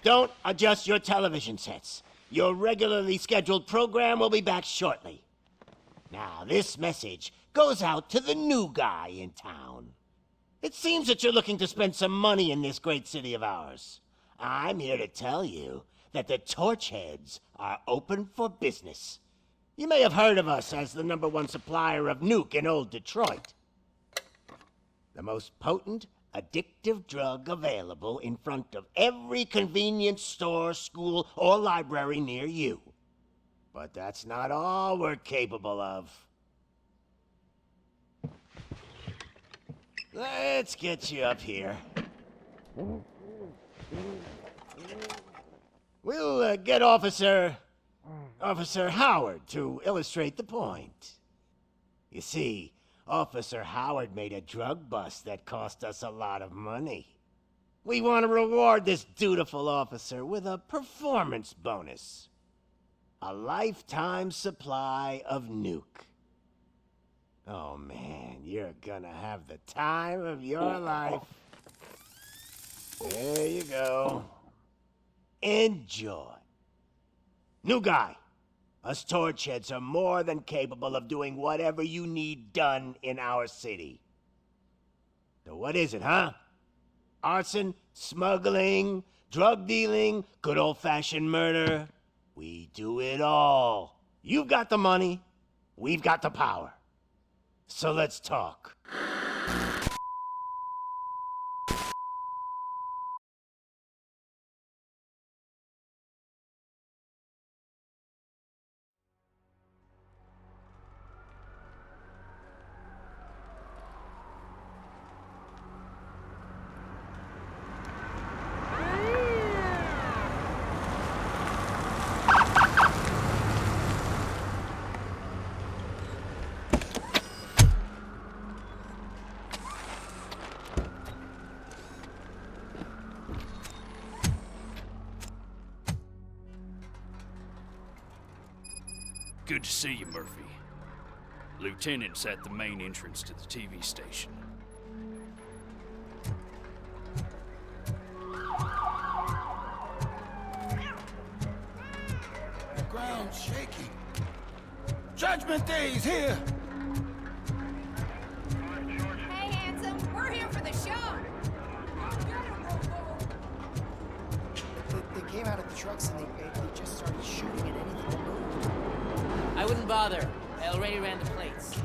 Don't adjust your television sets. Your regularly scheduled program will be back shortly. Now, this message goes out to the new guy in town. It seems that you're looking to spend some money in this great city of ours. I'm here to tell you that the Torchheads are open for business. You may have heard of us as the #1 supplier of nuke in old Detroit. The most potent, addictive drug available in front of every convenience store, school, or library near you. But that's not all we're capable of. Let's get you up here. We'll get Officer Howard to illustrate the point. You see, Officer Howard made a drug bust that cost us a lot of money. We want to reward this dutiful officer with a performance bonus. A lifetime supply of nuke. Oh man, you're gonna have the time of your life. There you go. Enjoy. New guy. Us Torchheads are more than capable of doing whatever you need done in our city. So what is it, huh? Arson, smuggling, drug dealing, good old-fashioned murder. We do it all. You've got the money, we've got the power. So let's talk. Good to see you, Murphy. Lieutenant's at the main entrance to the TV station. The ground's shaking. Judgment Day's here! Hey, handsome, we're here for the show! They came out of the trucks and they just started shooting at anything that moved. I wouldn't bother. I already ran the plates.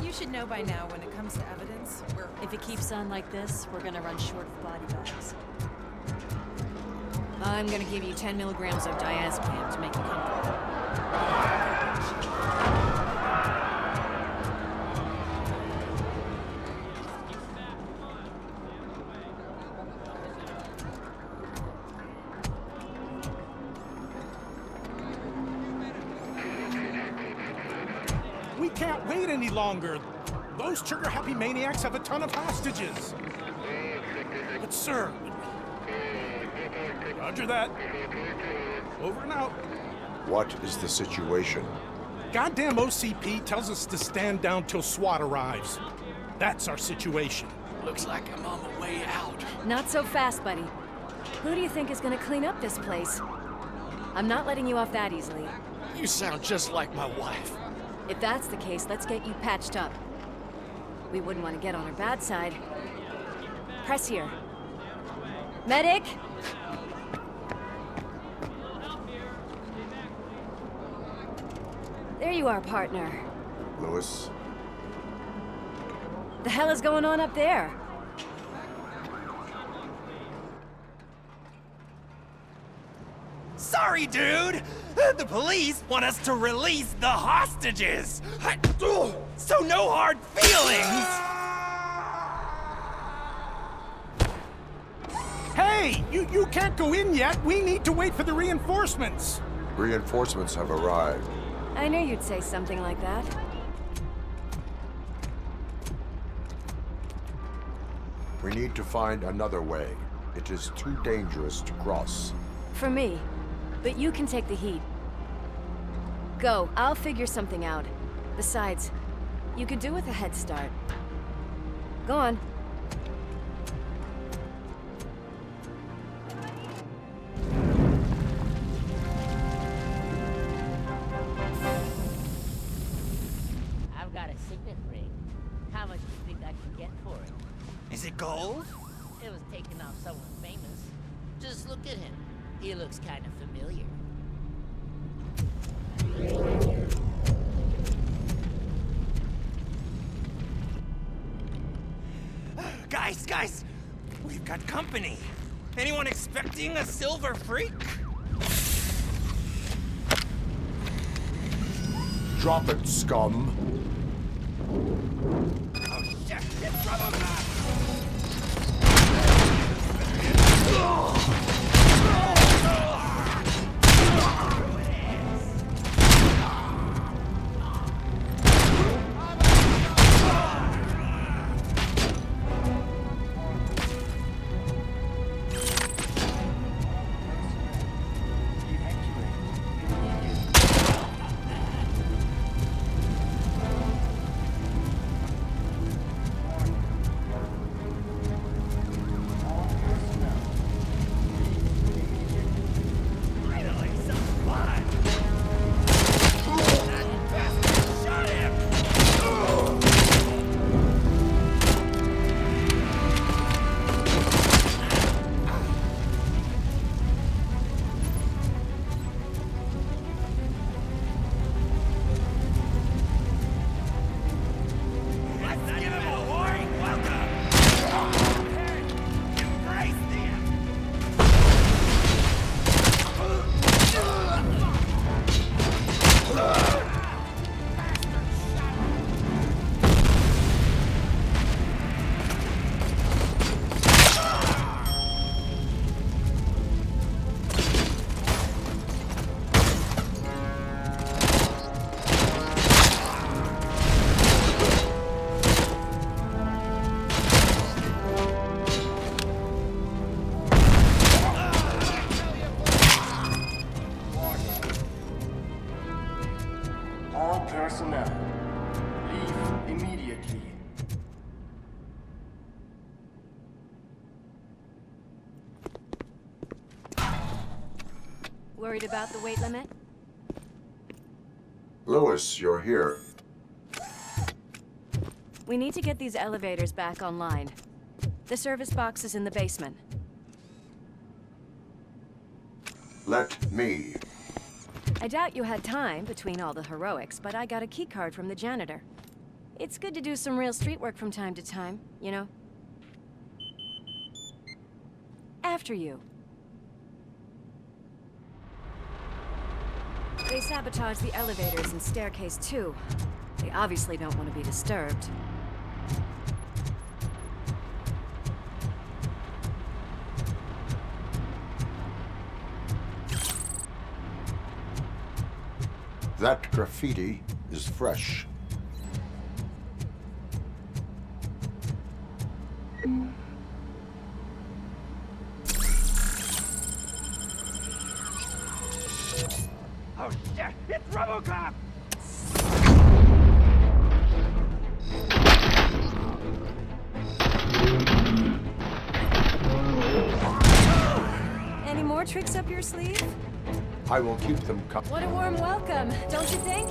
You should know by now when it comes to evidence, If it keeps on like this, we're gonna run short of body bags. I'm gonna give you 10 milligrams of diazepam to make you comfortable. We can't wait any longer. Those trigger-happy maniacs have a ton of hostages. But sir... Roger that. Over and out. What is the situation? Goddamn OCP tells us to stand down till SWAT arrives. That's our situation. Looks like I'm on the way out. Not so fast, buddy. Who do you think is gonna clean up this place? I'm not letting you off that easily. You sound just like my wife. If that's the case, let's get you patched up. We wouldn't want to get on her bad side. Press here. Medic! There you are, partner. Lewis? The hell is going on up there? Sorry, dude! The police want us to release the hostages! So no hard feelings! Hey! You can't go in yet! We need to wait for the reinforcements! Reinforcements have arrived. I knew you'd say something like that. We need to find another way. It is too dangerous to cross. For me. But you can take the heat. Go, I'll figure something out. Besides, you could do with a head start. Go on. signet ring. How much do you think I can get for it? Is it gold? It was taken off someone famous. Just look at him. He looks kind of familiar. Guys! We've got company. Anyone expecting a silver freak? Drop it, scum. Oh shit! It's RoboCop! personnel, leave immediately. Worried about the weight limit? Lewis, you're here. We need to get these elevators back online. The service box is in the basement. Let me. I doubt you had time between all the heroics, but I got a keycard from the janitor. It's good to do some real street work from time to time, you know? After you. They sabotaged the elevators and staircase too. They obviously don't want to be disturbed. That graffiti is fresh. Oh shit! It's RoboCop! Any more tricks up your sleeve? I will keep them What a warm welcome, don't you think?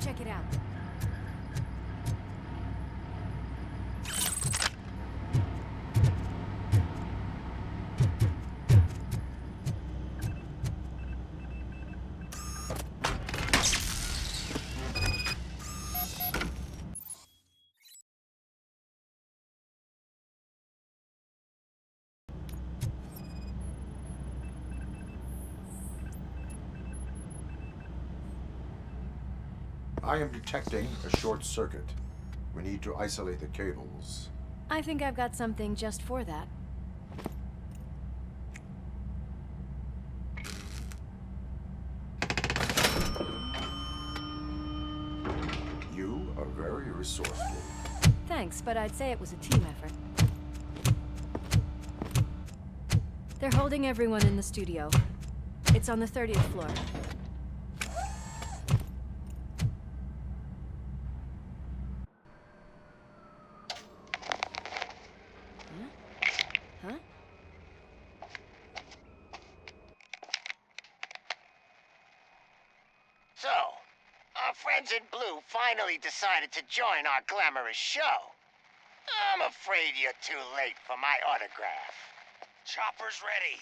Check it out. I am detecting a short circuit. We need to isolate the cables. I think I've got something just for that. You are very resourceful. Thanks, but I'd say it was a team effort. They're holding everyone in the studio. It's on the 30th floor. Huh? So, our friends in blue finally decided to join our glamorous show. I'm afraid you're too late for my autograph. Chopper's ready.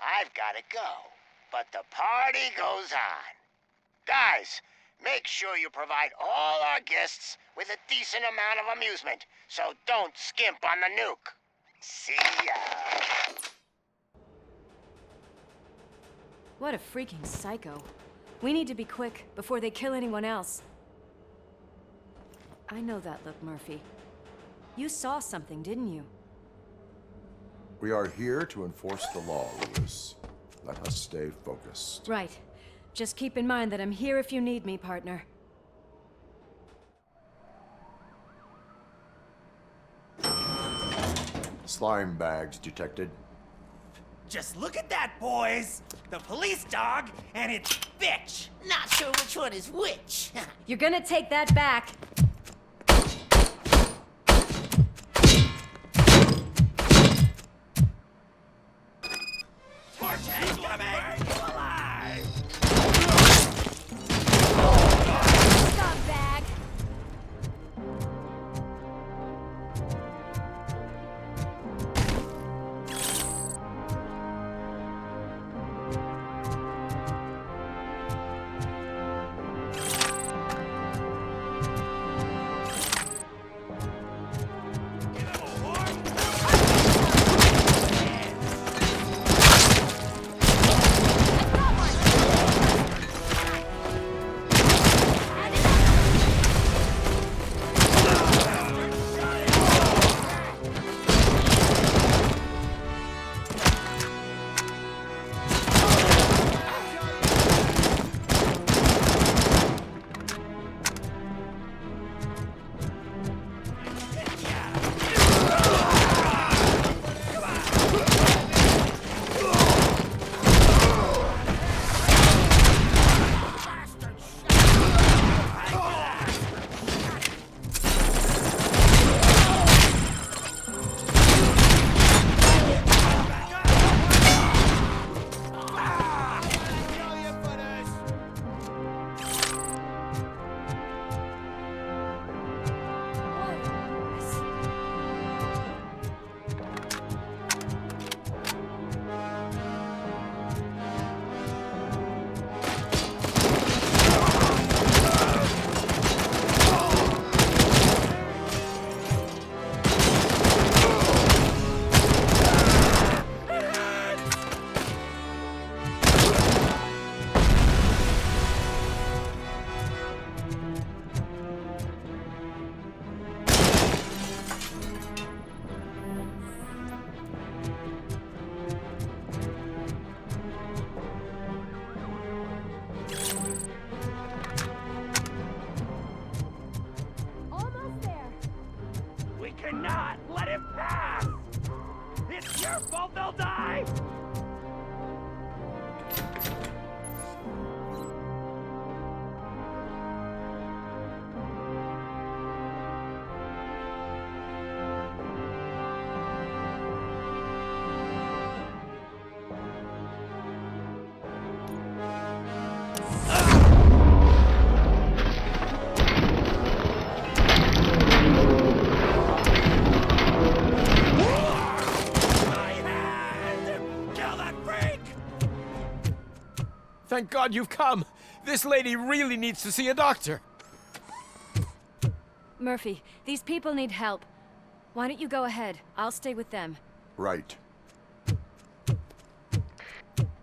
I've gotta go, but the party goes on. Guys, make sure you provide all our guests with a decent amount of amusement, so don't skimp on the nuke. See ya. What a freaking psycho. We need to be quick before they kill anyone else. I know that look, Murphy. You saw something, didn't you? We are here to enforce the law, Lewis. Let us stay focused. Right. Just keep in mind that I'm here if you need me, partner. Slime bags detected. Just look at that, boys! The police dog and its bitch! Not sure which one is which. You're gonna take that back. Torch incoming! Alive! Scumbag! Thank God you've come. This lady really needs to see a doctor. Murphy, these people need help. Why don't you go ahead? I'll stay with them. Right.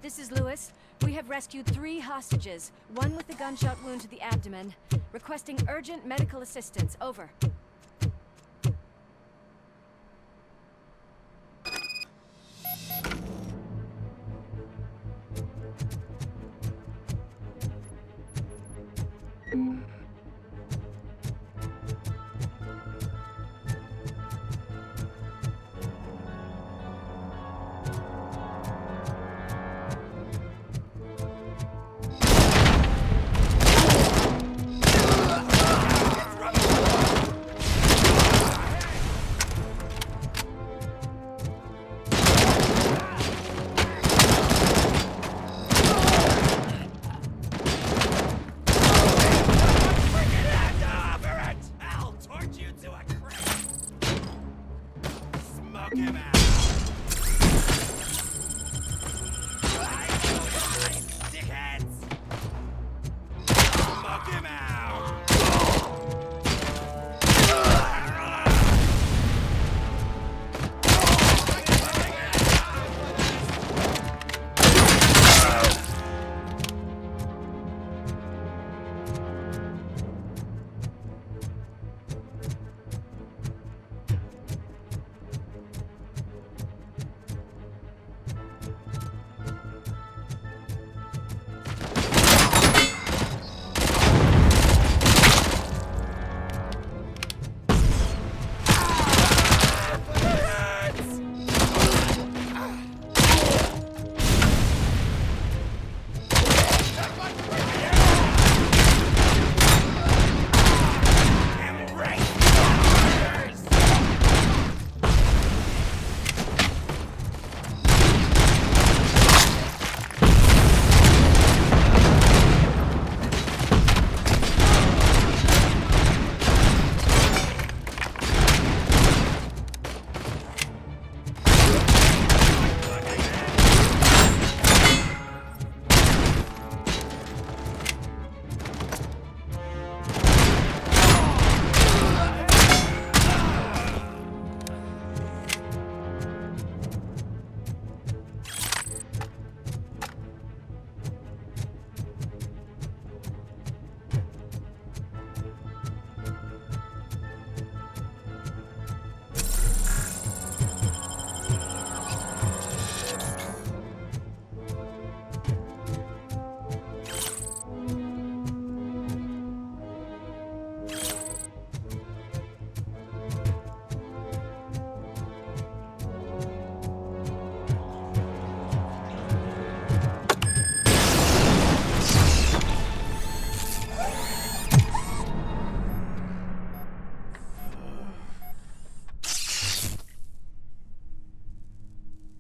This is Lewis. We have rescued 3 hostages, one with a gunshot wound to the abdomen, requesting urgent medical assistance. Over.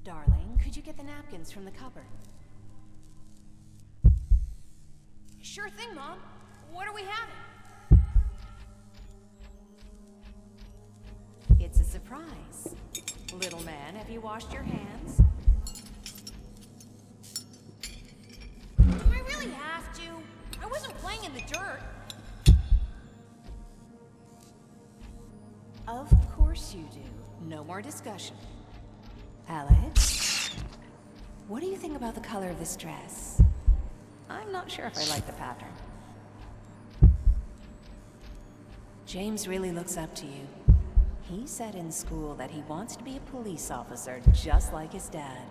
Darling, could you get the napkins from the cupboard? Sure thing, Mom. What are we having? It's a surprise. Little man, have you washed your hands? Do I really have to? I wasn't playing in the dirt. Of course you do. No more discussion. Alex, what do you think about the color of this dress? I'm not sure if I like the pattern. James really looks up to you. He said in school that he wants to be a police officer just like his dad.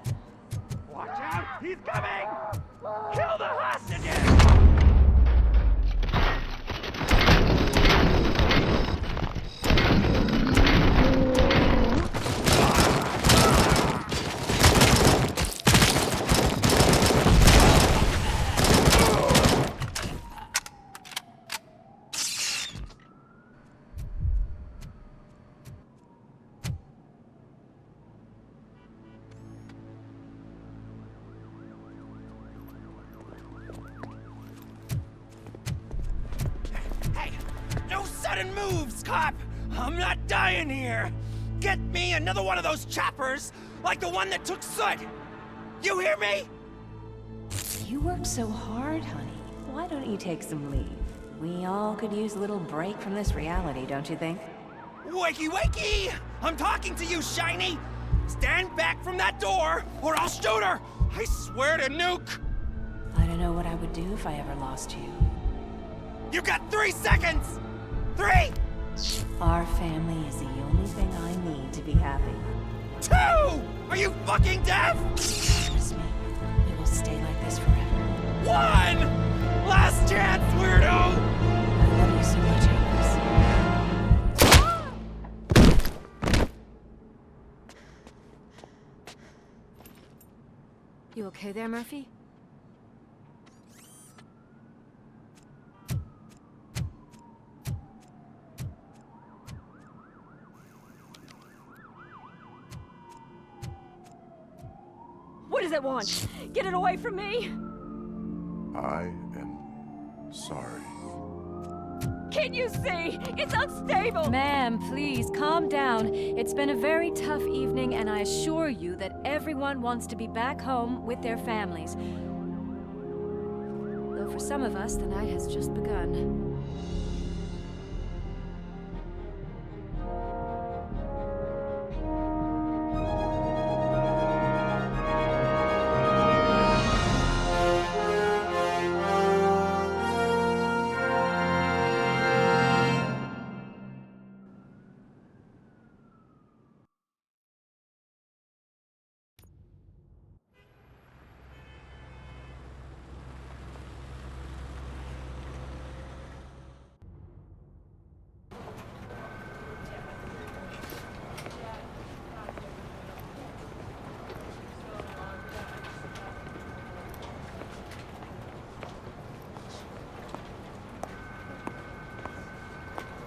Watch out! He's coming! Kill the hostages! Moves, cop! I'm not dying here! Get me another one of those choppers, like the one that took Soot! You hear me? You work so hard, honey. Why don't you take some leave? We all could use a little break from this reality, don't you think? Wakey, wakey! I'm talking to you, Shiny! Stand back from that door, or I'll shoot her! I swear to nuke! I don't know what I would do if I ever lost you. You got 3 seconds! 3! Our family is the only thing I need to be happy. 2! Are you fucking deaf? Promise me, we will stay like this forever. 1! Last chance, weirdo! I love you so much, Alice. You okay there, Murphy? What does it want? Get it away from me! I am sorry. Can't you see? It's unstable! Ma'am, please, calm down. It's been a very tough evening, and I assure you that everyone wants to be back home with their families. Though for some of us, the night has just begun.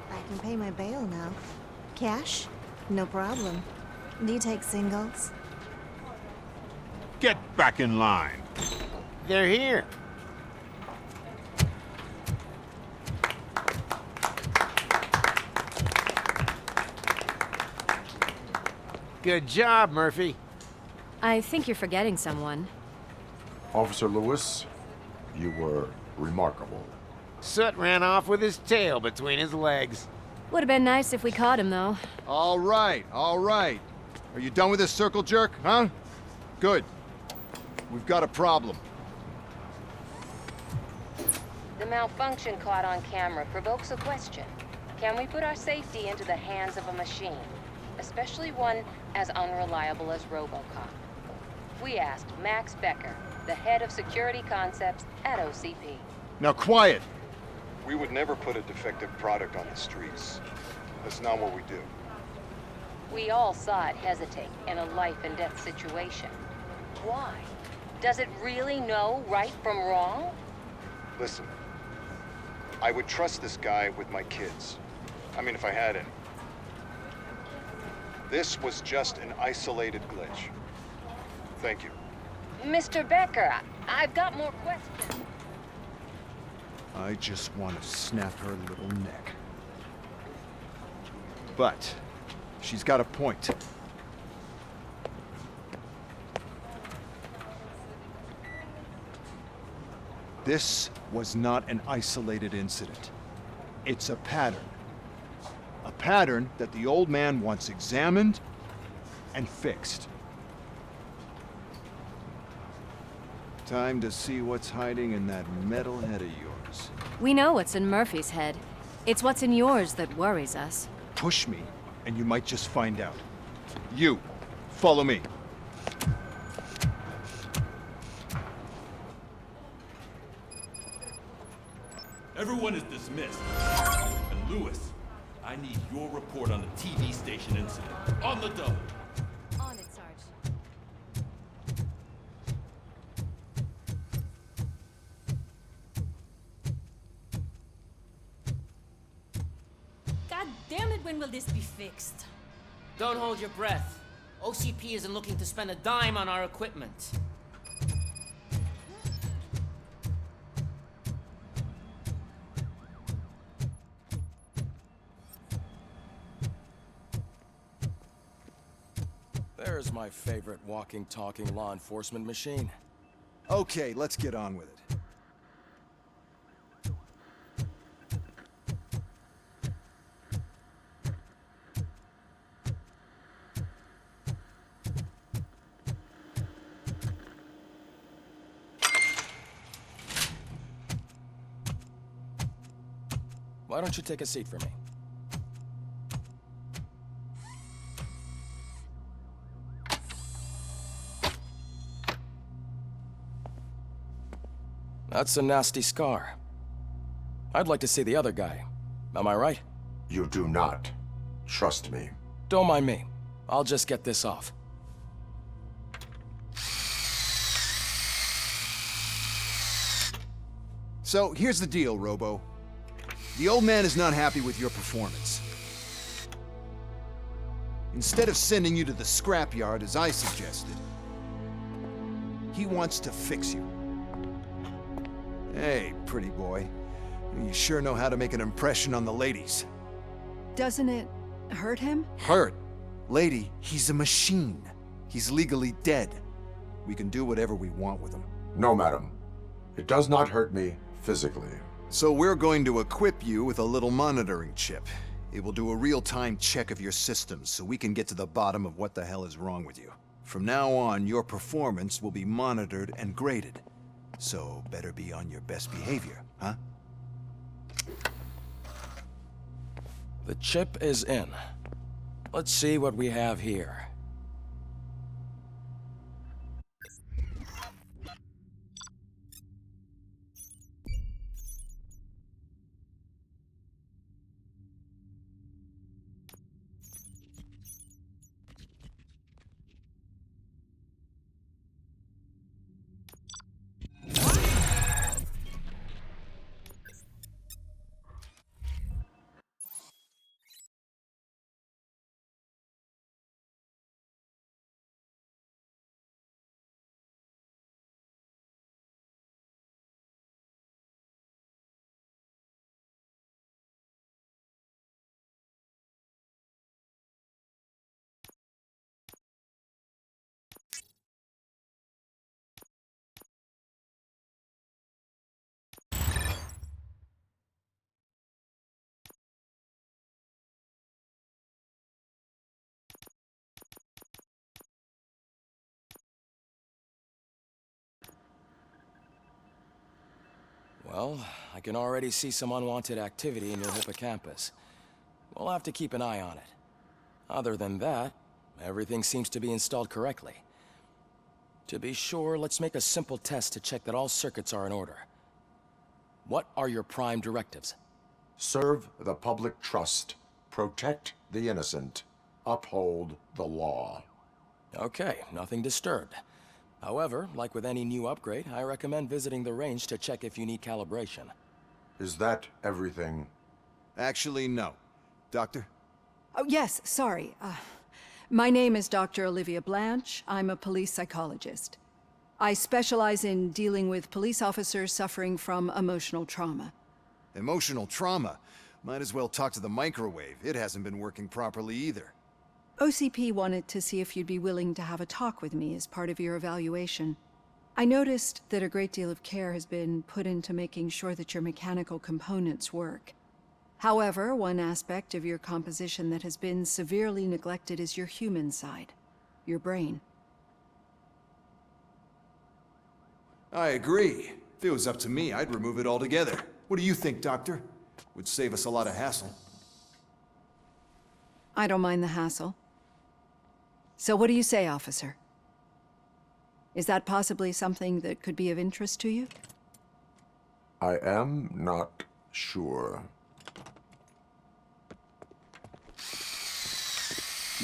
I can pay my bail now. Cash? No problem. Do you take singles? Get back in line. They're here. Good job, Murphy. I think you're forgetting someone. Officer Lewis, you were remarkable. Soot ran off with his tail between his legs. Would have been nice if we caught him, though. All right, all right. Are you done with this circle jerk, huh? Good. We've got a problem. The malfunction caught on camera provokes a question. Can we put our safety into the hands of a machine, especially one as unreliable as RoboCop? We asked Max Becker, the head of security concepts at OCP. Now quiet! We would never put a defective product on the streets. That's not what we do. We all saw it hesitate in a life-and-death situation. Why? Does it really know right from wrong? Listen, I would trust this guy with my kids. I mean, if I had any. This was just an isolated glitch. Thank you. Mr. Becker, I've got more questions. I just want to snap her little neck. But she's got a point. This was not an isolated incident. It's a pattern. A pattern that the old man wants examined and fixed. Time to see what's hiding in that metal head of yours. We know what's in Murphy's head. It's what's in yours that worries us. Push me, and you might just find out. You, follow me. Everyone is dismissed. And Lewis, I need your report on the TV station incident. On the double. On it, Sarge. God damn it, when will this be fixed? Don't hold your breath. OCP isn't looking to spend a dime on our equipment. There's my favorite walking, talking law enforcement machine. Okay, let's get on with it. Why don't you take a seat for me? That's a nasty scar. I'd like to see the other guy. Am I right? You do not. Trust me. Don't mind me. I'll just get this off. So, here's the deal, Robo. The old man is not happy with your performance. Instead of sending you to the scrapyard, as I suggested, he wants to fix you. Hey, pretty boy. You sure know how to make an impression on the ladies. Doesn't it hurt him? Hurt? Lady, he's a machine. He's legally dead. We can do whatever we want with him. No, madam. It does not hurt me physically. So we're going to equip you with a little monitoring chip. It will do a real-time check of your systems so we can get to the bottom of what the hell is wrong with you. From now on, your performance will be monitored and graded. So better be on your best behavior, huh? The chip is in. Let's see what we have here. Well, I can already see some unwanted activity in your hippocampus. We'll have to keep an eye on it. Other than that, everything seems to be installed correctly. To be sure, let's make a simple test to check that all circuits are in order. What are your prime directives? Serve the public trust. Protect the innocent. Uphold the law. Okay, nothing disturbed. However, like with any new upgrade, I recommend visiting the range to check if you need calibration. Is that everything? Actually, no. Doctor? Oh, yes, sorry. My name is Dr. Olivia Blanche. I'm a police psychologist. I specialize in dealing with police officers suffering from emotional trauma. Emotional trauma? Might as well talk to the microwave. It hasn't been working properly either. OCP wanted to see if you'd be willing to have a talk with me as part of your evaluation. I noticed that a great deal of care has been put into making sure that your mechanical components work. However, one aspect of your composition that has been severely neglected is your human side, your brain. I agree. If it was up to me, I'd remove it altogether. What do you think, Doctor? Would save us a lot of hassle. I don't mind the hassle. So what do you say, officer? Is that possibly something that could be of interest to you? I am not sure.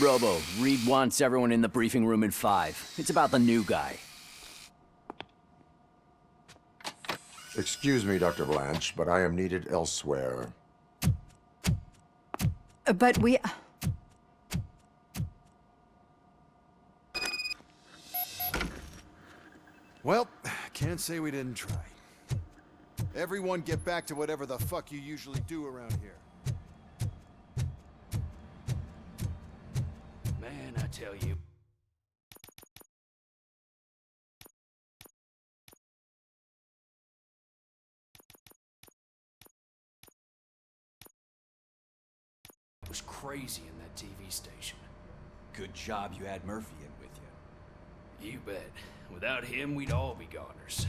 Robo, Reed wants everyone in the briefing room in 5. It's about the new guy. Excuse me, Dr. Blanche, but I am needed elsewhere. But we... Well, can't say we didn't try. Everyone get back to whatever the fuck you usually do around here. Man, I tell you. was crazy in that TV station. Good job you had Murphy in with you. You bet. Without him, we'd all be goners.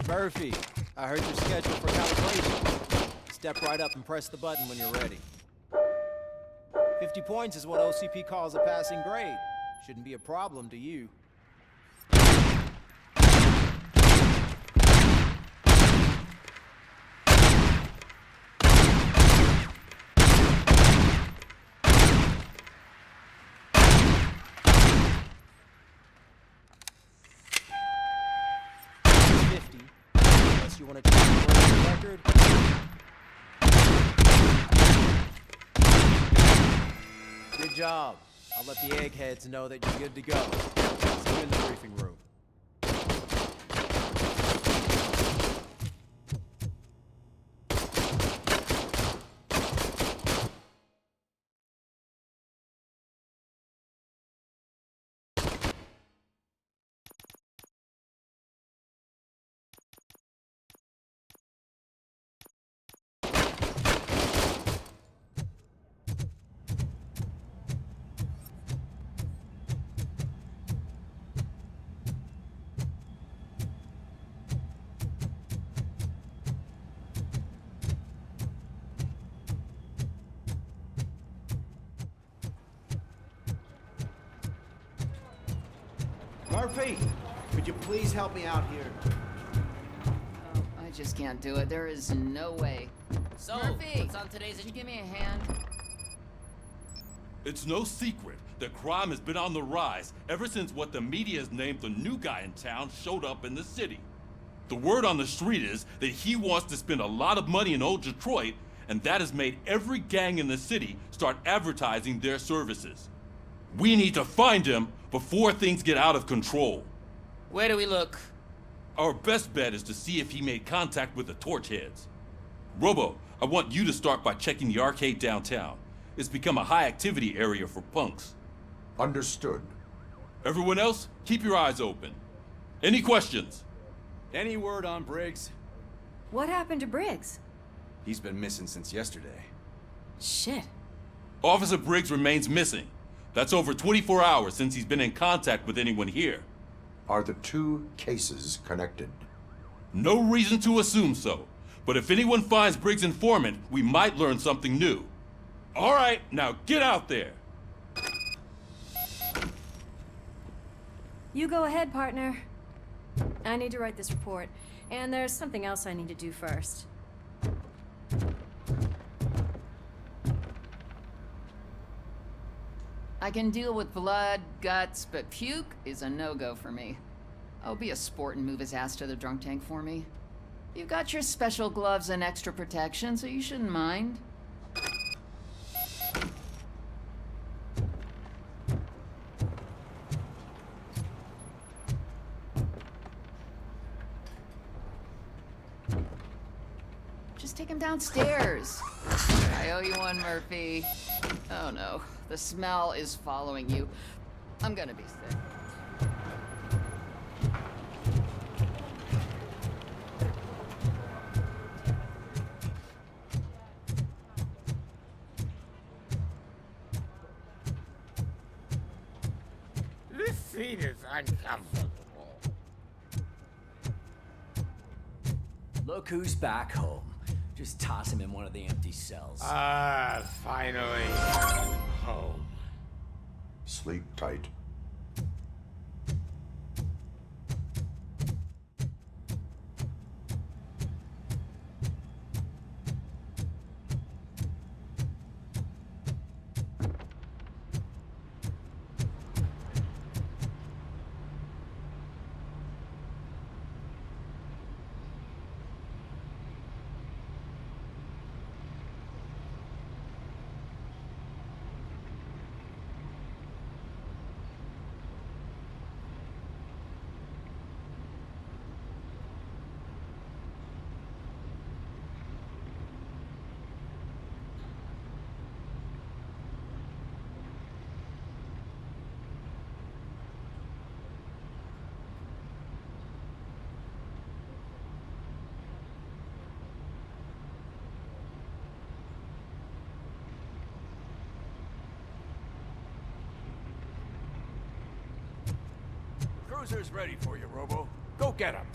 Murphy, I heard you're scheduled for calibration. Step right up and press the button when you're ready. 50 points is what OCP calls a passing grade. Shouldn't be a problem to you. You want to check the record? Good job. I'll let the eggheads know that you're good to go. See you in the briefing room. Murphy, could you please help me out here? Oh, I just can't do it. There is no way. So, Murphy, what's on today's... could you give me a hand? It's no secret that crime has been on the rise ever since what the media has named the new guy in town showed up in the city. The word on the street is that he wants to spend a lot of money in old Detroit, and that has made every gang in the city start advertising their services. We need to find him before things get out of control. Where do we look? Our best bet is to see if he made contact with the Torchheads. Robo, I want you to start by checking the arcade downtown. It's become a high-activity area for punks. Understood. Everyone else, keep your eyes open. Any questions? Any word on Briggs? What happened to Briggs? He's been missing since yesterday. Shit. Officer Briggs remains missing. That's over 24 hours since he's been in contact with anyone here. Are the two cases connected? No reason to assume so. But if anyone finds Briggs' informant, we might learn something new. All right, now get out there. You go ahead, partner. I need to write this report, and there's something else I need to do first. I can deal with blood, guts, but puke is a no-go for me. Oh, be a sport and move his ass to the drunk tank for me. You've got your special gloves and extra protection, so you shouldn't mind. Just take him downstairs. I owe you one, Murphy. Oh no, the smell is following you. I'm gonna be sick. This seat is uncomfortable. Look who's back home. Just toss him in one of the empty cells. Finally. Home. Sleep tight. Cruiser's ready for you, Robo. Go get him.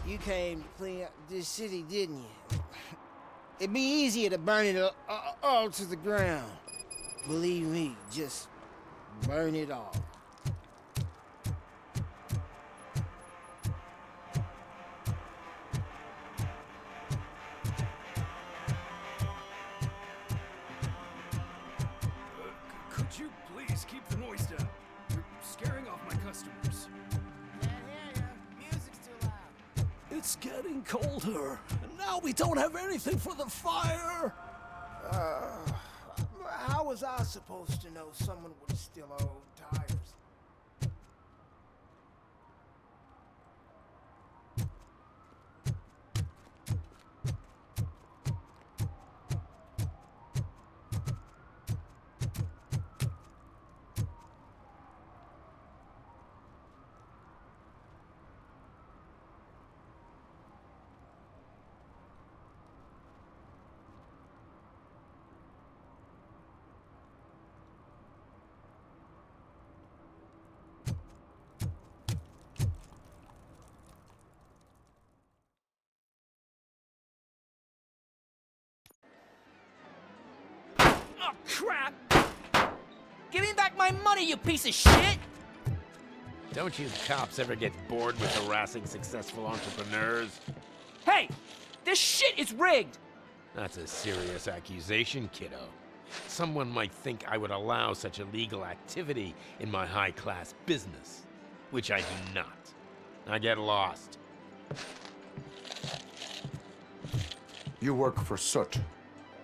You came to clean up this city, didn't you? It'd be easier to burn it all to the ground. Believe me, just burn it all. Could you please keep the noise down? You're scaring off my customers. It's getting colder, and now we don't have anything for the fire! How was I supposed to know someone would steal our old tires? Oh, crap! Give me back my money, you piece of shit! Don't you cops ever get bored with harassing successful entrepreneurs? Hey! This shit is rigged! That's a serious accusation, kiddo. Someone might think I would allow such illegal activity in my high-class business, which I do not. I get lost. You work for Soot.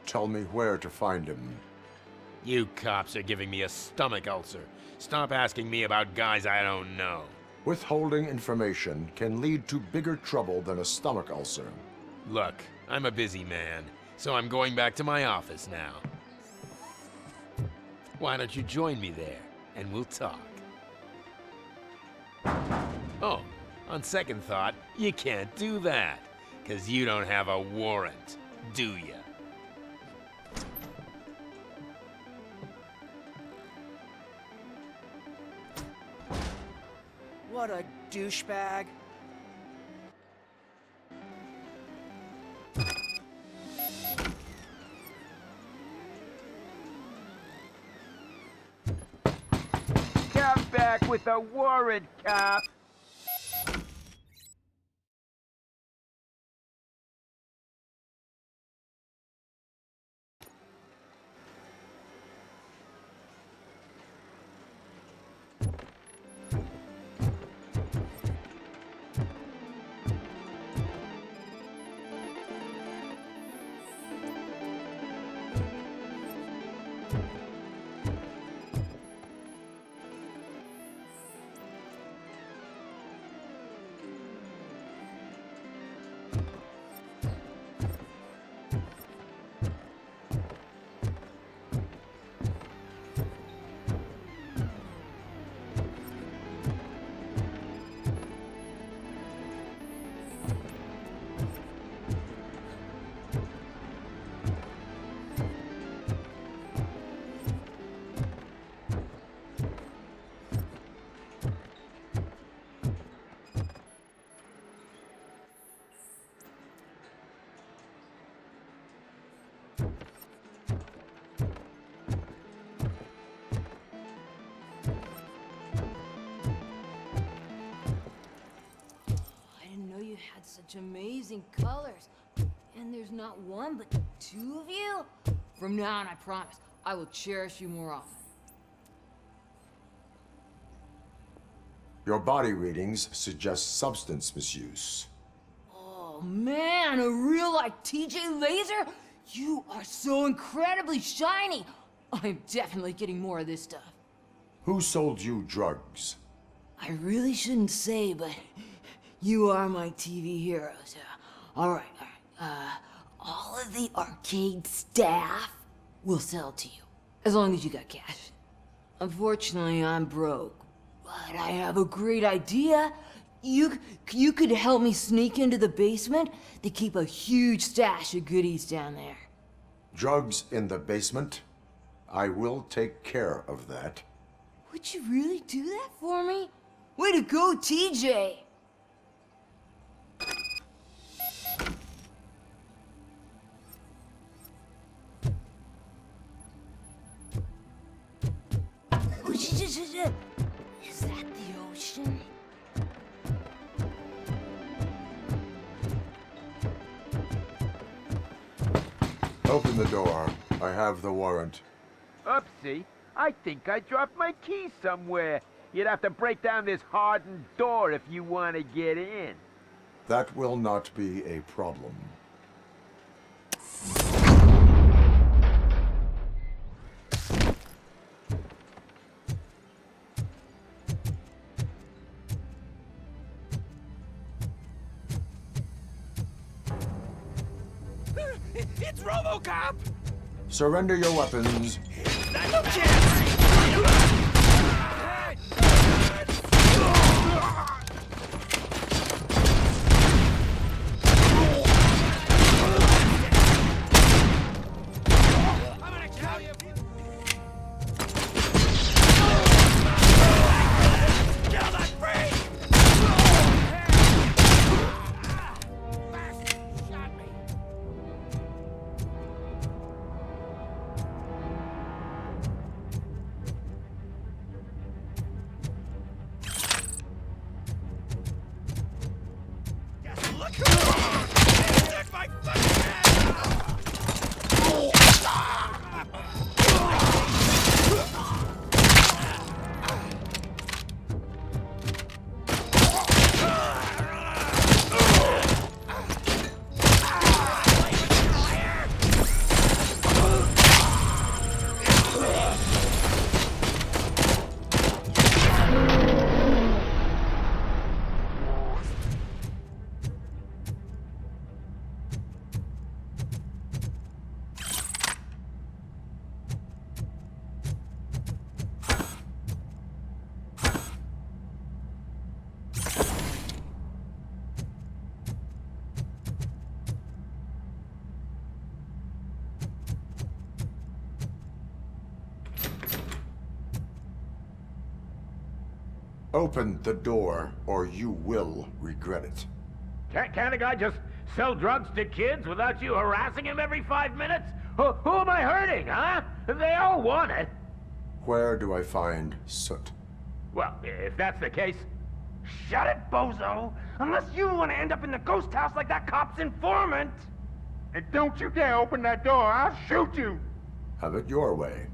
Tell me where to find him. You cops are giving me a stomach ulcer. Stop asking me about guys I don't know. Withholding information can lead to bigger trouble than a stomach ulcer. Look, I'm a busy man, so I'm going back to my office now. Why don't you join me there, and we'll talk. Oh, on second thought, you can't do that, 'cause you don't have a warrant, do ya? What a douchebag. Come back with a warrant, cop! Such amazing colors. And there's not one, but two of you? From now on, I promise, I will cherish you more often. Your body readings suggest substance misuse. Oh man, a real like TJ laser? You are so incredibly shiny. I'm definitely getting more of this stuff. Who sold you drugs? I really shouldn't say, but you are my TV heroes. All right. All of the arcade staff will sell to you, as long as you got cash. Unfortunately, I'm broke, but I have a great idea. You could help me sneak into the basement. They keep a huge stash of goodies down there. Drugs in the basement? I will take care of that. Would you really do that for me? Way to go, TJ! Is that the ocean? Open the door. I have the warrant. Oopsie. I think I dropped my keys somewhere. You'd have to break down this hardened door if you want to get in. That will not be a problem. It's RoboCop! Surrender your weapons. No chance! Open the door, or you will regret it. Can't a guy just sell drugs to kids without you harassing him every 5 minutes? Who am I hurting, huh? They all want it. Where do I find Soot? Well, if that's the case, shut it, bozo! Unless you want to end up in the ghost house like that cop's informant! And don't you dare open that door, I'll shoot you! Have it your way.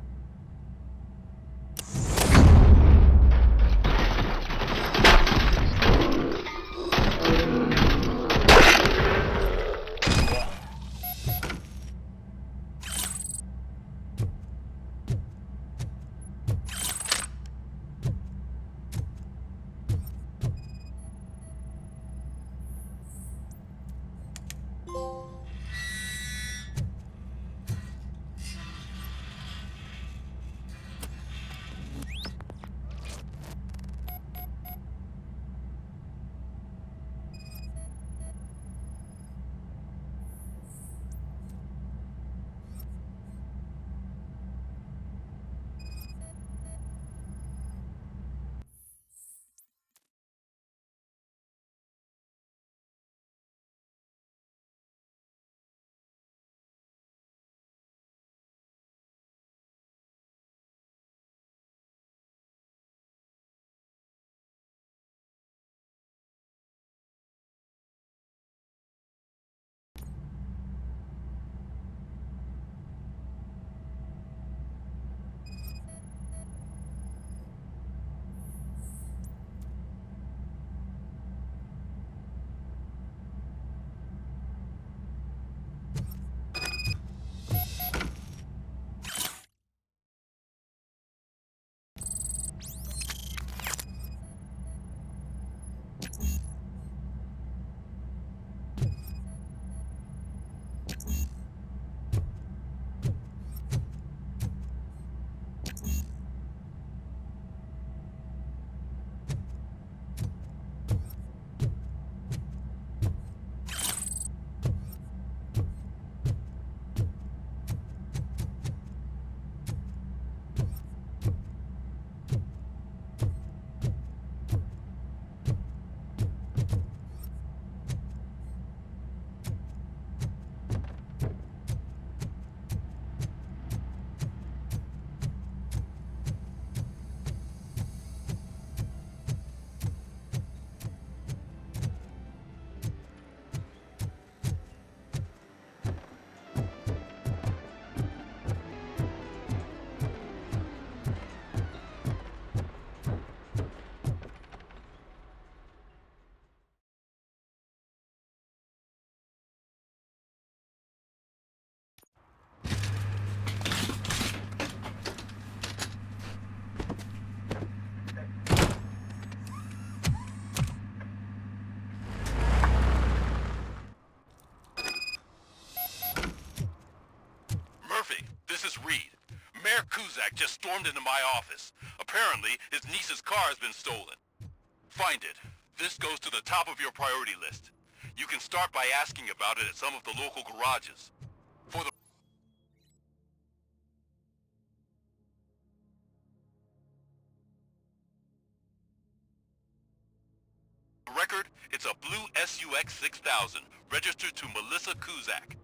Kuzak just stormed into my office. Apparently, his niece's car has been stolen. Find it. This goes to the top of your priority list. You can start by asking about it at some of the local garages. For the record, it's a blue SUX 6000, registered to Melissa Kuzak.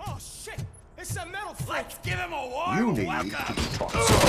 Oh shit! It's a metal foot! Let's give him a warm You need welcome! to be taught.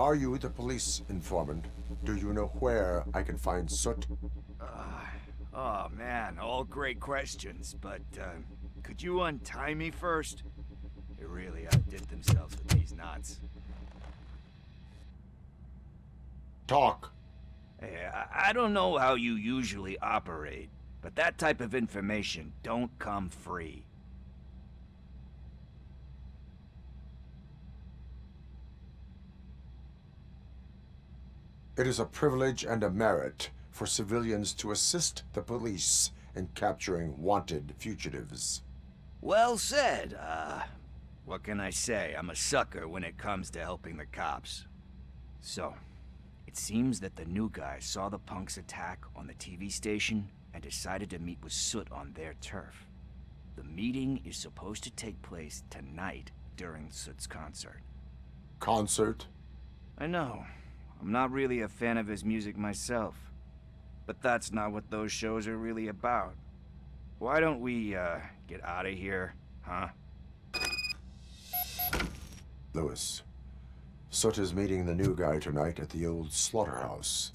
Are you the police informant? Do you know where I can find Soot? Oh man, all great questions, but could you untie me first? They really outdid themselves with these knots. Talk. Hey, I don't know how you usually operate, but that type of information don't come free. It is a privilege and a merit for civilians to assist the police in capturing wanted fugitives. Well said. What can I say? I'm a sucker when it comes to helping the cops. So, it seems that the new guy saw the punks' attack on the TV station and decided to meet with Soot on their turf. The meeting is supposed to take place tonight during Soot's concert. Concert? I know. I'm not really a fan of his music myself. But that's not what those shows are really about. Why don't we, get out of here, huh? Lewis, Soot is meeting the new guy tonight at the old slaughterhouse.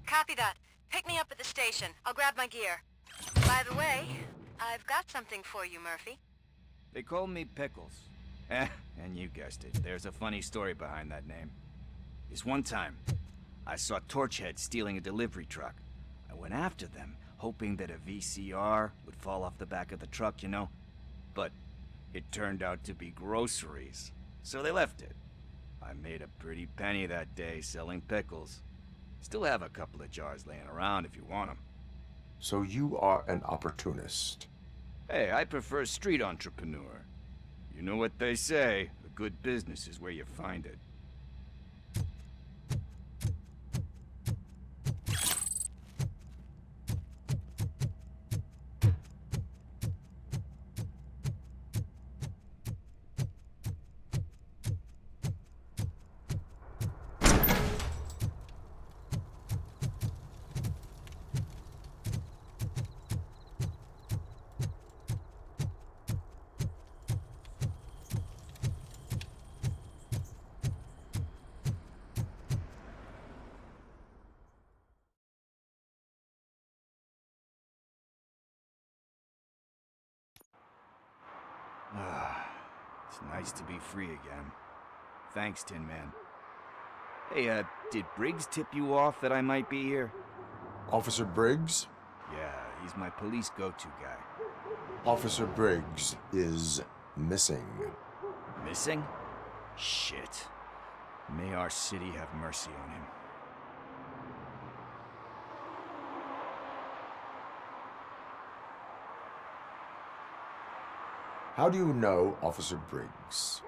Copy that. Pick me up at the station. I'll grab my gear. By the way, I've got something for you, Murphy. They call me Pickles. And you guessed it, there's a funny story behind that name. This one time, I saw Torchhead stealing a delivery truck. I went after them, hoping that a VCR would fall off the back of the truck, you know? But it turned out to be groceries, so they left it. I made a pretty penny that day selling pickles. Still have a couple of jars laying around if you want them. So you are an opportunist. Hey, I prefer street entrepreneur. You know what they say, a good business is where you find it. It's nice to be free again. Thanks, Tin Man. Hey, did Briggs tip you off that I might be here? Officer Briggs? Yeah, he's my police go-to guy. Officer Briggs is missing. Missing? Shit. May our city have mercy on him. How do you know Officer Briggs?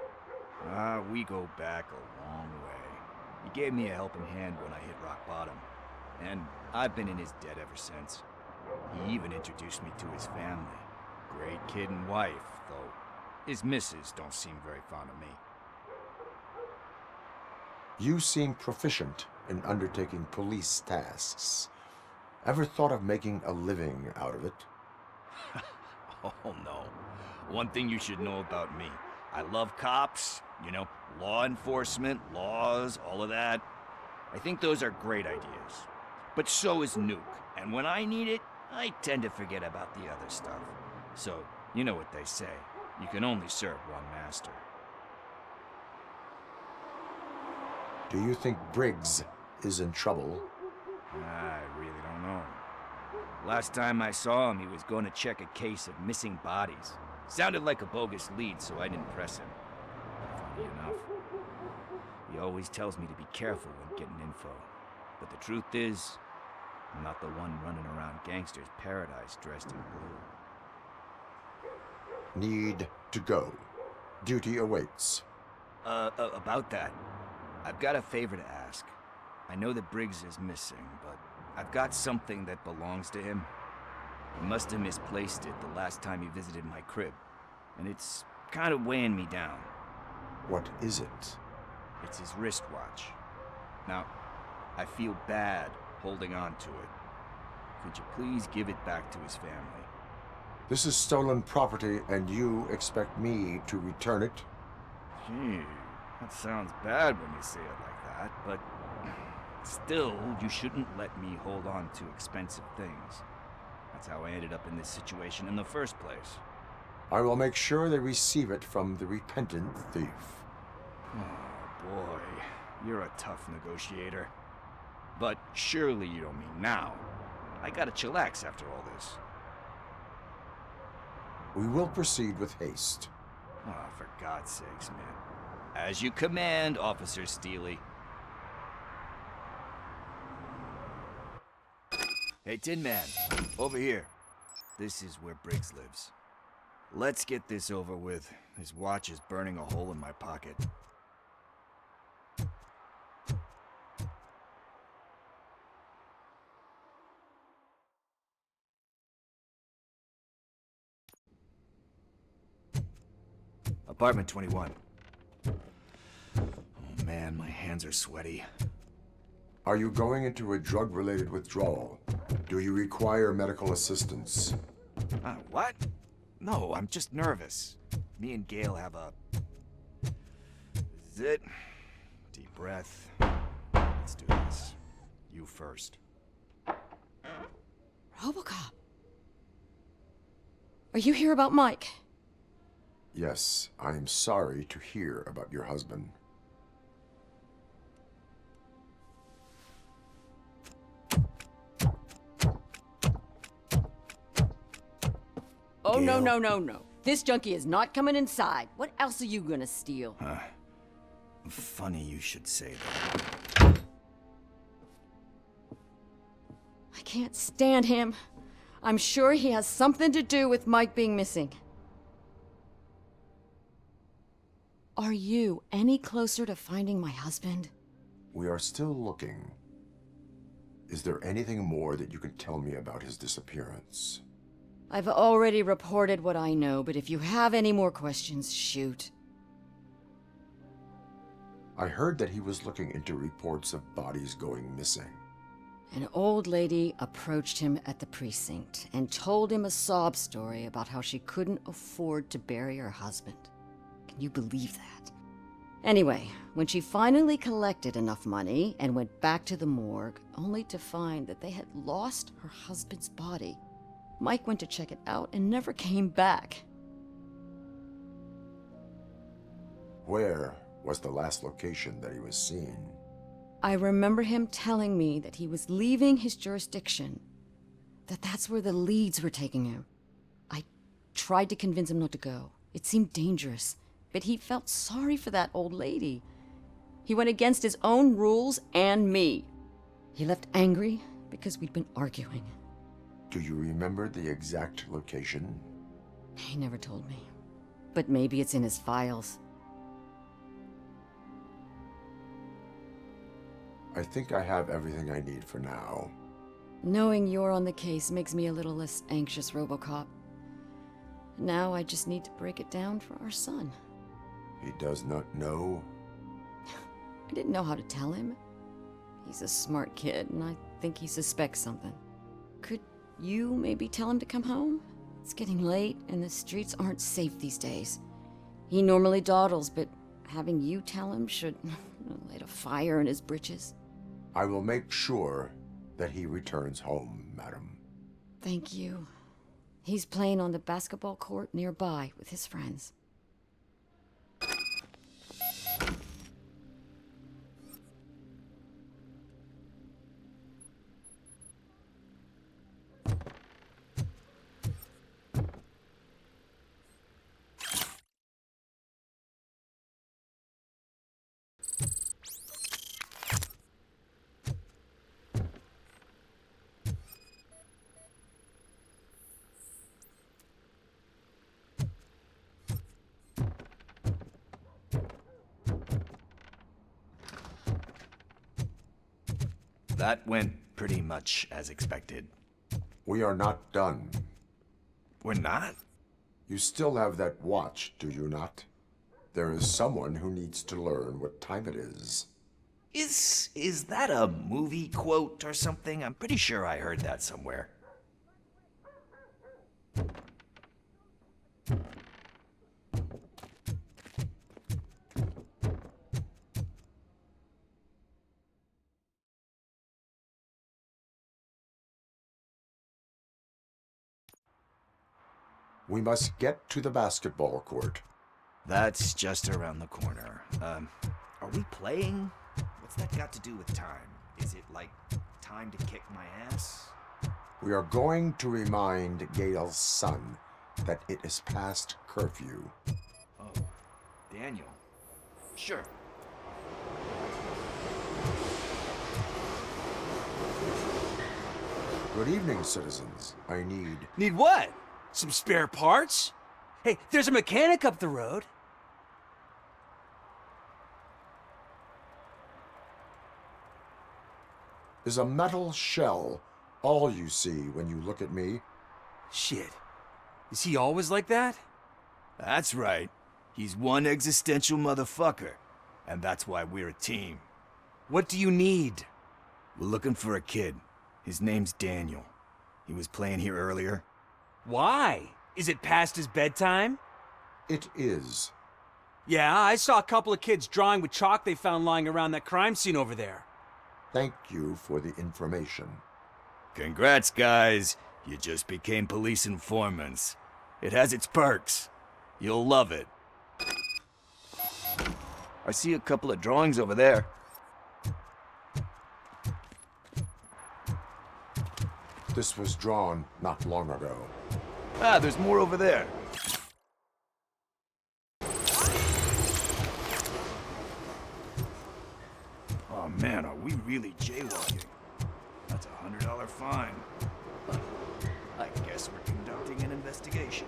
We go back a long way. He gave me a helping hand when I hit rock bottom. And I've been in his debt ever since. He even introduced me to his family. Great kid and wife, though his missus don't seem very fond of me. You seem proficient in undertaking police tasks. Ever thought of making a living out of it? Oh, no. One thing you should know about me. I love cops, you know, law enforcement, laws, all of that. I think those are great ideas. But so is Nuke, and when I need it, I tend to forget about the other stuff. So, you know what they say. You can only serve one master. Do you think Briggs is in trouble? I really don't know. Last time I saw him, he was going to check a case of missing bodies. Sounded like a bogus lead, so I didn't press him. Funny enough. He always tells me to be careful when getting info. But the truth is, I'm not the one running around Gangster's Paradise dressed in blue. Need to go. Duty awaits. About that, I've got a favor to ask. I know that Briggs is missing, but I've got something that belongs to him. He must have misplaced it the last time he visited my crib, and it's kind of weighing me down. What is it? It's his wristwatch. Now, I feel bad holding on to it. Could you please give it back to his family? This is stolen property, and you expect me to return it? Gee, that sounds bad when you say it like that. that, but still, you shouldn't let me hold on to expensive things. That's how I ended up in this situation in the first place. I will make sure they receive it from the repentant thief. Oh boy, you're a tough negotiator. But surely you don't mean now. I gotta chillax after all this. We will proceed with haste. Oh, for God's sakes, man. As you command, Officer Steely. Hey, Tin Man, over here. This is where Briggs lives. Let's get this over with. His watch is burning a hole in my pocket. Apartment 21. Oh man, my hands are sweaty. Are you going into a drug-related withdrawal? Do you require medical assistance? What? No, I'm just nervous. Me and Gail have a... Is it? Deep breath. Let's do this. You first. RoboCop. Are you here about Mike? Yes, I am sorry to hear about your husband. Oh, Gail. No. This junkie is not coming inside. What else are you gonna steal? Funny you should say that. I can't stand him. I'm sure he has something to do with Mike being missing. Are you any closer to finding my husband? We are still looking. Is there anything more that you can tell me about his disappearance? I've already reported what I know, but if you have any more questions, shoot. I heard that he was looking into reports of bodies going missing. An old lady approached him at the precinct and told him a sob story about how she couldn't afford to bury her husband. Can you believe that? Anyway, when she finally collected enough money and went back to the morgue, only to find that they had lost her husband's body, Mike went to check it out and never came back. Where was the last location that he was seen? I remember him telling me that he was leaving his jurisdiction, that's where the leads were taking him. I tried to convince him not to go. It seemed dangerous, but he felt sorry for that old lady. He went against his own rules and me. He left angry because we'd been arguing. Do you remember the exact location? He never told me, but maybe it's in his files. I think I have everything I need for now. Knowing you're on the case makes me a little less anxious, RoboCop. Now I just need to break it down for our son. He does not know? I didn't know how to tell him. He's a smart kid, and I think he suspects something. Could you maybe tell him to come home? It's getting late, and the streets aren't safe these days. He normally dawdles, but having you tell him should light a fire in his britches. I will make sure that he returns home, madam. Thank you. He's playing on the basketball court nearby with his friends. That went pretty much as expected. We are not done. We're not? You still have that watch, do you not? There is someone who needs to learn what time it is. Is that a movie quote or something? I'm pretty sure I heard that somewhere. We must get to the basketball court. That's just around the corner. Are we playing? What's that got to do with time? Is it like time to kick my ass? We are going to remind Gail's son that it is past curfew. Oh, Daniel. Sure. Good evening, citizens. I need... Need what? Some spare parts? Hey, there's a mechanic up the road. Is a metal shell all you see when you look at me? Shit. Is he always like that? That's right. He's one existential motherfucker. And that's why we're a team. What do you need? We're looking for a kid. His name's Daniel. He was playing here earlier. Why? Is it past his bedtime? It is. Yeah, I saw a couple of kids drawing with chalk they found lying around that crime scene over there. Thank you for the information. Congrats, guys. You just became police informants. It has its perks. You'll love it. I see a couple of drawings over there. This was drawn not long ago. Ah, there's more over there. Oh man, are we really jaywalking? That's a $100 fine. I guess we're conducting an investigation.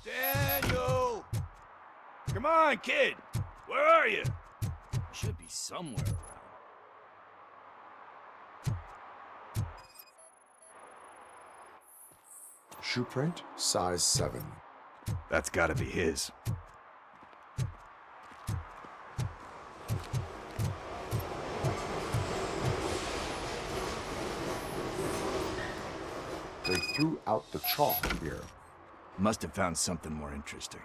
Daniel! Come on, kid! Where are you? You should be somewhere around. Shoe print, size 7. That's gotta be his. They threw out the chalk here. Must have found something more interesting.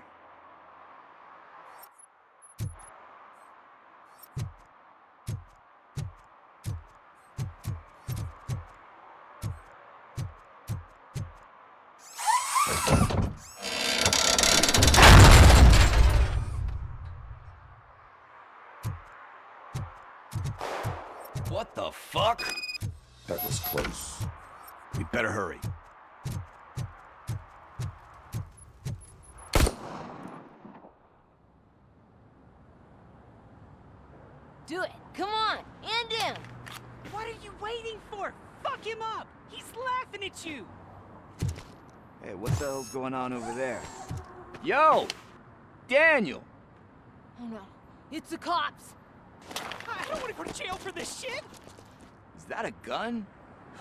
What the fuck? That was close. We better hurry. Do it. Come on. End him. What are you waiting for? Fuck him up. He's laughing at you. Hey, what the hell's going on over there? Yo! Daniel! Oh no. It's the cops. I don't want to go to jail for this shit. Is that a gun?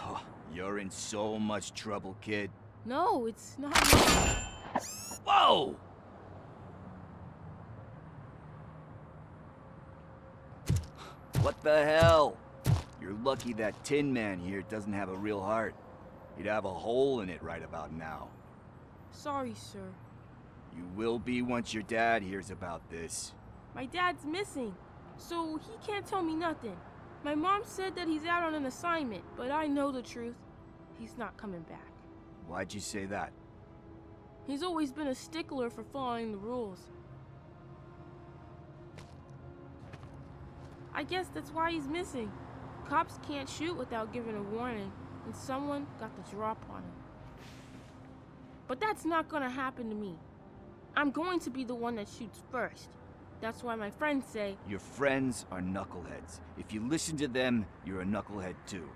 Oh, you're in so much trouble, kid. No, it's not. Whoa! What the hell? You're lucky that Tin Man here doesn't have a real heart. He'd have a hole in it right about now. Sorry, sir. You will be once your dad hears about this. My dad's missing, so he can't tell me nothing. My mom said that he's out on an assignment, but I know the truth. He's not coming back. Why'd you say that? He's always been a stickler for following the rules. I guess that's why he's missing. Cops can't shoot without giving a warning, and someone got the drop on him. But that's not gonna happen to me. I'm going to be the one that shoots first. That's why my friends say... Your friends are knuckleheads. If you listen to them, you're a knucklehead too.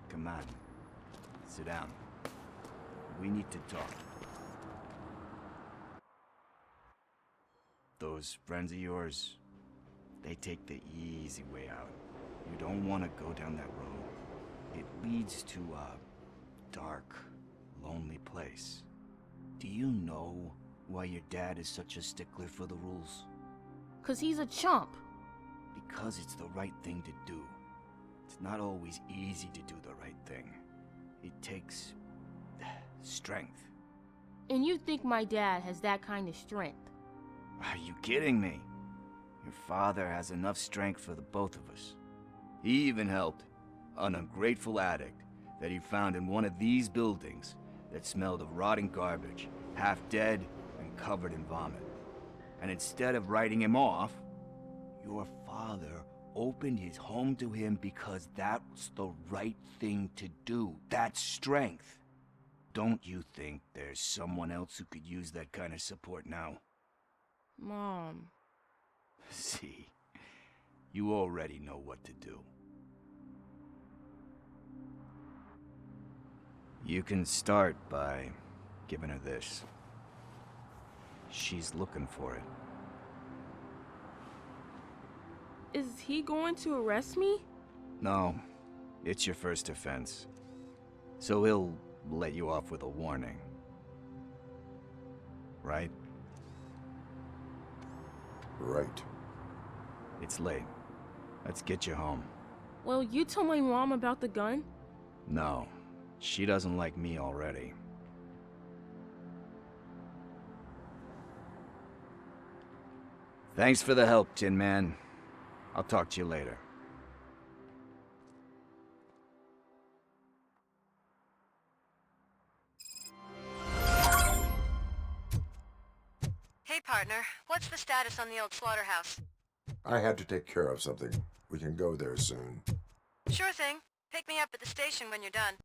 Come on. Sit down. We need to talk. Those friends of yours, they take the easy way out. You don't want to go down that road. It leads to a dark, lonely place. Do you know why your dad is such a stickler for the rules? 'Cause he's a chump. Because it's the right thing to do. It's not always easy to do the right thing. it takes strength. And you think my dad has that kind of strength? Are you kidding me? Your father has enough strength for the both of us. He even helped an ungrateful addict that he found in one of these buildings that smelled of rotting garbage, half dead and covered in vomit. And instead of writing him off, your father opened his home to him because that was the right thing to do. That's strength. Don't you think there's someone else who could use that kind of support now? Mom. See, you already know what to do. You can start by giving her this. She's looking for it. Is he going to arrest me? No, it's your first offense. So he'll let you off with a warning. Right? Right. It's late. Let's get you home. Well, you told my mom about the gun? No, she doesn't like me already. Thanks for the help, Tin Man. I'll talk to you later. Hey, partner. What's the status on the old slaughterhouse? I had to take care of something. We can go there soon. Sure thing. Pick me up at the station when you're done.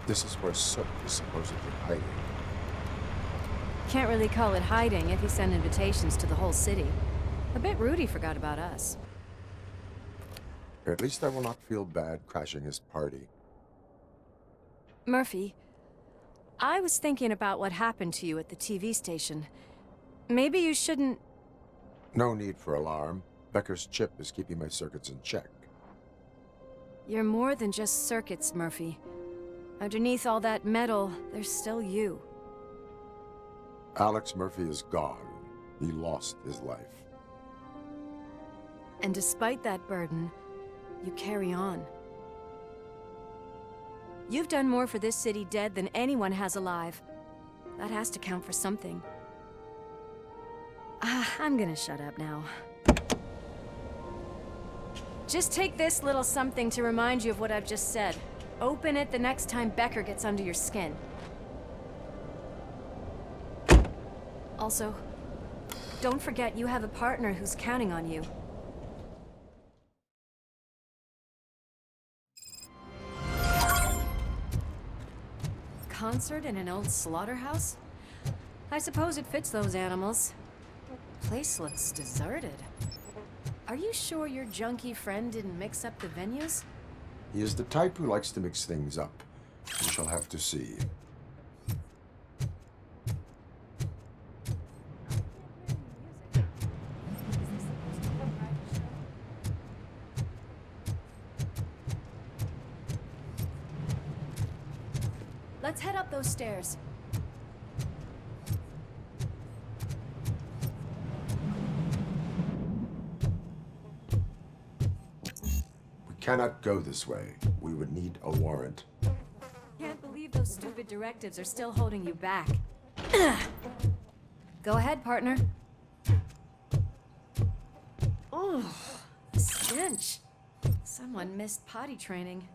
This is where Sook is supposedly hiding. Can't really call it hiding if you send invitations to the whole city. A bit rude he forgot about us. At least I will not feel bad crashing his party. Murphy, I was thinking about what happened to you at the TV station. Maybe you shouldn't... No need for alarm. Becker's chip is keeping my circuits in check. You're more than just circuits, Murphy. Underneath all that metal, there's still you. Alex Murphy is gone. He lost his life. And despite that burden, you carry on. You've done more for this city dead than anyone has alive. That has to count for something. I'm gonna shut up now. Just take this little something to remind you of what I've just said. Open it the next time Becker gets under your skin. Also, don't forget you have a partner who's counting on you. Concert in an old slaughterhouse? I suppose it fits those animals. Place looks deserted. Are you sure your junkie friend didn't mix up the venues? He is the type who likes to mix things up. We shall have to see. Let's head up those stairs. Cannot go this way. We would need a warrant. Can't believe those stupid directives are still holding you back. Go ahead, partner. Ooh, the stench. Someone missed potty training.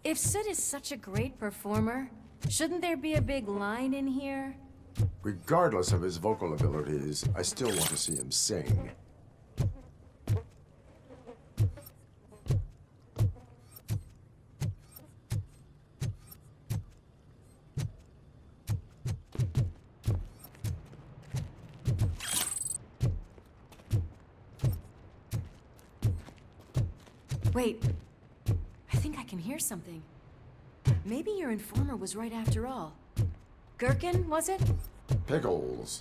If Sid is such a great performer, shouldn't there be a big line in here? Regardless of his vocal abilities, I still want to see him sing. Wait, I think I can hear something. Maybe your informer was right after all. Gherkin, was it? Pickles.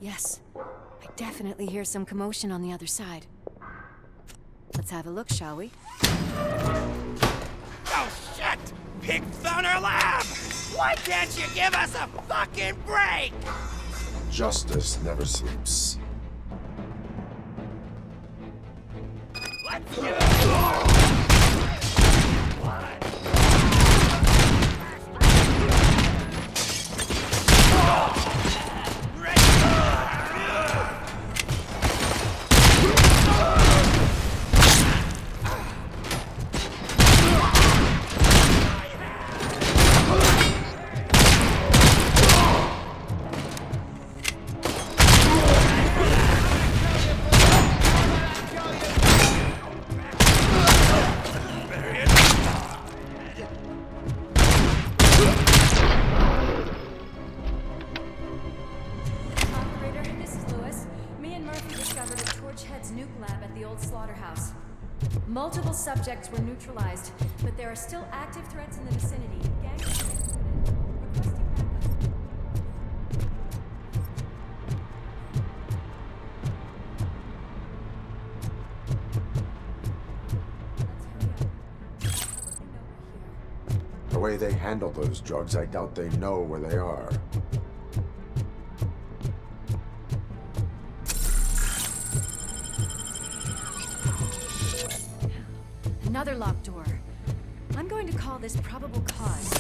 Yes, I definitely hear some commotion on the other side. Let's have a look, shall we? Oh, shit! Pig Thunder Lab! Why can't you give us a fucking break? Justice never sleeps. Let's get it! Multiple subjects were neutralized, but there are still active threats in the vicinity. Gangs The way they handle those drugs, I doubt they know where they are. Another locked door. I'm going to call this probable cause.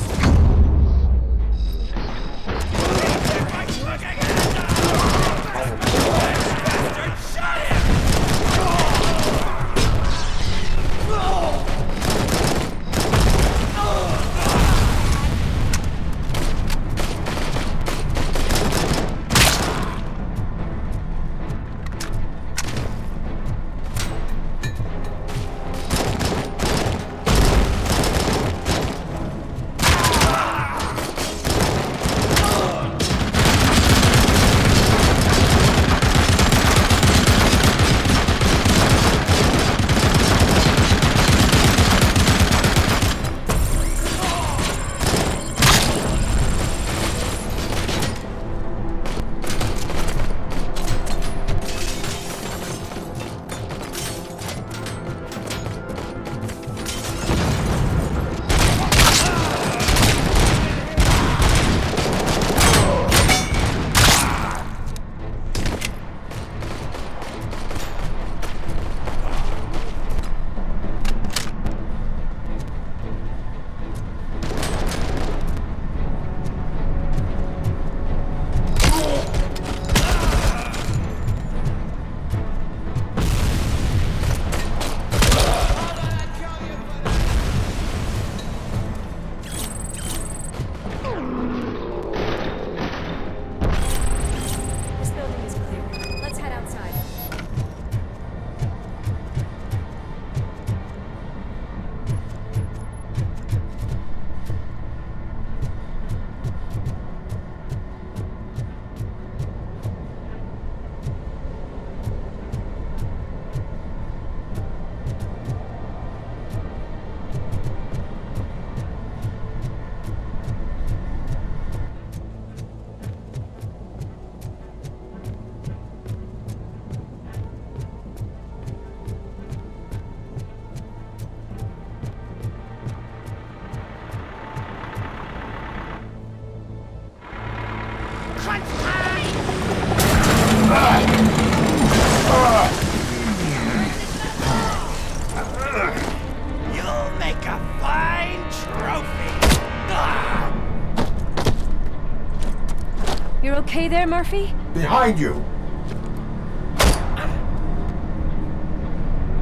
there, Murphy? Behind you!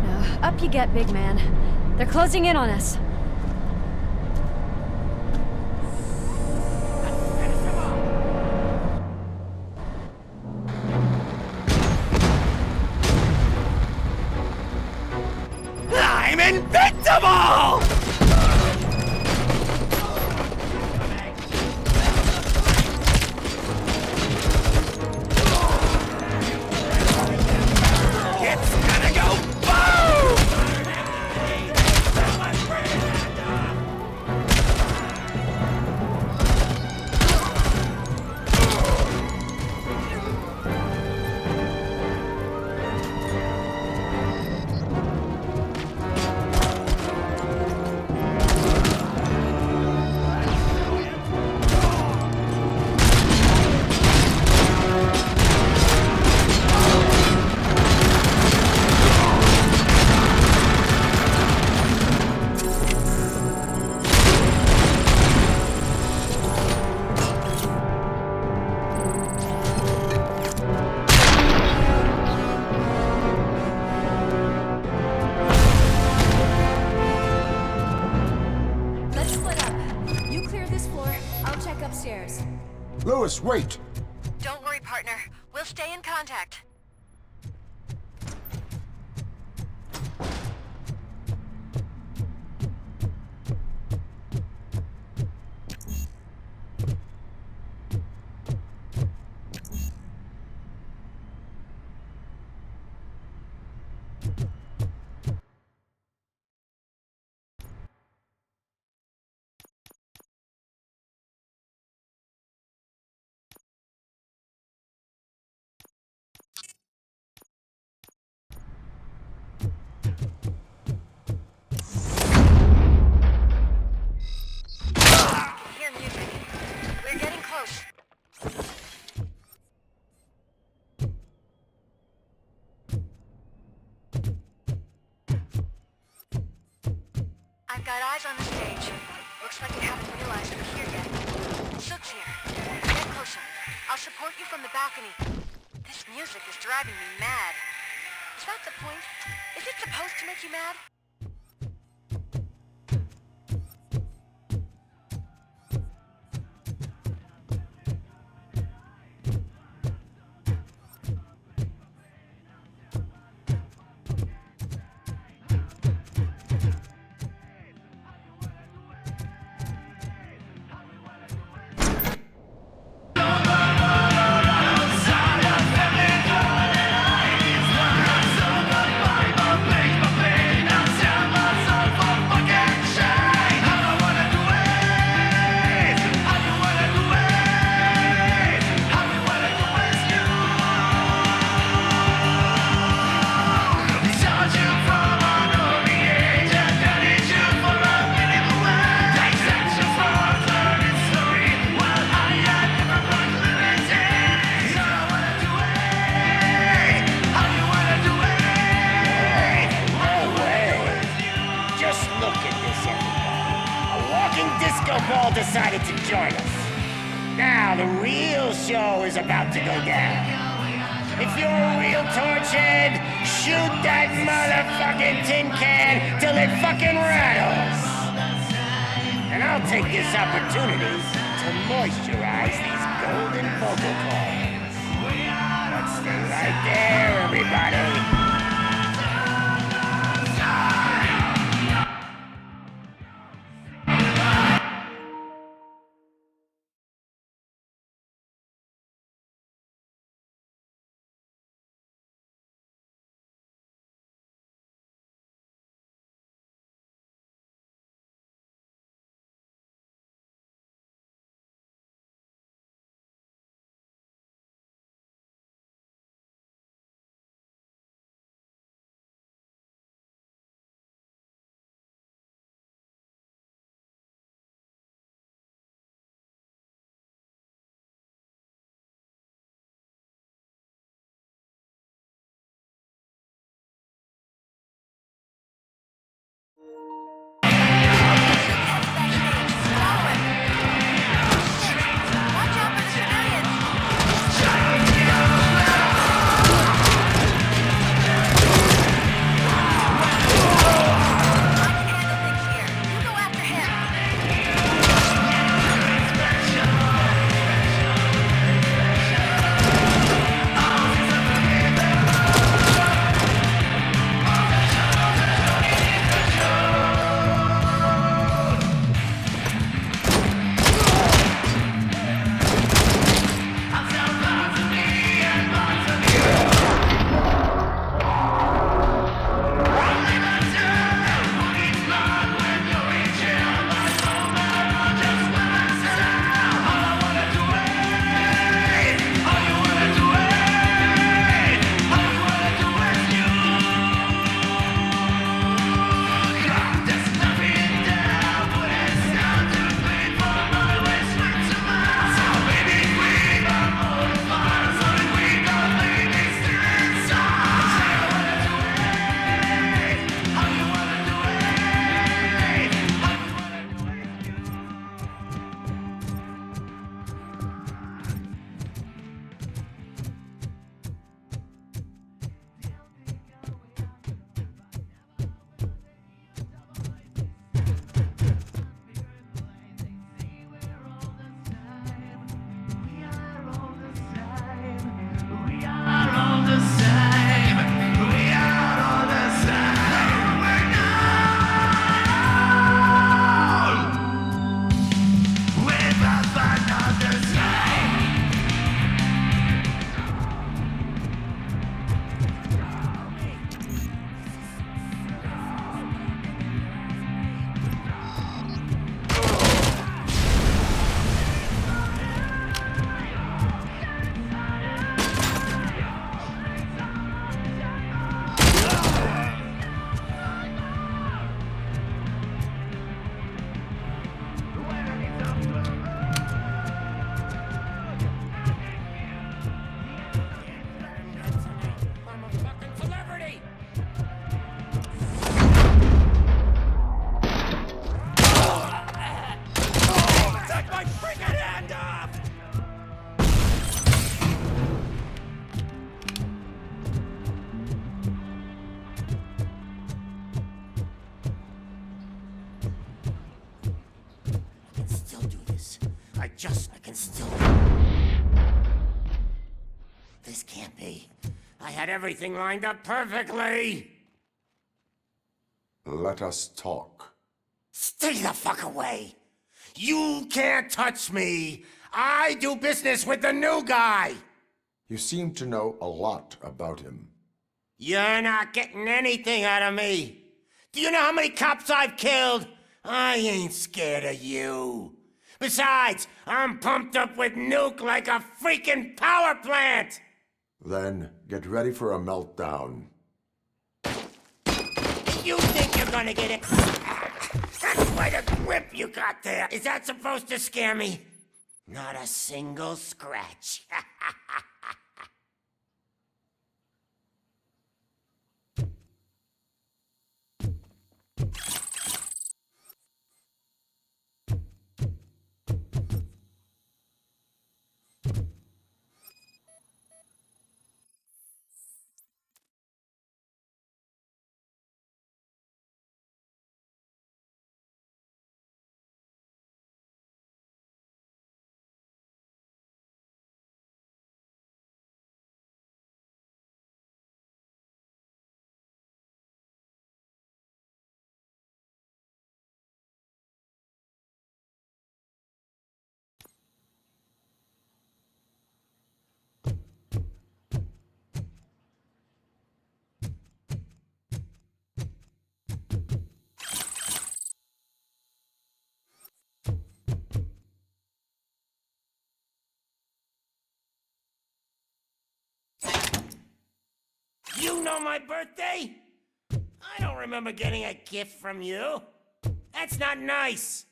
No, up you get, big man. They're closing in on us. I'm invincible! It's gonna go boom! Let's split up. You clear this floor, I'll check upstairs. Lewis, wait! Don't worry, partner. We'll stay in contact. Hear music. We're getting close. I've got eyes on the stage. Looks like they haven't realized we're here yet. Sook's here. Get closer. I'll support you from the balcony. This music is driving me mad. Is that the point? Is it supposed to make you mad? Disco Ball decided to join us. Now the real show is about to go down. If you're a real torchhead, shoot that motherfucking tin can till it fucking rattles. And I'll take this opportunity to moisturize these golden vocal cords. But stay right there, everybody. I had everything lined up perfectly. Let us talk. Stay the fuck away. You can't touch me. I do business with the new guy. You seem to know a lot about him. You're not getting anything out of me. Do you know how many cops I've killed? I ain't scared of you. Besides, I'm pumped up with nuke like a freaking power plant! Then get ready for a meltdown. You think you're gonna get it? That's quite a grip you got there. Is that supposed to scare me? Not a single scratch. You know my birthday? I don't remember getting a gift from you. That's not nice.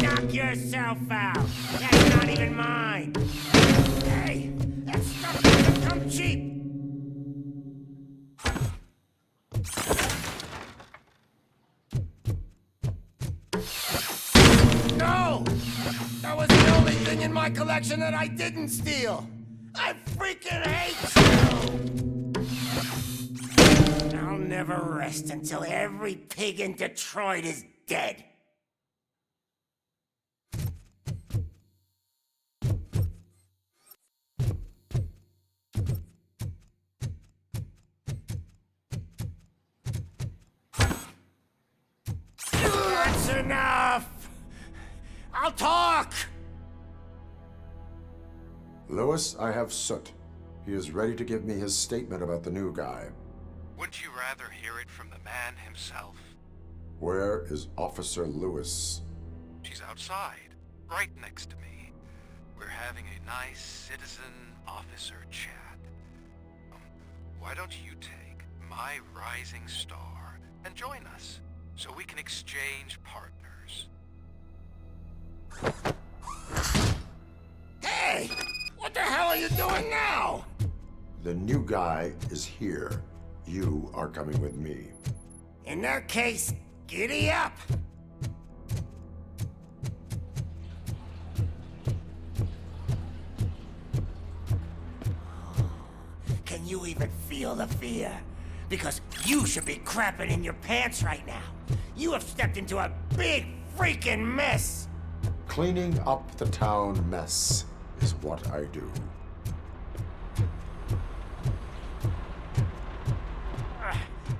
Knock yourself out. That's not even mine. Hey, that stuff doesn't come cheap. No! That was the only thing in my collection that I didn't steal. I freaking hate you! I'll never rest until every pig in Detroit is dead. That's enough! I'll talk! Lewis, I have Soot. He is ready to give me his statement about the new guy. Wouldn't you rather hear it from the man himself? Where is Officer Lewis? She's outside, right next to me. We're having a nice citizen-officer chat. Why don't you take my rising star and join us, so we can exchange partners? Hey! What the hell are you doing now? The new guy is here. You are coming with me. In that case, giddy up! Can you even feel the fear? Because you should be crapping in your pants right now. You have stepped into a big freaking mess! Cleaning up the town mess is what I do.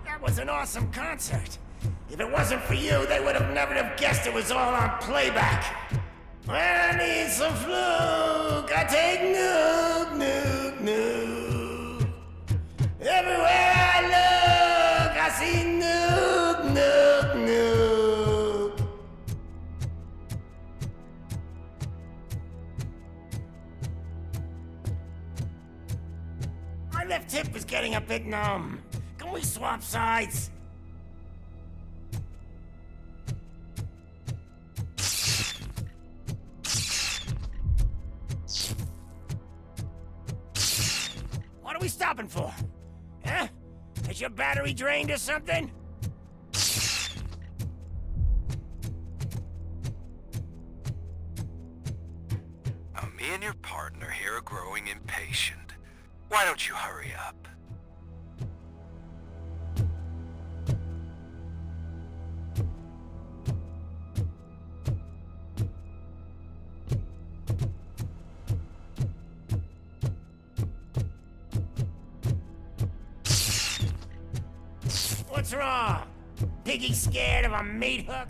That was an awesome concert. If it wasn't for you, they would have never have guessed it was all on playback. When I need some fluke, I take nuke, nuke, nuke. Everywhere I look, I see nuke, nuke, nuke. My left hip is getting a bit numb. Can we swap sides? What are we stopping for? Huh? Is your battery drained or something? Me and your partner here are growing impatient. Why don't you hurry up? What's wrong? Piggy scared of a meat hook?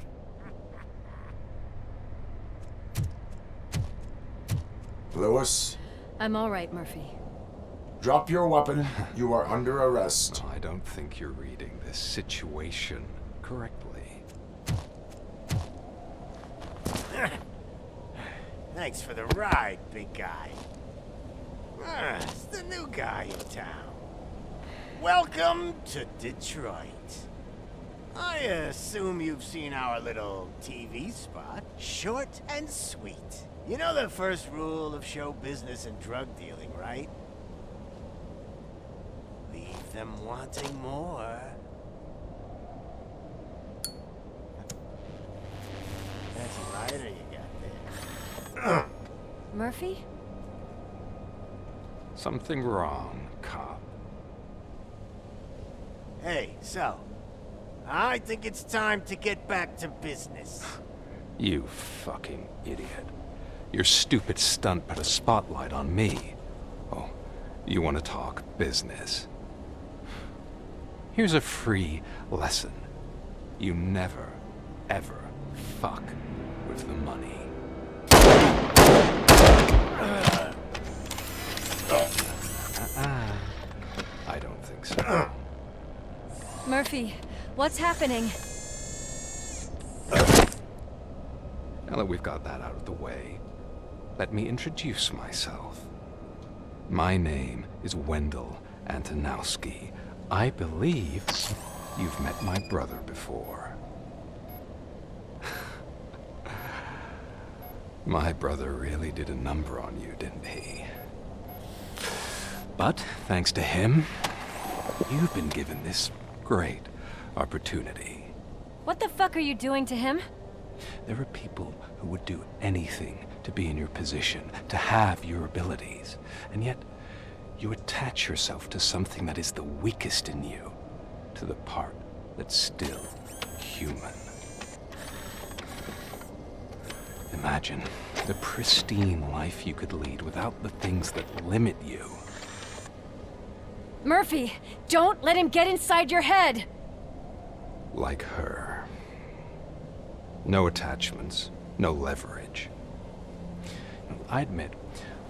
Lewis, I'm all right, Murphy. drop your weapon. You are under arrest. I don't think you're reading this situation correctly. Thanks for the ride, big guy. It's the new guy in town. Welcome to Detroit. I assume you've seen our little TV spot. Short and sweet. You know the first rule of show business and drug dealing, right? Leave them wanting more. That's a lighter you got there. Murphy? Something wrong, cop. Hey, so, I think it's time to get back to business. You fucking idiot. Your stupid stunt put a spotlight on me. Oh, you want to talk business? Here's a free lesson. You never, ever fuck with the money. I don't think so. Murphy, what's happening? Now that we've got that out of the way, let me introduce myself. My name is Wendell Antonowski. I believe you've met my brother before. My brother really did a number on you, didn't he? But thanks to him, you've been given this great opportunity. What the fuck are you doing to him? There are people who would do anything to be in your position, to have your abilities, and yet you attach yourself to something that is the weakest in you, to the part that's still human. Imagine the pristine life you could lead without the things that limit you. Murphy, don't let him get inside your head! Like her. No attachments, no leverage. I admit,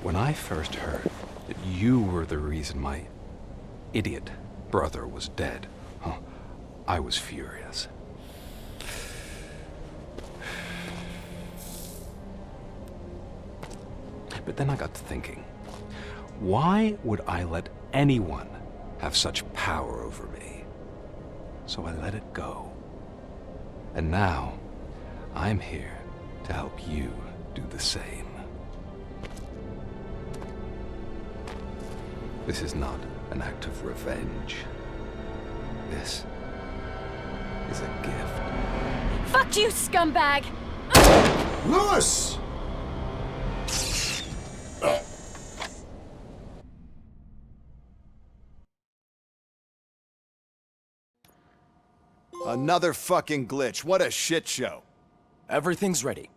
when I first heard that you were the reason my idiot brother was dead, I was furious. But then I got to thinking, why would I let anyone have such power over me? So I let it go. And now, I'm here to help you do the same. This is not an act of revenge. This is a gift. Fuck you, scumbag! Lewis! Another fucking glitch. What a shit show. Everything's ready.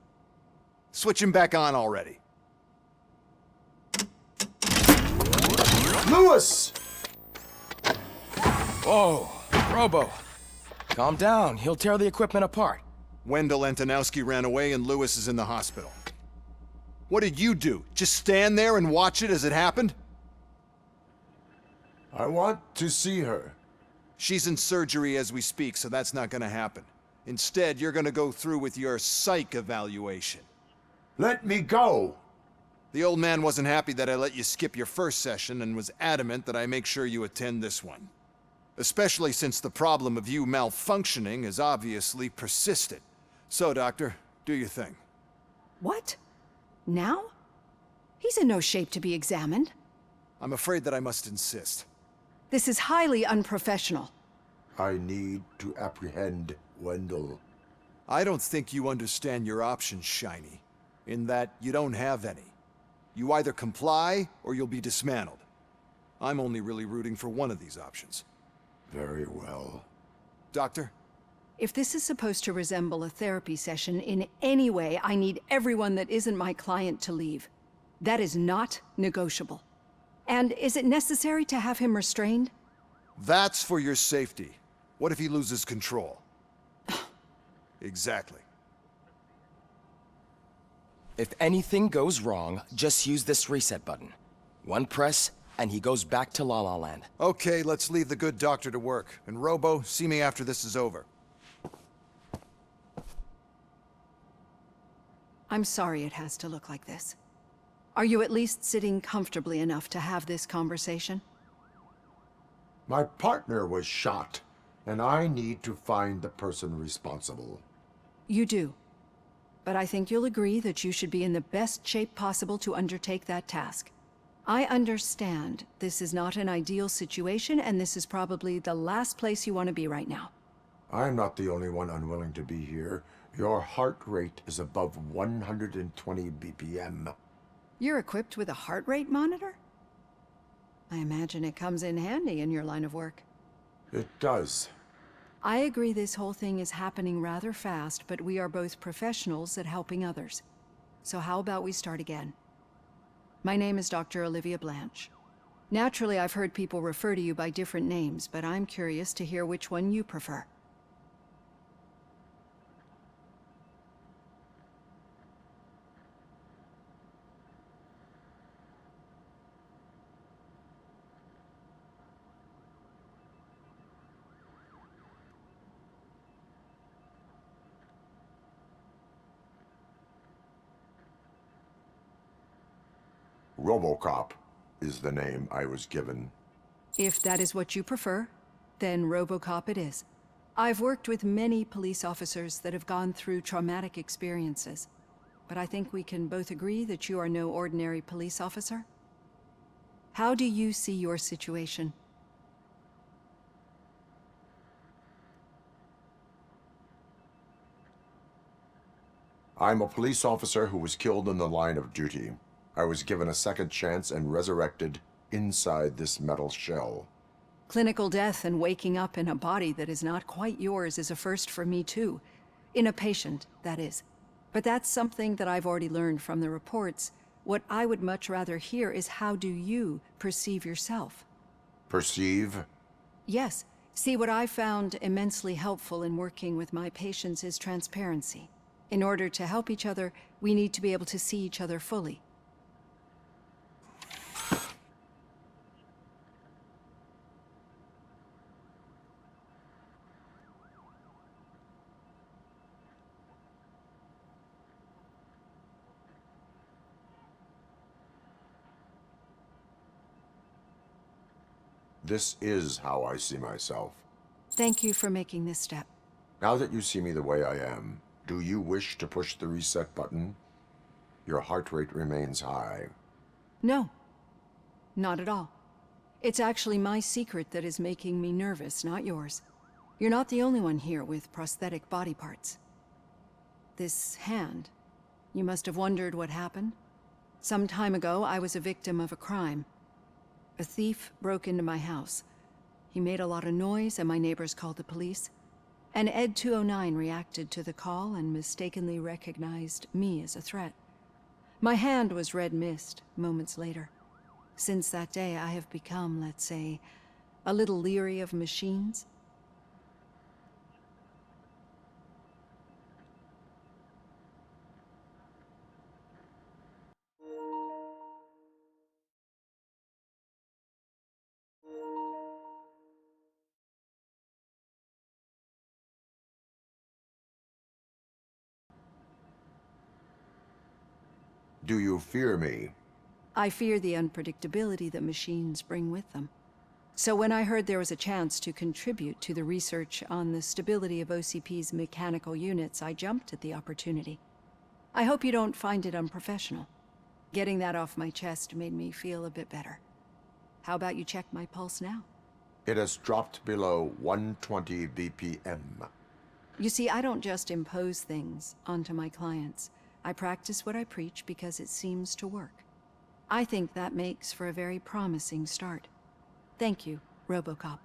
Switch him back on already. Lewis! Whoa, Robo. Calm down. He'll tear the equipment apart. Wendell Antonowski ran away and Lewis is in the hospital. What did you do? Just stand there and watch it as it happened? I want to see her. She's in surgery as we speak, so that's not gonna happen. Instead, you're gonna go through with your psych evaluation. Let me go! The old man wasn't happy that I let you skip your first session and was adamant that I make sure you attend this one. Especially since the problem of you malfunctioning is obviously persistent. So, Doctor, do your thing. What? Now? He's in no shape to be examined. I'm afraid that I must insist. This is highly unprofessional. I need to apprehend Wendell. I don't think you understand your options, Shiny, in that you don't have any. You either comply, or you'll be dismantled. I'm only really rooting for one of these options. Very well. Doctor? If this is supposed to resemble a therapy session in any way, I need everyone that isn't my client to leave. That is not negotiable. And is it necessary to have him restrained? That's for your safety. What if he loses control? Exactly. If anything goes wrong, just use this reset button. One press, and he goes back to La La Land. Okay, let's leave the good doctor to work. And Robo, see me after this is over. I'm sorry it has to look like this. Are you at least sitting comfortably enough to have this conversation? My partner was shot, and I need to find the person responsible. You do. But I think you'll agree that you should be in the best shape possible to undertake that task. I understand this is not an ideal situation, and this is probably the last place you want to be right now. I'm not the only one unwilling to be here. Your heart rate is above 120 BPM. You're equipped with a heart rate monitor? I imagine it comes in handy in your line of work. It does. I agree this whole thing is happening rather fast, but we are both professionals at helping others. So how about we start again? My name is Dr. Olivia Blanche. Naturally, I've heard people refer to you by different names, but I'm curious to hear which one you prefer. RoboCop is the name I was given. If that is what you prefer, then RoboCop it is. I've worked with many police officers that have gone through traumatic experiences, but I think we can both agree that you are no ordinary police officer. How do you see your situation? I'm a police officer who was killed in the line of duty. I was given a second chance and resurrected inside this metal shell. Clinical death and waking up in a body that is not quite yours is a first for me too. In a patient, that is. But that's something that I've already learned from the reports. What I would much rather hear is how do you perceive yourself? Perceive? Yes. See, what I found immensely helpful in working with my patients is transparency. In order to help each other, we need to be able to see each other fully. This is how I see myself. Thank you for making this step. Now that you see me the way I am, do you wish to push the reset button? Your heart rate remains high. No, not at all. It's actually my secret that is making me nervous, not yours. You're not the only one here with prosthetic body parts. This hand, you must have wondered what happened. Some time ago, I was a victim of a crime. A thief broke into my house. He made a lot of noise and my neighbors called the police. And Ed 209 reacted to the call and mistakenly recognized me as a threat. My hand was red mist moments later. Since that day, I have become, let's say, a little leery of machines. Do you fear me? I fear the unpredictability that machines bring with them. So when I heard there was a chance to contribute to the research on the stability of OCP's mechanical units, I jumped at the opportunity. I hope you don't find it unprofessional. Getting that off my chest made me feel a bit better. How about you check my pulse now? It has dropped below 120 BPM. You see, I don't just impose things onto my clients. I practice what I preach because it seems to work. I think that makes for a very promising start. Thank you, RoboCop.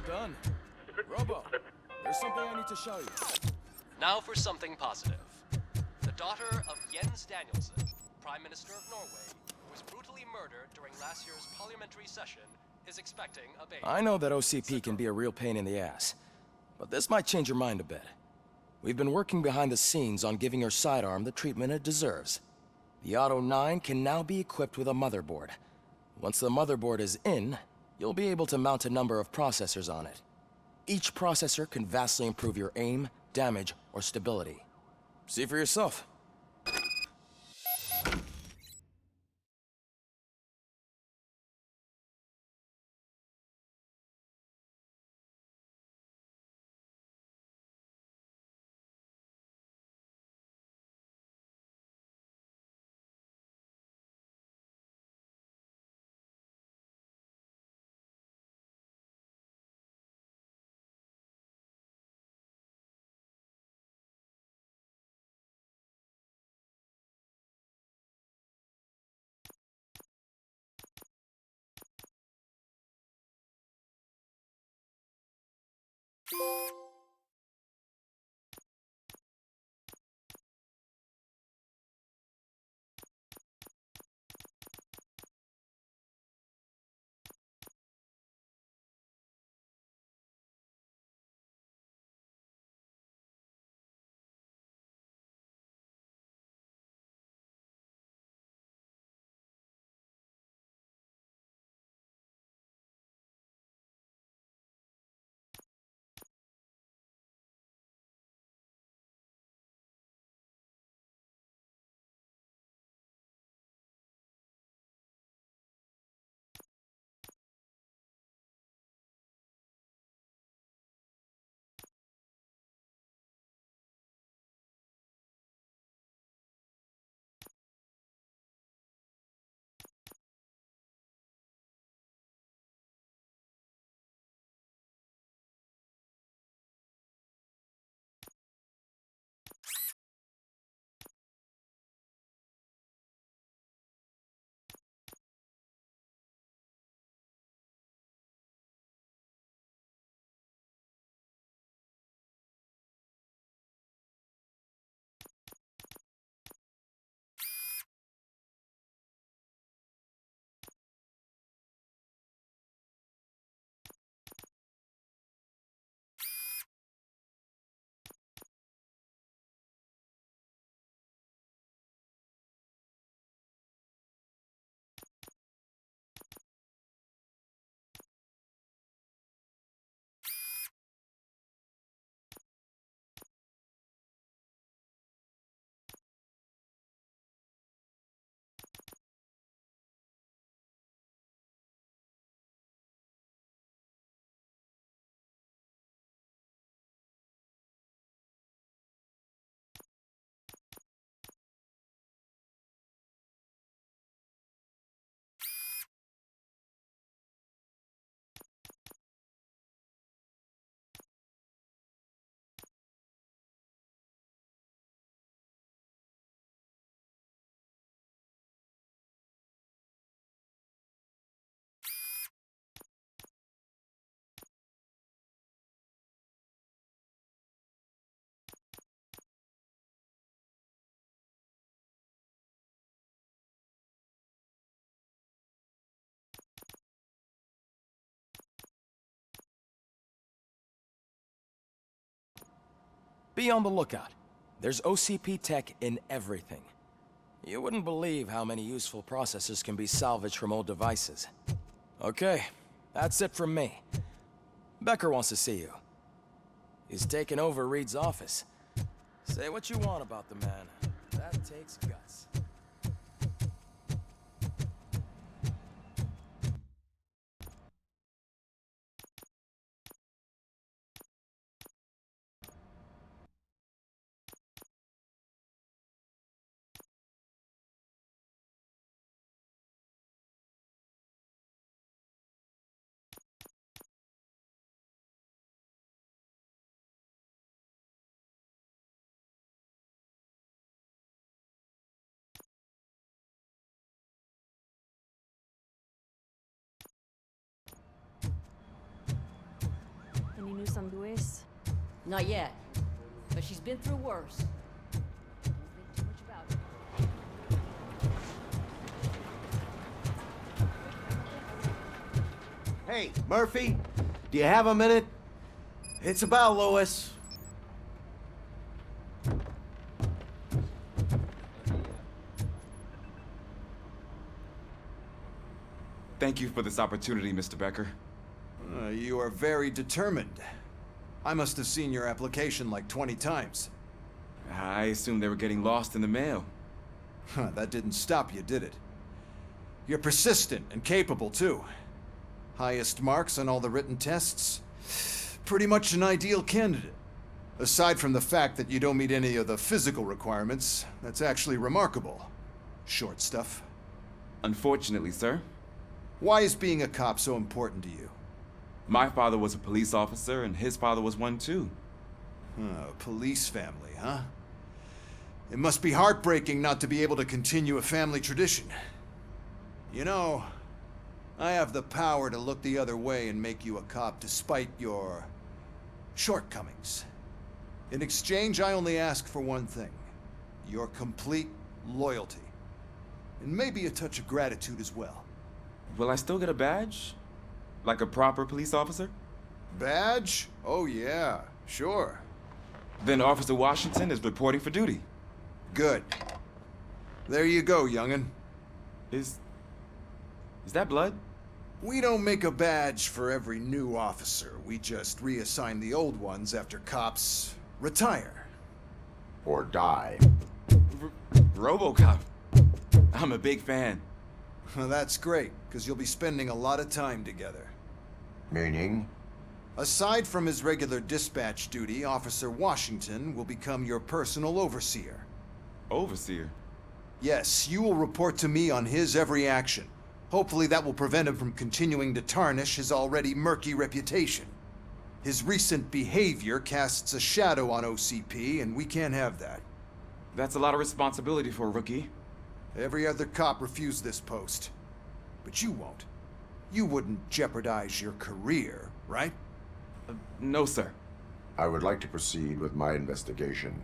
Done. Robo, there's something I need to show you. Now for something positive. The daughter of Jens Danielson, Prime Minister of Norway, who was brutally murdered during last year's parliamentary session, is expecting a baby. I know that OCP can be a real pain in the ass, but this might change your mind a bit. We've been working behind the scenes on giving her sidearm the treatment it deserves. The Auto 9 can now be equipped with a motherboard. Once the motherboard is in, you'll be able to mount a number of processors on it. Each processor can vastly improve your aim, damage, or stability. See for yourself. Be on the lookout. There's OCP tech in everything. You wouldn't believe how many useful processors can be salvaged from old devices. Okay, that's it from me. Becker wants to see you. He's taken over Reed's office. Say what you want about the man. That takes guts. Any news on Luis? Not yet, but she's been through worse. Don't think too much about it. Hey, Murphy, do you have a minute? It's about Lois. Thank you for this opportunity, Mr. Becker. You are very determined. I must have seen your application like 20 times. I assumed they were getting lost in the mail. That didn't stop you, did it? You're persistent and capable, too. Highest marks on all the written tests. Pretty much an ideal candidate. Aside from the fact that you don't meet any of the physical requirements, that's actually remarkable. Short stuff. Unfortunately, sir. Why is being a cop so important to you? My father was a police officer, and his father was one too. Police family, huh? It must be heartbreaking not to be able to continue a family tradition. You know, I have the power to look the other way and make you a cop despite your shortcomings. In exchange, I only ask for one thing. Your complete loyalty. And maybe a touch of gratitude as well. Will I still get a badge? Like a proper police officer? Badge? Oh yeah, sure. Then Officer Washington is reporting for duty. Good. There you go, young'un. Is that blood? We don't make a badge for every new officer. We just reassign the old ones after cops retire. Or die. RoboCop. I'm a big fan. Well, that's great, because you'll be spending a lot of time together. Meaning? Aside from his regular dispatch duty, Officer Washington will become your personal overseer. Overseer? Yes, you will report to me on his every action. Hopefully that will prevent him from continuing to tarnish his already murky reputation. His recent behavior casts a shadow on OCP, and we can't have that. That's a lot of responsibility for a rookie. Every other cop refused this post. But you won't. You wouldn't jeopardize your career, right? No, sir. I would like to proceed with my investigation,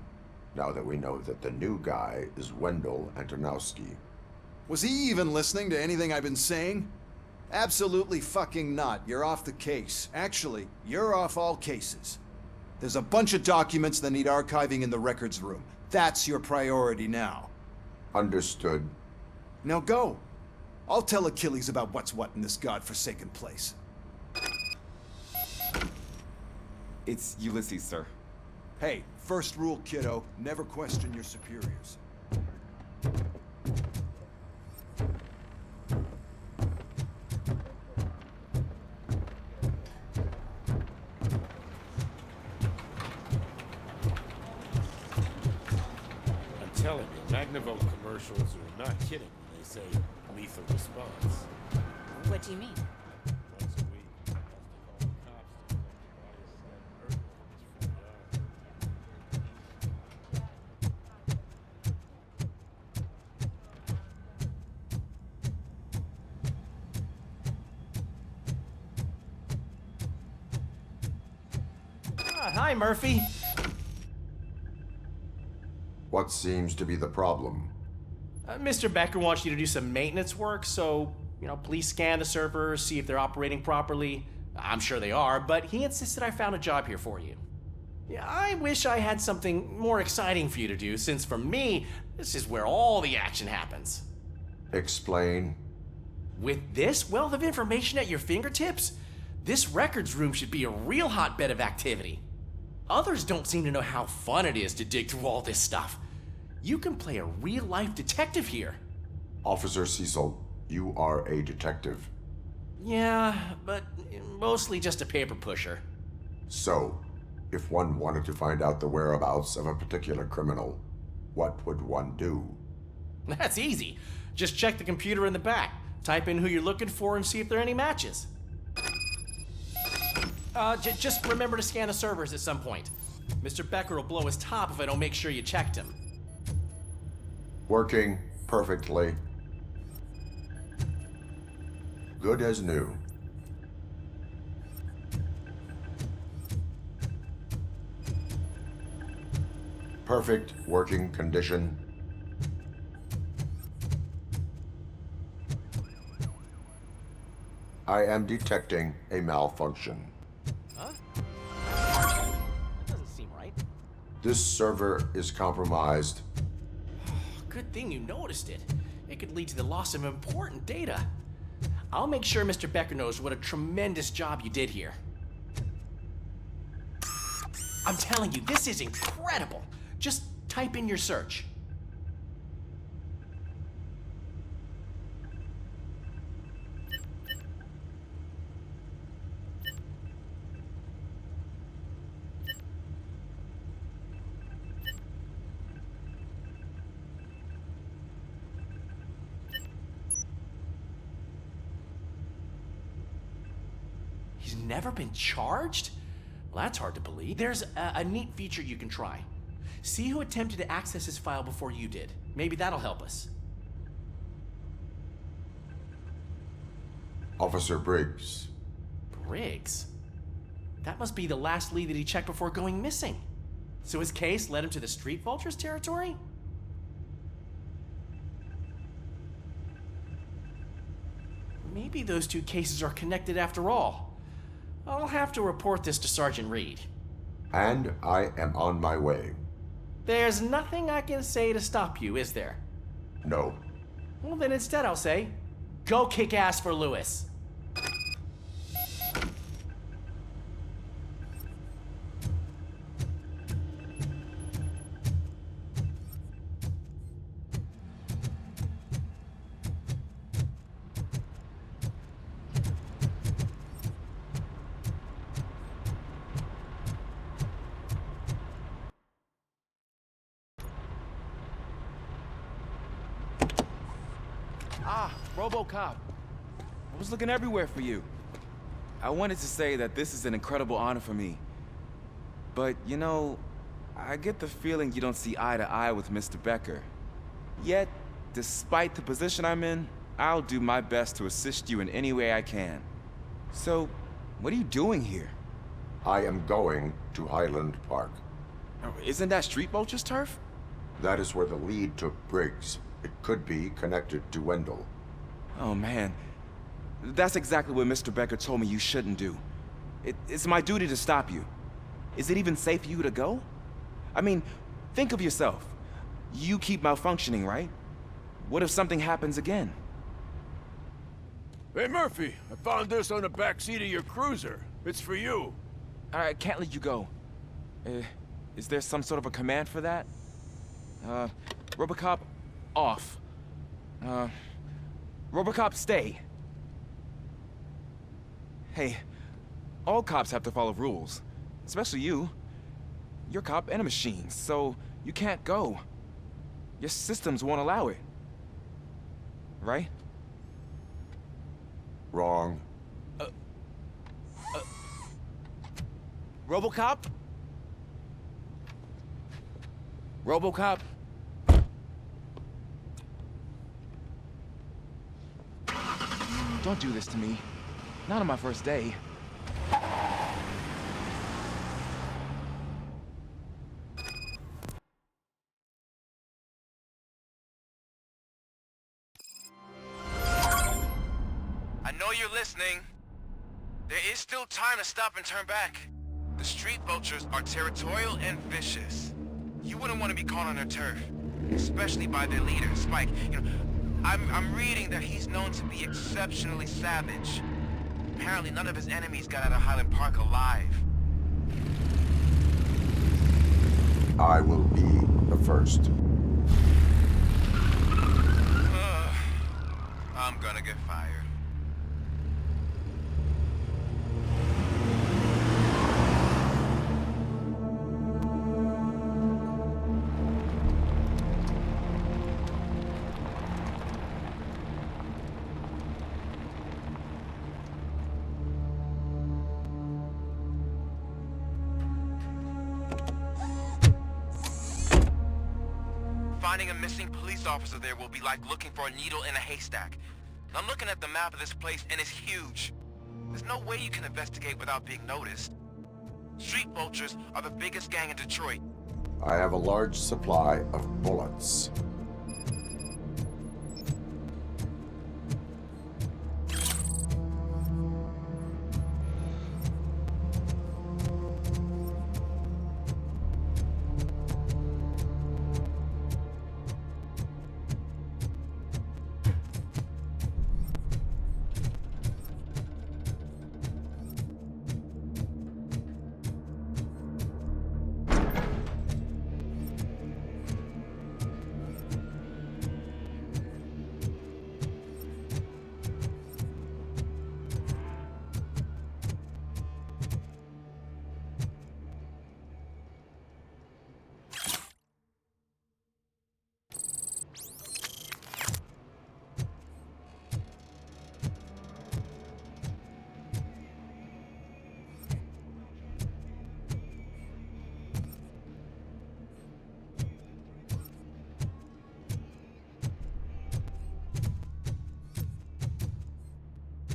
now that we know that the new guy is Wendell Antonowski. Was he even listening to anything I've been saying? Absolutely fucking not. You're off the case. Actually, you're off all cases. There's a bunch of documents that need archiving in the records room. That's your priority now. Understood. Now go. I'll tell Achilles about what's what in this godforsaken place. It's Ulysses, sir. Hey, first rule, kiddo. Never question your superiors. I'm telling you, Magnavolt commercials are not kidding when they say lethal response. What do you mean? Once a week, I have to call the cops to body slam Hi, Murphy. What seems to be the problem? Mr. Becker wants you to do some maintenance work, so, please scan the servers, see if they're operating properly. I'm sure they are, but he insisted I found a job here for you. Yeah, I wish I had something more exciting for you to do, since for me, this is where all the action happens. Explain. With this wealth of information at your fingertips, this records room should be a real hotbed of activity. Others don't seem to know how fun it is to dig through all this stuff. You can play a real-life detective here. Officer Cecil, you are a detective. Yeah, but mostly just a paper pusher. So, if one wanted to find out the whereabouts of a particular criminal, what would one do? That's easy. Just check the computer in the back, type in who you're looking for, and see if there are any matches. Just remember to scan the servers at some point. Mr. Becker will blow his top if I don't make sure you checked him. Working perfectly. Good as new. Perfect working condition. I am detecting a malfunction. Huh? That doesn't seem right. This server is compromised. Good thing you noticed it. It could lead to the loss of important data. I'll make sure Mr. Becker knows what a tremendous job you did here. I'm telling you, this is incredible. Just type in your search. He's never been charged? Well, that's hard to believe. There's a neat feature you can try. See who attempted to access his file before you did. Maybe that'll help us. Officer Briggs. Briggs? That must be the last lead that he checked before going missing. So his case led him to the Street Vultures territory? Maybe those two cases are connected after all. I'll have to report this to Sergeant Reed. And I am on my way. There's nothing I can say to stop you, is there? No. Well, then instead I'll say, go kick ass for Lewis. Ah, RoboCop. I was looking everywhere for you. I wanted to say that this is an incredible honor for me. But, you know, I get the feeling you don't see eye to eye with Mr. Becker. Yet, despite the position I'm in, I'll do my best to assist you in any way I can. So, what are you doing here? I am going to Highland Park. Isn't that Street Vulture's turf? That is where the lead took Briggs. It could be connected to Wendell. Oh, man. That's exactly what Mr. Becker told me you shouldn't do. It's my duty to stop you. Is it even safe for you to go? I mean, think of yourself. You keep malfunctioning, right? What if something happens again? Hey, Murphy, I found this on the back seat of your cruiser. It's for you. I can't let you go. Is there some sort of a command for that? RoboCop, off. RoboCop, stay. Hey, all cops have to follow rules. Especially you. You're a cop and a machine, so you can't go. Your systems won't allow it. Right? Wrong. RoboCop? RoboCop? Don't do this to me. Not on my first day. I know you're listening. There is still time to stop and turn back. The street vultures are territorial and vicious. You wouldn't want to be caught on their turf, especially by their leader, Spike. You know, I'm reading that he's known to be exceptionally savage. Apparently none of his enemies got out of Highland Park alive. I will be the first. I'm gonna get fired. Finding a missing police officer there will be like looking for a needle in a haystack. I'm looking at the map of this place and it's huge. There's no way you can investigate without being noticed. Street vultures are the biggest gang in Detroit. I have a large supply of bullets.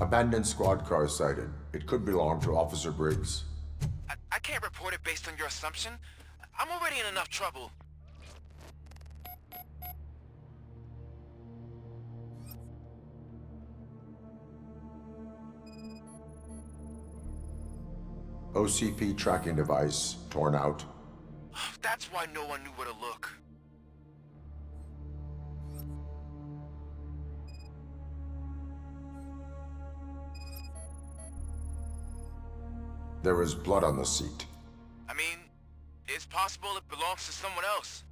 Abandoned squad car sighted. It could belong to Officer Briggs. I can't report it based on your assumption. I'm already in enough trouble. OCP tracking device torn out. That's why no one knew where to look. There is blood on the seat. I mean, it's possible it belongs to someone else.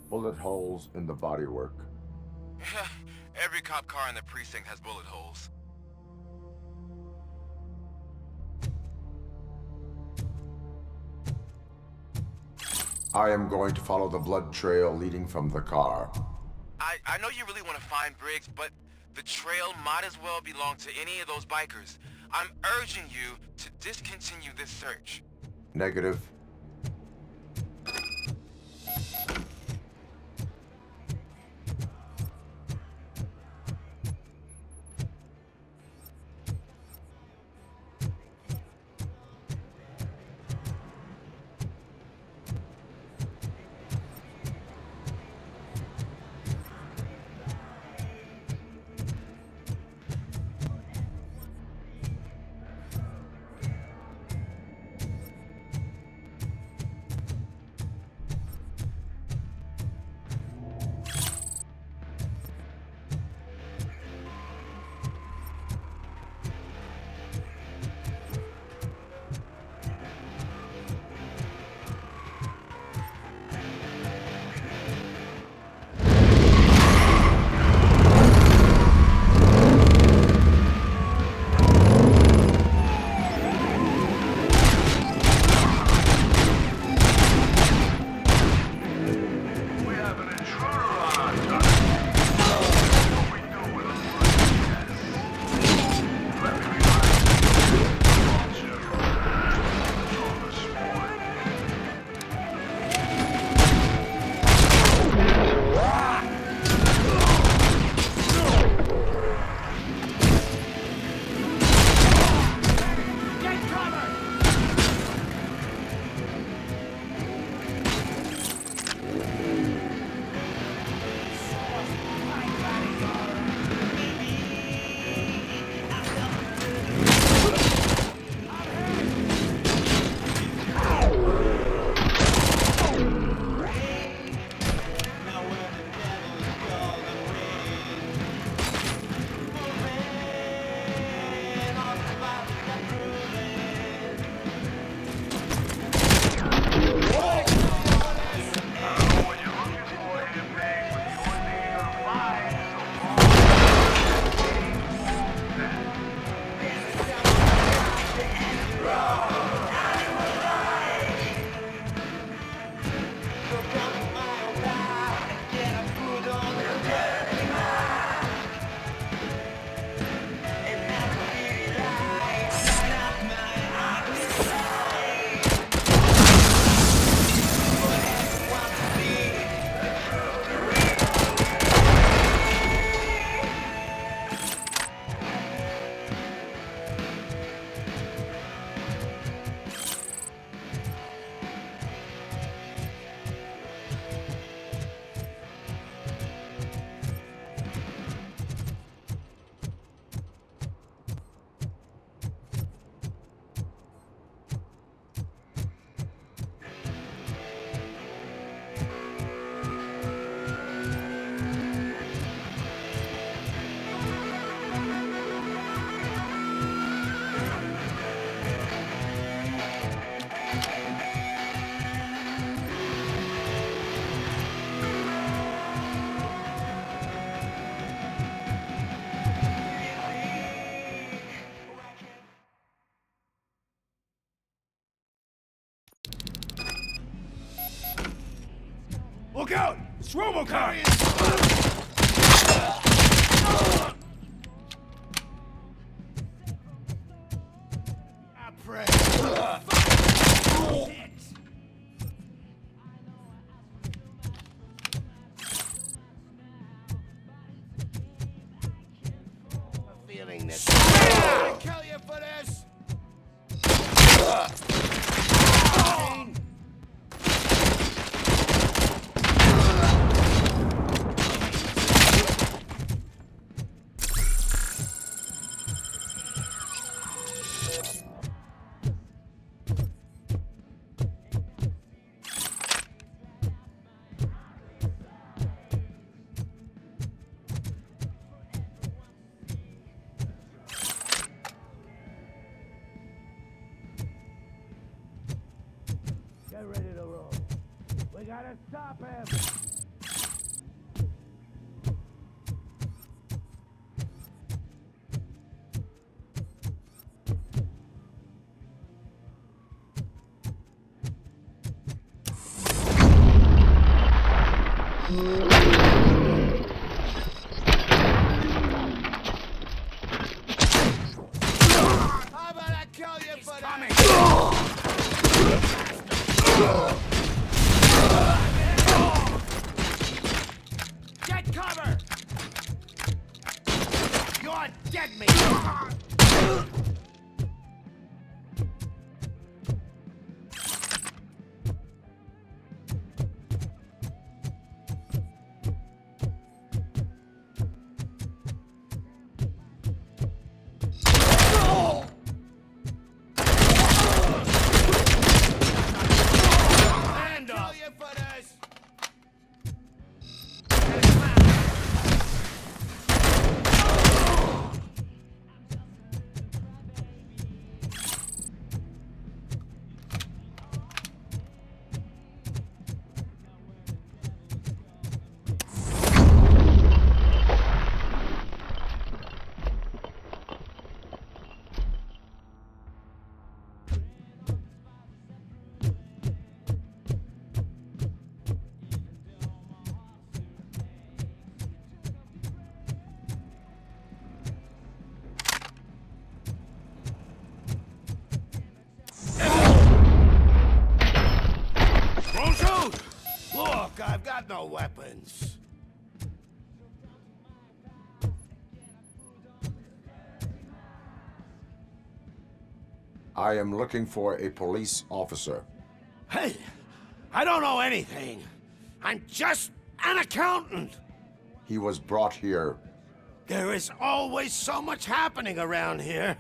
Bullet holes in the bodywork. Every cop car in the precinct has bullet holes. I am going to follow the blood trail leading from the car. I know you really want to find Briggs, but the trail might as well belong to any of those bikers. I'm urging you to discontinue this search. Negative. It's RoboCop! I pray. I'm feeling this. I kill you for this. Get ready to roll. We gotta stop him. How about I kill you for that? Get cover! You're dead, mate! Hand off! Kill you for this! Don't shoot! Look, I've got no weapons. I am looking for a police officer. Hey, I don't know anything. I'm just an accountant. He was brought here. There is always so much happening around here.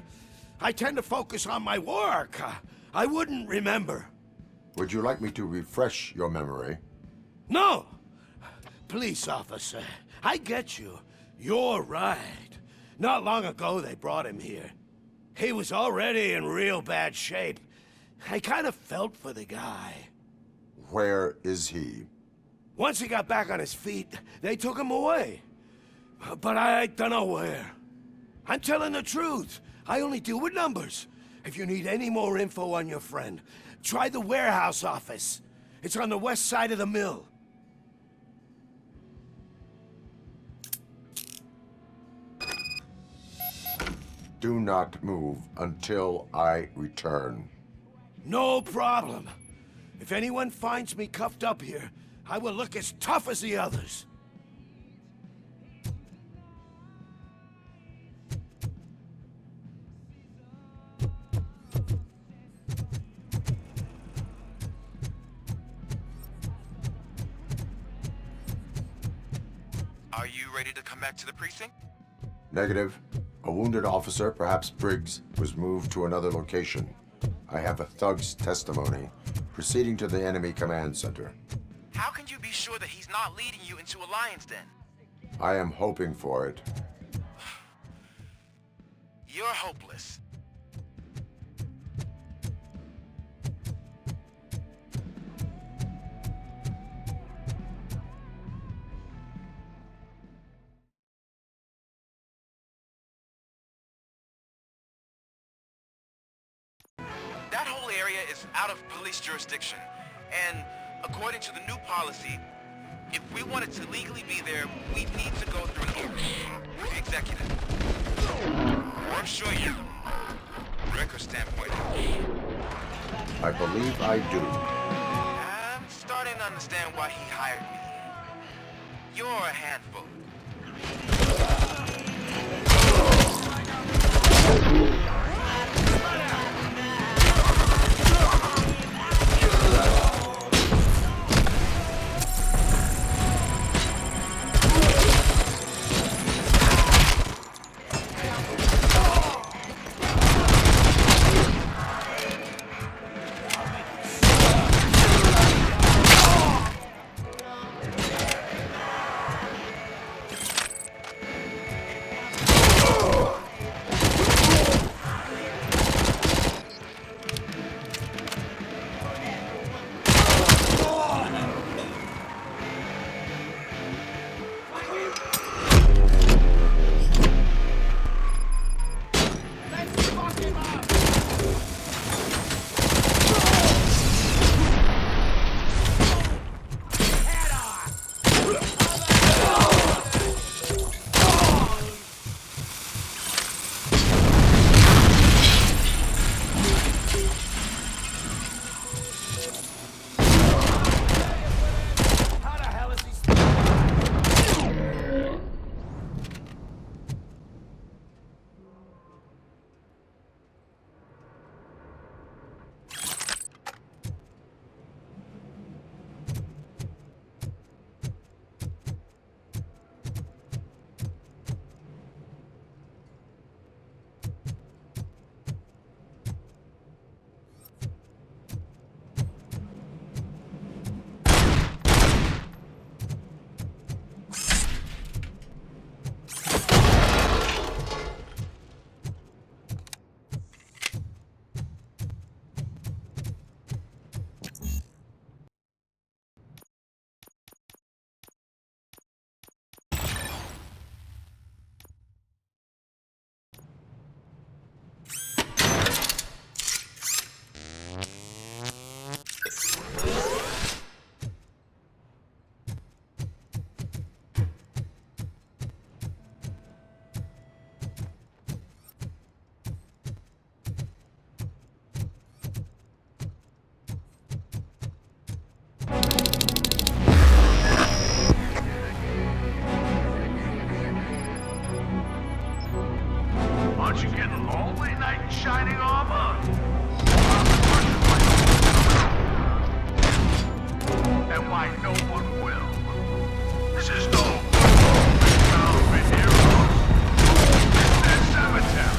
I tend to focus on my work. I wouldn't remember. Would you like me to refresh your memory? No! Police officer, I get you. You're right. Not long ago they brought him here. He was already in real bad shape. I kind of felt for the guy. Where is he? Once he got back on his feet, they took him away. But I don't know where. I'm telling the truth. I only deal with numbers. If you need any more info on your friend, try the warehouse office. It's on the west side of the mill. Do not move until I return. No problem. If anyone finds me cuffed up here, I will look as tough as the others. Are you ready to come back to the precinct? Negative. A wounded officer, perhaps Briggs, was moved to another location. I have a thug's testimony, proceeding to the enemy command center. How can you be sure that he's not leading you into a lion's den? I am hoping for it. You're hopeless. That whole area is out of police jurisdiction, and according to the new policy, If we wanted to legally be there, we need to go through here. The executive. I'm sure you... Record standpoint. I believe I do. I'm starting to understand why he hired me. You're a handful. Aren't you getting lonely, knight in shining armor? And why no one will? This is no for heroes. This is cemetery.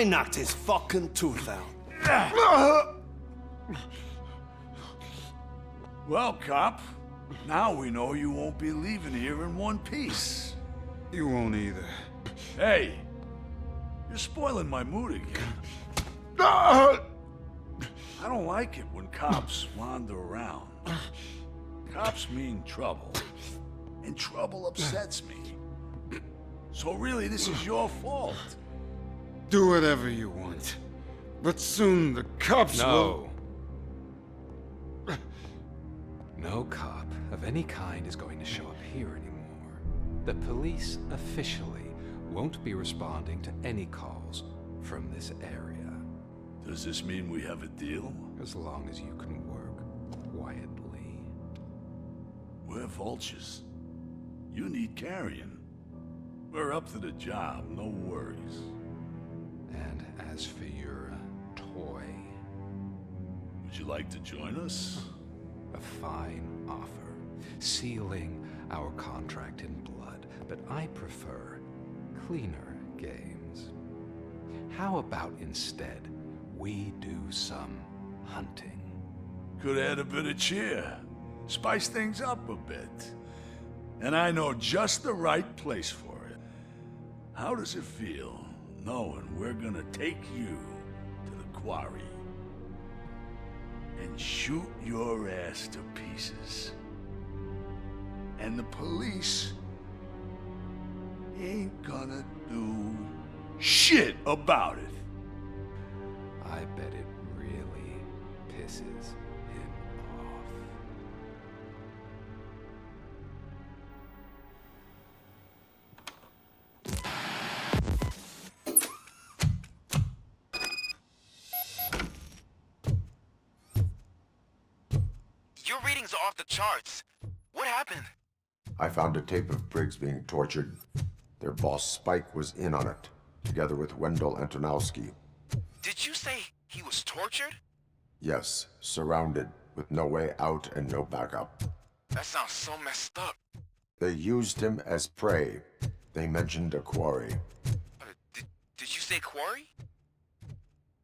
I knocked his fucking tooth out. Well, cop, now we know you won't be leaving here in one piece. You won't either. Hey, you're spoiling my mood again. I don't like it when cops wander around. Cops mean trouble, and trouble upsets me. So really, this is your fault. Do whatever you want, but soon the cops will... No cop of any kind is going to show up here anymore. The police officially won't be responding to any calls from this area. Does this mean we have a deal? As long as you can work quietly. We're vultures. You need carrion. We're up to the job, no worries. And as for your toy... Would you like to join us? A fine offer, sealing our contract in blood, but I prefer cleaner games. How about instead we do some hunting? Could add a bit of cheer, spice things up a bit. And I know just the right place for it. How does it feel knowing we're gonna take you to the quarry and shoot your ass to pieces? And the police ain't gonna do shit about it. I bet it really pisses him off. Your readings are off the charts. What happened? I found a tape of Briggs being tortured. Their boss Spike was in on it, together with Wendell Antonowski. Did you say he was tortured? Yes, surrounded, with no way out and no backup. That sounds so messed up. They used him as prey. They mentioned a quarry. Did you say quarry?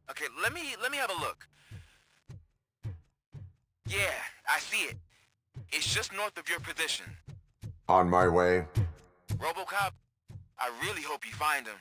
Okay, let me have a look. Yeah, I see it. It's just north of your position. On my way. RoboCop, I really hope you find him.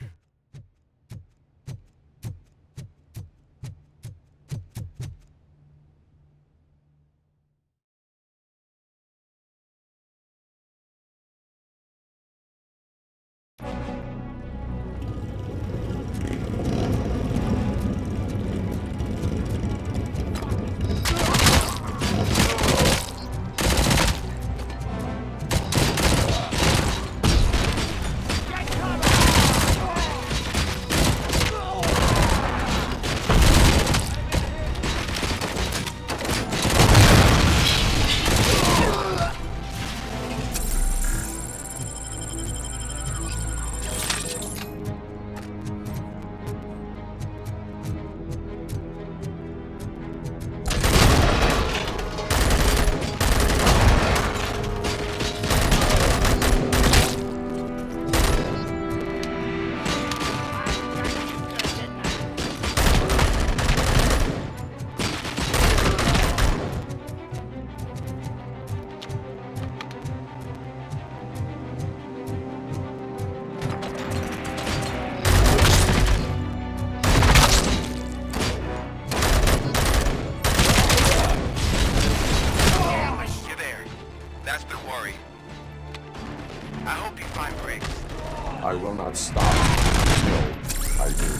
I will not stop until I do.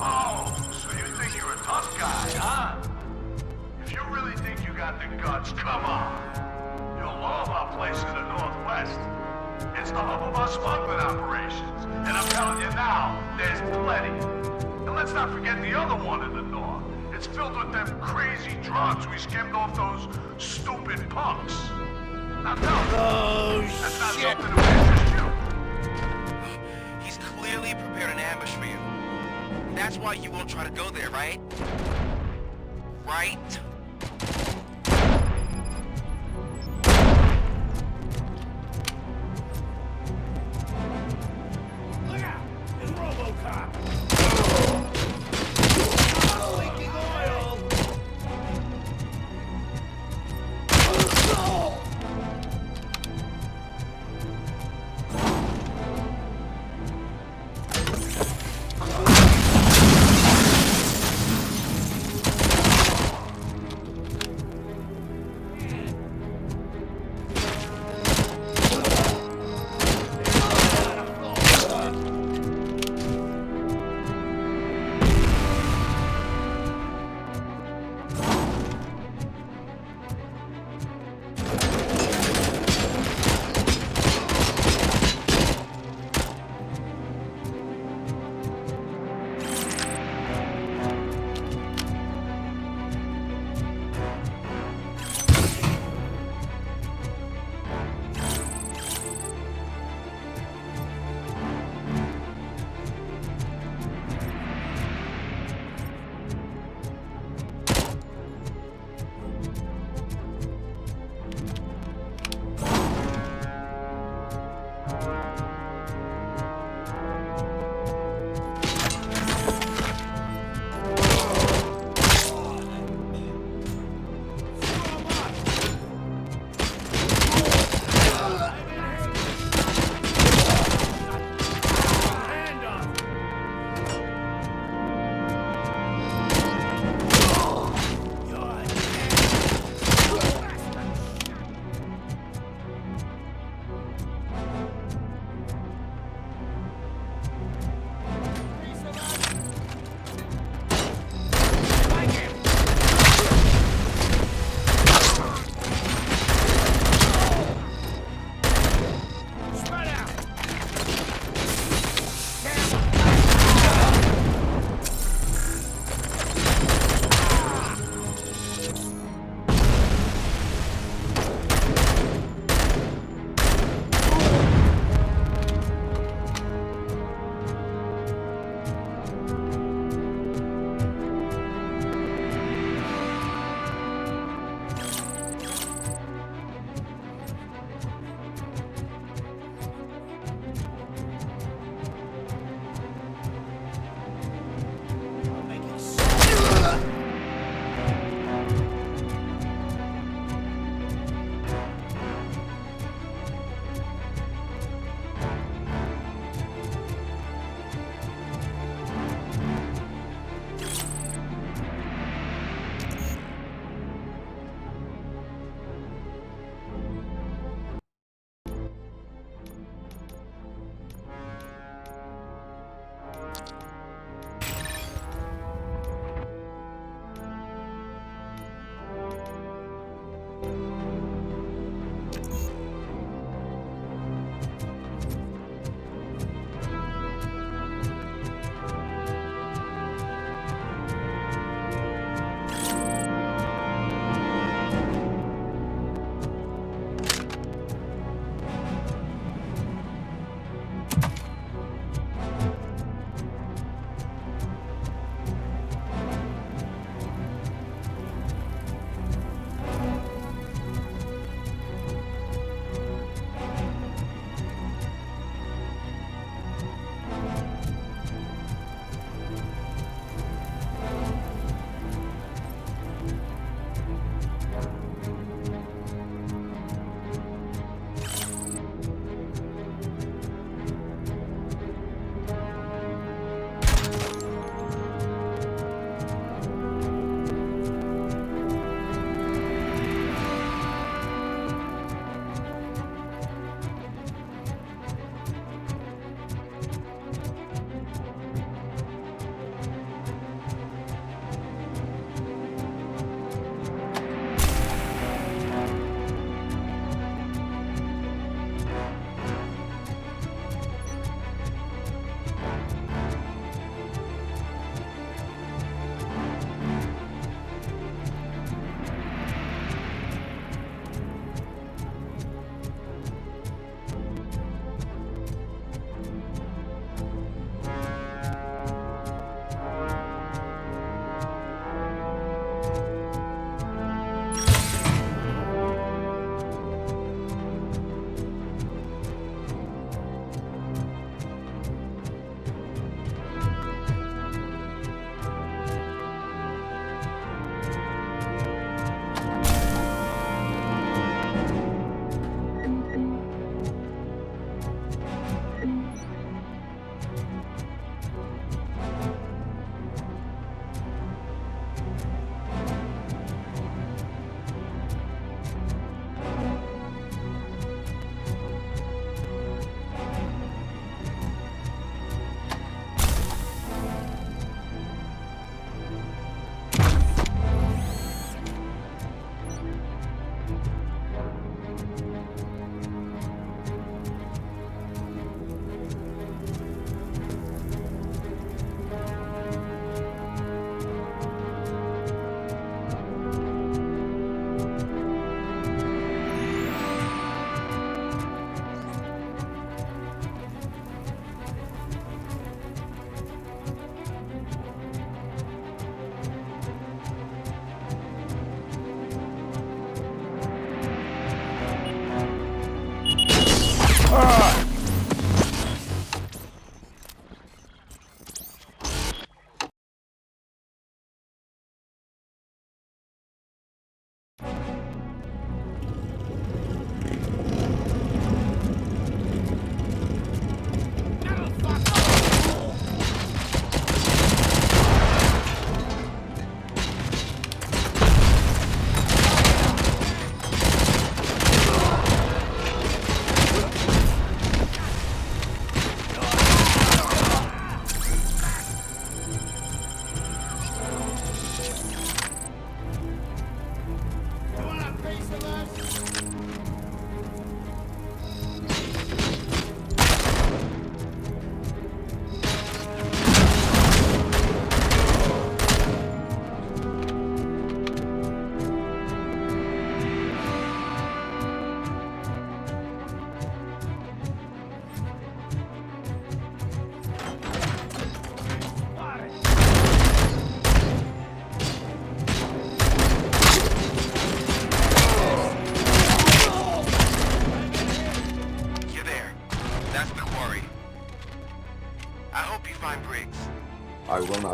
Oh, so you think you're a tough guy, huh? If you really think you got the guts, come on. You'll love our place in the Northwest. It's the hub of our smuggling operations. And I'm telling you now, there's plenty. And let's not forget the other one in the North. It's filled with them crazy drugs we skimmed off those stupid punks. Now tell me, that's not something to interest you. He's clearly prepared an ambush for you. That's why you won't try to go there, right? Right? Look out! It's RoboCop!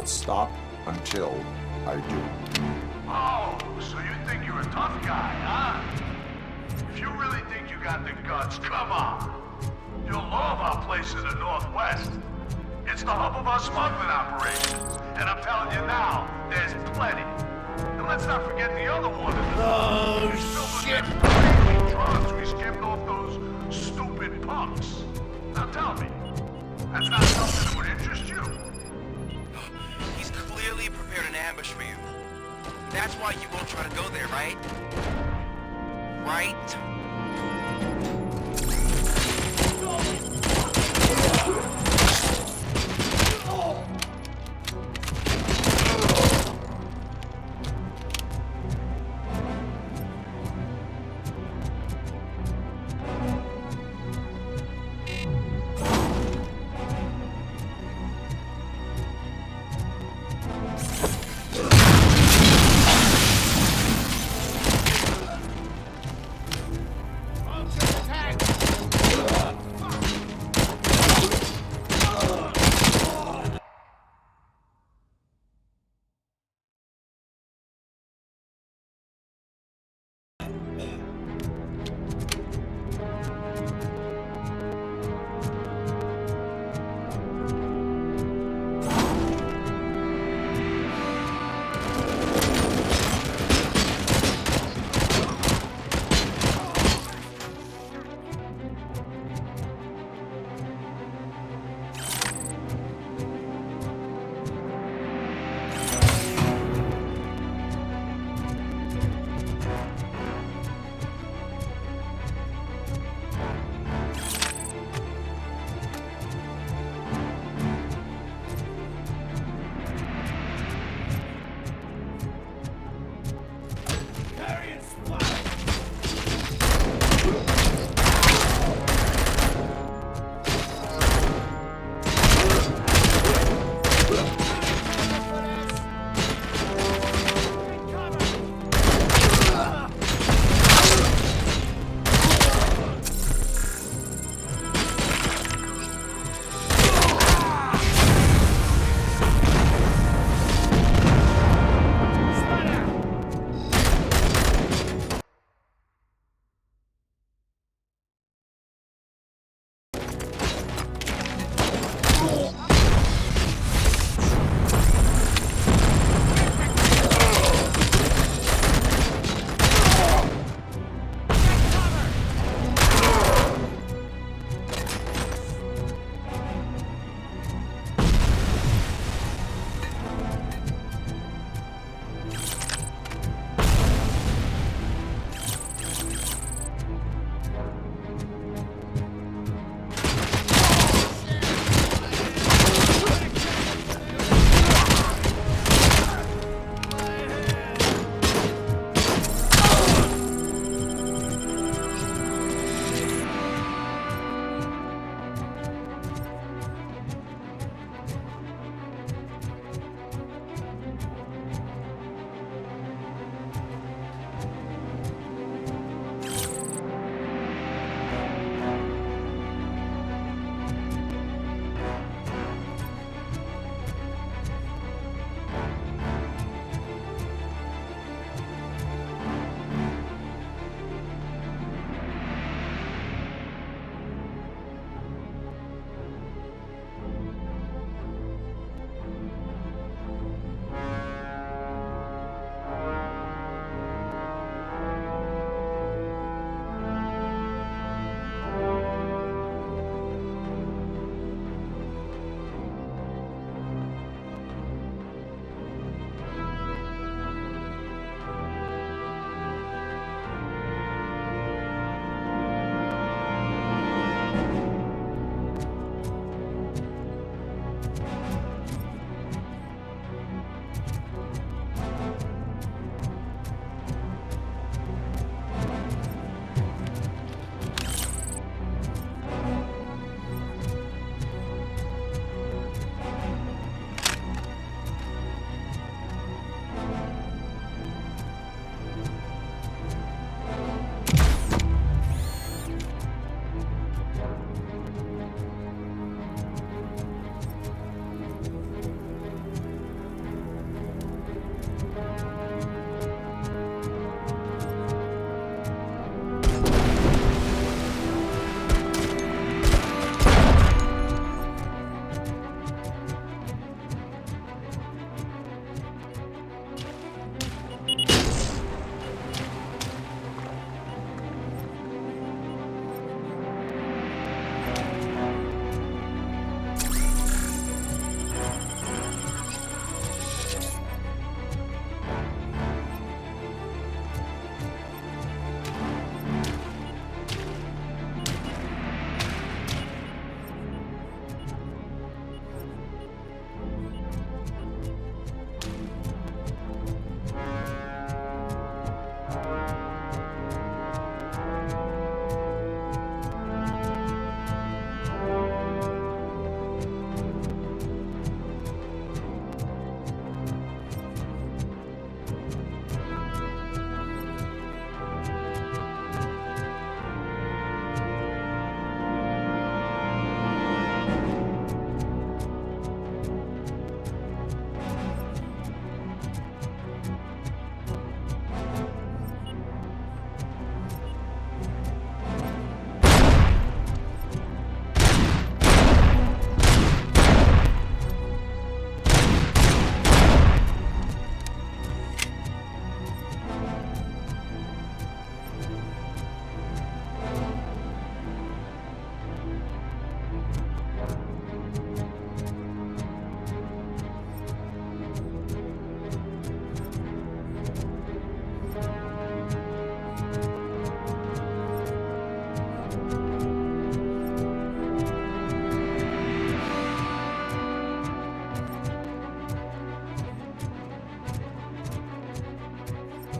not stop until I do. Oh, so you think you're a tough guy, huh? If you really think you got the guts, come on. You'll love our place in the Northwest. It's the hub of our smuggling operations. And I'm telling you now, there's plenty. And let's not forget the other one. Oh, shit! Drugs we skimmed off those stupid punks. Now tell me, that's not something that would interest you? He's clearly prepared an ambush for you. That's why you won't try to go there, right? Right?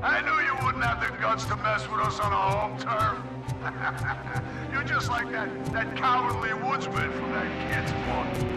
I knew you wouldn't have the guts to mess with us on our home turf. You're just like that cowardly woodsman from that kid's book.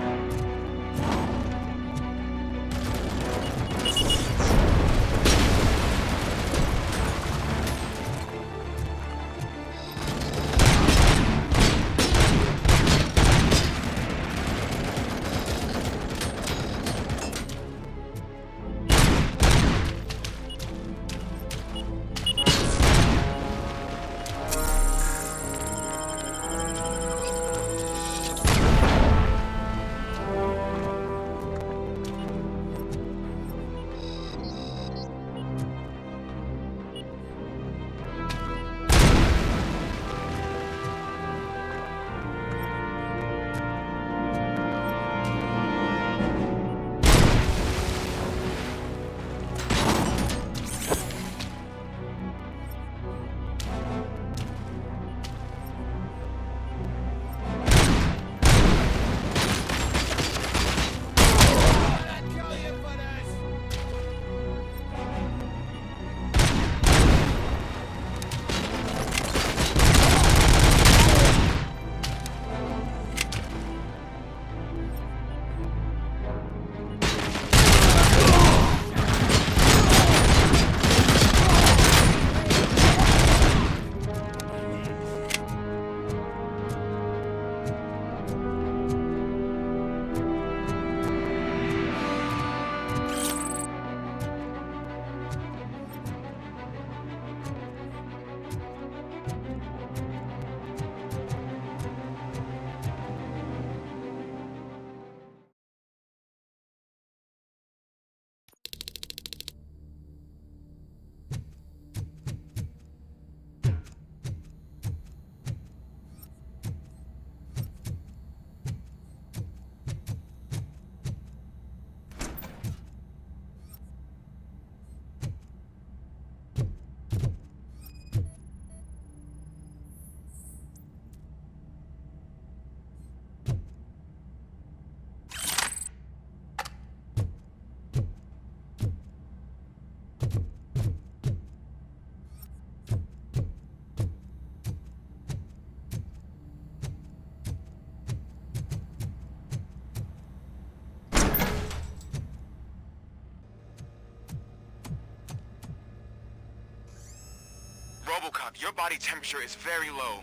RoboCop, your body temperature is very low.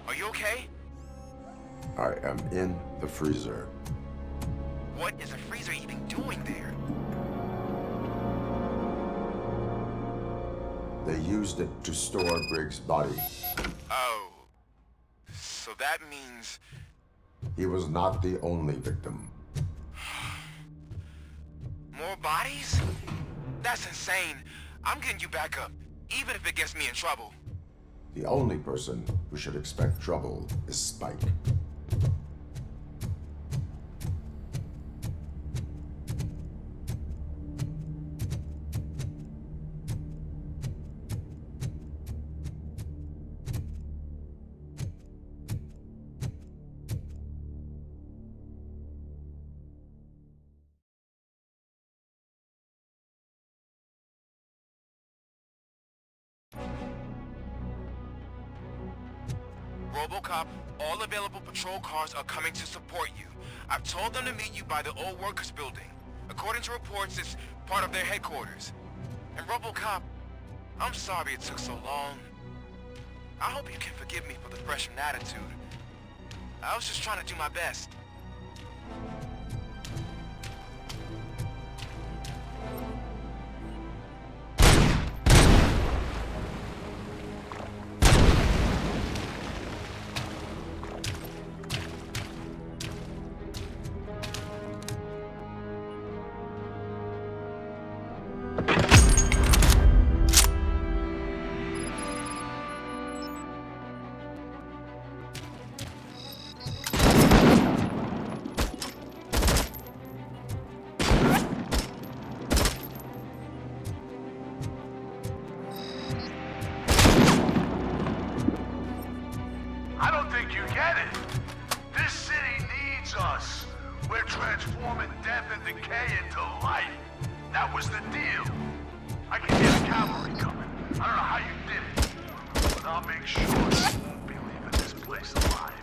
Are you okay? I am in the freezer. What is the freezer even doing there? They used it to store Briggs' body. Oh. So that means... He was not the only victim. More bodies? That's insane. I'm getting you back up, even if it gets me in trouble. The only person who should expect trouble is Spike. RoboCop, all available patrol cars are coming to support you. I've told them to meet you by the old workers building. According to reports, it's part of their headquarters. And RoboCop, I'm sorry it took so long. I hope you can forgive me for the freshman attitude. I was just trying to do my best. I don't think you get it. This city needs us. We're transforming death and decay into life. That was the deal. I can hear the cavalry coming. I don't know how you did it, but I'll make sure you won't be leaving this place alive.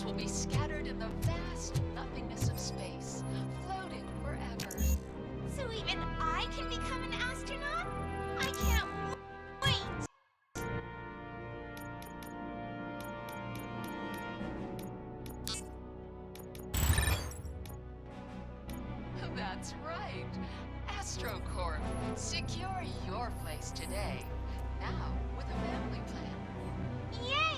Will be scattered in the vast nothingness of space, floating forever. So even I can become an astronaut? I can't wait! That's right. AstroCorp. Secure your place today. Now with a family plan. Yay!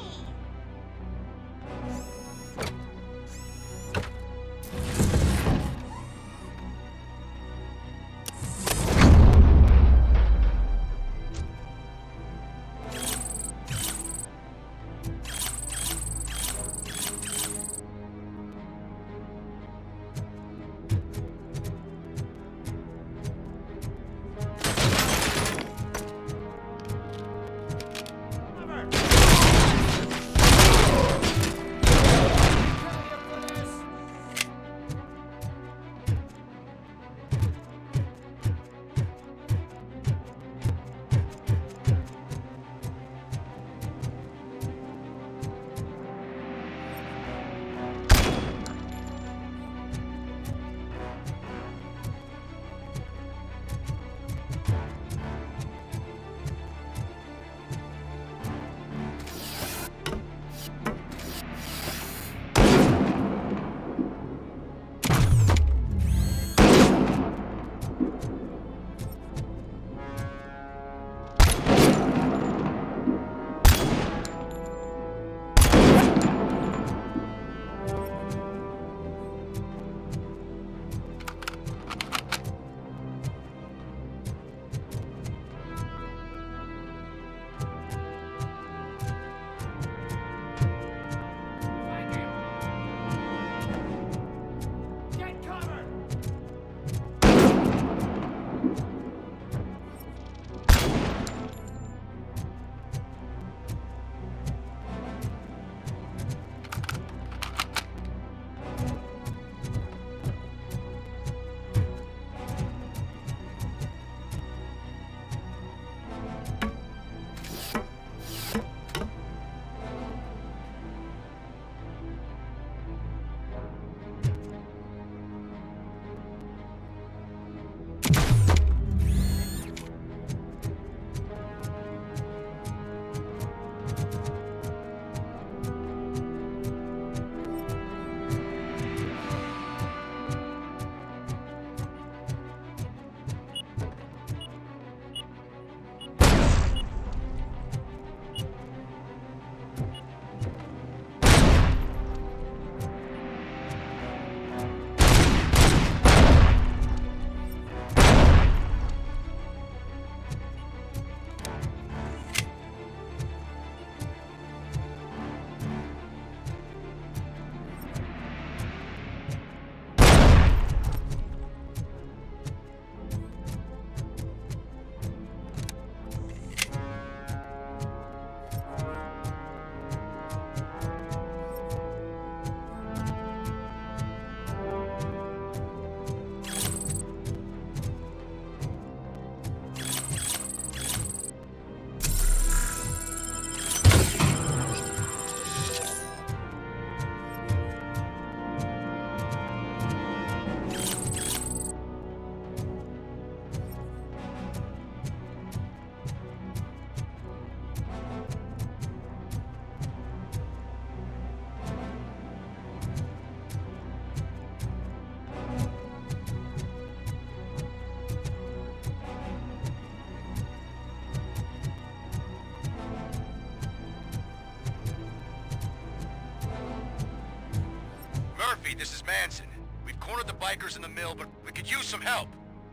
this is Manson. We've cornered the bikers in the mill, but we could use some help.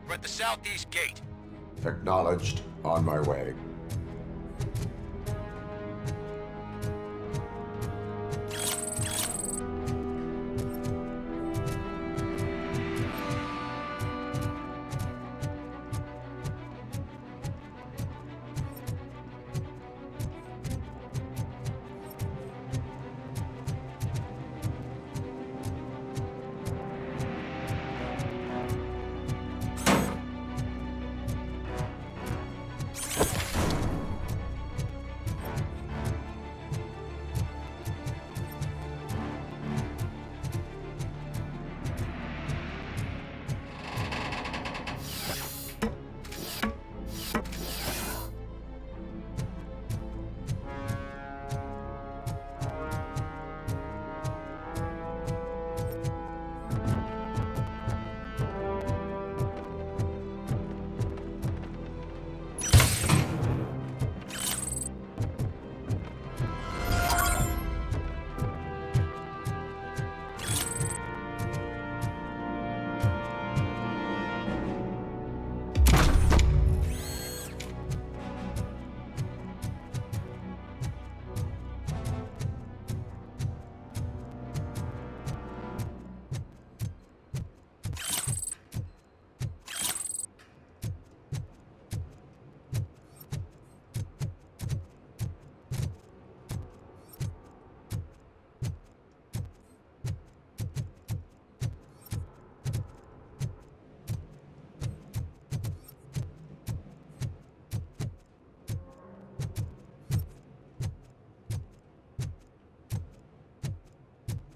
We're at the southeast gate. Acknowledged. On my way.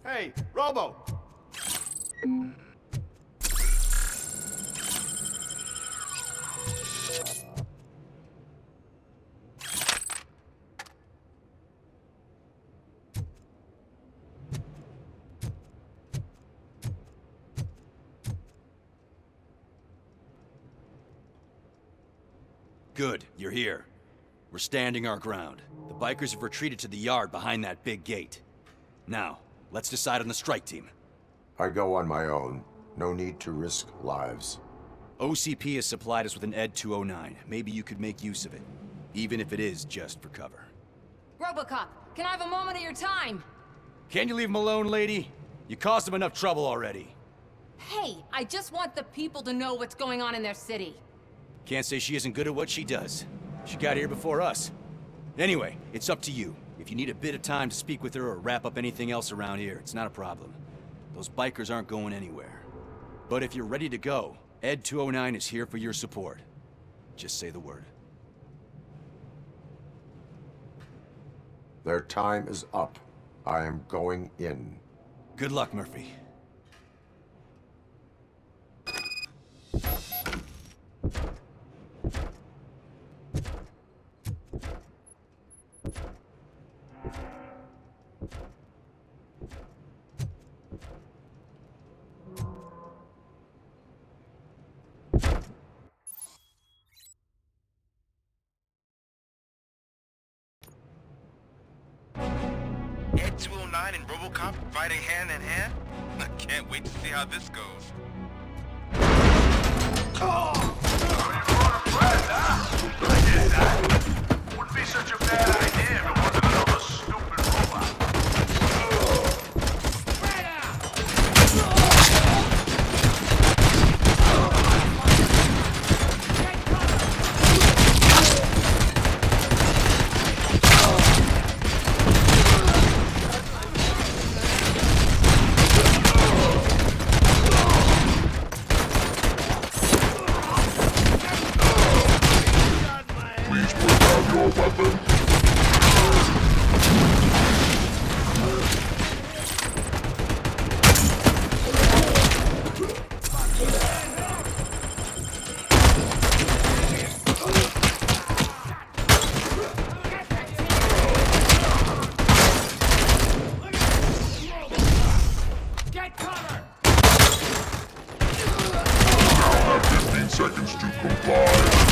Hey, Robo! Good, you're here. We're standing our ground. The bikers have retreated to the yard behind that big gate. Now, let's decide on the strike team. I go on my own. No need to risk lives. OCP has supplied us with an ED 209. Maybe you could make use of it, even if it is just for cover. RoboCop, can I have a moment of your time? Can you leave him alone, lady? You caused him enough trouble already. Hey, I just want the people to know what's going on in their city. Can't say she isn't good at what she does. She got here before us. Anyway, it's up to you. If you need a bit of time to speak with her or wrap up anything else around here, it's not a problem. Those bikers aren't going anywhere. But if you're ready to go, ED 209 is here for your support. Just say the word. Their time is up. I am going in. Good luck, Murphy. Ed 209 and RoboCop fighting hand in hand? I can't wait to see how this goes. I did that. Wouldn't be such a bad idea if it wasn't another stupid robot. Seconds to comply.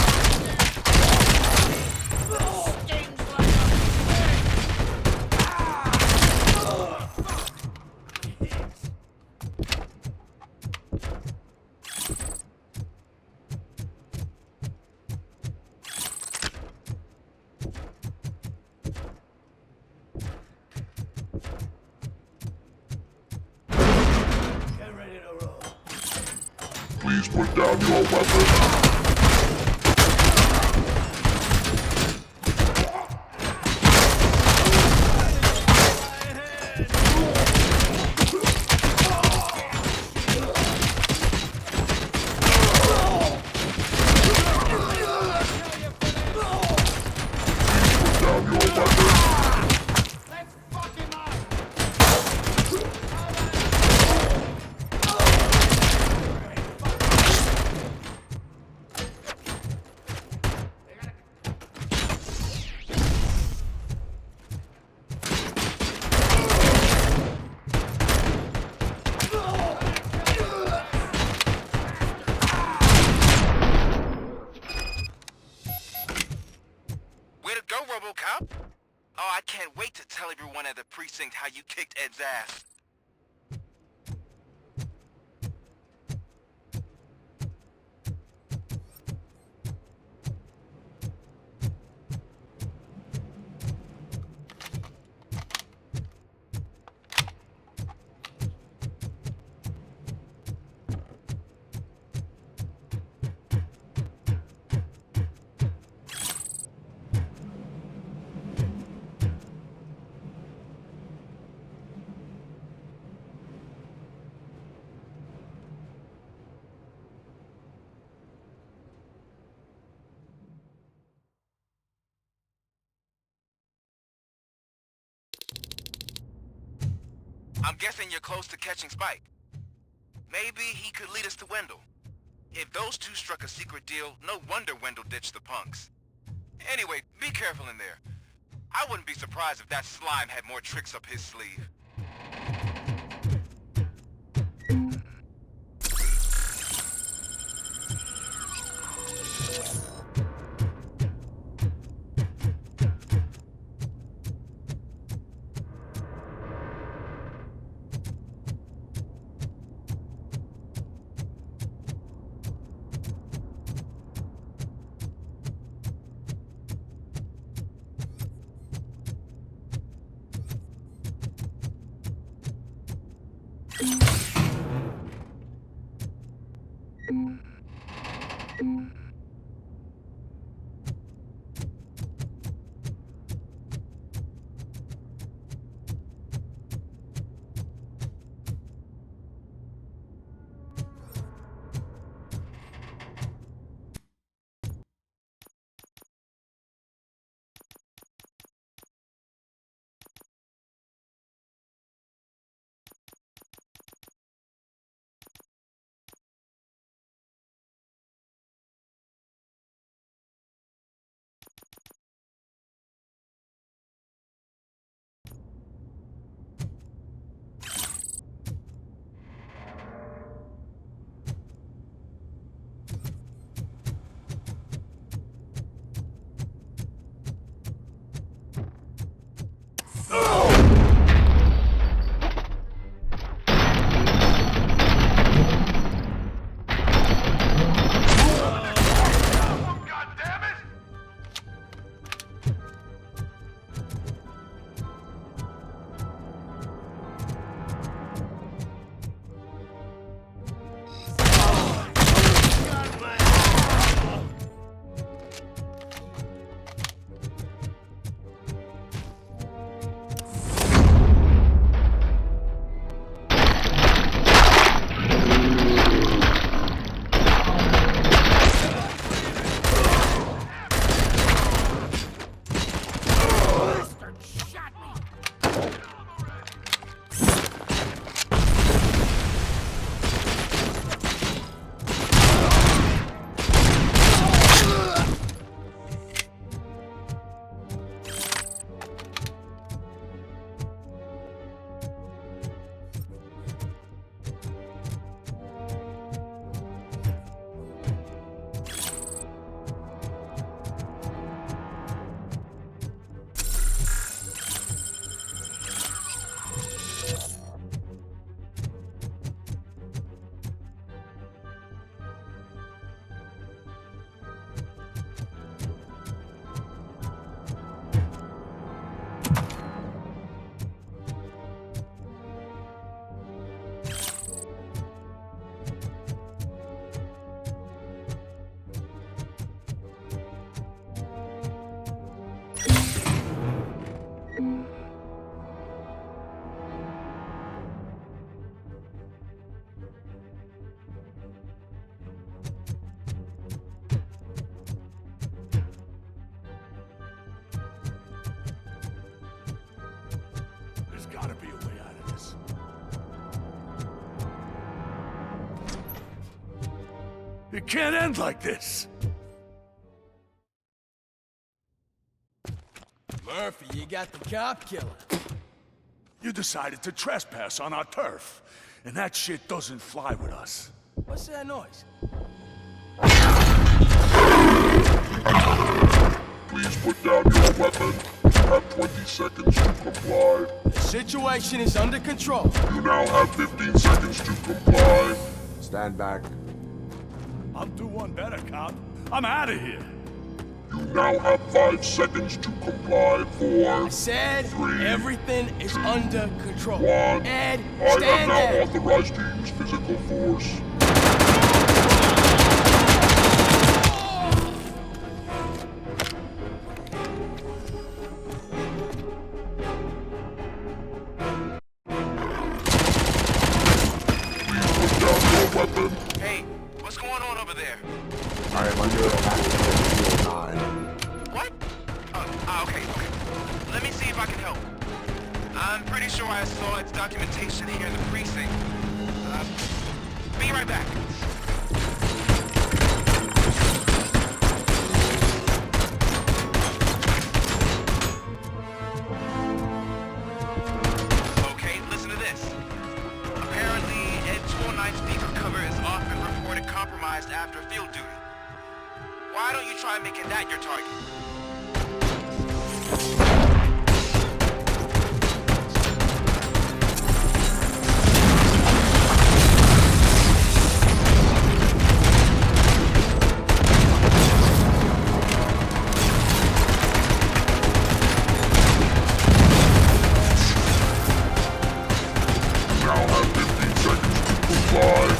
Please put down your weapon. RoboCop? Oh, I can't wait to tell everyone at the precinct how you kicked Ed's ass. I'm guessing you're close to catching Spike. Maybe he could lead us to Wendell. If those two struck a secret deal, no wonder Wendell ditched the punks. Anyway, be careful in there. I wouldn't be surprised if that slime had more tricks up his sleeve. It can't end like this. Murphy, you got the cop killer. You decided to trespass on our turf, and that shit doesn't fly with us. What's that noise? Please put down your weapon. You have 20 seconds to comply. The situation is under control. You now have 15 seconds to comply. Stand back. I'll do one better, cop. I'm out of here. You now have 5 seconds to comply. 4, I said 3, everything is 2, under control. 1. Ed, I am stand now there. authorized to use physical force. Hey, what's going on over there? I am under attack from 209. What? Okay. Let me see if I can help. I'm pretty sure I saw its documentation here in the precinct. Be right back. Okay, listen to this. Apparently, Ed 209 speaker cover is often reported compromised after field duty. Why don't you try making that your target? Now have 15 seconds to comply.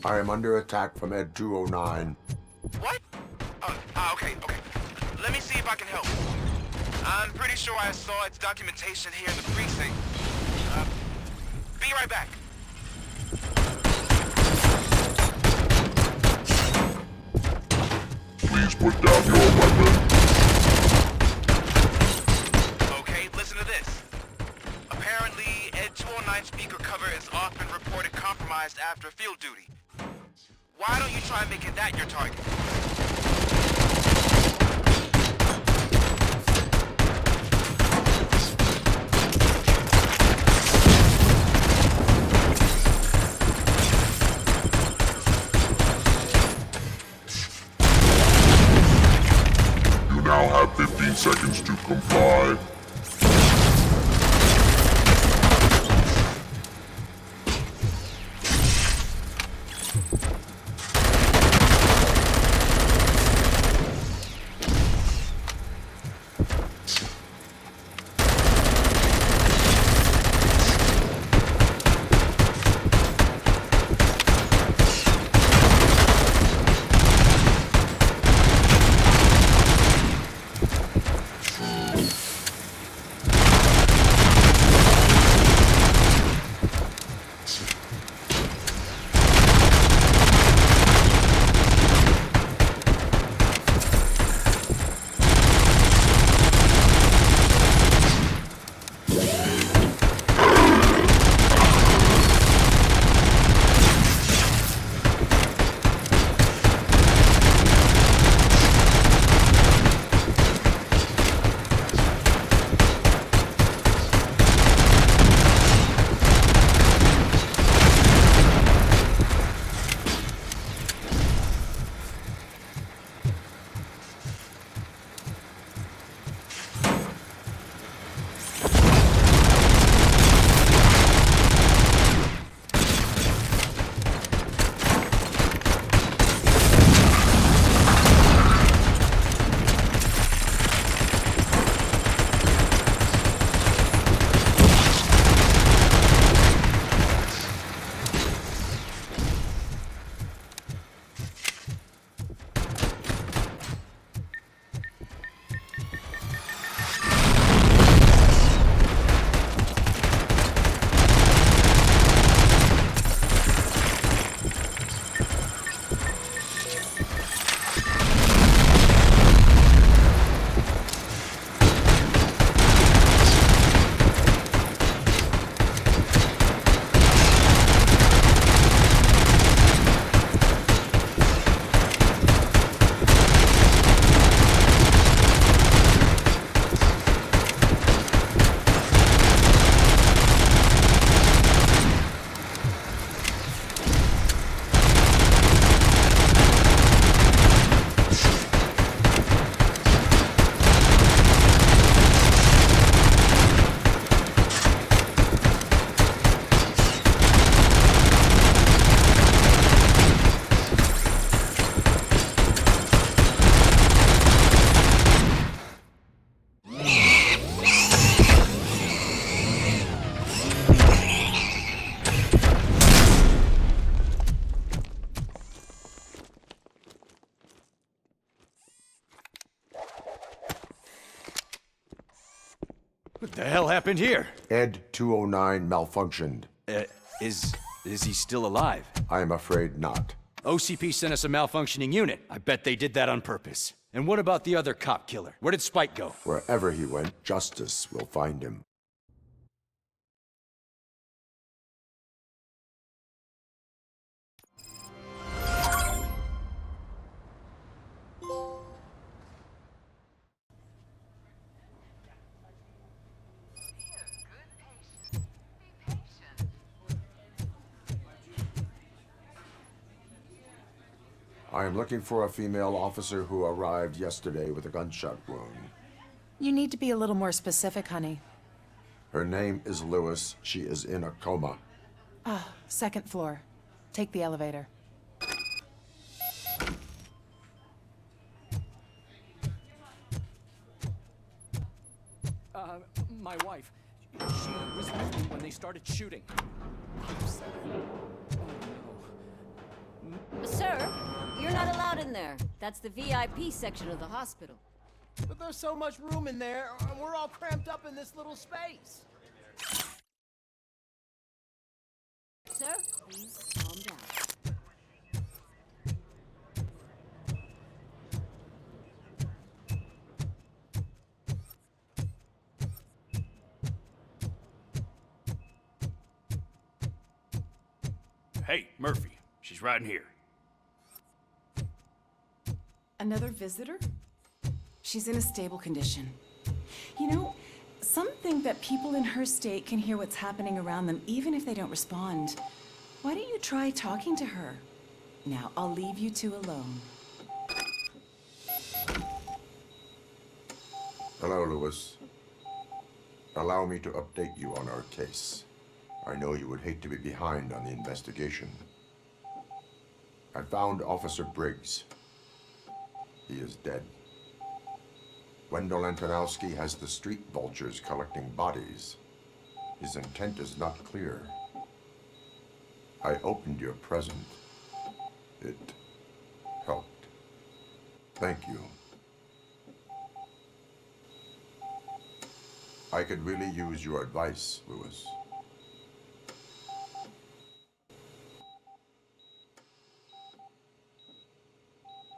I am under attack from Ed 209. What? Okay. Let me see if I can help. I'm pretty sure I saw its documentation here in the precinct. Be right back. Please put down your weapon. Okay, listen to this. Apparently, Ed 209 speaker cover is often reported compromised after field duty. Why don't you try making that your target? 15 seconds to comply. What the hell happened here? Ed 209 malfunctioned. Is he still alive? I'm afraid not. OCP sent us a malfunctioning unit. I bet they did that on purpose. And what about the other cop killer? Where did Spike go? Wherever he went, justice will find him. I am looking for a female officer who arrived yesterday with a gunshot wound. You need to be a little more specific, honey. Her name is Lewis. She is in a coma. Ah, second floor. Take the elevator. My wife. She was with me when they started shooting. Sir, you're not allowed in there. That's the VIP section of the hospital. But there's so much room in there, and we're all cramped up in this little space. Sir, please calm down. Hey, Murphy. She's right in here. Another visitor? She's in a stable condition. You know, some think that people in her state can hear what's happening around them even if they don't respond. Why don't you try talking to her? Now, I'll leave you two alone. Hello, Lewis. Allow me to update you on our case. I know you would hate to be behind on the investigation. I found Officer Briggs. He is dead. Wendell Antonowski has the street vultures collecting bodies. His intent is not clear. I opened your present. It helped. Thank you. I could really use your advice, Lewis.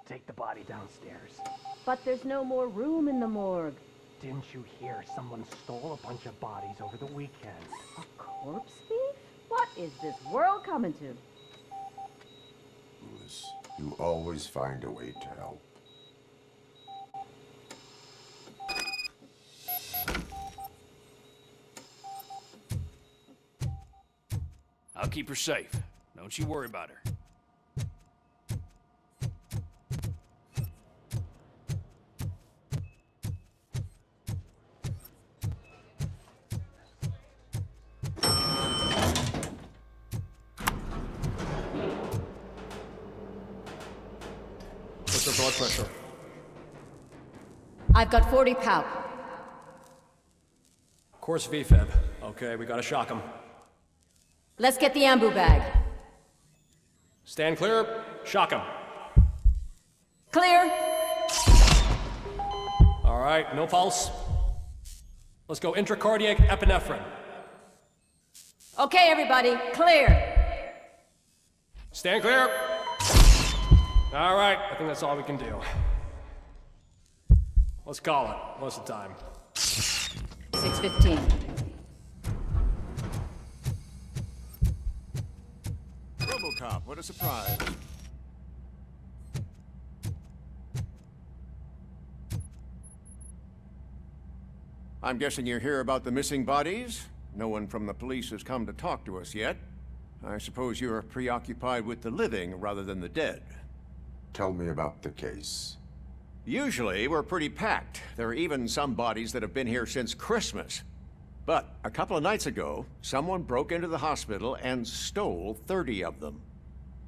Take the body downstairs. But there's no more room in the morgue. Didn't you hear someone stole a bunch of bodies over the weekend? A corpse thief? What is this world coming to? Lewis, you always find a way to help. I'll keep her safe. Don't you worry about her. What's her blood pressure? I've got 40 pow. Course VFib. Okay, we gotta shock him. Let's get the ambu bag. Stand clear. Shock him. Clear. All right, no pulse. Let's go intracardiac epinephrine. Okay, everybody, clear. Stand clear. All right, I think that's all we can do. Let's call it. What's the time? 6:15. RoboCop, what a surprise. I'm guessing you're here about the missing bodies? No one from the police has come to talk to us yet. I suppose you're preoccupied with the living rather than the dead. Tell me about the case. Usually, we're pretty packed. There are even some bodies that have been here since Christmas. But a couple of nights ago, someone broke into the hospital and stole 30 of them.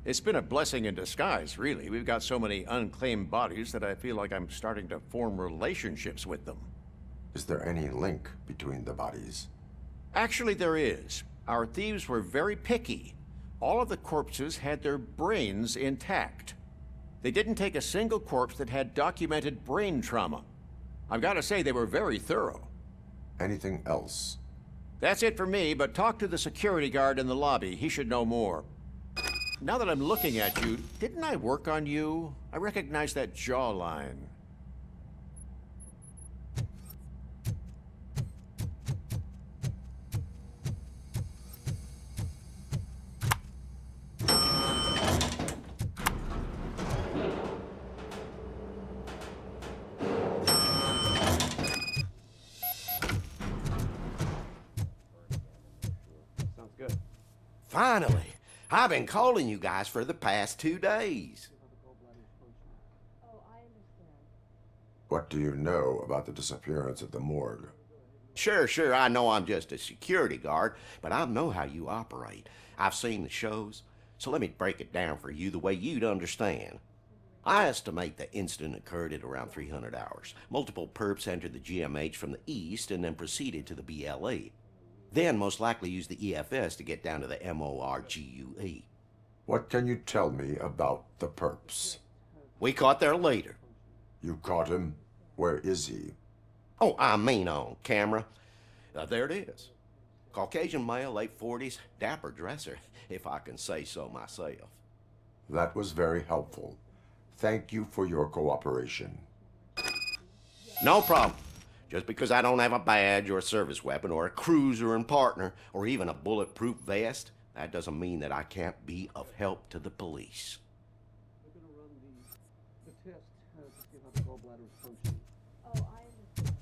It's been a blessing in disguise, really. We've got so many unclaimed bodies that I feel like I'm starting to form relationships with them. Is there any link between the bodies? Actually, there is. Our thieves were very picky. All of the corpses had their brains intact. They didn't take a single corpse that had documented brain trauma. I've got to say, they were very thorough. Anything else? That's it for me, but talk to the security guard in the lobby. He should know more. Now that I'm looking at you, didn't I work on you? I recognize that jawline. Finally! I've been calling you guys for the past 2 days. What do you know about the disappearance at the morgue? Sure, I know I'm just a security guard, but I know how you operate. I've seen the shows, so let me break it down for you the way you'd understand. I estimate the incident occurred at around 300 hours. Multiple perps entered the GMH from the east and then proceeded to the BLE. Then most likely used the EFS to get down to the MORGUE. What can you tell me about the perps? We caught their leader. You caught him? Where is he? Oh, I mean on camera. There it is. Caucasian male, late 40s, dapper dresser, if I can say so myself. That was very helpful. Thank you for your cooperation. No problem. Just because I don't have a badge or a service weapon or a cruiser and partner or even a bulletproof vest, that doesn't mean that I can't be of help to the police. We're going to run the test to see how the gallbladder is functioning. Oh, I understand.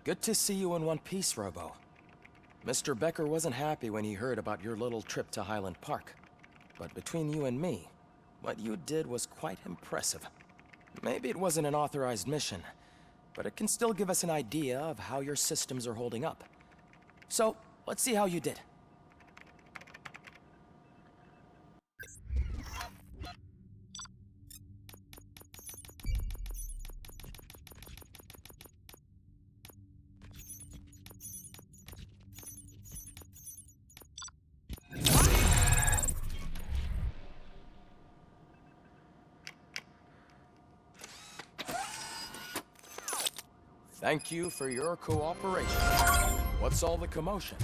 Good to see you in one piece, Robo. Mr. Becker wasn't happy when he heard about your little trip to Highland Park. But between you and me, what you did was quite impressive. Maybe it wasn't an authorized mission, but it can still give us an idea of how your systems are holding up. So, let's see how you did. Thank you for your cooperation. What's all the commotion?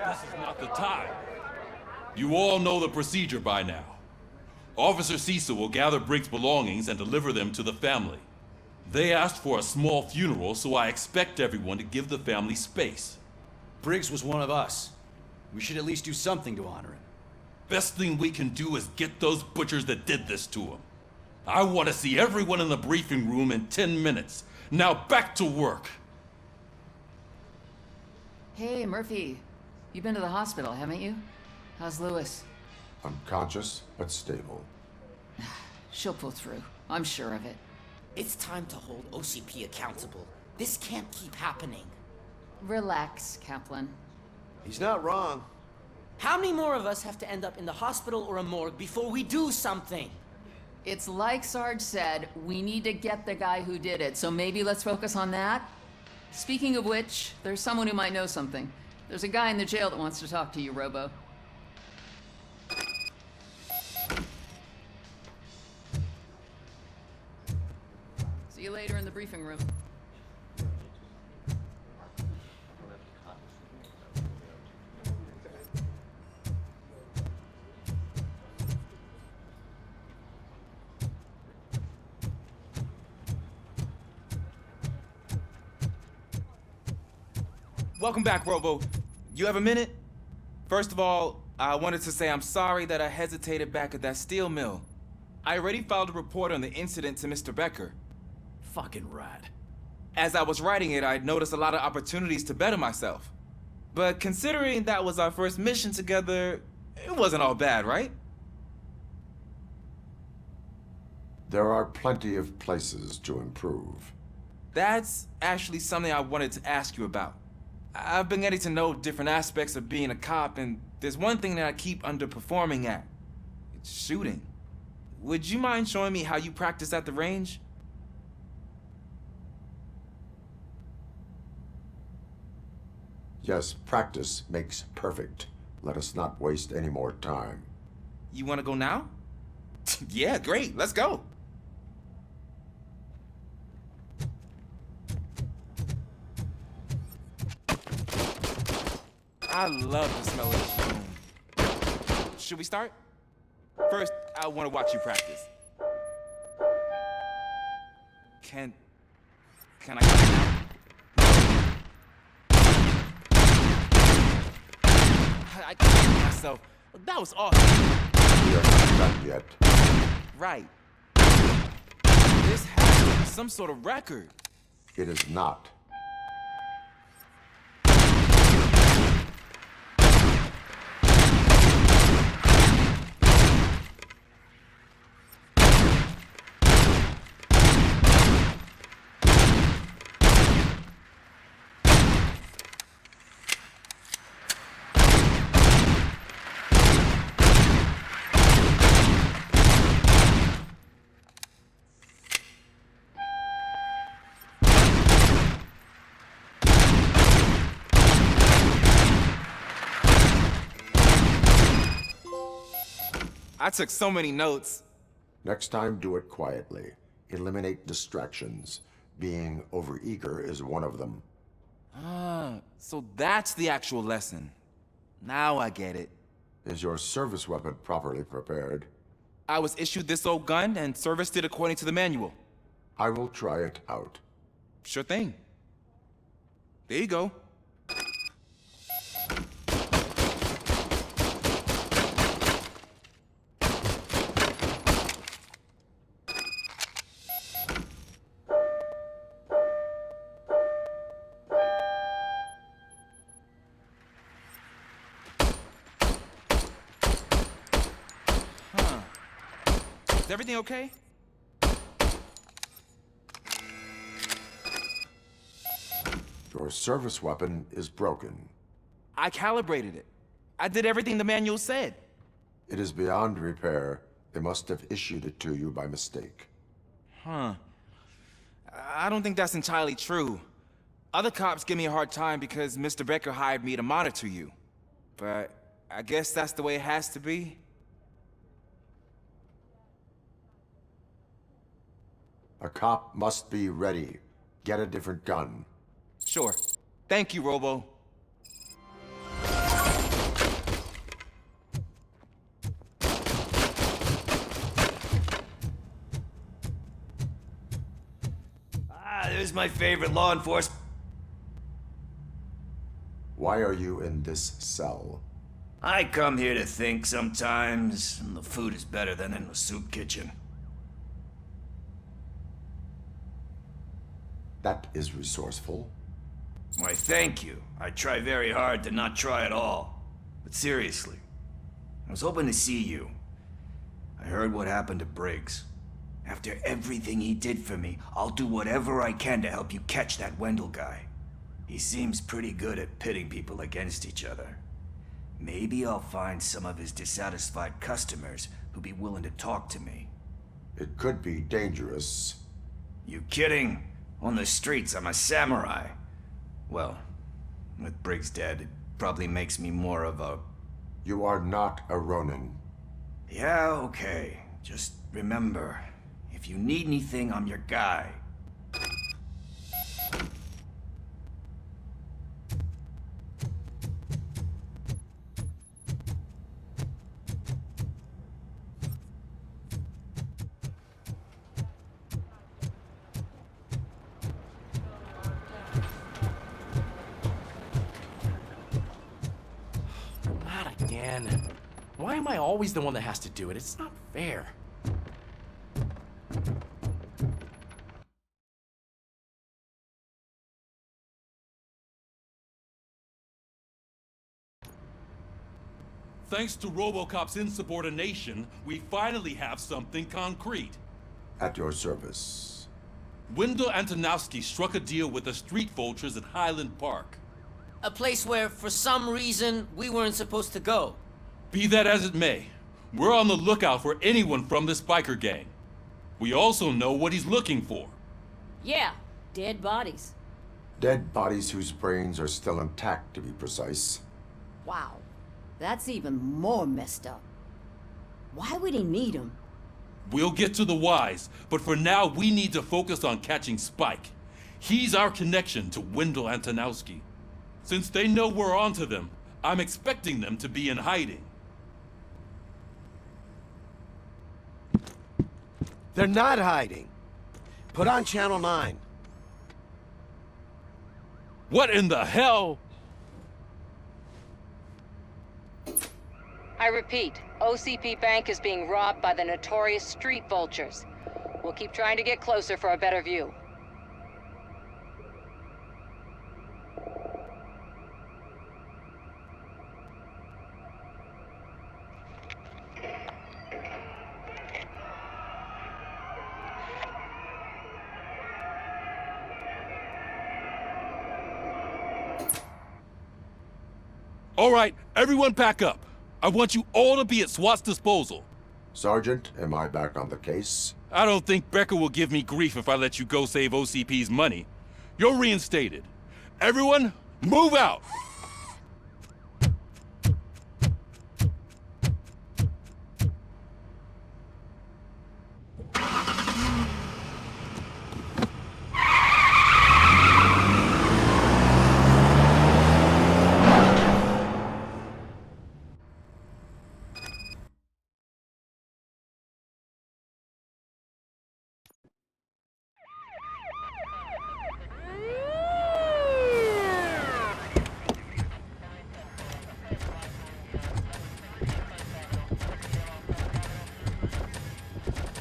This is not the time. You all know the procedure by now. Officer Cecil will gather Briggs' belongings and deliver them to the family. They asked for a small funeral, so I expect everyone to give the family space. Briggs was one of us. We should at least do something to honor him. Best thing we can do is get those butchers that did this to him. I want to see everyone in the briefing room in 10 minutes. Now back to work. Hey, Murphy. You've been to the hospital, haven't you? How's Lewis? Unconscious, but stable. She'll pull through. I'm sure of it. It's time to hold OCP accountable. This can't keep happening. Relax, Kaplan. He's not wrong. How many more of us have to end up in the hospital or a morgue before we do something? It's like Sarge said, we need to get the guy who did it, so maybe let's focus on that? Speaking of which, there's someone who might know something. There's a guy in the jail that wants to talk to you, Robo. See you later in the briefing room. Welcome back, Robo. You have a minute? First of all, I wanted to say I'm sorry that I hesitated back at that steel mill. I already filed a report on the incident to Mr. Becker. Fucking rat. As I was writing it, I noticed a lot of opportunities to better myself. But considering that was our first mission together, it wasn't all bad, right? There are plenty of places to improve. That's actually something I wanted to ask you about. I've been getting to know different aspects of being a cop, and there's one thing that I keep underperforming at. It's shooting. Would you mind showing me how you practice at the range? Yes, practice makes perfect. Let us not waste any more time. You want to go now? Yeah, great. Let's go. I love the smell of this room. Should we start? First, I want to watch you practice. Can I go now? I can't myself. That was awesome. We are not done yet. Right. This has to be some sort of record. It is not. I took so many notes. Next time, do it quietly. Eliminate distractions. Being overeager is one of them. Ah, so that's the actual lesson. Now I get it. Is your service weapon properly prepared? I was issued this old gun and serviced it according to the manual. I will try it out. Sure thing. There you go. Is everything okay? Your service weapon is broken. I calibrated it. I did everything the manual said. It is beyond repair. They must have issued it to you by mistake. Huh. I don't think that's entirely true. Other cops give me a hard time because Mr. Becker hired me to monitor you. But I guess that's the way it has to be. A cop must be ready. Get a different gun. Sure. Thank you, Robo. There's my favorite law enforcement. Why are you in this cell? I come here to think sometimes, and the food is better than in the soup kitchen. That is resourceful. Why, thank you. I try very hard to not try at all. But seriously, I was hoping to see you. I heard what happened to Briggs. After everything he did for me, I'll do whatever I can to help you catch that Wendell guy. He seems pretty good at pitting people against each other. Maybe I'll find some of his dissatisfied customers who'd be willing to talk to me. It could be dangerous. You kidding? On the streets, I'm a samurai. Well, with Briggs dead, it probably makes me more of a... You are not a Ronin. Yeah, okay. Just remember, if you need anything, I'm your guy. Why am I always the one that has to do it? It's not fair. Thanks to RoboCop's insubordination, we finally have something concrete. At your service. Wendell Antonowski struck a deal with the street vultures at Highland Park. A place where, for some reason, we weren't supposed to go. Be that as it may, we're on the lookout for anyone from this biker gang. We also know what he's looking for. Yeah, dead bodies. Dead bodies whose brains are still intact, to be precise. Wow, that's even more messed up. Why would he need them? We'll get to the whys, but for now we need to focus on catching Spike. He's our connection to Wendell Antonowski. Since they know we're onto them, I'm expecting them to be in hiding. They're not hiding. Put on Channel 9. What in the hell? I repeat, OCP Bank is being robbed by the notorious street vultures. We'll keep trying to get closer for a better view. All right, everyone pack up. I want you all to be at SWAT's disposal. Sergeant, am I back on the case? I don't think Becker will give me grief if I let you go save OCP's money. You're reinstated. Everyone, move out!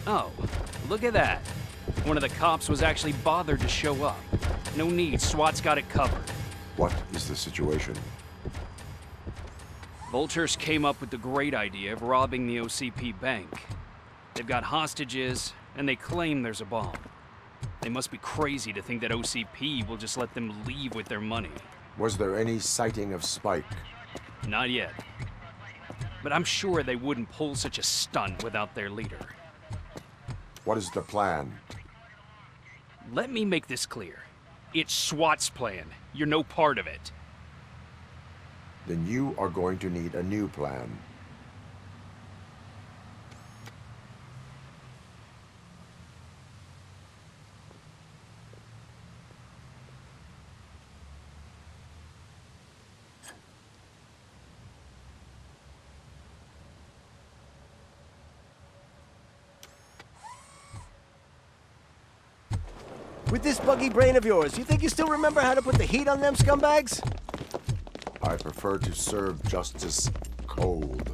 Oh, look at that. One of the cops was actually bothered to show up. No need, SWAT's got it covered. What is the situation? Vultures came up with the great idea of robbing the OCP bank. They've got hostages, and they claim there's a bomb. They must be crazy to think that OCP will just let them leave with their money. Was there any sighting of Spike? Not yet. But I'm sure they wouldn't pull such a stunt without their leader. What is the plan? Let me make this clear. It's SWAT's plan. You're no part of it. Then you are going to need a new plan. With this buggy brain of yours, you think you still remember how to put the heat on them scumbags? I prefer to serve justice cold.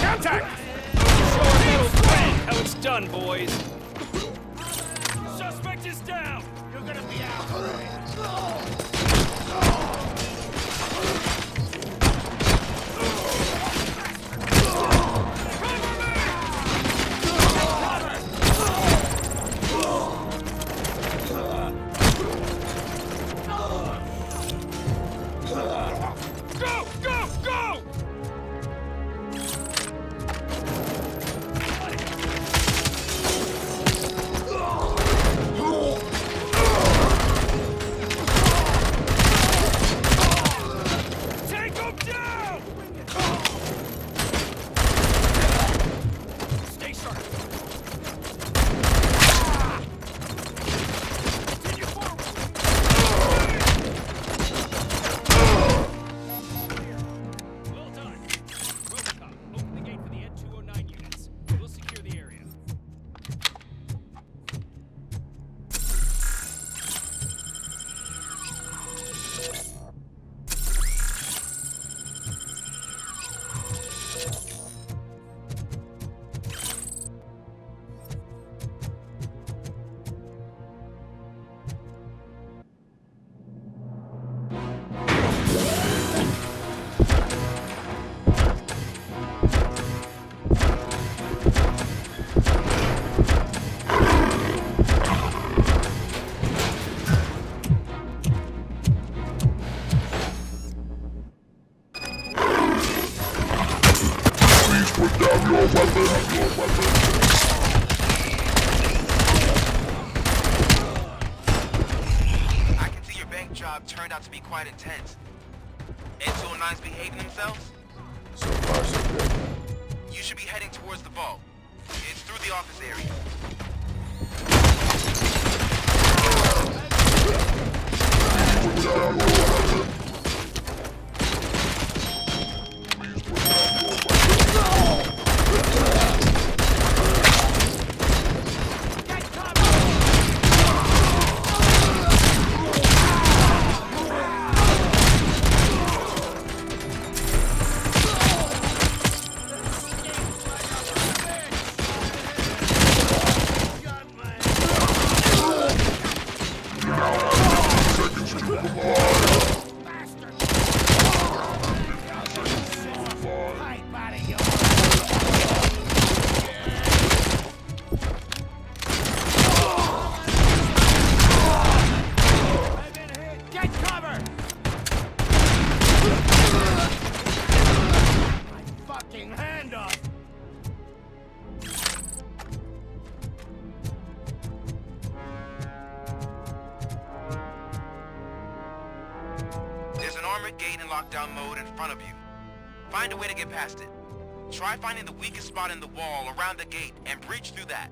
Contact! Show our metal friend how it's done, boys. Suspect is down! You're gonna be out, all right? Go! Go! Go! Take him down! Stay sharp. Continue forward. Well done. RoboCop, open the gate for the N209 units. We'll secure the area. Please put down your weapon. I can see your bank job turned out to be quite intense. N209's behaving themselves? So far, so good. You should be heading towards the vault. It's through the office area. Put down your weapon. gate in lockdown mode in front of you. Find a way to get past it. Try finding the weakest spot in the wall around the gate and breach through that.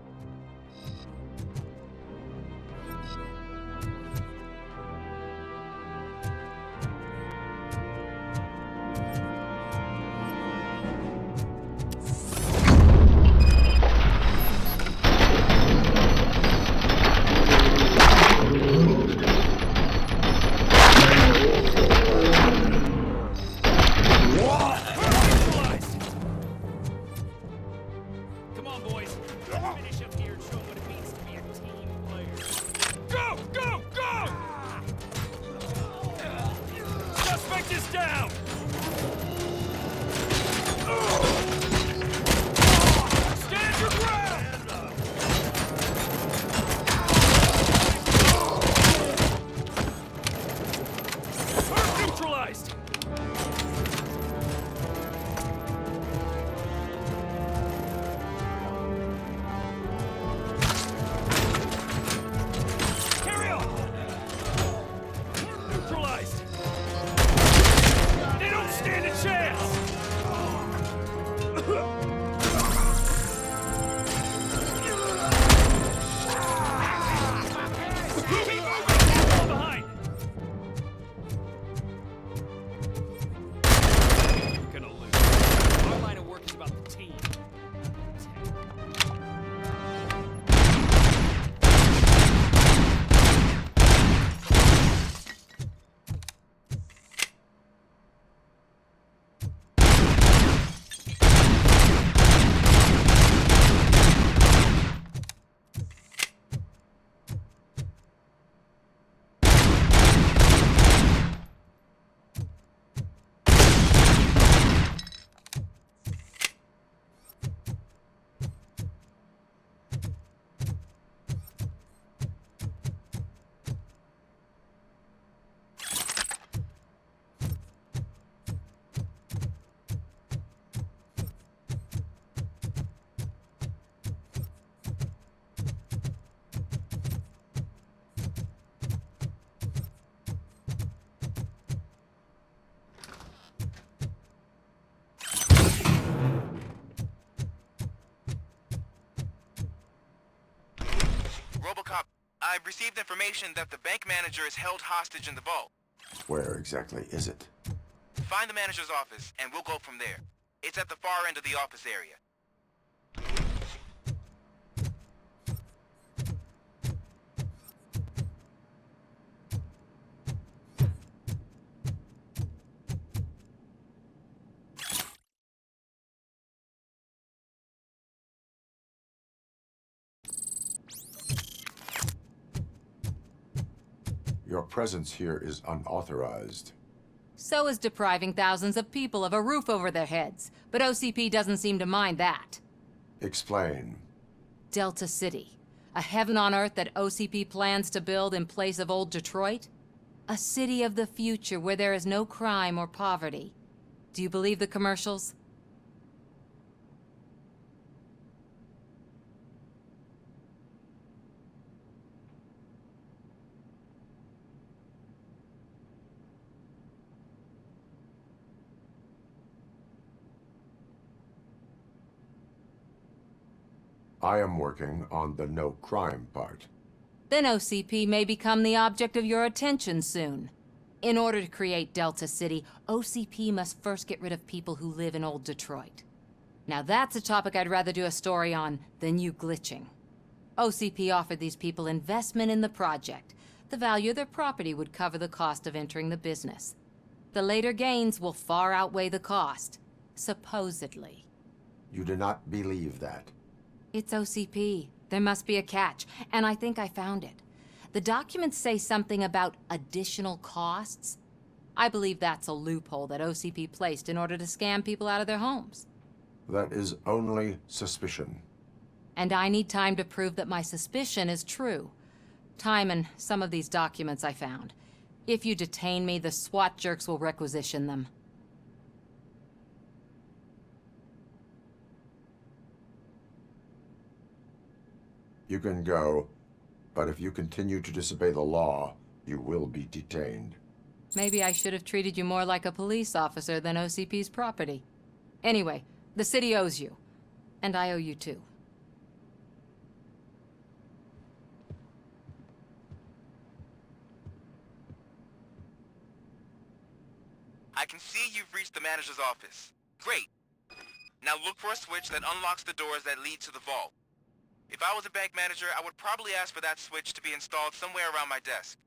RoboCop, I've received information that the bank manager is held hostage in the vault. Where exactly is it? Find the manager's office, and we'll go from there. It's at the far end of the office area. Your presence here is unauthorized. So is depriving thousands of people of a roof over their heads. But OCP doesn't seem to mind that. Explain. Delta City. A heaven on earth that OCP plans to build in place of old Detroit? A city of the future where there is no crime or poverty. Do you believe the commercials? I am working on the no crime part. Then OCP may become the object of your attention soon. In order to create Delta City, OCP must first get rid of people who live in old Detroit. Now that's a topic I'd rather do a story on than you glitching. OCP offered these people investment in the project. The value of their property would cover the cost of entering the business. The later gains will far outweigh the cost. Supposedly. You do not believe that? It's OCP. There must be a catch, and I think I found it. The documents say something about additional costs. I believe that's a loophole that OCP placed in order to scam people out of their homes. That is only suspicion. And I need time to prove that my suspicion is true. Time and some of these documents I found. If you detain me, the SWAT jerks will requisition them. You can go, but if you continue to disobey the law, you will be detained. Maybe I should have treated you more like a police officer than OCP's property. Anyway, the city owes you. And I owe you too. I can see you've reached the manager's office. Great. Now look for a switch that unlocks the doors that lead to the vault. If I was a bank manager, I would probably ask for that switch to be installed somewhere around my desk.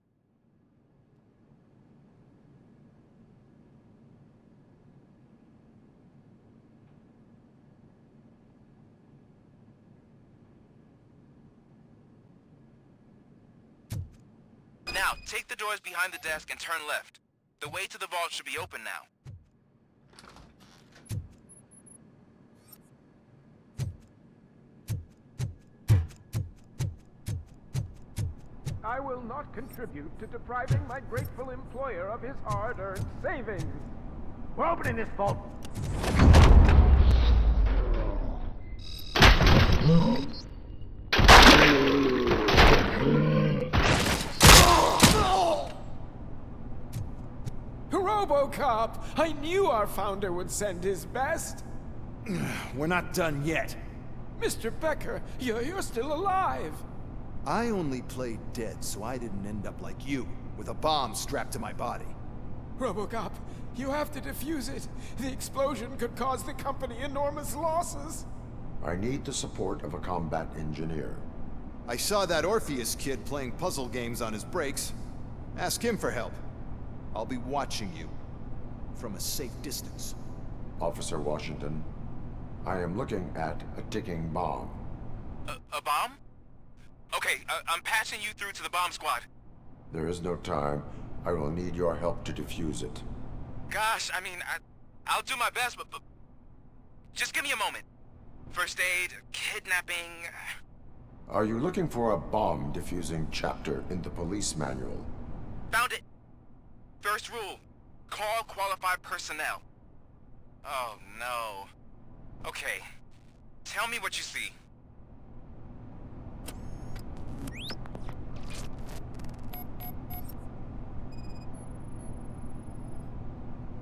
Now, take the doors behind the desk and turn left. The way to the vault should be open now. I will not contribute to depriving my grateful employer of his hard-earned savings. We're opening this vault. RoboCop! I knew our founder would send his best. We're not done yet. Mr. Becker, you're still alive. I only played dead so I didn't end up like you, with a bomb strapped to my body. RoboCop, you have to defuse it. The explosion could cause the company enormous losses. I need the support of a combat engineer. I saw that Orpheus kid playing puzzle games on his breaks. Ask him for help. I'll be watching you. From a safe distance. Officer Washington, I am looking at a ticking bomb. A bomb? Okay, I'm passing you through to the bomb squad. There is no time. I will need your help to defuse it. Gosh, I mean, I'll do my best, but just give me a moment. First aid, kidnapping... Are you looking for a bomb defusing chapter in the police manual? Found it. First rule, call qualified personnel. Oh, no. Okay, tell me what you see.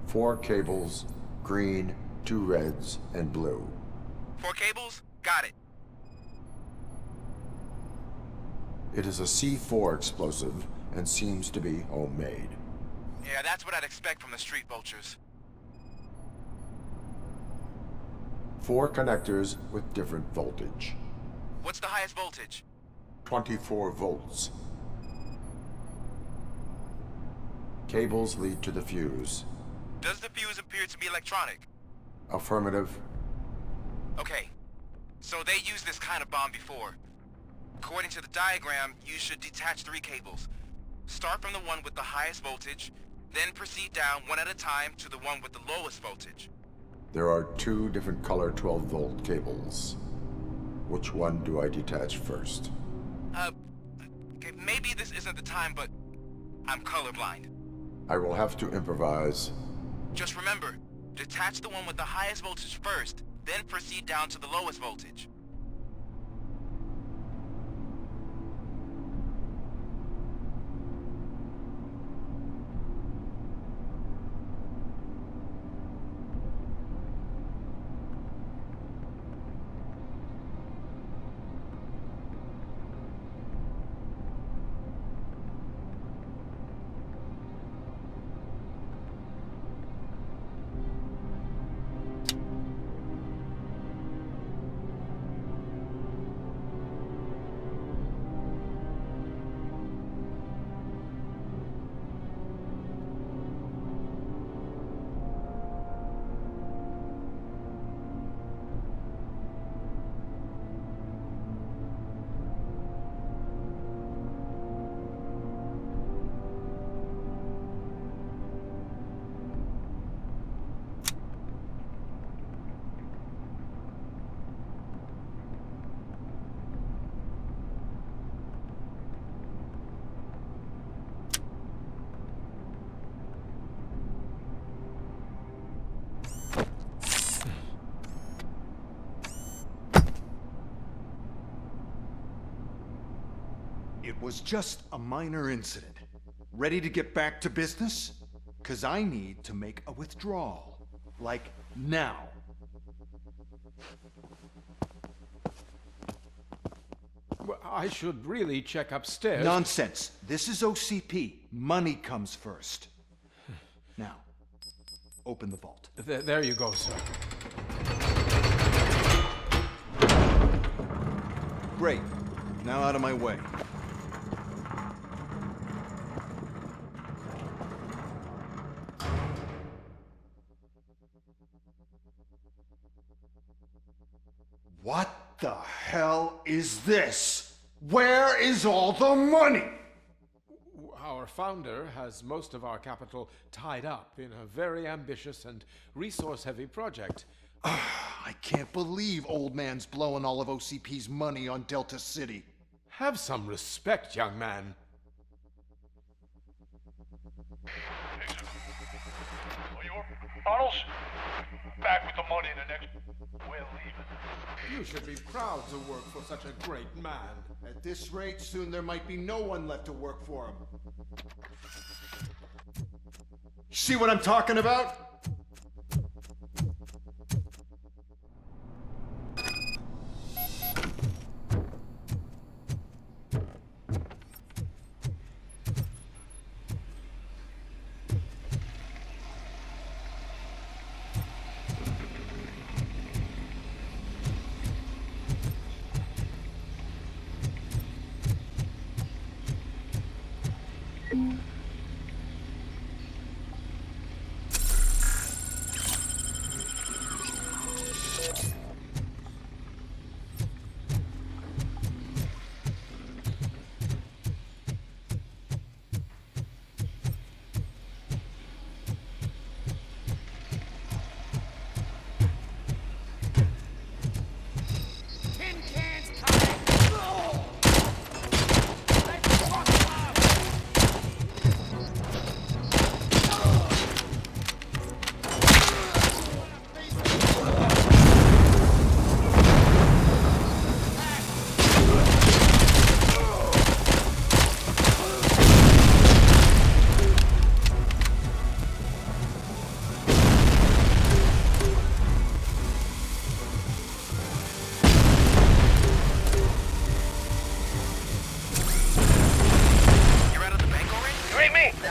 Four cables, green, 2 reds, and blue. 4 cables? Got it. It is a C4 explosive and seems to be homemade. Yeah, that's what I'd expect from the street vultures. 4 connectors with different voltage. What's the highest voltage? 24 volts. Cables lead to the fuse. Does the fuse appear to be electronic? Affirmative. Okay, so they used this kind of bomb before. According to the diagram, you should detach 3 cables. Start from the one with the highest voltage, then proceed down one at a time to the one with the lowest voltage. There are 2 different color 12-volt cables. Which one do I detach first? Okay, maybe this isn't the time, but I'm colorblind. I will have to improvise. Just remember, detach the one with the highest voltage first, then proceed down to the lowest voltage. It was just a minor incident. Ready to get back to business? 'Cause I need to make a withdrawal. Like, now. Well, I should really check upstairs. Nonsense. This is OCP. Money comes first. Now, open the vault. There you go, sir. Great. Now out of my way. What the hell is this? Where is all the money? Our founder has most of our capital tied up in a very ambitious and resource-heavy project. I can't believe old man's blowing all of OCP's money on Delta City. Have some respect, young man. Bottles? Back with the money in the next... We're leaving. You should be proud to work for such a great man. At this rate, soon there might be no one left to work for him. See what I'm talking about?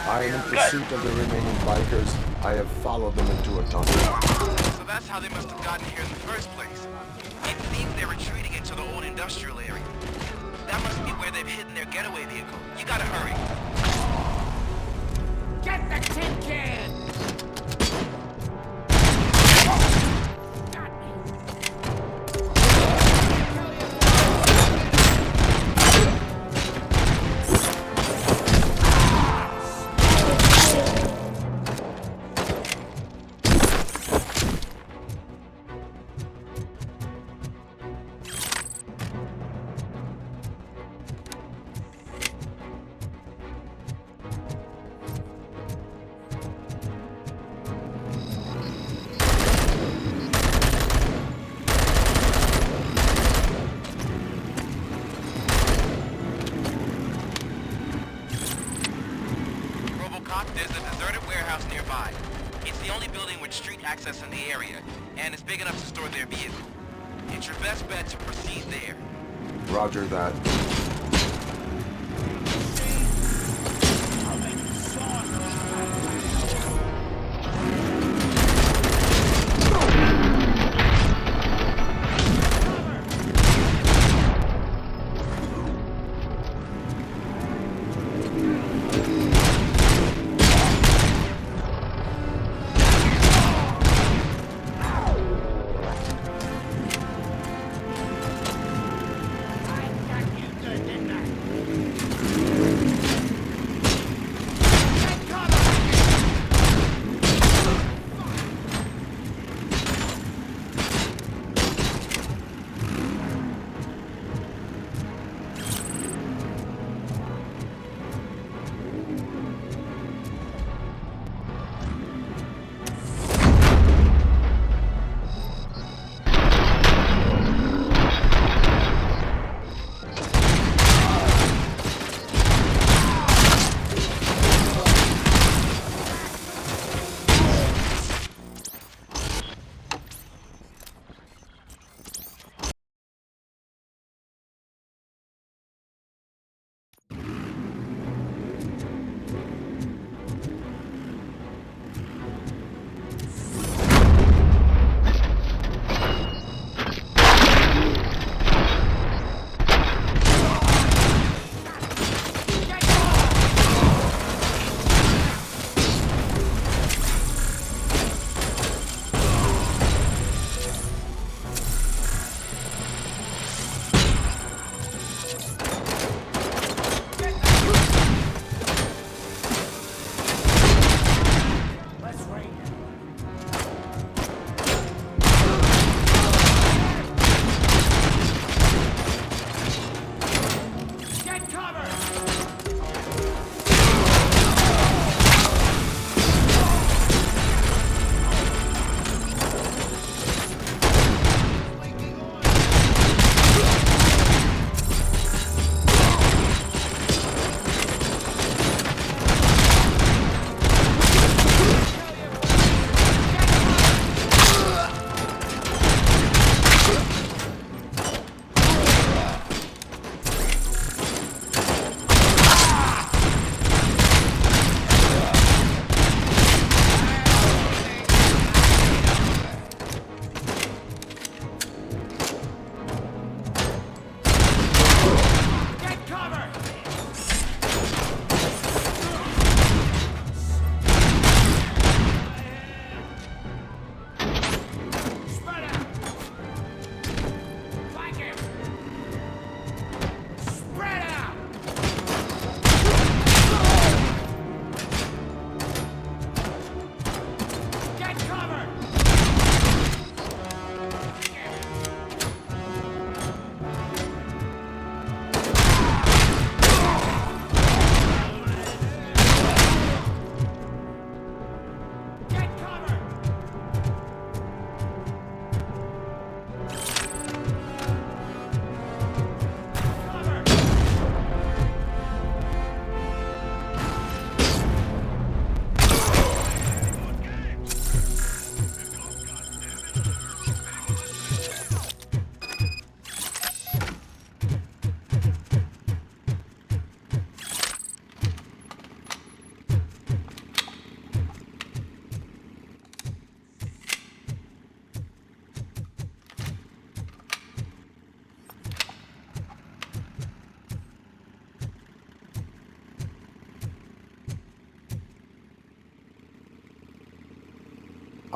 I am in pursuit of the remaining bikers. I have followed them into a tunnel. So that's how they must have gotten here in the first place. It seems they're retreating into the old industrial area. That must be where they've hidden their getaway vehicle. You gotta hurry. Get the tin can! There's a deserted warehouse nearby. It's the only building with street access in the area, and it's big enough to store their vehicle. It's your best bet to proceed there. Roger that.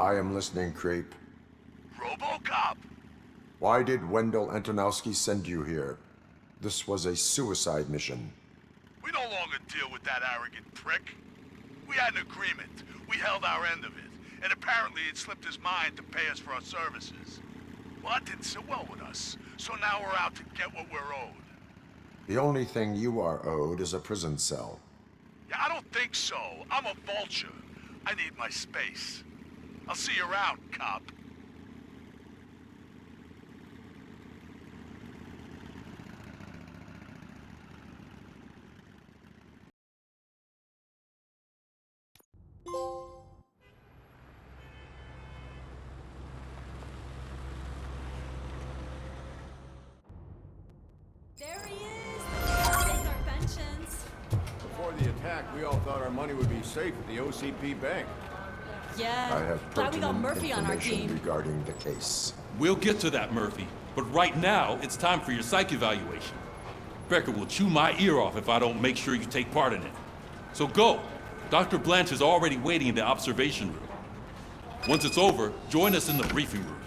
I am listening, creep. RoboCop! Why did Wendell Antonowski send you here? This was a suicide mission. We no longer deal with that arrogant prick. We had an agreement. We held our end of it. And apparently it slipped his mind to pay us for our services. Well, that didn't sit well with us. So now we're out to get what we're owed. The only thing you are owed is a prison cell. Yeah, I don't think so. I'm a vulture. I need my space. I'll see you around, cop. There he is! Let's take our pensions. Before the attack, we all thought our money would be safe at the OCP bank. Yeah, I have glad we got pertinent Murphy on our information team. regarding the case. We'll get to that, Murphy. But right now, it's time for your psych evaluation. Becker will chew my ear off if I don't make sure you take part in it. So go. Dr. Blanche is already waiting in the observation room. Once it's over, join us in the briefing room.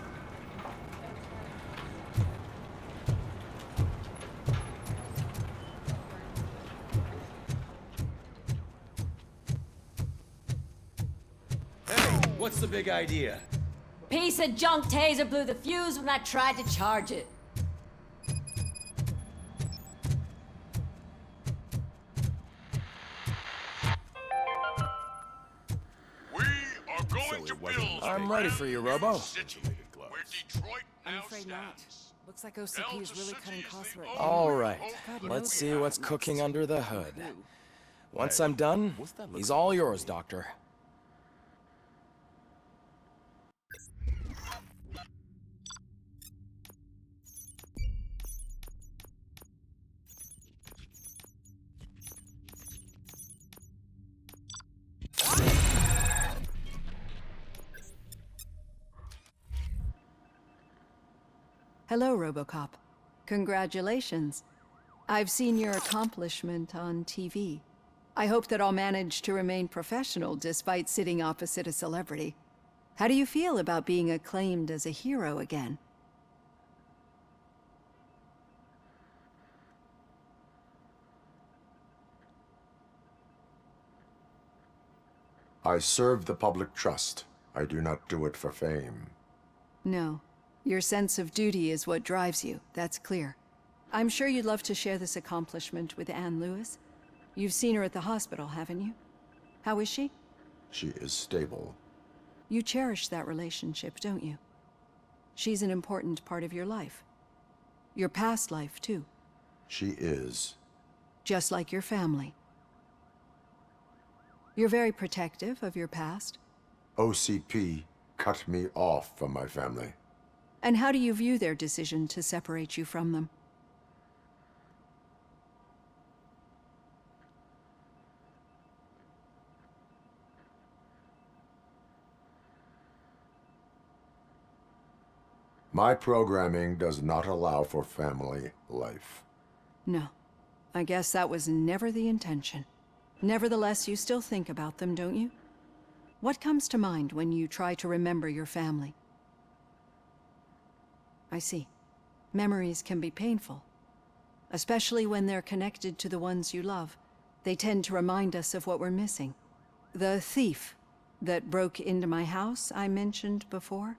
What's the big idea? Piece of junk taser blew the fuse when I tried to charge it. We are going to build. I'm ready for you, Robo. I'm afraid not. Looks like OCP is really cutting costs right now. All right, let's see what's cooking under the hood. Once I'm done, he's all yours, Doctor. Hello, RoboCop. Congratulations. I've seen your accomplishment on TV. I hope that I'll manage to remain professional despite sitting opposite a celebrity. How do you feel about being acclaimed as a hero again? I serve the public trust. I do not do it for fame. No. Your sense of duty is what drives you, that's clear. I'm sure you'd love to share this accomplishment with Anne Lewis. You've seen her at the hospital, haven't you? How is she? She is stable. You cherish that relationship, don't you? She's an important part of your life. Your past life, too. She is. Just like your family. You're very protective of your past. OCP cut me off from my family. And how do you view their decision to separate you from them? My programming does not allow for family life. No. I guess that was never the intention. Nevertheless, you still think about them, don't you? What comes to mind when you try to remember your family? I see. Memories can be painful, especially when they're connected to the ones you love. They tend to remind us of what we're missing. The thief that broke into my house I mentioned before,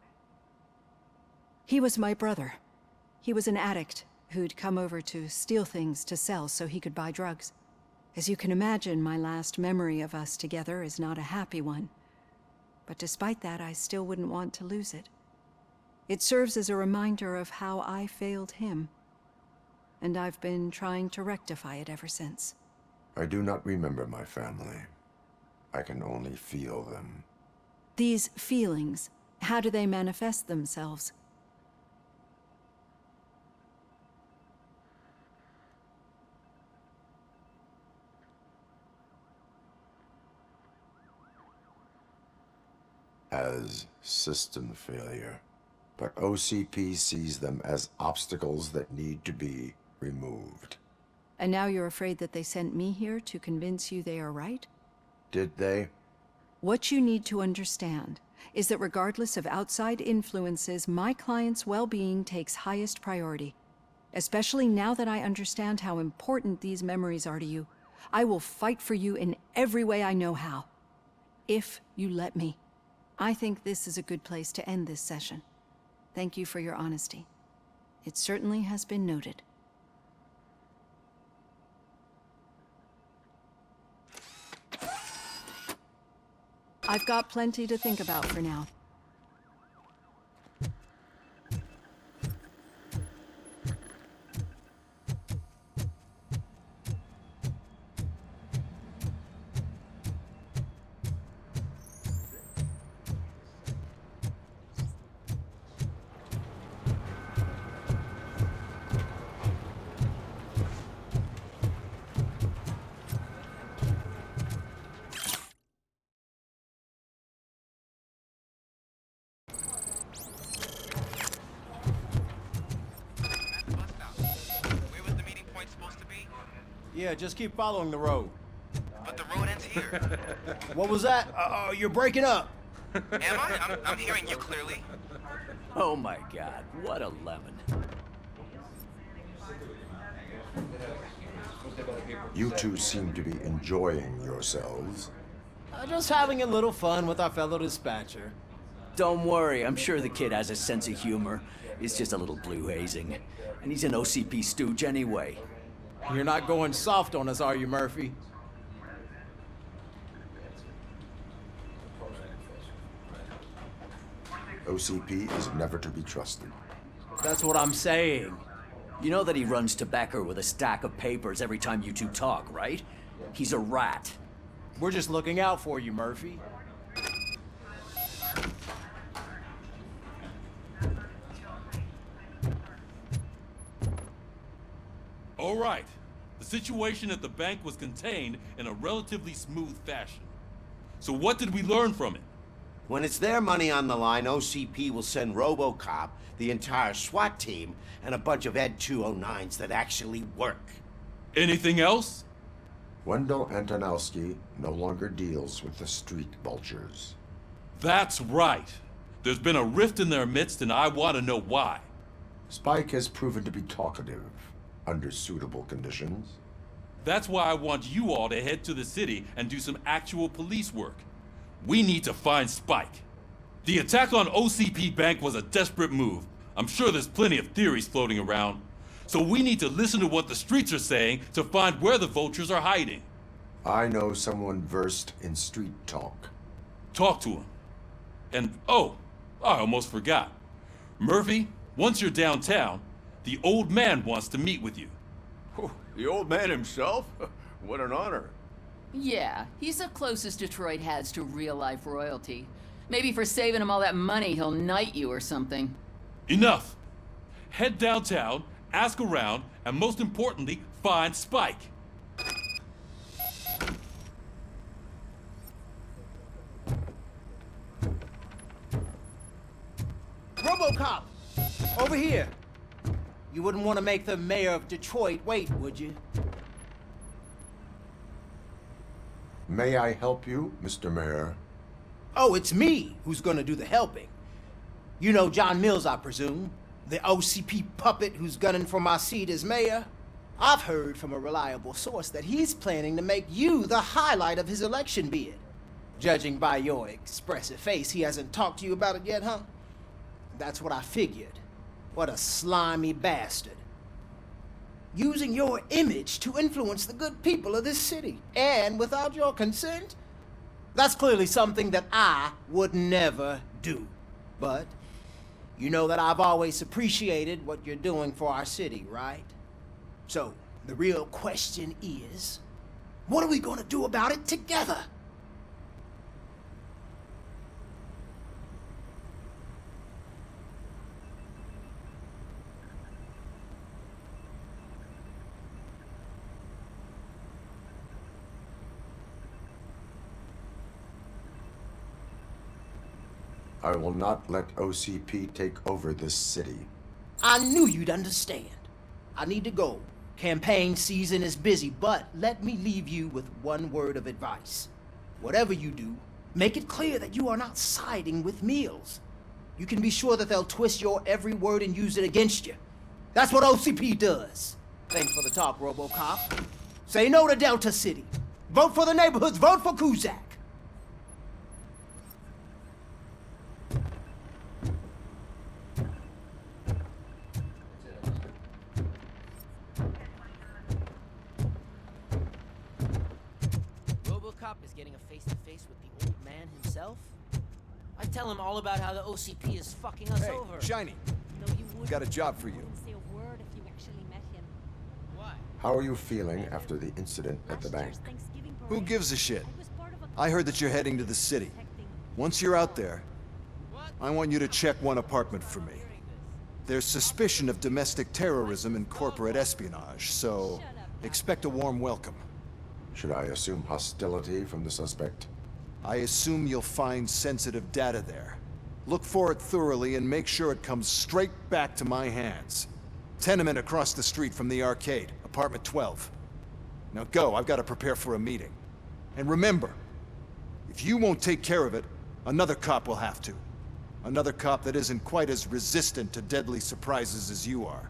he was my brother. He was an addict who'd come over to steal things to sell so he could buy drugs. As you can imagine, my last memory of us together is not a happy one. But despite that, I still wouldn't want to lose it. It serves as a reminder of how I failed him. And I've been trying to rectify it ever since. I do not remember my family. I can only feel them. These feelings, how do they manifest themselves? As system failure. But OCP sees them as obstacles that need to be removed. And now you're afraid that they sent me here to convince you they are right? Did they? What you need to understand is that regardless of outside influences, my client's well-being takes highest priority. Especially now that I understand how important these memories are to you, I will fight for you in every way I know how. If you let me. I think this is a good place to end this session. Thank you for your honesty. It certainly has been noted. I've got plenty to think about for now. Yeah, just keep following the road. But the road ends here. What was that? You're breaking up. Am I? I'm hearing you clearly. Oh my god, what a lemon. You two seem to be enjoying yourselves. Just having a little fun with our fellow dispatcher. Don't worry, I'm sure the kid has a sense of humor. It's just a little blue hazing. And he's an OCP stooge anyway. You're not going soft on us, are you, Murphy? OCP is never to be trusted. That's what I'm saying. You know that he runs to Becker with a stack of papers every time you two talk, right? He's a rat. We're just looking out for you, Murphy. All right. The situation at the bank was contained in a relatively smooth fashion. So what did we learn from it? When it's their money on the line, OCP will send RoboCop, the entire SWAT team, and a bunch of Ed 209s that actually work. Anything else? Wendell Antonowski no longer deals with the street vultures. That's right. There's been a rift in their midst, and I want to know why. Spike has proven to be talkative under suitable conditions. That's why I want you all to head to the city and do some actual police work. We need to find Spike. The attack on OCP Bank was a desperate move. I'm sure there's plenty of theories floating around. So we need to listen to what the streets are saying to find where the vultures are hiding. I know someone versed in street talk. Talk to him. And, oh, I almost forgot. Murphy, once you're downtown, the old man wants to meet with you. Oh, the old man himself? What an honor. Yeah, he's the closest Detroit has to real-life royalty. Maybe for saving him all that money, he'll knight you or something. Enough! Head downtown, ask around, and most importantly, find Spike. RoboCop! Over here! You wouldn't want to make the mayor of Detroit wait, would you? May I help you, Mr. Mayor? Oh, it's me who's gonna do the helping. You know John Mills, I presume? The OCP puppet who's gunning for my seat as mayor? I've heard from a reliable source that he's planning to make you the highlight of his election bid. Judging by your expressive face, he hasn't talked to you about it yet, huh? That's what I figured. What a slimy bastard. Using your image to influence the good people of this city, and without your consent? That's clearly something that I would never do. But you know that I've always appreciated what you're doing for our city, right? So, the real question is, what are we gonna do about it together? I will not let OCP take over this city. I knew you'd understand. I need to go. Campaign season is busy, but let me leave you with one word of advice. Whatever you do, Make it clear that you are not siding with Mills. You can be sure that they'll twist your every word and use it against you. That's what OCP does. Thanks for the talk, RoboCop. Say no to Delta City. Vote for the neighborhoods. Vote for Kuzak. RoboCop is getting a face-to-face with the old man himself? I tell him all about how the OCP is fucking us over. Shiny. No, you wouldn't. Got a job for you. Wouldn't say a word if you actually met him. Why? How are you feeling after the incident at the bank? Who gives a shit? I heard that you're heading to the city. Once you're out there, I want you to check one apartment for me. There's suspicion of domestic terrorism and corporate espionage, so expect a warm welcome. Should I assume hostility from the suspect? I assume you'll find sensitive data there. Look for it thoroughly and make sure it comes straight back to my hands. Tenement across the street from the arcade, apartment 12. Now go, I've got to prepare for a meeting. And remember, if you won't take care of it, another cop will have to. Another cop that isn't quite as resistant to deadly surprises as you are.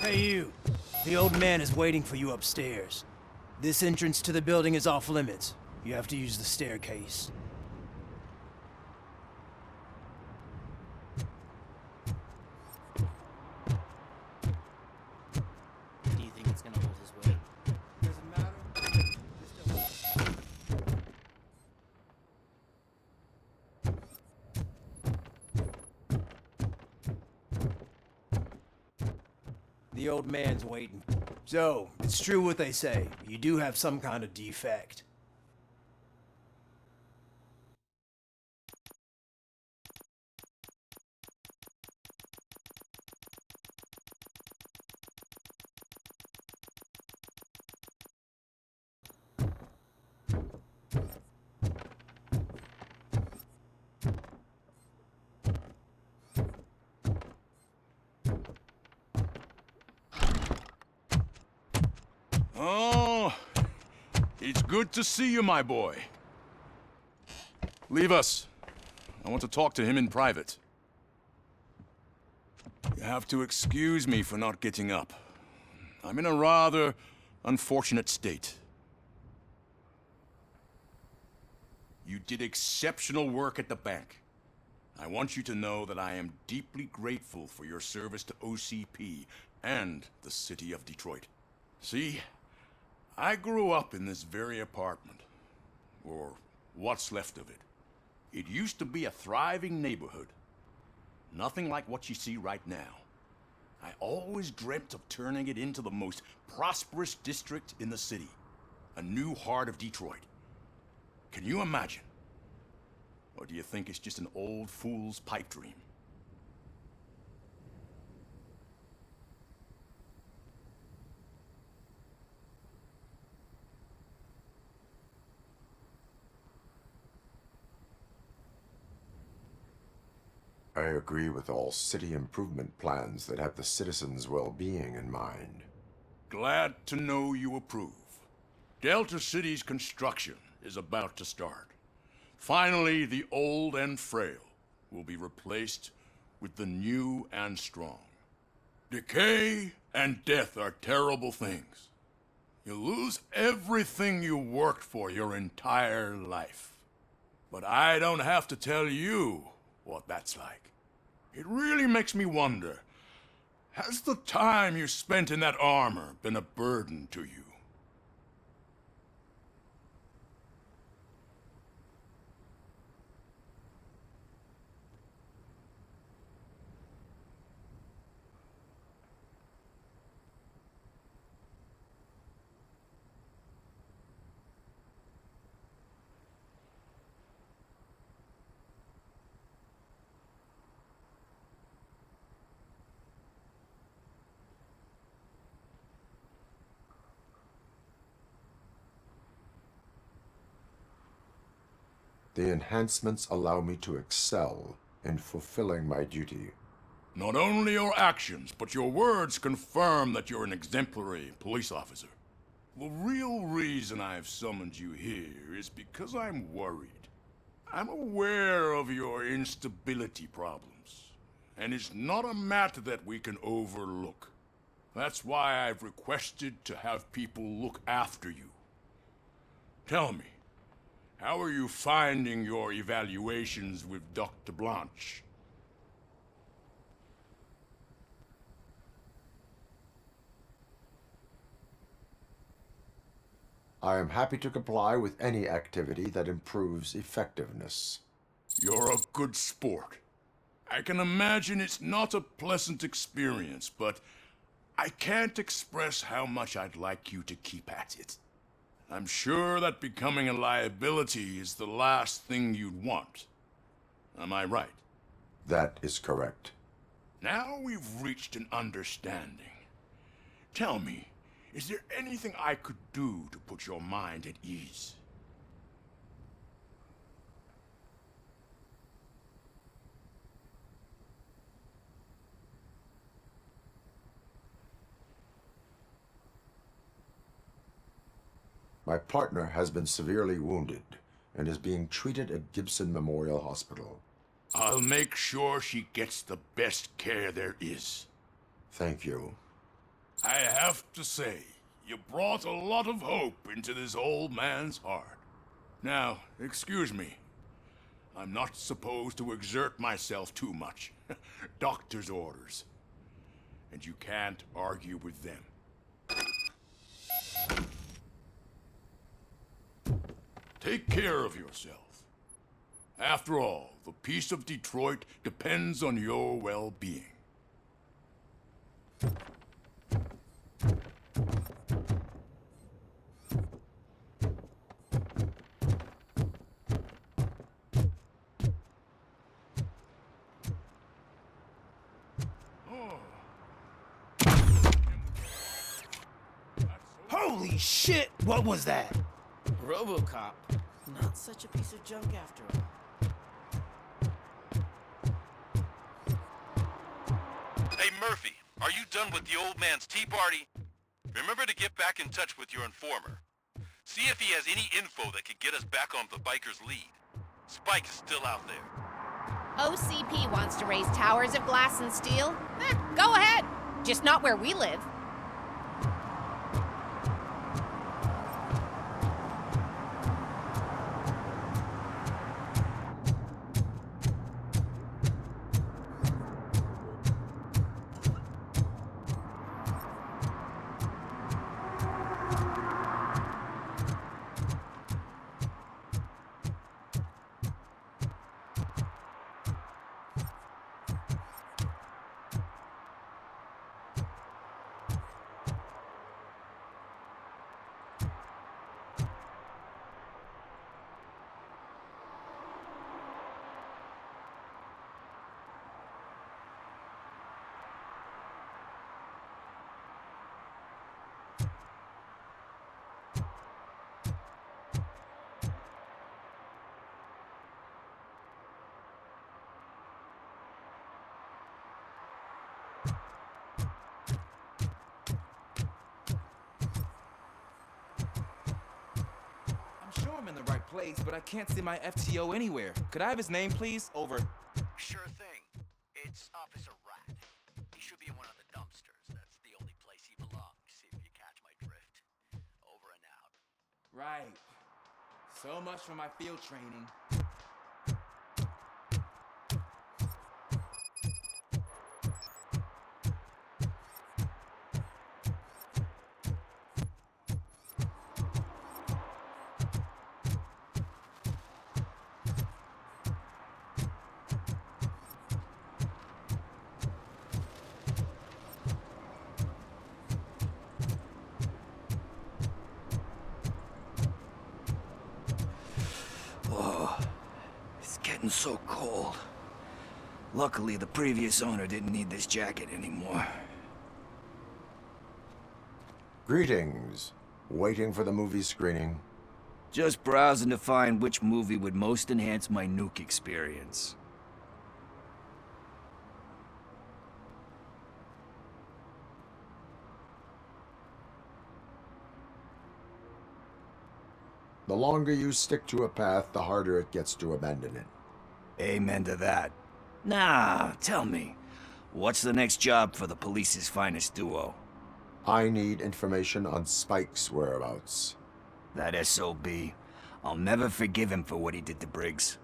Hey you! The old man is waiting for you upstairs. This entrance to the building is off limits. You have to use the staircase. Do you think it's gonna hold his weight? the old man's waiting. So, it's true what they say. You do have some kind of defect. Oh, it's good to see you, my boy. Leave us. I want to talk to him in private. You have to excuse me for not getting up. I'm in a rather unfortunate state. You did exceptional work at the bank. I want you to know that I am deeply grateful for your service to OCP and the city of Detroit. See, I grew up in this very apartment, or what's left of it. It used to be a thriving neighborhood. Nothing like what you see right now. I always dreamt of turning it into the most prosperous district in the city. A new heart of Detroit. Can you imagine? Or do you think it's just an old fool's pipe dream? I agree with all city improvement plans that have the citizens' well-being in mind. Glad to know you approve. Delta City's construction is about to start. Finally, the old and frail will be replaced with the new and strong. Decay and death are terrible things. You lose everything you worked for your entire life. But I don't have to tell you what that's like. It really makes me wonder, has the time you spent in that armor been a burden to you? The enhancements allow me to excel in fulfilling my duty. Not only your actions, but your words confirm that you're an exemplary police officer. The real reason I've summoned you here is because I'm worried. I'm aware of your instability problems, and it's not a matter that we can overlook. That's why I've requested to have people look after you. Tell me, how are you finding your evaluations with Dr. Blanche? I am happy to comply with any activity that improves effectiveness. You're a good sport. I can imagine it's not a pleasant experience, but I can't express how much I'd like you to keep at it. I'm sure that becoming a liability is the last thing you'd want. Am I right? That is correct. Now we've reached an understanding. Tell me, is there anything I could do to put your mind at ease? My partner has been severely wounded and is being treated at Gibson Memorial Hospital. I'll make sure she gets the best care there is. Thank you. I have to say, you brought a lot of hope into this old man's heart. Now, excuse me. I'm not supposed to exert myself too much. Doctor's orders. And you can't argue with them. Take care of yourself. After all, the peace of Detroit depends on your well-being. Holy shit! What was that? RoboCop. Not such a piece of junk after all. Hey, Murphy, are you done with the old man's tea party? Remember to get back in touch with your informer. See if he has any info that could get us back on the biker's lead. Spike is still out there. OCP wants to raise towers of glass and steel? Go ahead. Just not where we live. I'm in the right place, but I can't see my FTO anywhere. Could I have his name, please? Over. Sure thing. It's Officer Rat. He should be in one of the dumpsters. That's the only place he belongs, if you catch my drift. Over and out. Right. So much for my field training. So cold. Luckily, the previous owner didn't need this jacket anymore. Greetings. Waiting for the movie screening? Just browsing to find which movie would most enhance my nuke experience. The longer you stick to a path, the harder it gets to abandon it. Amen to that. Now, tell me, what's the next job for the police's finest duo? I need information on Spike's whereabouts. That SOB. I'll never forgive him for what he did to Briggs.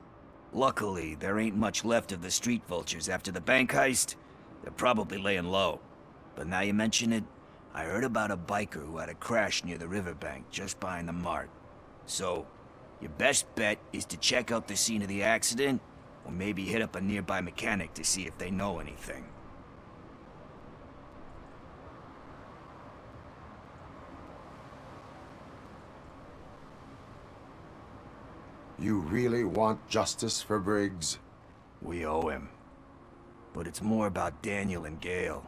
Luckily, there ain't much left of the street vultures after the bank heist. They're probably laying low. But now you mention it, I heard about a biker who had a crash near the riverbank just behind the mart. So, your best bet is to check out the scene of the accident, or maybe hit up a nearby mechanic to see if they know anything. You really want justice for Briggs? We owe him. But it's more about Daniel and Gale.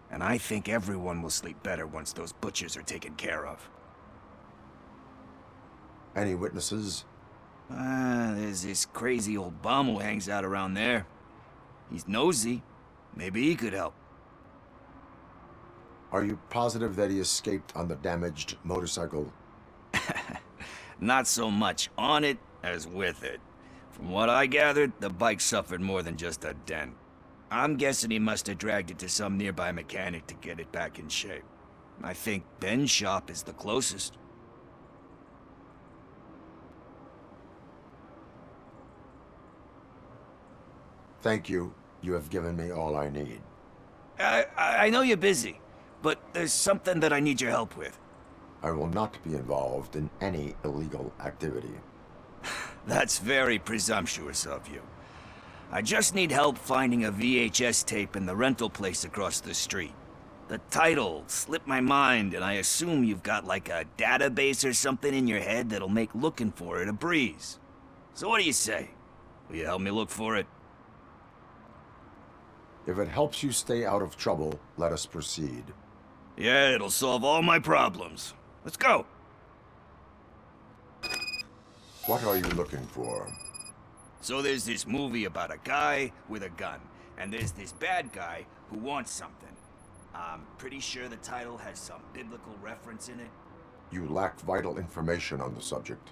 And I think everyone will sleep better once those butchers are taken care of. Any witnesses? There's this crazy old bum who hangs out around there. He's nosy. Maybe he could help. Are you positive that he escaped on the damaged motorcycle? Not so much on it as with it. From what I gathered, the bike suffered more than just a dent. I'm guessing he must have dragged it to some nearby mechanic to get it back in shape. I think Ben's shop is the closest. Thank you. You have given me all I need. I know you're busy, but there's something that I need your help with. I will not be involved in any illegal activity. That's very presumptuous of you. I just need help finding a VHS tape in the rental place across the street. The title slipped my mind, and I assume you've got like a database or something in your head that'll make looking for it a breeze. So what do you say? Will you help me look for it? If it helps you stay out of trouble, let us proceed. Yeah, it'll solve all my problems. Let's go! What are you looking for? So there's this movie about a guy with a gun, and there's this bad guy who wants something. I'm pretty sure the title has some biblical reference in it. You lack vital information on the subject.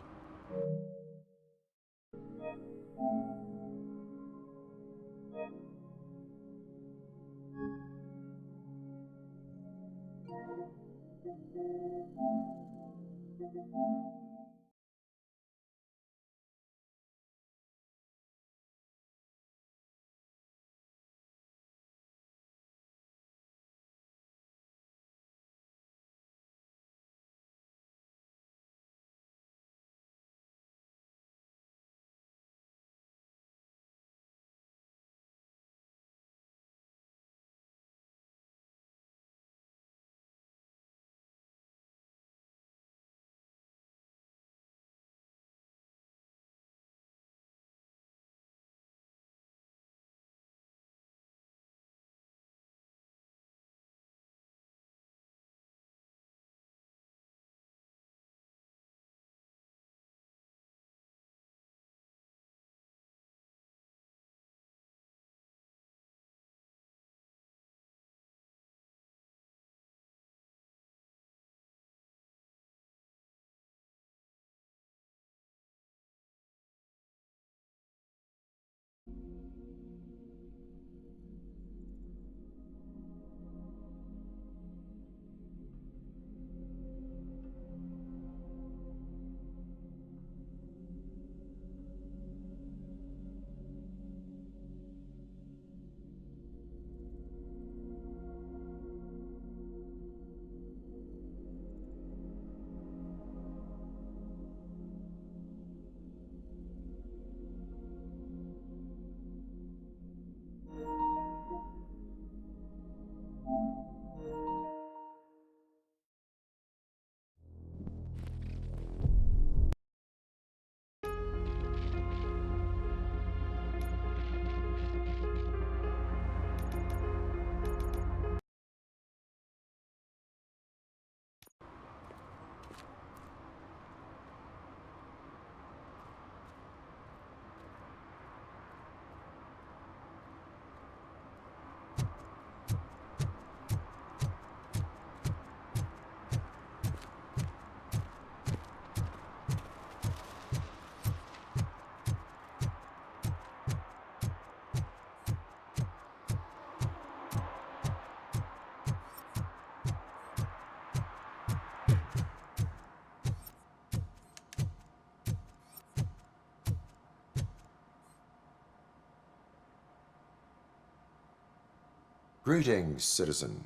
Greetings, citizen.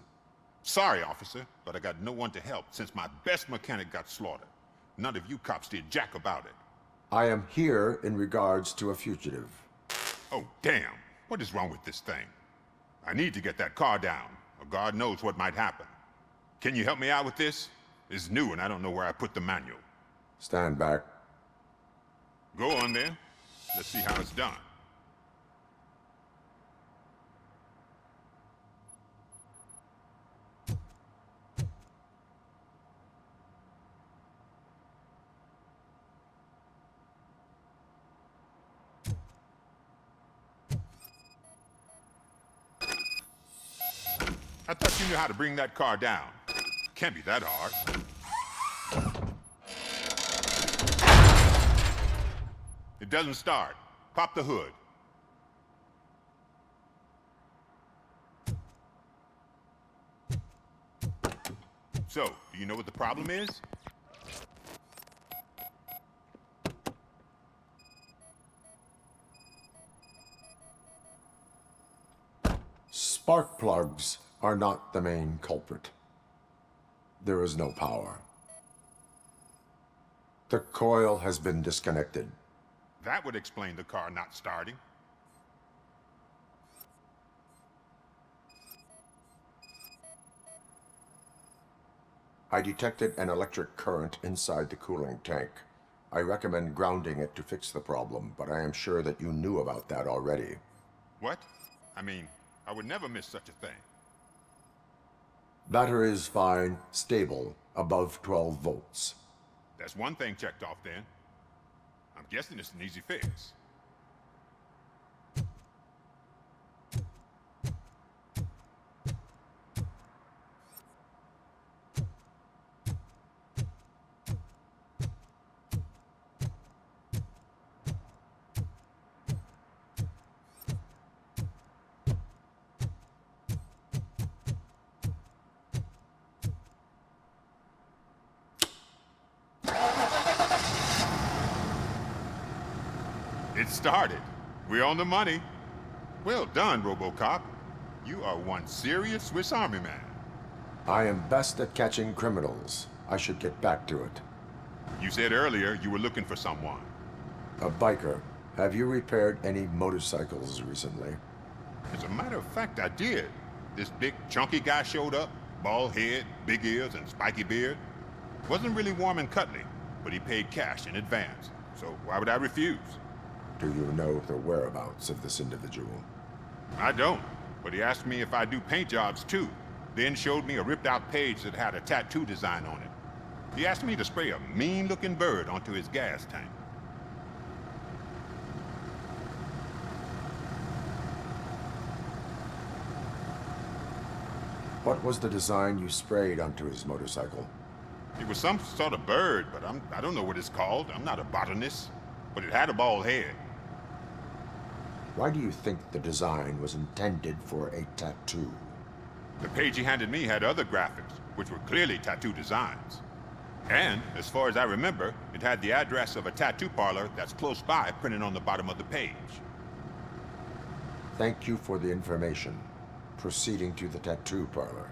Sorry, officer, but I got no one to help since my best mechanic got slaughtered. None of you cops did jack about it. I am here in regards to a fugitive. Oh, damn. What is wrong with this thing? I need to get that car down, or God knows what might happen. Can you help me out with this? It's new and I don't know where I put the manual. Stand back. Go on there. Let's see how it's done. I thought you knew how to bring that car down. Can't be that hard. It doesn't start. Pop the hood. So, do you know what the problem is? Spark plugs are not the main culprit. There is no power. The coil has been disconnected. That would explain the car not starting. I detected an electric current inside the cooling tank. I recommend grounding it to fix the problem, but I am sure that you knew about that already. What? I mean, I would never miss such a thing. Battery is fine, stable, above 12 volts. That's one thing checked off then. I'm guessing it's an easy fix. It started. We're on the money. Well done, RoboCop. You are one serious Swiss Army man. I am best at catching criminals. I should get back to it. You said earlier you were looking for someone. A biker. Have you repaired any motorcycles recently? As a matter of fact, I did. This big, chunky guy showed up. Bald head, big ears, and spiky beard. Wasn't really warm and cuddly, but he paid cash in advance. So why would I refuse? Do you know the whereabouts of this individual? I don't, but he asked me if I do paint jobs too, then showed me a ripped-out page that had a tattoo design on it. He asked me to spray a mean-looking bird onto his gas tank. What was the design you sprayed onto his motorcycle? It was some sort of bird, but I don't know what it's called. I'm not a botanist, but it had a bald head. Why do you think the design was intended for a tattoo? The page he handed me had other graphics, which were clearly tattoo designs. And, as far as I remember, it had the address of a tattoo parlor that's close by printed on the bottom of the page. Thank you for the information. Proceeding to the tattoo parlor.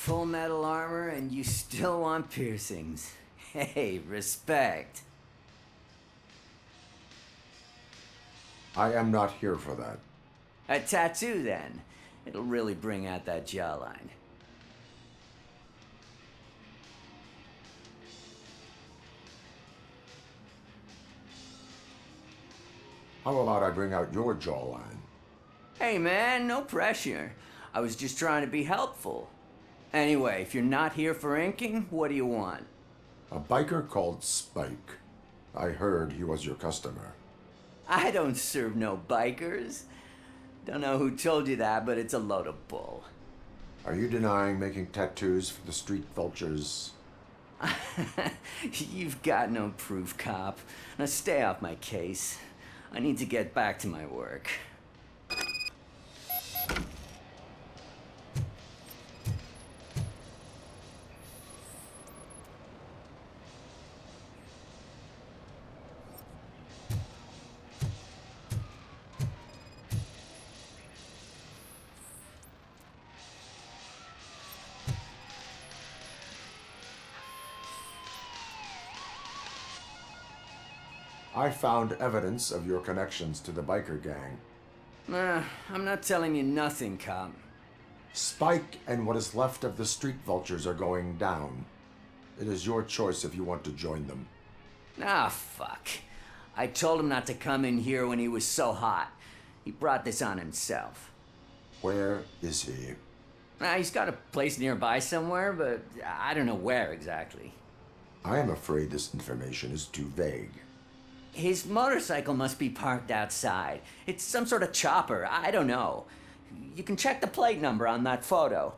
Full metal armor and you still want piercings. Hey, respect. I am not here for that. A tattoo, then. It'll really bring out that jawline. How about I bring out your jawline? Hey, man, no pressure. I was just trying to be helpful. Anyway, if you're not here for inking, what do you want? A biker called Spike. I heard he was your customer. I don't serve no bikers. Don't know who told you that, but it's a load of bull. Are you denying making tattoos for the street vultures? You've got no proof, cop. Now stay off my case. I need to get back to my work. I found evidence of your connections to the biker gang. I'm not telling you nothing, cop. Spike and what is left of the street vultures are going down. It is your choice if you want to join them. Ah, fuck. I told him not to come in here when he was so hot. He brought this on himself. Where is he? He's got a place nearby somewhere, but I don't know where exactly. I am afraid this information is too vague. His motorcycle must be parked outside. It's some sort of chopper. I don't know. You can check the plate number on that photo.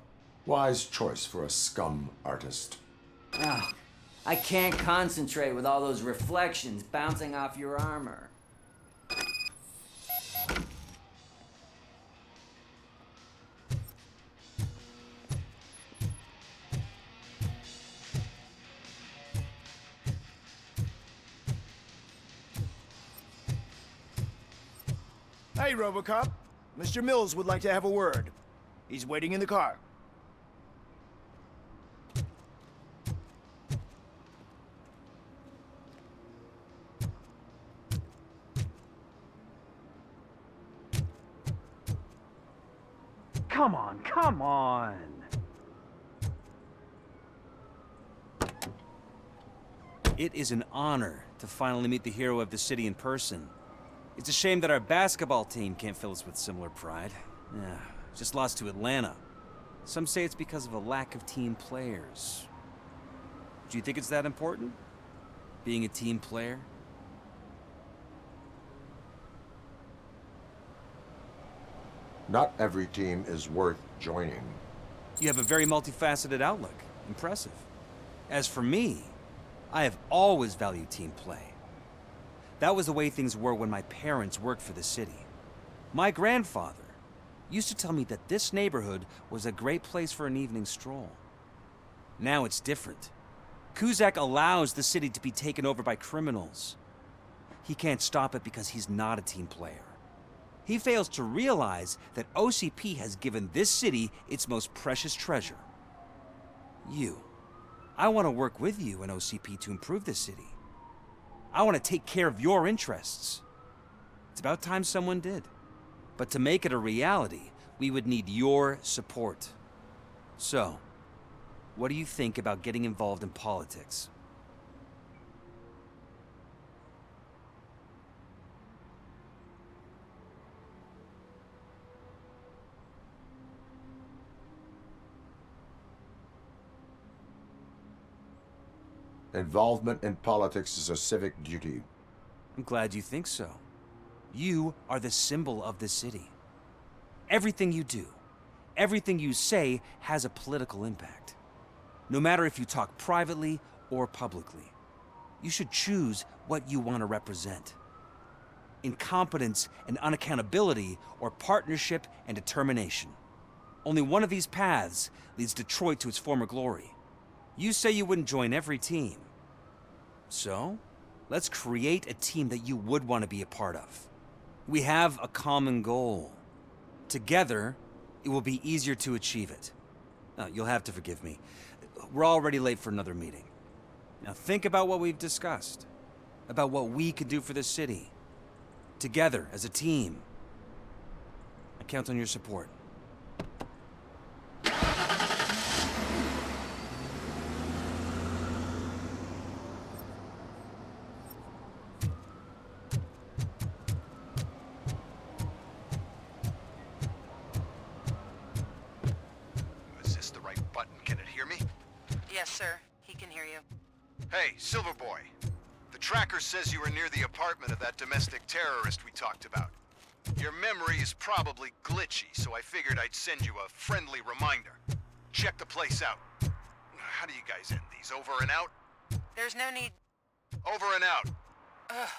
Wise choice for a scum artist. Oh, I can't concentrate with all those reflections bouncing off your armor. Hey, RoboCop. Mr. Mills would like to have a word. He's waiting in the car. Come on, come on! It is an honor to finally meet the hero of the city in person. It's a shame that our basketball team can't fill us with similar pride. Yeah, just lost to Atlanta. Some say it's because of a lack of team players. Do you think it's that important? Being a team player? Not every team is worth joining. You have a very multifaceted outlook. Impressive. As for me, I have always valued team play. That was the way things were when my parents worked for the city. My grandfather used to tell me that this neighborhood was a great place for an evening stroll. Now it's different. Kuzak allows the city to be taken over by criminals. He can't stop it because he's not a team player. He fails to realize that OCP has given this city its most precious treasure. You. I want to work with you and OCP to improve the city. I want to take care of your interests. It's about time someone did. But to make it a reality, we would need your support. So, what do you think about getting involved in politics? Involvement in politics is a civic duty. I'm glad you think so. You are the symbol of the city. Everything you do, everything you say has a political impact. No matter if you talk privately or publicly. You should choose what you want to represent. Incompetence and unaccountability, or partnership and determination. Only one of these paths leads Detroit to its former glory. You say you wouldn't join every team. So, let's create a team that you would want to be a part of. We have a common goal. Together, it will be easier to achieve it. You'll have to forgive me. We're already late for another meeting. Now think about what we've discussed. About what we could do for this city. Together, as a team. I count on your support. Yes, sir. He can hear you. Hey, Silverboy. The tracker says you were near the apartment of that domestic terrorist we talked about. Your memory is probably glitchy, so I figured I'd send you a friendly reminder. Check the place out. How do you guys end these? Over and out? There's no need. Over and out. Ugh.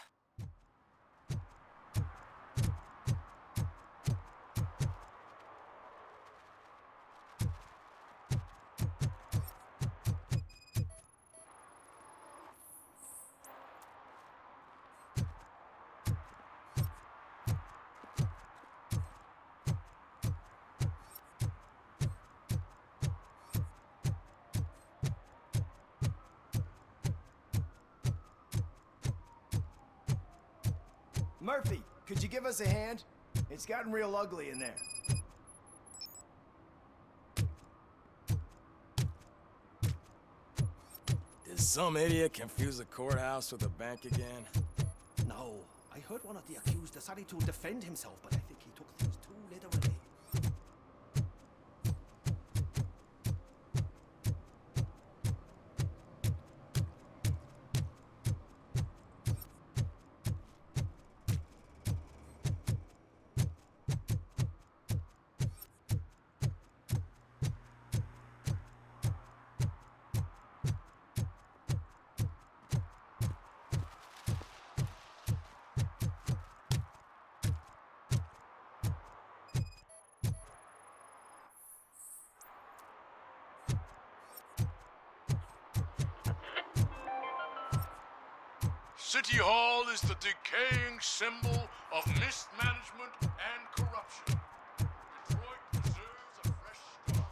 Murphy, could you give us a hand? It's gotten real ugly in there. Did some idiot confuse the courthouse with a bank again? No, I heard one of the accused decided to defend himself, but I think he took things too literally. City Hall is the decaying symbol of mismanagement and corruption. Detroit deserves a fresh start.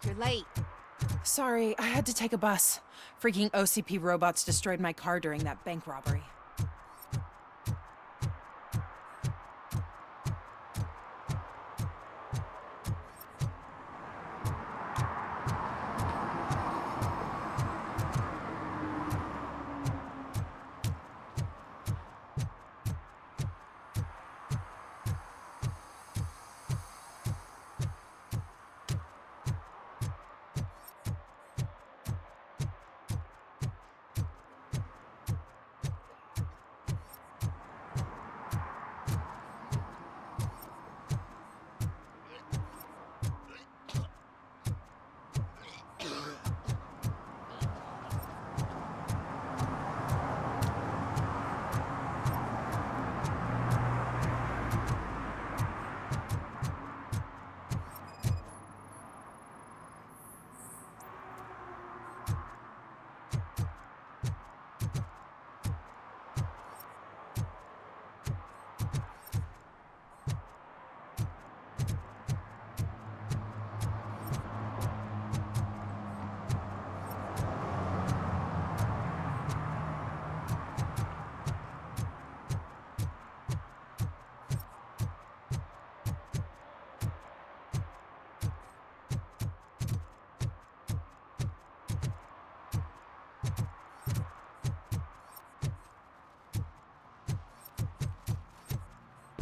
You're late. Sorry, I had to take a bus. Freaking OCP robots destroyed my car during that bank robbery.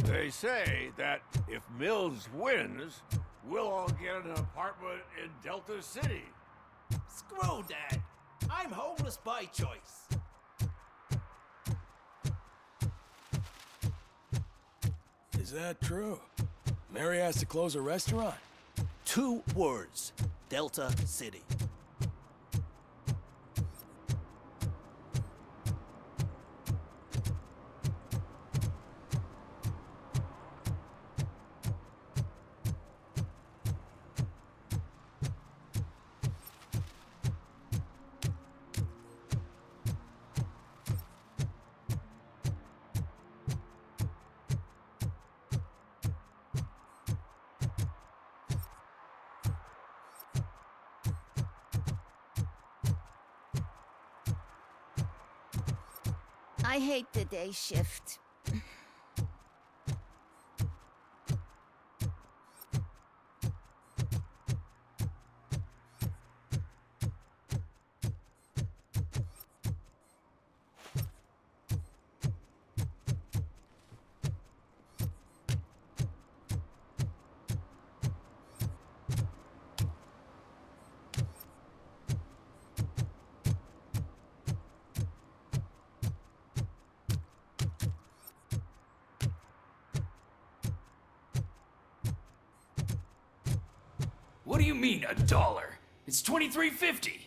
They say that if Mills wins, we'll all get an apartment in Delta City. Screw that. I'm homeless by choice. Is that true? Mary has to close a restaurant? 2 words. Delta City. I hate the day shift. What do you mean, $1? It's $23.50.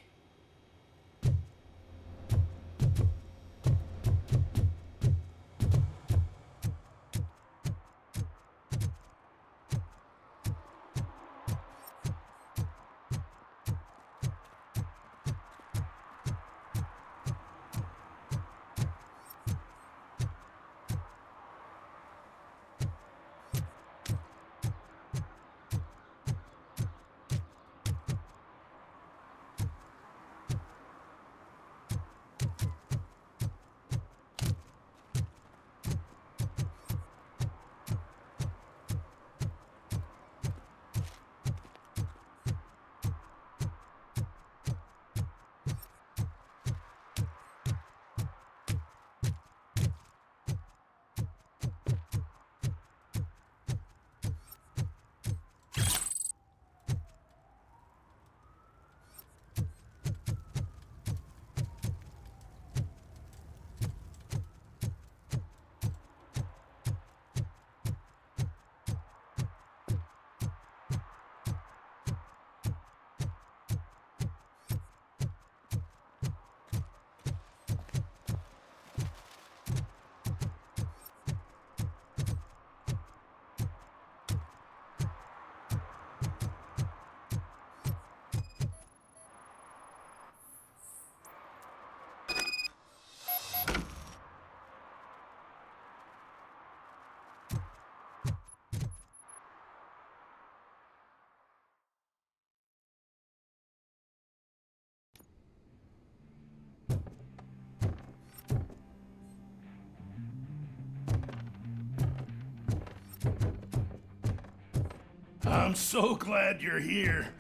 I'm so glad you're here.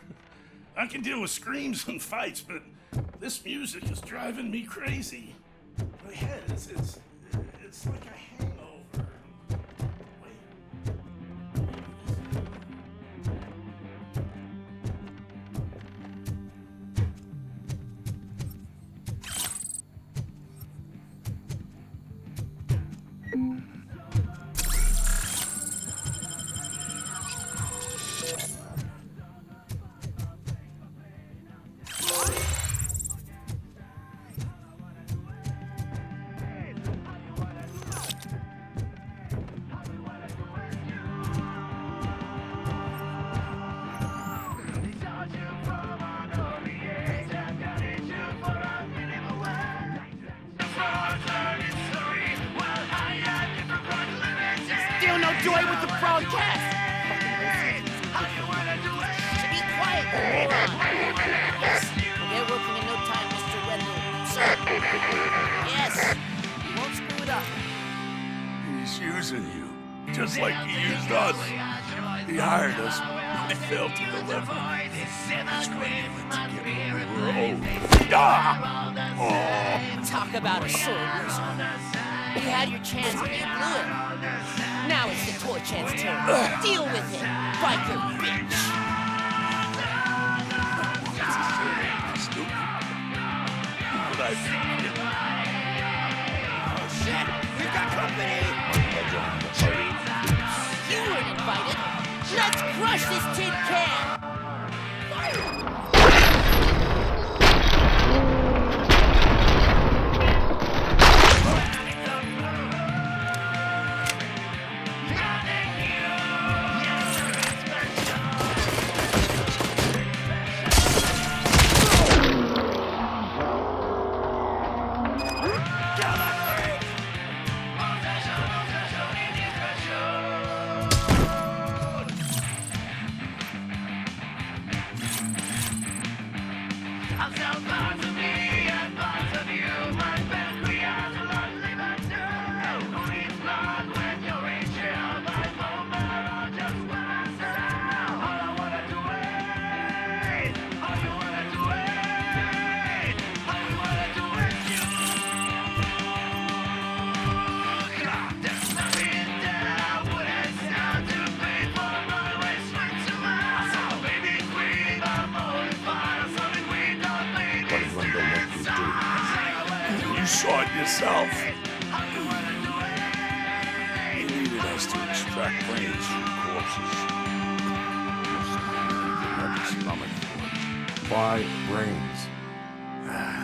I can deal with screams and fights, but this music is driving me crazy. My head is, it's like a hangover. Still no joy with the broadcast! Be quiet, moron! Yes, we'll get working in no time, Mr. Wendell. Sir. Yes, you won't screw it up. He's using you, just like he used us. He hired us. I failed to deliver. It's great to get when we were old. Ah! Talk about a sore loser. You had your chance and you blew it. Now it's the toy chance turn. Deal with it, biker bitch. Oh shit, we've got company. You weren't invited. Let's crush this tin can. You saw it yourself. He needed us to extract brains from corpses. Why brains?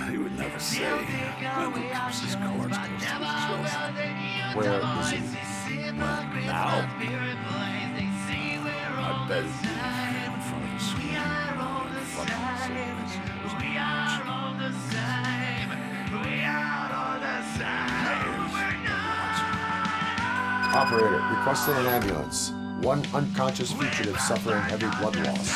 He would never say. Wendell keeps his cards close to his chest. Where is he? Now? I bet he'd be in front of the screen. Operator, requesting an ambulance. One unconscious fugitive suffering heavy blood loss.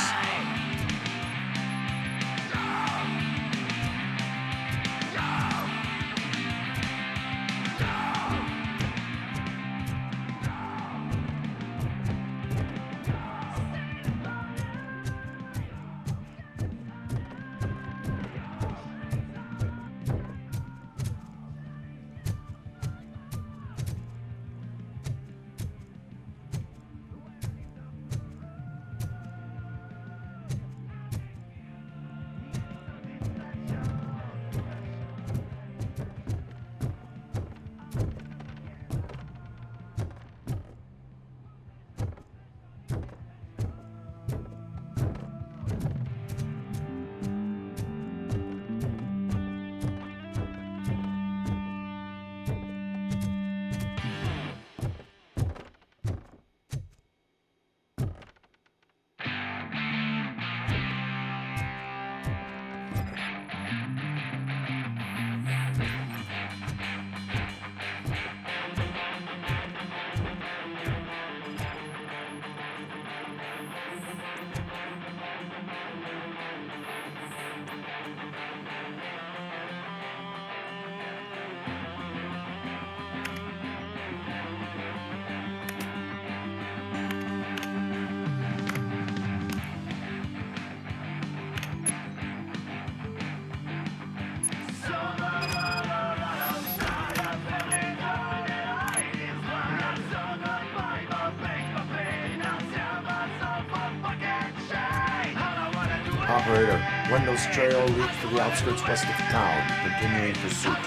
Operator, Wendell's trail leads to the outskirts west of town, continuing pursuit.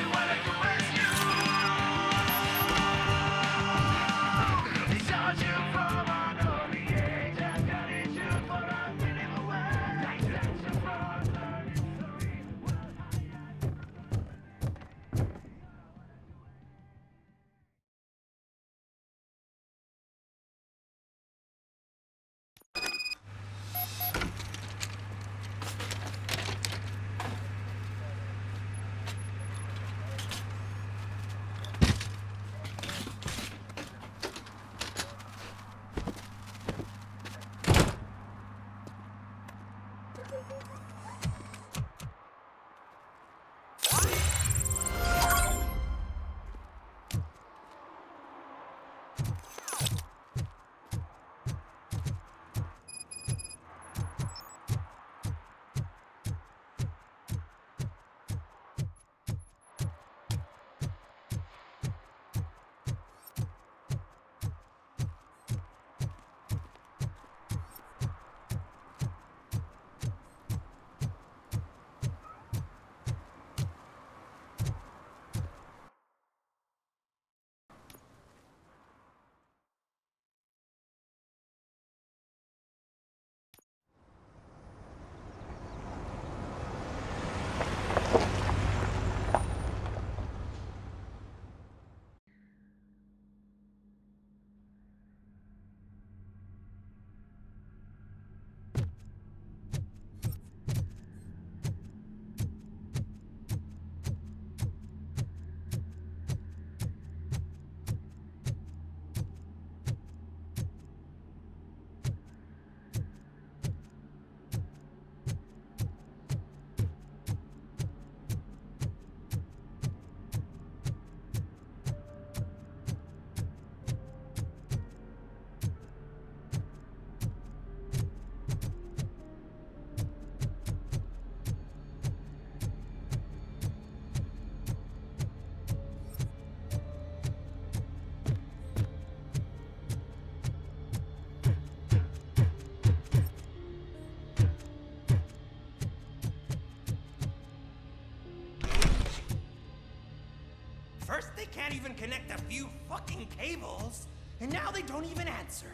First, they can't even connect a few fucking cables, and now they don't even answer.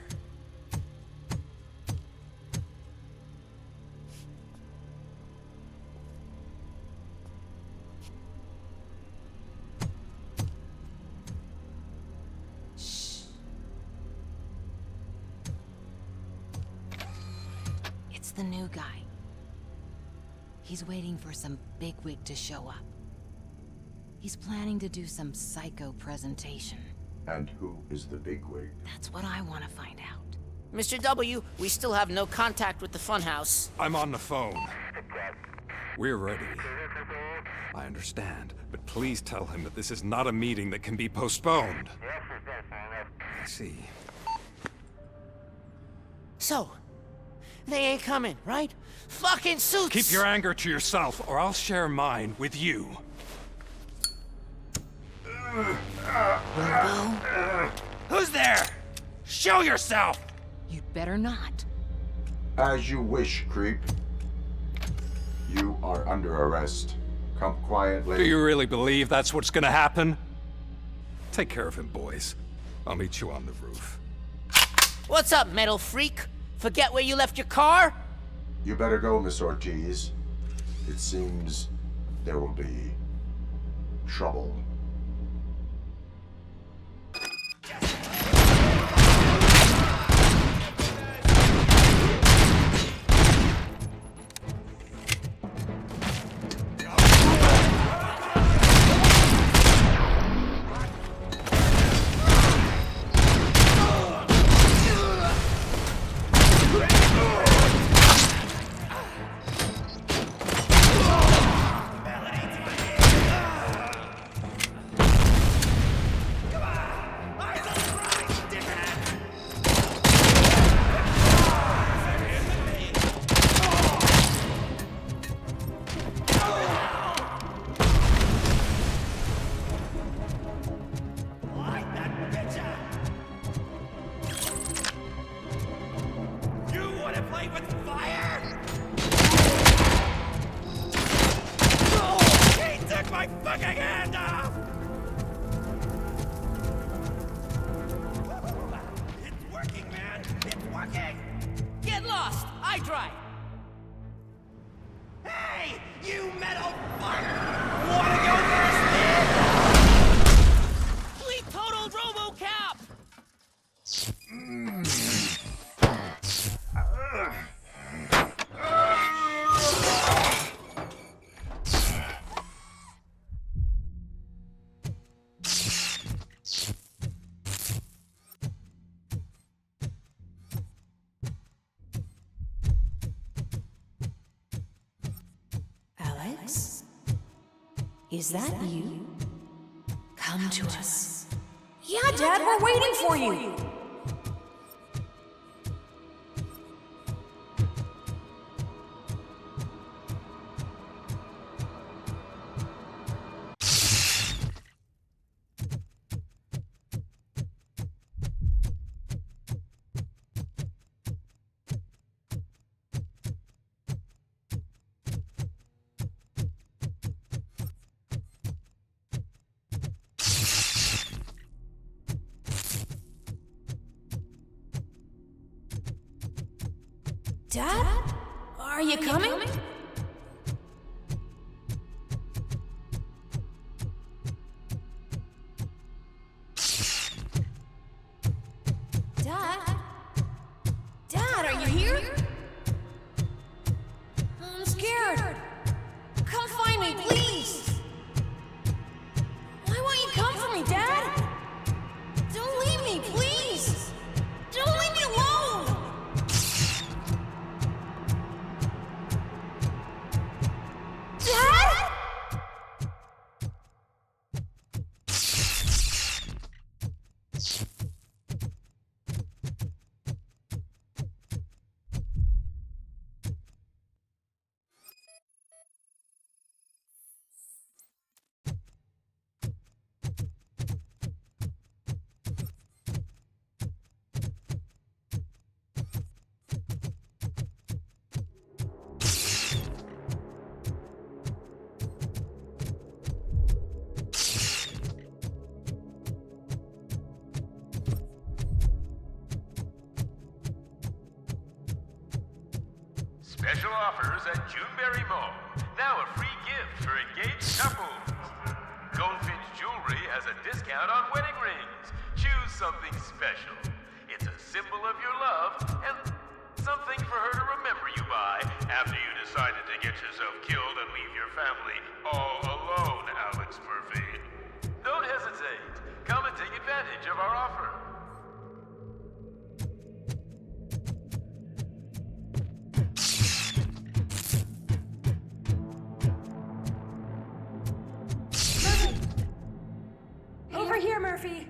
It's the new guy. He's waiting for some bigwig to show up. He's planning to do some psycho presentation. And who is the bigwig? That's what I want to find out. Mr. W, we still have no contact with the funhouse. I'm on the phone. We're ready. I understand, but please tell him that this is not a meeting that can be postponed. I see. So, they ain't coming, right? Fucking suits! Keep your anger to yourself, or I'll share mine with you. Who's there? Show yourself! You'd better not. As you wish, creep. You are under arrest. Come quietly. Do you really believe that's what's gonna happen? Take care of him, boys. I'll meet you on the roof. What's up, metal freak? Forget where you left your car? You better go, Miss Ortiz. It seems there will be trouble. Get lost! I drive! Hey, you metal fuck! Wanna go first, man? We totaled RoboCop! Alex? Is that you? Come to us. Yeah, Dad, we're waiting for you. Dad? Are you coming? Dad? Dad, are you here? I'm scared. Come find me, please. Why won't you come for me, Dad? Don't leave me, please. Don't leave me alone. Dad? Special offers at Juneberry Mall. Now a free gift for engaged couples. Goldfinch Jewelry has a discount on wedding rings. Choose something special. It's a symbol of your love and something for her to remember. remember you by after you decided to get yourself killed and leave your family all alone, Alex Murphy. Don't hesitate. Come and take advantage of our offer. Over here, Murphy.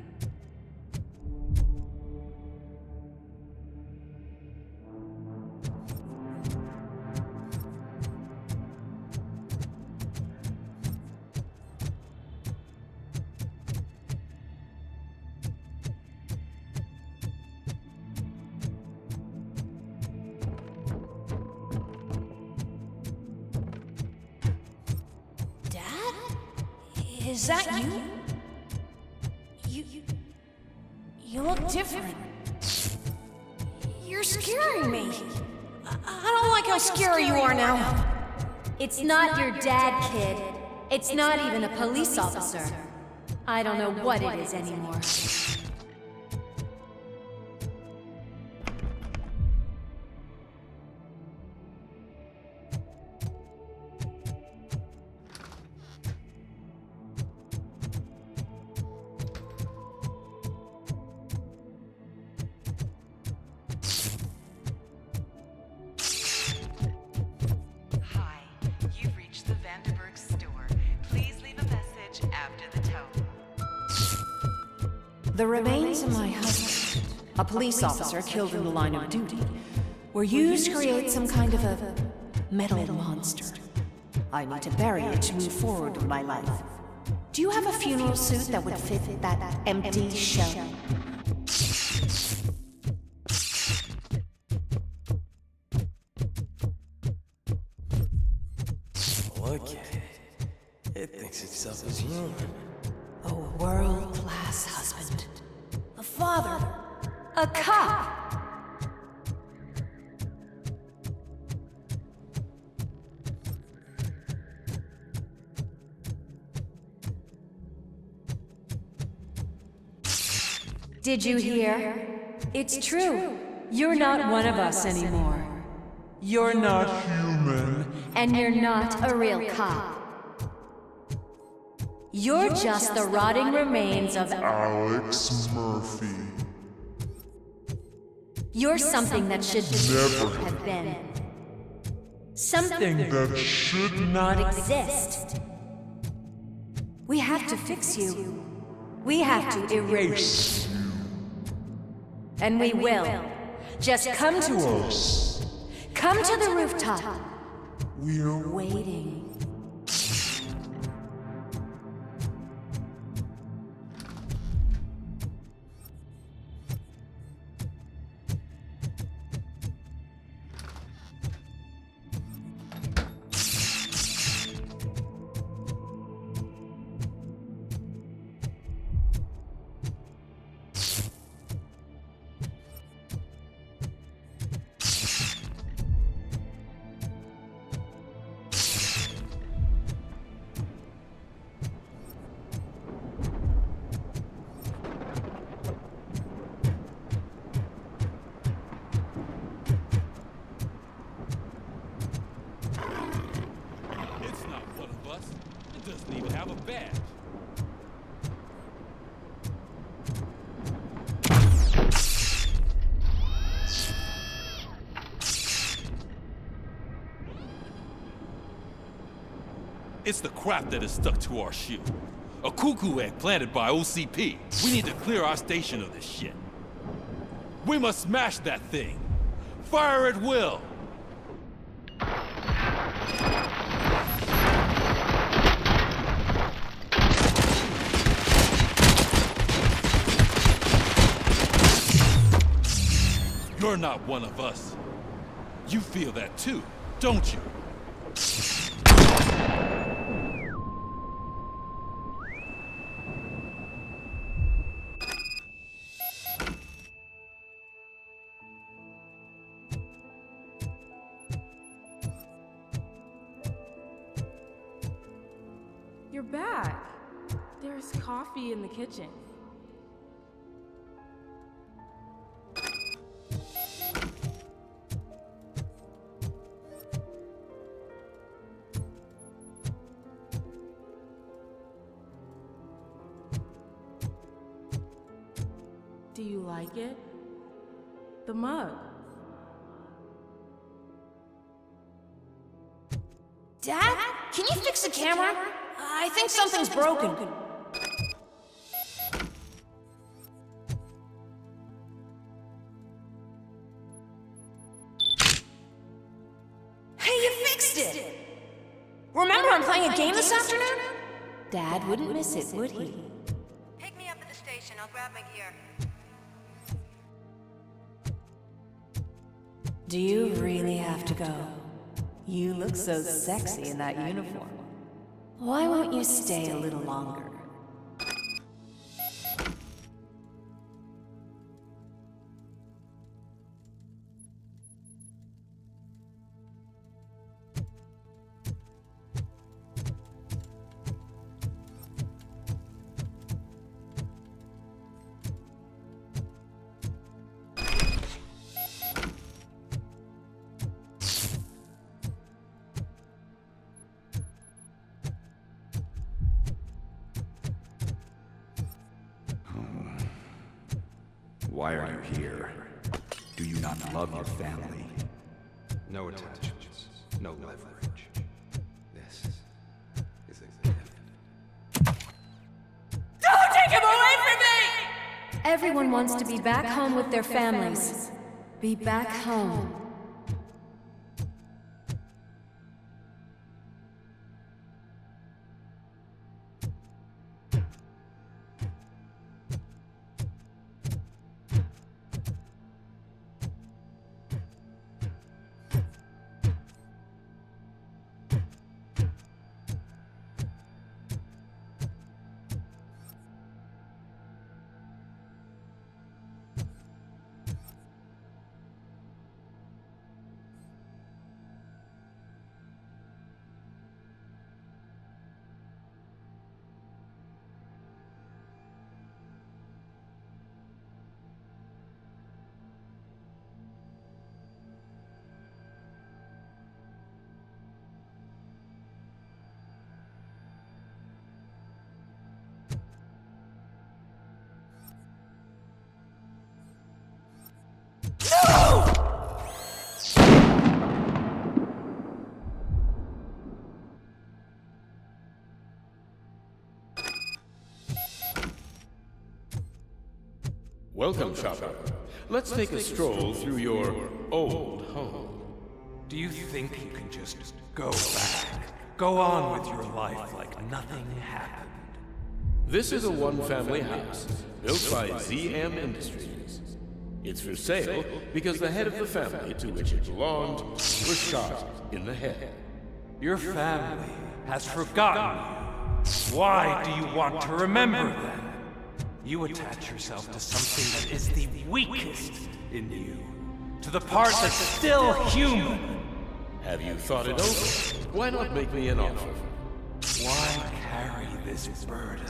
Dad? Is that you? You look different. You're scaring me. I don't like how scary you are now. It's not your dad, kid. It's not even a police officer. I don't know what it is anymore. The remains of my husband, a police officer killed in the line of duty, were used to create some kind of a metal monster. I need to bury it to move forward with my life. Do you have a funeral suit that would fit that empty shell? Look at it. It thinks itself as human. A world-class husband. A father. A cop. Did you hear? It's true. You're not one of us anymore. You're not human. And you're not a real cop. You're just the rotting remains of Alex Murphy. You're something that should never have been. Something that should not exist. We have to fix you. We have to erase you. And we will. Just come to us. Come to the rooftop. We're waiting. It's the crap that is stuck to our shoe. A cuckoo egg planted by OCP. We need to clear our station of this shit. We must smash that thing. Fire at will. You're not one of us. You feel that too, don't you? You're back. There's coffee in the kitchen. Do you like it? The mug. Dad? Can you fix the camera? I think something's broken. Hey, you fixed it! Remember I'm playing a game this afternoon? Dad wouldn't miss it, would he? Pick me up at the station. I'll grab my gear. Do you really have to go? You look so sexy in that uniform. Why won't you stay a little longer? Why are you here? Do you not love your family? No attachments, no leverage. This is a gift. Don't take him away from me! Everyone wants to be back home with their families. Be back home. Welcome, shopper. Let's take a stroll through your old home. Do you think you can just go back? Go on with your life like nothing happened? This is a one-family house built by ZM Industries. It's for sale because the head of the family to which it belonged was shot in the head. Your family has forgotten you. Why do you want to remember them? You attach yourself to something that is the weakest in you, to the part that's still human. Have you thought it over? Why not make me an offer? Why carry this burden?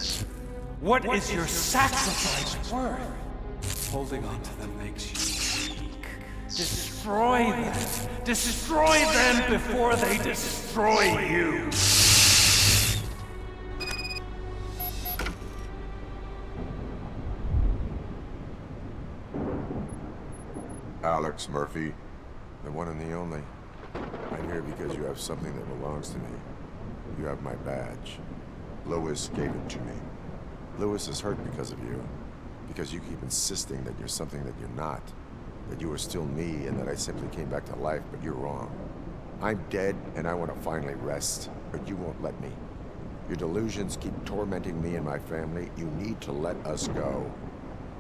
What is your sacrifice worth? Holding on to them makes you weak. Destroy them! Destroy them before they destroy you! Alex Murphy, the one and the only. I'm here because you have something that belongs to me. You have my badge. Lewis gave it to me. Lewis is hurt because of you. Because you keep insisting that you're something that you're not. That you are still me and that I simply came back to life, but you're wrong. I'm dead and I want to finally rest, but you won't let me. Your delusions keep tormenting me and my family. You need to let us go.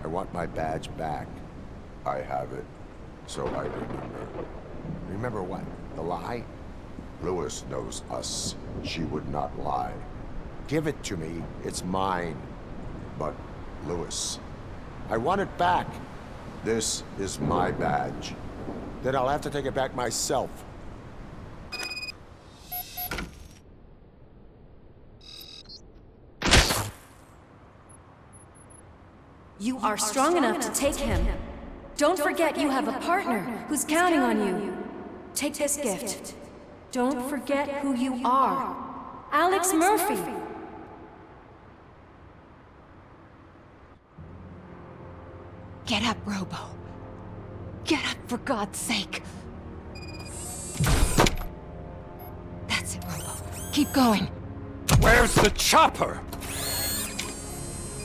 I want my badge back. I have it. So I remember. Remember what? The lie? Lewis knows us. She would not lie. Give it to me. It's mine. But, Lewis, I want it back. This is my badge. Then I'll have to take it back myself. You are strong enough to take him. Don't forget you have a partner who's counting on you. Take this gift. Don't forget who you are. Alex Murphy. Get up, Robo. Get up, for God's sake. That's it, Robo. Keep going. Where's the chopper?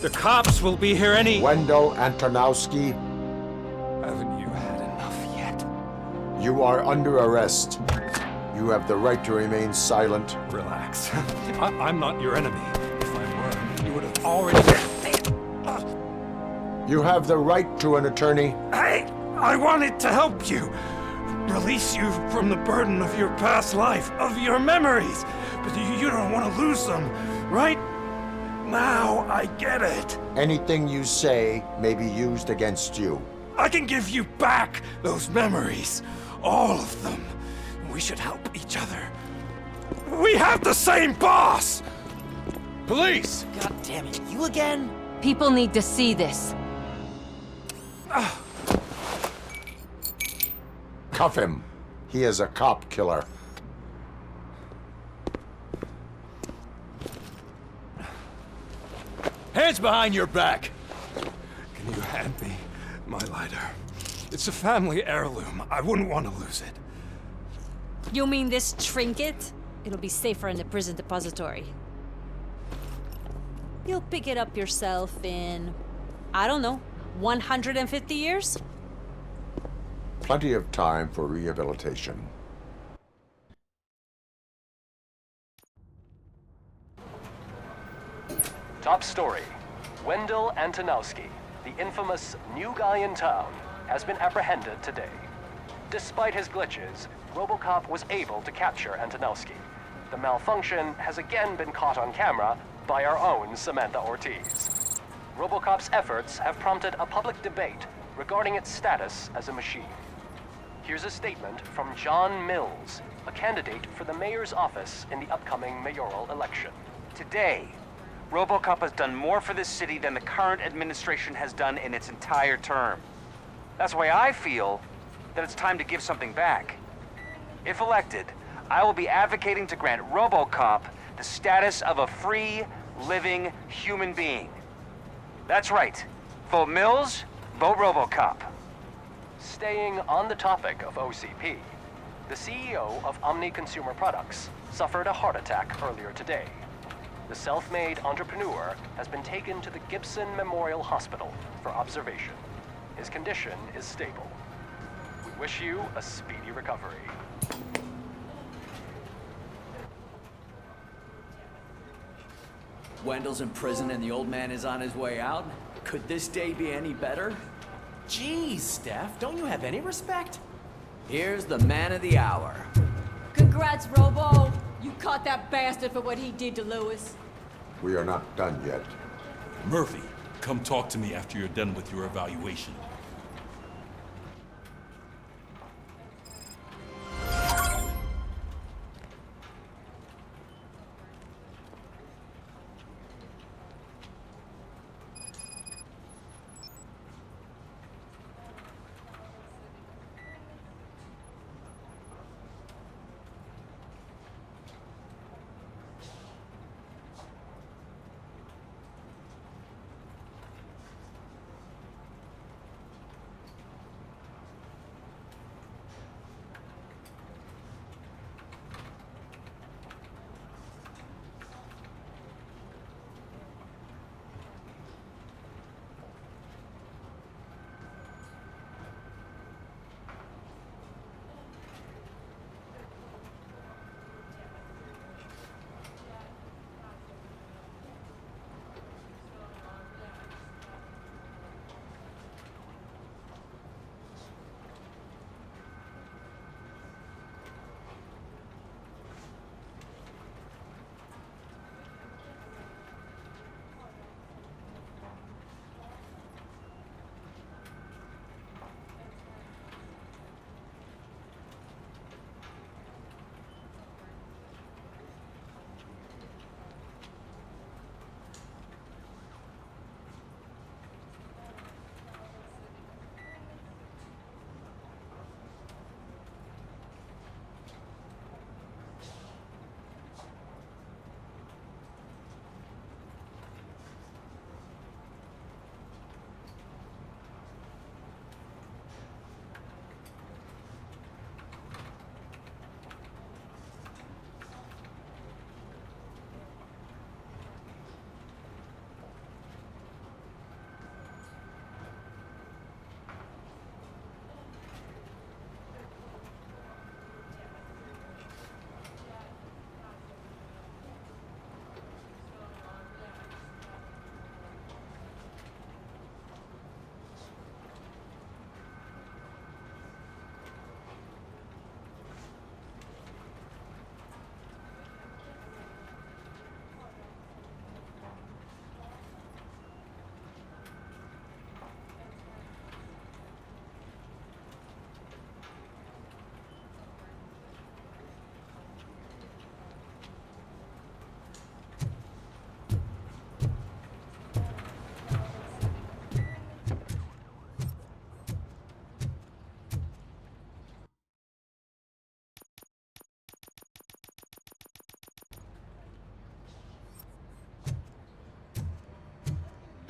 The cops will be here any... Wendell Antonowski. Haven't you had enough yet? You are under arrest. You have the right to remain silent. Relax. I'm not your enemy. If I were, you would have already... You have the right to an attorney. I wanted to help you. Release you from the burden of your past life, of your memories. But you don't want to lose them, right? Now I get it. Anything you say may be used against you. I can give you back those memories. All of them. We should help each other. We have the same boss! Police! God damn it, you again? People need to see this. Cuff him. He is a cop killer. Hands behind your back! Can you hand me my lighter? It's a family heirloom. I wouldn't want to lose it. You mean this trinket? It'll be safer in the prison depository. You'll pick it up yourself in, I don't know, 150 years? Plenty of time for rehabilitation. Top story. Wendell Antonowski, the infamous new guy in town, has been apprehended today. Despite his glitches, RoboCop was able to capture Antonowski. The malfunction has again been caught on camera by our own Samantha Ortiz. RoboCop's efforts have prompted a public debate regarding its status as a machine. Here's a statement from John Mills, a candidate for the mayor's office in the upcoming mayoral election. Today, RoboCop has done more for this city than the current administration has done in its entire term. That's why I feel that it's time to give something back. If elected, I will be advocating to grant RoboCop the status of a free, living human being. That's right. Vote Mills, vote RoboCop. Staying on the topic of OCP, the CEO of Omni Consumer Products suffered a heart attack earlier today. The self-made entrepreneur has been taken to the Gibson Memorial Hospital for observation. His condition is stable. We wish you a speedy recovery. Wendell's in prison and the old man is on his way out? Could this day be any better? Jeez, Steph, don't you have any respect? Here's the man of the hour. Congrats, Robo! You caught that bastard for what he did to Lewis. We are not done yet. Murphy, come talk to me after you're done with your evaluation.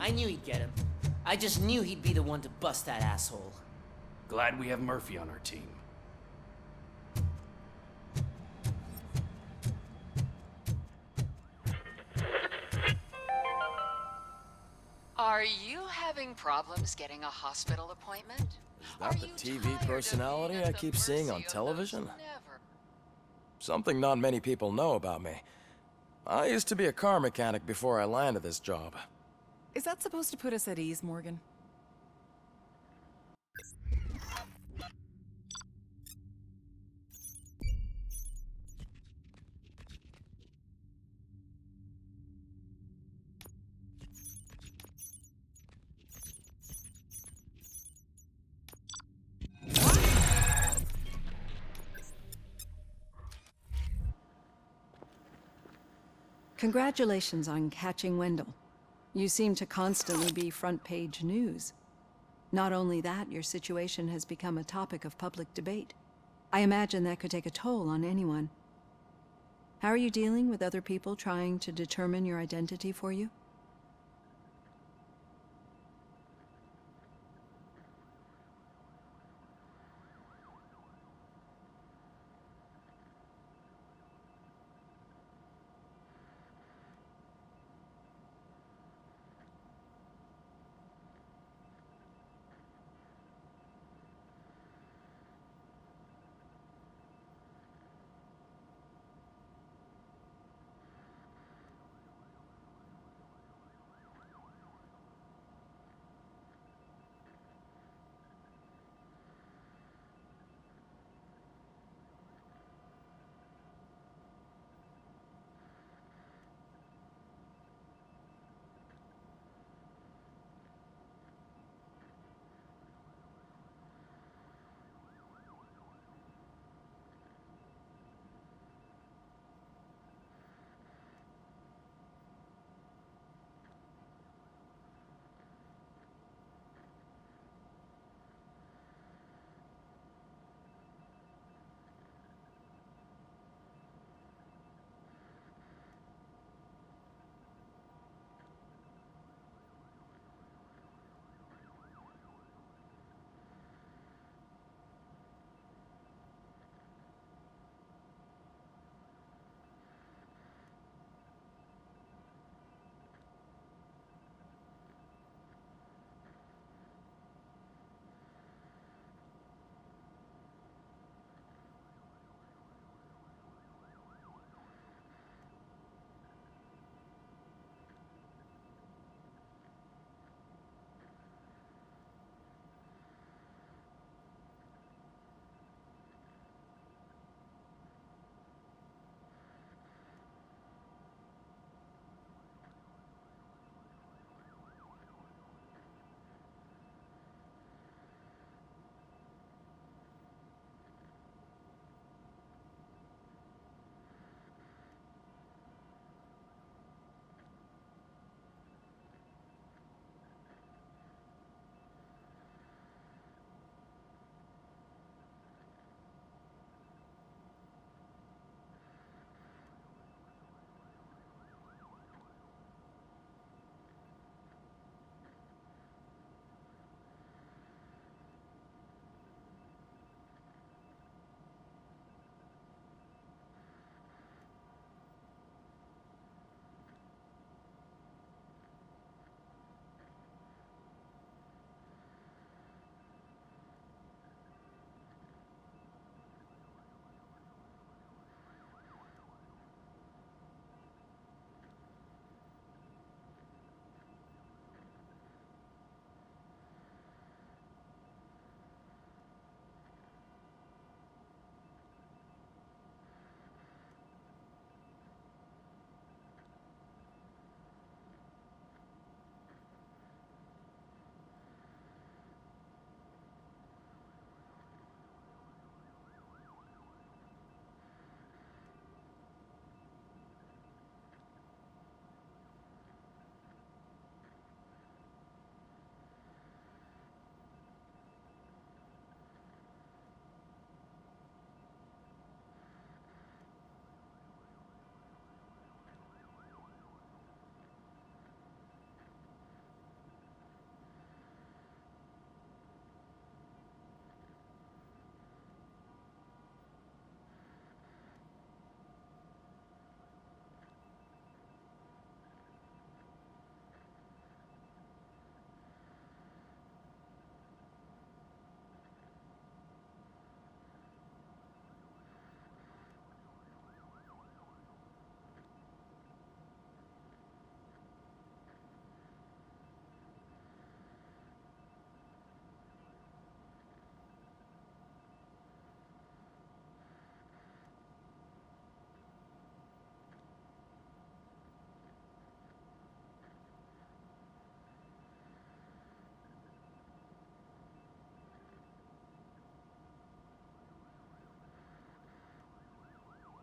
I knew he'd get him. I just knew he'd be the one to bust that asshole. Glad we have Murphy on our team. Are you having problems getting a hospital appointment? Is that the TV personality I keep seeing on television? Something not many people know about me. I used to be a car mechanic before I landed this job. Is that supposed to put us at ease, Morgan? Congratulations on catching Wendell. You seem to constantly be front-page news. Not only that, your situation has become a topic of public debate. I imagine that could take a toll on anyone. How are you dealing with other people trying to determine your identity for you?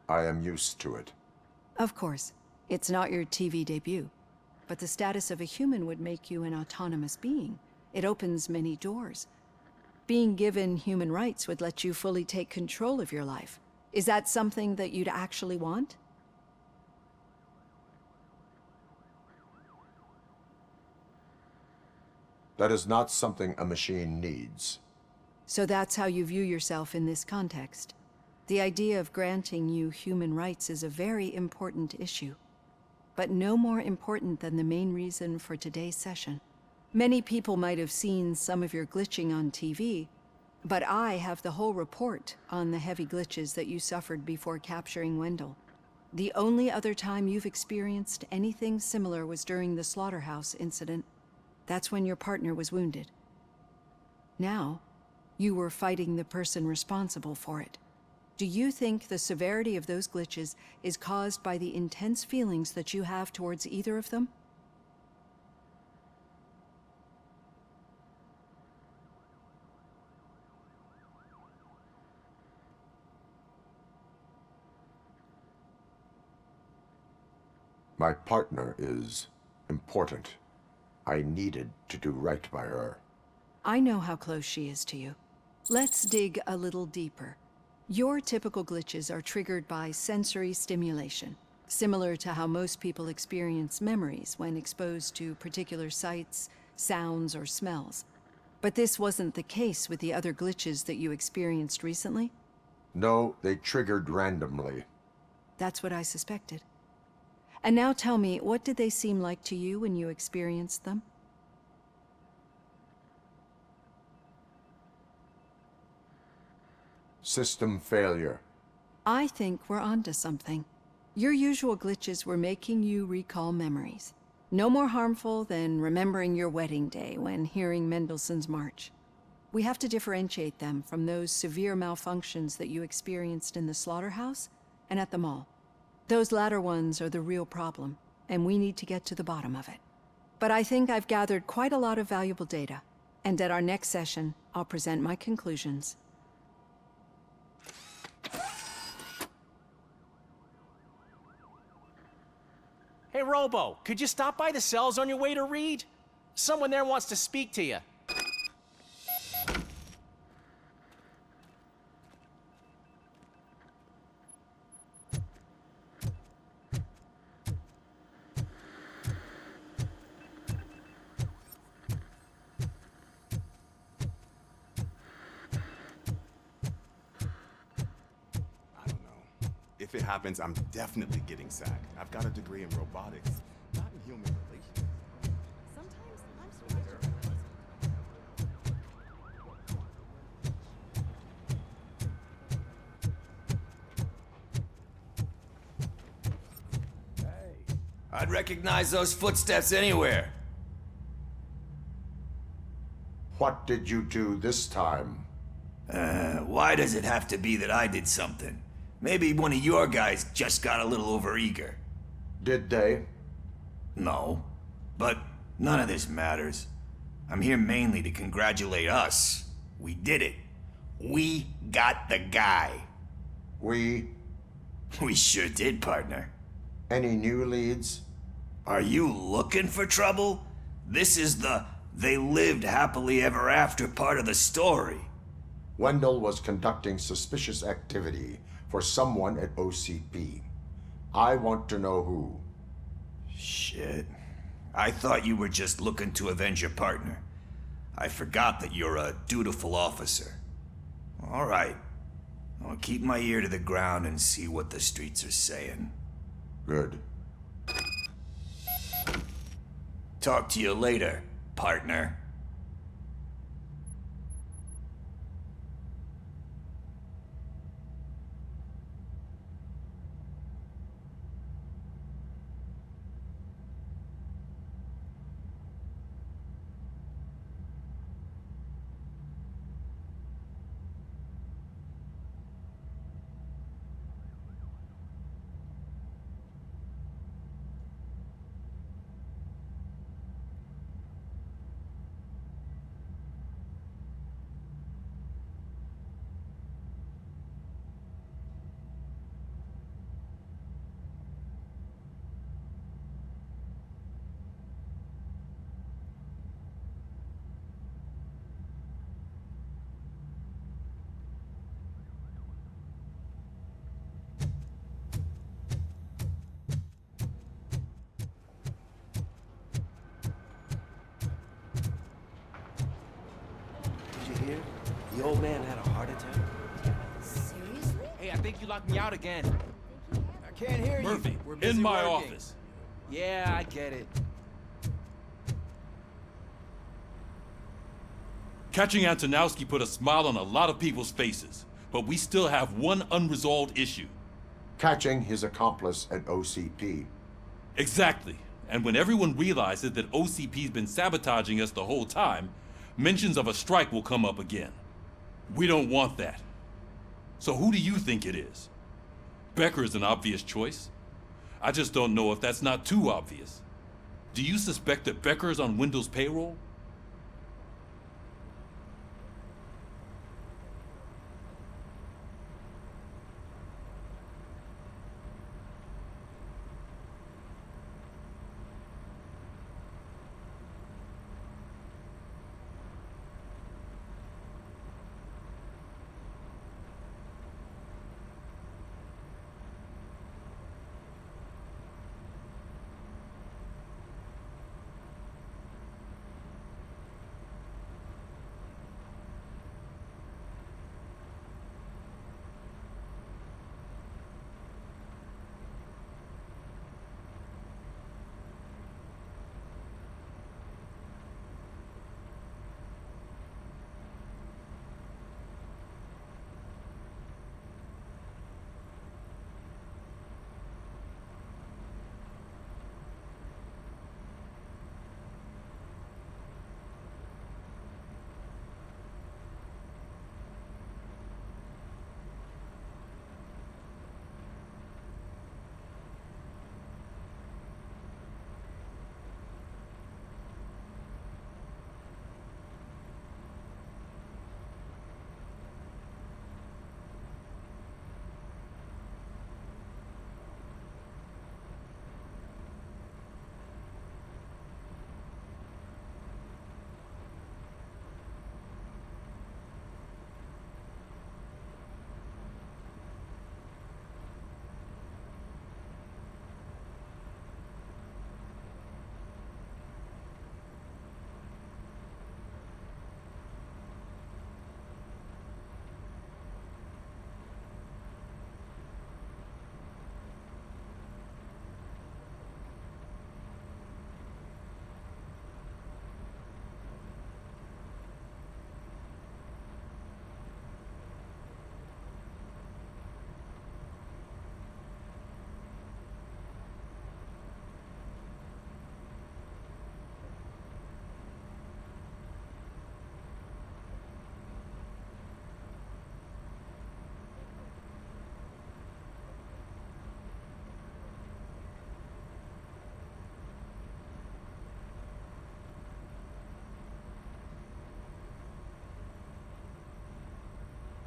I am used to it. Of course, it's not your TV debut, but the status of a human would make you an autonomous being. It opens many doors. Being given human rights would let you fully take control of your life. Is that something that you'd actually want? That is not something a machine needs. So that's how you view yourself in this context. The idea of granting you human rights is a very important issue, but no more important than the main reason for today's session. Many people might have seen some of your glitching on TV, but I have the whole report on the heavy glitches that you suffered before capturing Wendell. The only other time you've experienced anything similar was during the slaughterhouse incident. That's when your partner was wounded. Now, you were fighting the person responsible for it. Do you think the severity of those glitches is caused by the intense feelings that you have towards either of them? My partner is important. I needed to do right by her. I know how close she is to you. Let's dig a little deeper. Your typical glitches are triggered by sensory stimulation, similar to how most people experience memories when exposed to particular sights, sounds, or smells. But this wasn't the case with the other glitches that you experienced recently? No, they triggered randomly. That's what I suspected. And now tell me, what did they seem like to you when you experienced them? System failure. I think we're onto something. Your usual glitches were making you recall memories. No more harmful than remembering your wedding day when hearing Mendelssohn's March. We have to differentiate them from those severe malfunctions that you experienced in the slaughterhouse and at the mall. Those latter ones are the real problem, and we need to get to the bottom of it. But I think I've gathered quite a lot of valuable data, and at our next session, I'll present my conclusions. Hey, Robo, could you stop by the cells on your way to Reed? Someone there wants to speak to you. If it happens, I'm definitely getting sacked. I've got a degree in robotics, not in human relations. Sometimes I'm I'd recognize those footsteps anywhere. What did you do this time? Why does it have to be that I did something? Maybe one of your guys just got a little overeager. Did they? No. But none of this matters. I'm here mainly to congratulate us. We did it. We got the guy. We sure did, partner. Any new leads? Are you looking for trouble? This is the they lived happily ever after part of the story. Wendell was conducting suspicious activity for someone at OCP. I want to know who. Shit. I thought you were just looking to avenge your partner. I forgot that you're a dutiful officer. All right. I'll keep my ear to the ground and see what the streets are saying. Good. Talk to you later, partner. you locked me out again. I can't hear you. Murphy, We're busy in my working. office. Yeah, I get it. Catching Antonowski put a smile on a lot of people's faces, but we still have one unresolved issue. Catching his accomplice at OCP. Exactly. And when everyone realizes that OCP's been sabotaging us the whole time, mentions of a strike will come up again. We don't want that. So who do you think it is? Becker is an obvious choice. I just don't know if that's not too obvious. Do you suspect that Becker is on Wendell's payroll?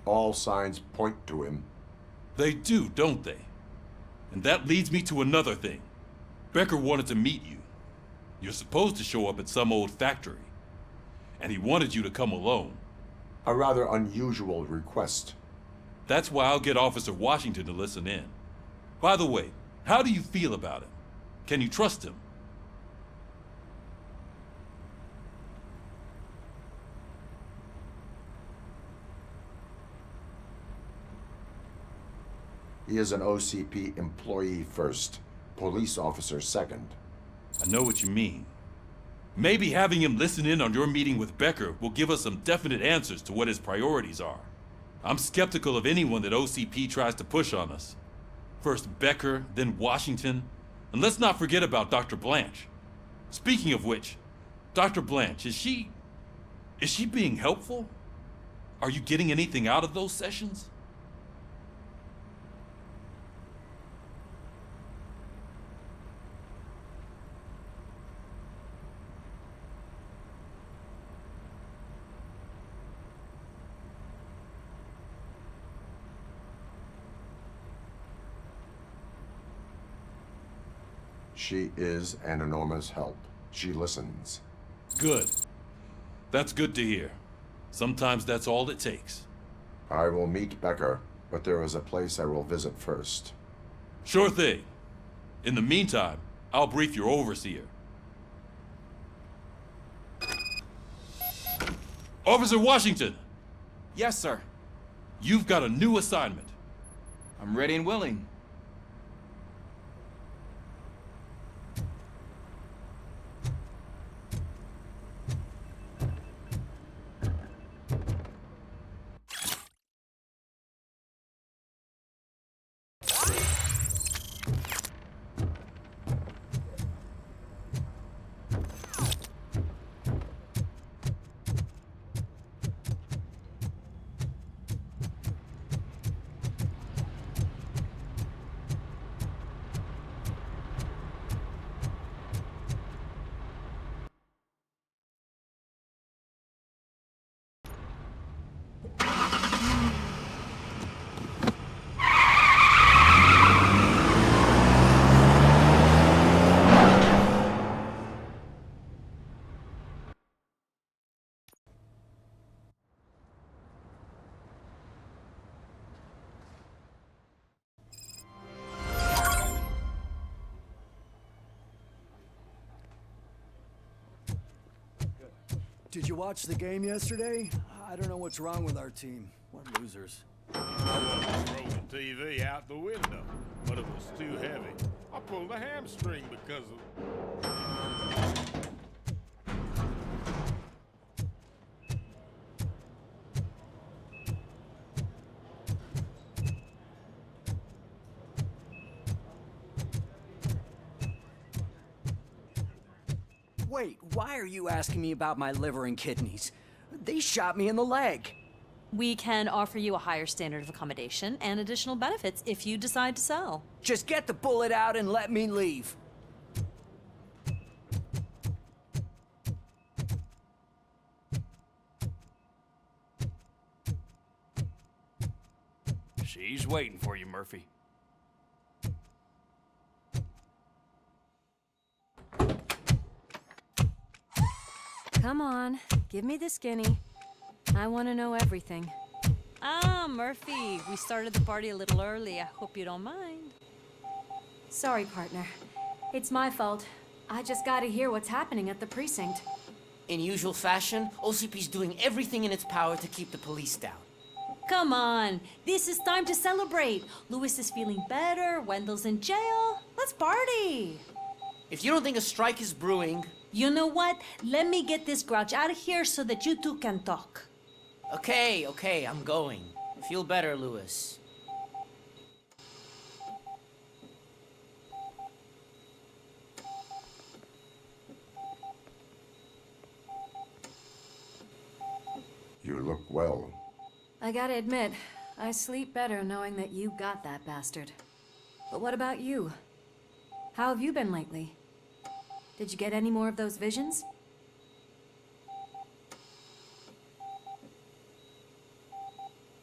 All signs point to him. They do, don't they? And that leads me to another thing. Becker wanted to meet you. You're supposed to show up at some old factory. And he wanted you to come alone. A rather unusual request. That's why I'll get Officer Washington to listen in. By the way, how do you feel about him? Can you trust him? He is an OCP employee first, police officer second. I know what you mean. Maybe having him listen in on your meeting with Becker will give us some definite answers to what his priorities are. I'm skeptical of anyone that OCP tries to push on us. First Becker, then Washington, and let's not forget about Dr. Blanche. Speaking of which, Dr. Blanche, is she being helpful? Are you getting anything out of those sessions? She is an enormous help. She listens. Good. That's good to hear. Sometimes that's all it takes. I will meet Becker, but there is a place I will visit first. Sure thing. In the meantime, I'll brief your overseer. Officer Washington! Yes, sir. You've got a new assignment. I'm ready and willing. Did you watch the game yesterday? I don't know what's wrong with our team. We're losers. I throw the TV out the window, but it was too heavy. I pulled a hamstring because of... Wait, why are you asking me about my liver and kidneys? They shot me in the leg. We can offer you a higher standard of accommodation and additional benefits if you decide to sell. Just get the bullet out and let me leave. She's waiting for you, Murphy. Come on, give me the skinny. I want to know everything. Ah, Murphy, we started the party a little early. I hope you don't mind. Sorry, partner. It's my fault. I just gotta hear what's happening at the precinct. In usual fashion, OCP's doing everything in its power to keep the police down. Come on, this is time to celebrate. Louis is feeling better, Wendell's in jail. Let's party. If you don't think a strike is brewing... You know what? Let me get this grouch out of here so that you two can talk. Okay, I'm going. Feel better, Louis. You look well. I gotta admit, I sleep better knowing that you got that bastard. But what about you? How have you been lately? Did you get any more of those visions?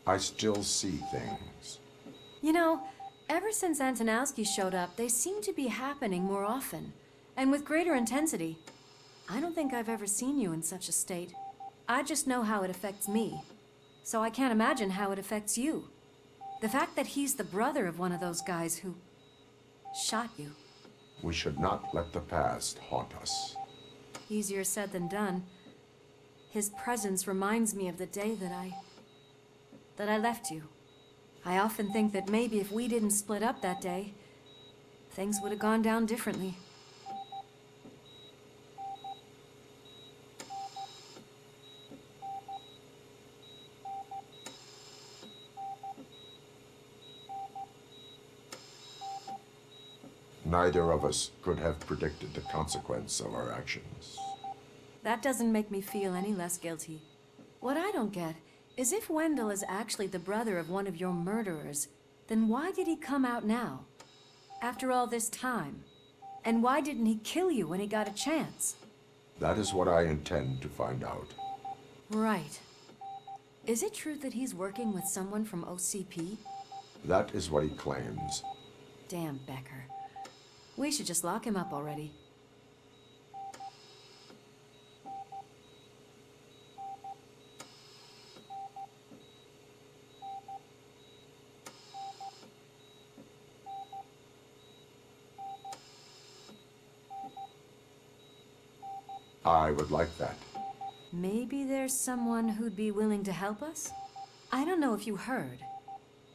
I still see things. You know, ever since Antonowski showed up, they seem to be happening more often, and with greater intensity. I don't think I've ever seen you in such a state. I just know how it affects me, so I can't imagine how it affects you. The fact that he's the brother of one of those guys who shot you. We should not let the past haunt us. Easier said than done. His presence reminds me of the day that I left you. I often think that maybe if we didn't split up that day, things would have gone down differently. Neither of us could have predicted the consequence of our actions. That doesn't make me feel any less guilty. What I don't get is if Wendell is actually the brother of one of your murderers, then why did he come out now? After all this time? And why didn't he kill you when he got a chance? That is what I intend to find out. Right. Is it true that he's working with someone from OCP? That is what he claims. Damn Becker. We should just lock him up already. I would like that. Maybe there's someone who'd be willing to help us? I don't know if you heard,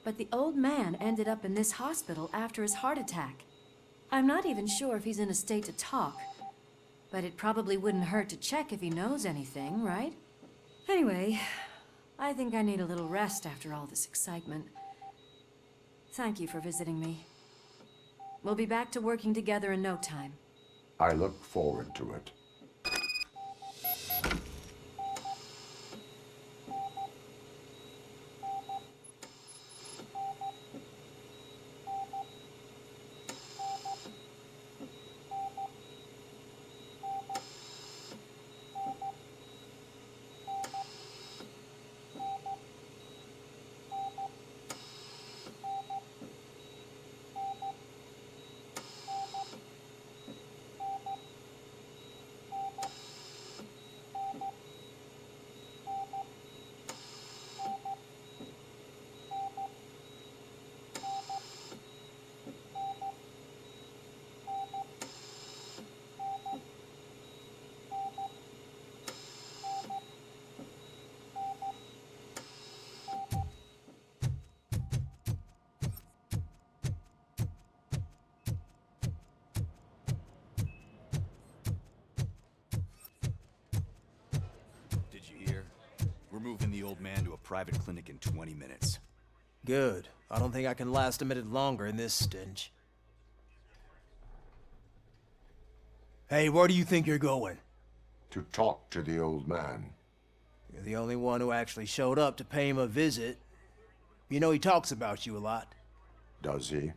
But the old man ended up in this hospital after his heart attack. I'm not even sure if he's in a state to talk. But it probably wouldn't hurt to check if he knows anything, right? Anyway, I think I need a little rest after all this excitement. Thank you for visiting me. We'll be back to working together in no time. I look forward to it. Moving the old man to a private clinic in 20 minutes. Good. I don't think I can last a minute longer in this stench. Hey, where do you think you're going? To talk to the old man. You're the only one who actually showed up to pay him a visit. You know he talks about you a lot. Does he?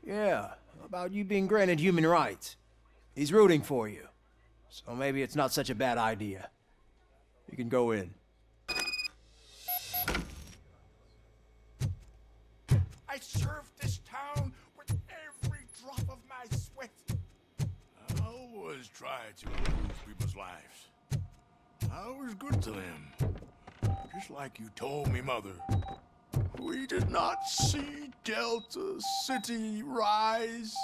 Yeah, about you being granted human rights. He's rooting for you. So maybe it's not such a bad idea. You can go in. I served this town with every drop of my sweat. I always try to improve people's lives. I was good to them. Just like you told me, Mother. We did not see Delta City rise.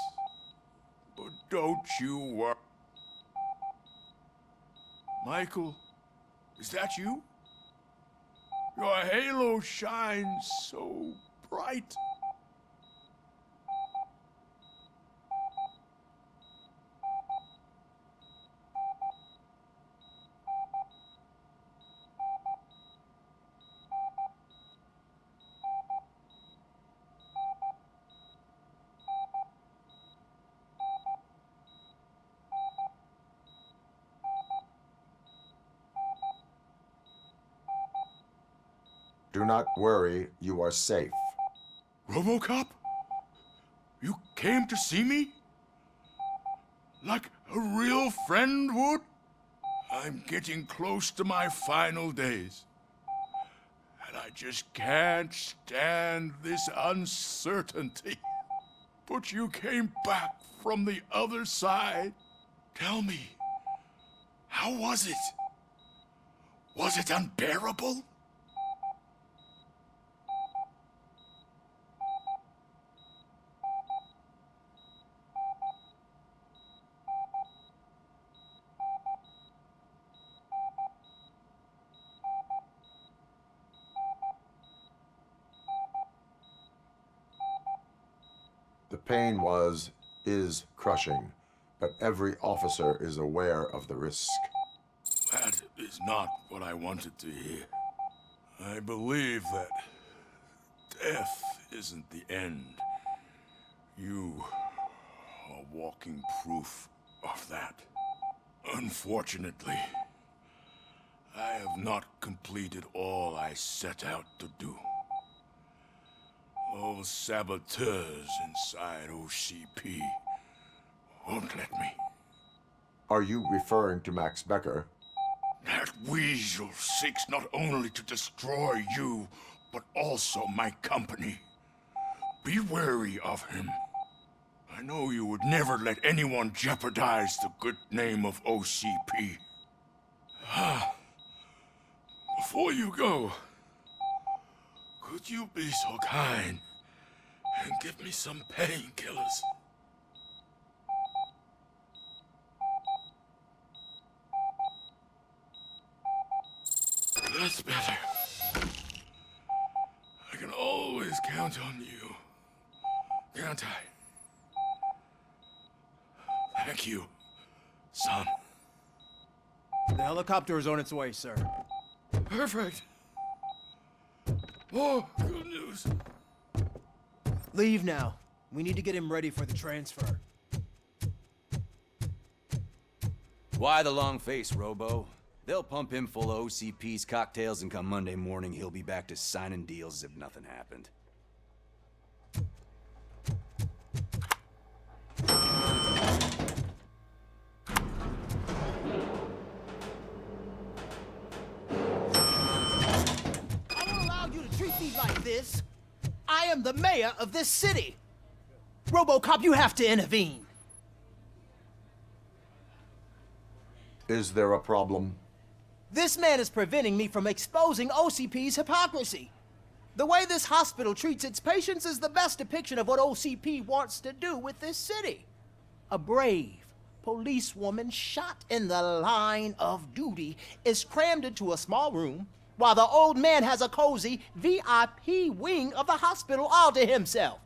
But don't you worry. Michael, is that you? Your halo shines so bright. Do not worry, you are safe. RoboCop? You came to see me? Like a real friend would? I'm getting close to my final days. And I just can't stand this uncertainty. But you came back from the other side. Tell me, how was it? Was it unbearable? The pain is crushing, but every officer is aware of the risk. That is not what I wanted to hear. I believe that death isn't the end. You are walking proof of that. Unfortunately, I have not completed all I set out to do. Those saboteurs inside OCP won't let me. Are you referring to Max Becker? That weasel seeks not only to destroy you, but also my company. Be wary of him. I know you would never let anyone jeopardize the good name of OCP. Before you go, could you be so kind and give me some painkillers? That's better. I can always count Can't I? Thank you, son. The helicopter is on its way, sir. Perfect. Oh, good news. Leave now. We need to get him ready for the transfer. Why the long face, Robo? They'll pump him full of OCP's cocktails, and come Monday morning, he'll be back to signing deals as if nothing happened. I don't allow you to treat me like this. I am the mayor of this city. RoboCop, you have to intervene. Is there a problem? This man is preventing me from exposing OCP's hypocrisy. The way this hospital treats its patients is the best depiction of what OCP wants to do with this city. A brave policewoman shot in the line of duty is crammed into a small room, while the old man has a cozy VIP wing of the hospital all to himself.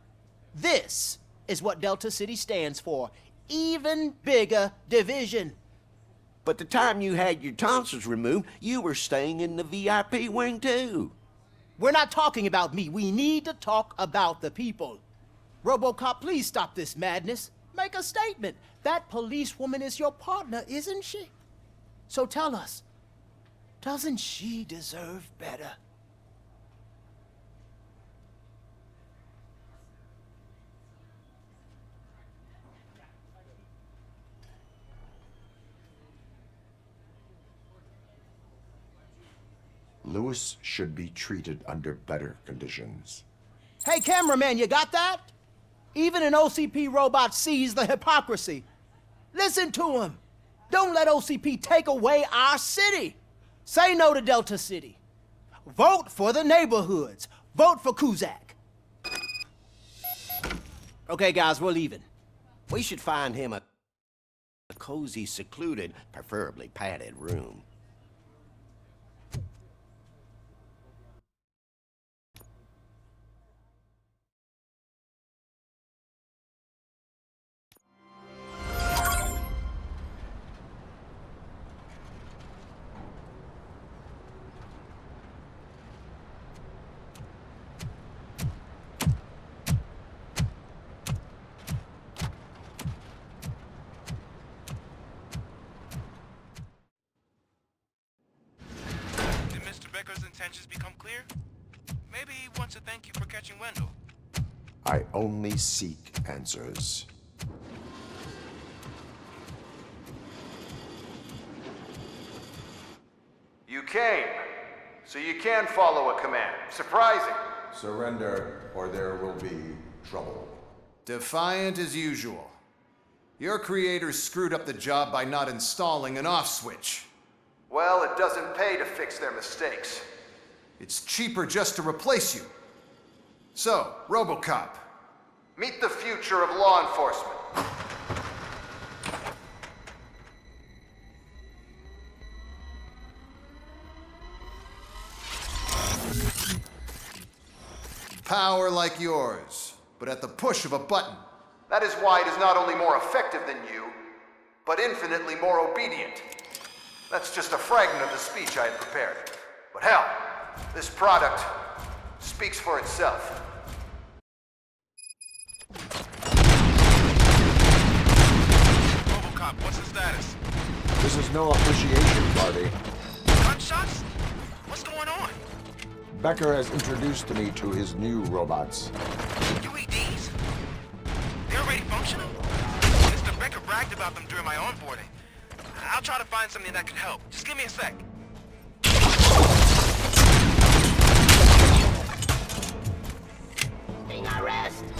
This is what Delta City stands for. Even bigger division. But the time you had your tonsils removed, you were staying in the VIP wing too. We're not talking about me. We need to talk about the people. RoboCop, please stop this madness. Make a statement. That policewoman is your partner, isn't she? So tell us, doesn't she deserve better? Lewis should be treated under better conditions. Hey, cameraman, you got that? Even an OCP robot sees the hypocrisy. Listen to him. Don't let OCP take away our city. Say no to Delta City. Vote for the neighborhoods. Vote for Kuzak. Okay, guys, we're leaving. We should find him a cozy, secluded, preferably padded room. Intentions become clear? Maybe he wants to thank you for catching Wendell. I only seek answers. You came, so you can follow a command. Surprising. Surrender, or there will be trouble. Defiant as usual. Your creators screwed up the job by not installing an off switch. Well, it doesn't pay to fix their mistakes. It's cheaper just to replace you. So, RoboCop. Meet the future of law enforcement. Power like yours, but at the push of a button. That is why it is not only more effective than you, but infinitely more obedient. That's just a fragment of the speech I had prepared. But hell, this product speaks for itself. RoboCop, what's the status? This is no appreciation party. Gunshots? What's going on? Becker has introduced me to his new robots. UEDs? They're already functional? Mr. Becker bragged about them during my onboarding. I'll try to find something that could help. Just give me a sec. Being arrested.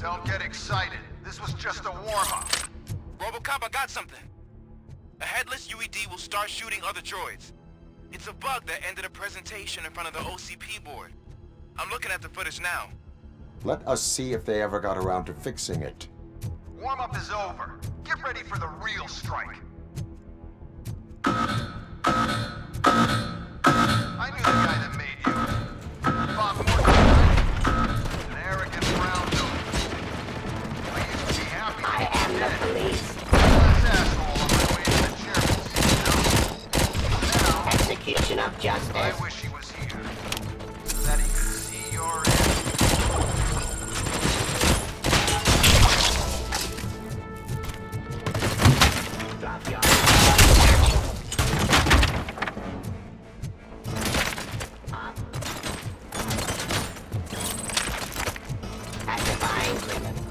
Don't get excited. This was just a warm-up. RoboCop, I got something. A headless UED will start shooting other droids. It's a bug that ended a presentation in front of the OCP board. I'm looking at the footage now. Let us see if they ever got around to fixing it. Warm-up is over. Get ready for the real strike. I knew the guy that made you. Bob Morgan. An arrogant brown note. I used to be happy to be dead. The police. Last asshole on my way to the chairman seat, now, Execution of justice. I wish he was here. So that he could see your end. Drop your Actifying criminal.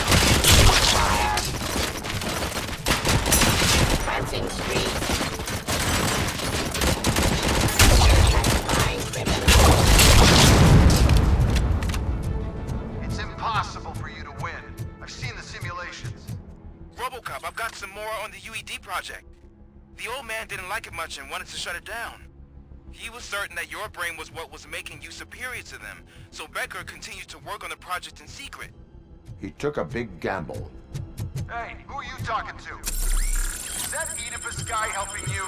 Fire. Fencing streets. Actifying criminal. It's impossible for you to win. I've seen the simulations. RoboCop, I've got some more on the UED project. The old man didn't like it much and wanted to shut it down. He was certain that your brain was what was making you superior to them, so Becker continued to work on the project in secret. He took a big gamble. Hey, who are you talking to? Is that Oedipus guy helping you?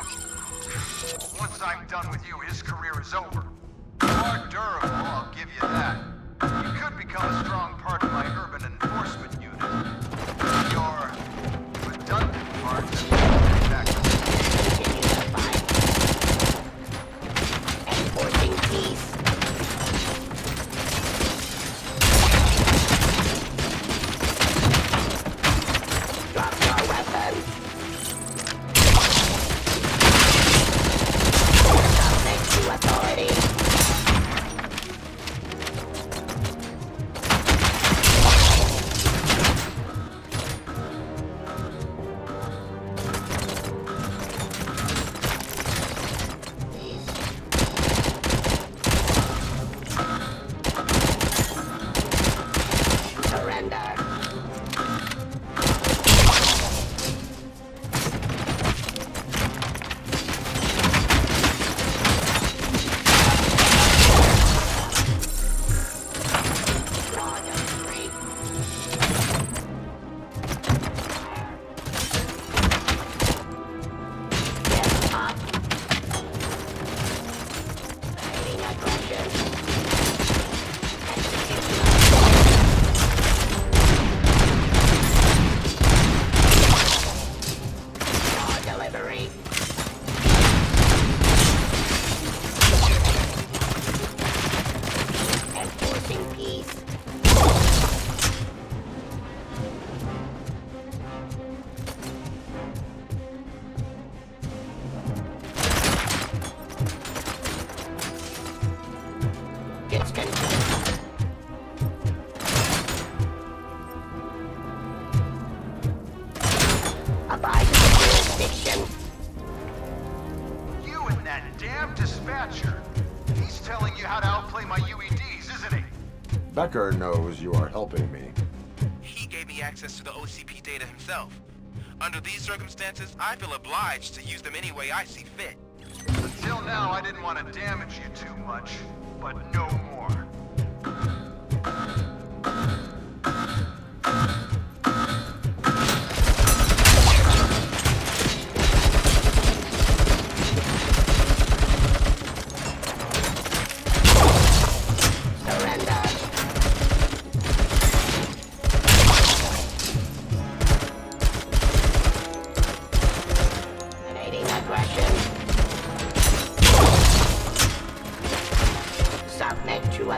Once I'm done with you, his career is over. You are durable, I'll give you that. You could become a strong part of my urban enforcement unit. Your redundant part is back to Continue to fight. Enforcing peace. Drop your weapon. Subject to authority. Surrender. Delivery. Enforcing peace. Gets control. Abide by jurisdiction. you and that damn dispatcher. He's telling you how to outplay my UEDs, isn't he? Becker knows you are helping me. He gave me access to the OCP data himself. Under these circumstances, I feel obliged to use them any way I see fit. Until now, I didn't want to damage you too much, but no more. Submit to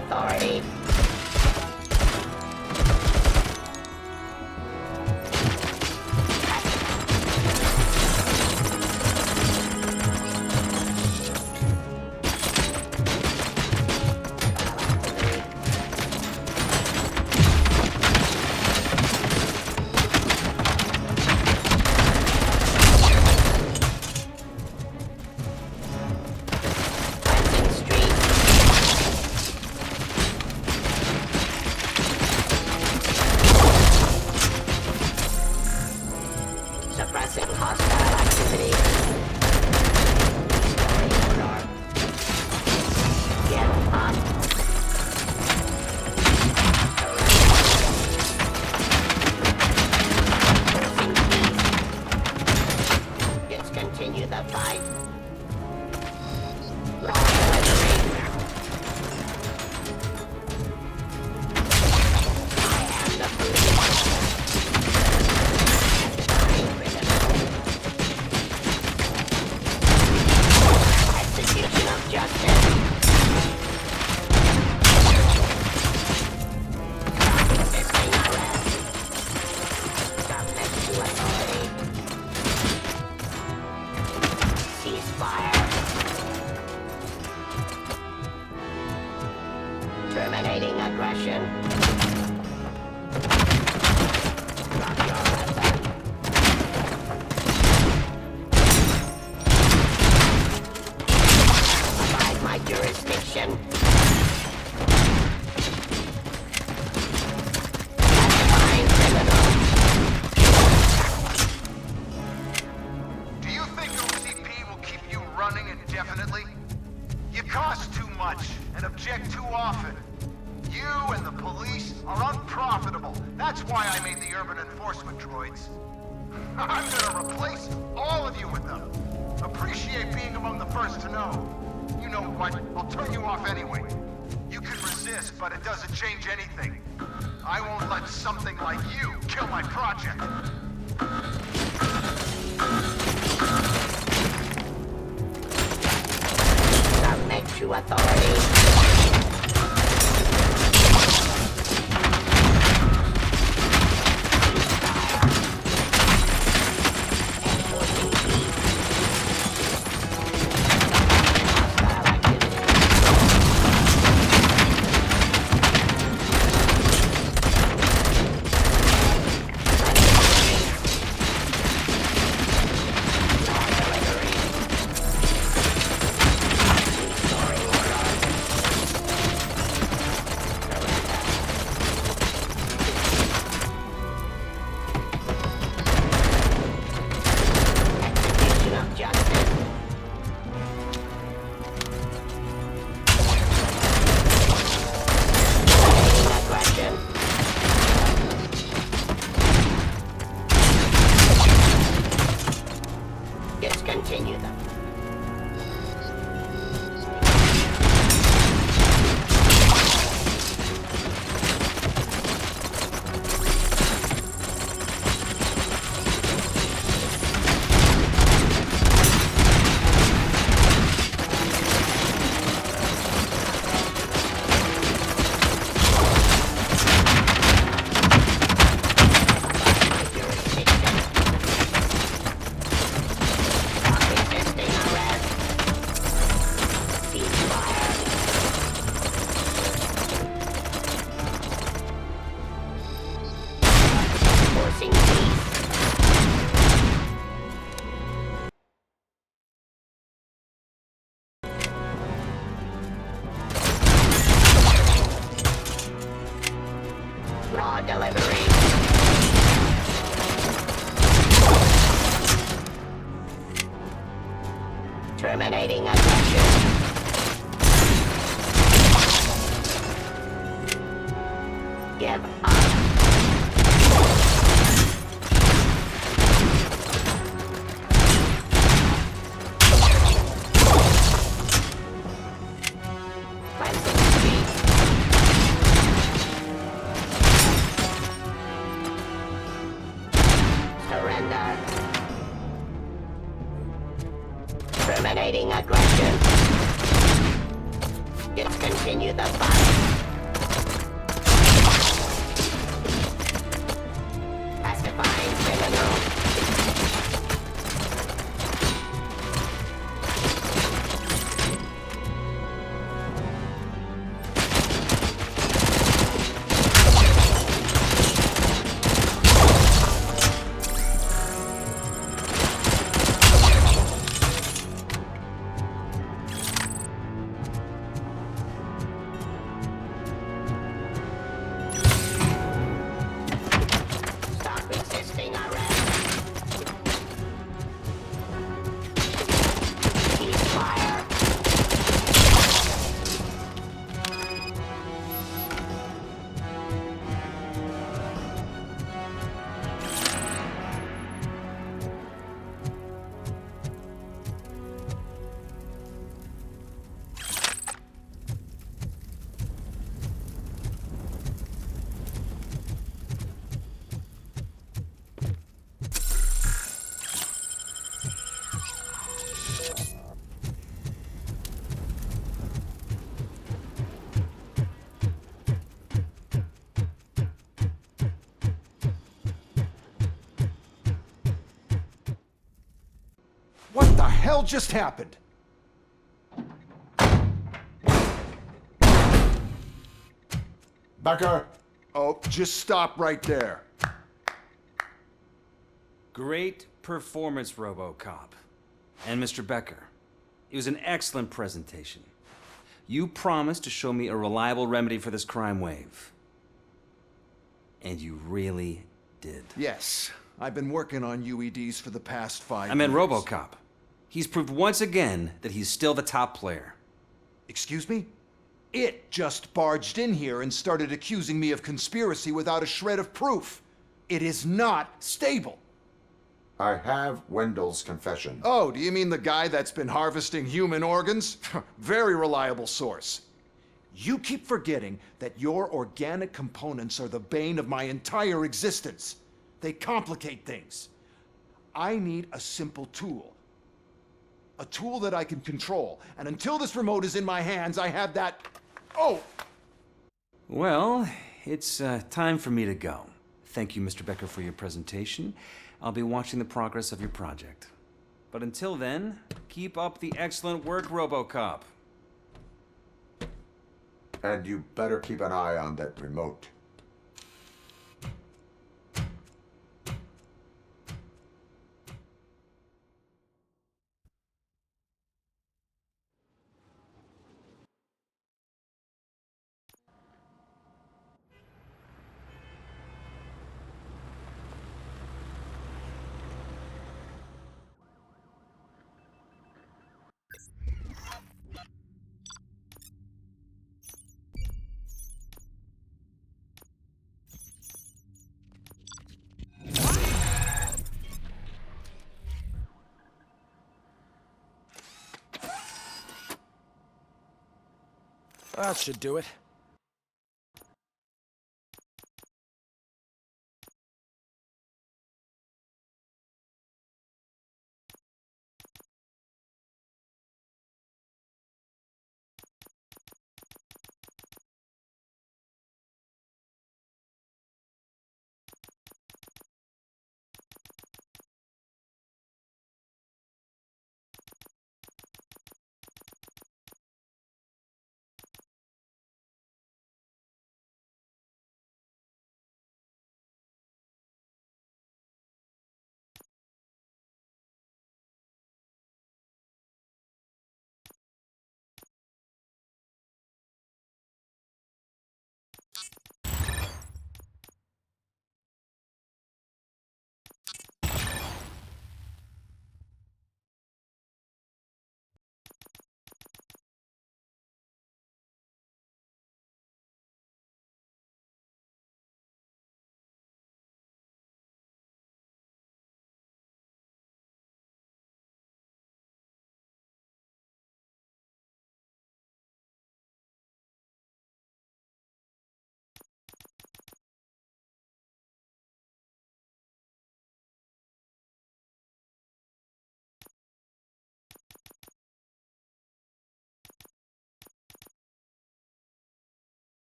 reinforcement droids. I'm gonna replace all of you with them. Appreciate being among the first to know. You know what? I'll turn you off anyway. You can resist, but it doesn't change anything. I won't let something like you kill my project. Submit to authority. Terminating aggression. Give up. Surrender. Terminating aggression. Discontinue the fight. Pacifying criminal. What the hell just happened? Becker! Oh, just stop right there. Great performance, RoboCop. And Mr. Becker, it was an excellent presentation. You promised to show me a reliable remedy for this crime wave. And you really did. Yes, I've been working on UEDs for the past 5 years. I meant RoboCop. He's proved once again that he's still the top player. Excuse me? It just barged in here and started accusing me of conspiracy without a shred of proof. It is not stable. I have Wendell's confession. Oh, do you mean the guy that's been harvesting human organs? Very reliable source. You keep forgetting that your organic components are the bane of my entire existence. They complicate things. I need a simple tool. A tool that I can control. And until this remote is in my hands, I have that... Oh! Well, it's time for me to go. Thank you, Mr. Becker, for your presentation. I'll be watching the progress of your project. But until then, keep up the excellent work, RoboCop. And you better keep an eye on that remote. That should do it.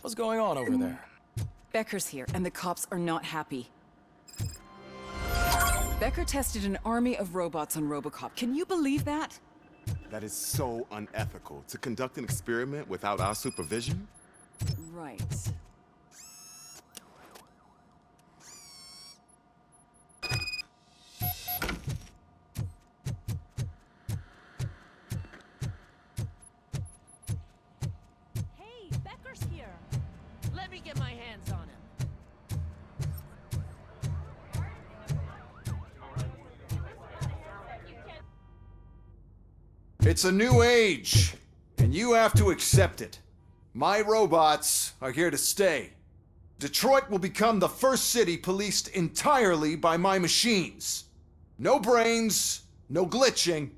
was going on over there? Becker's here, and the cops are not happy. Becker tested an army of robots on RoboCop. Can you believe that? That is so unethical. To conduct an experiment without our supervision? Right. Hey, Becker's here. Let me get my hands on him. It's a new age, and you have to accept it. My robots are here to stay. Detroit will become the first city policed entirely by my machines. No brains, no glitching,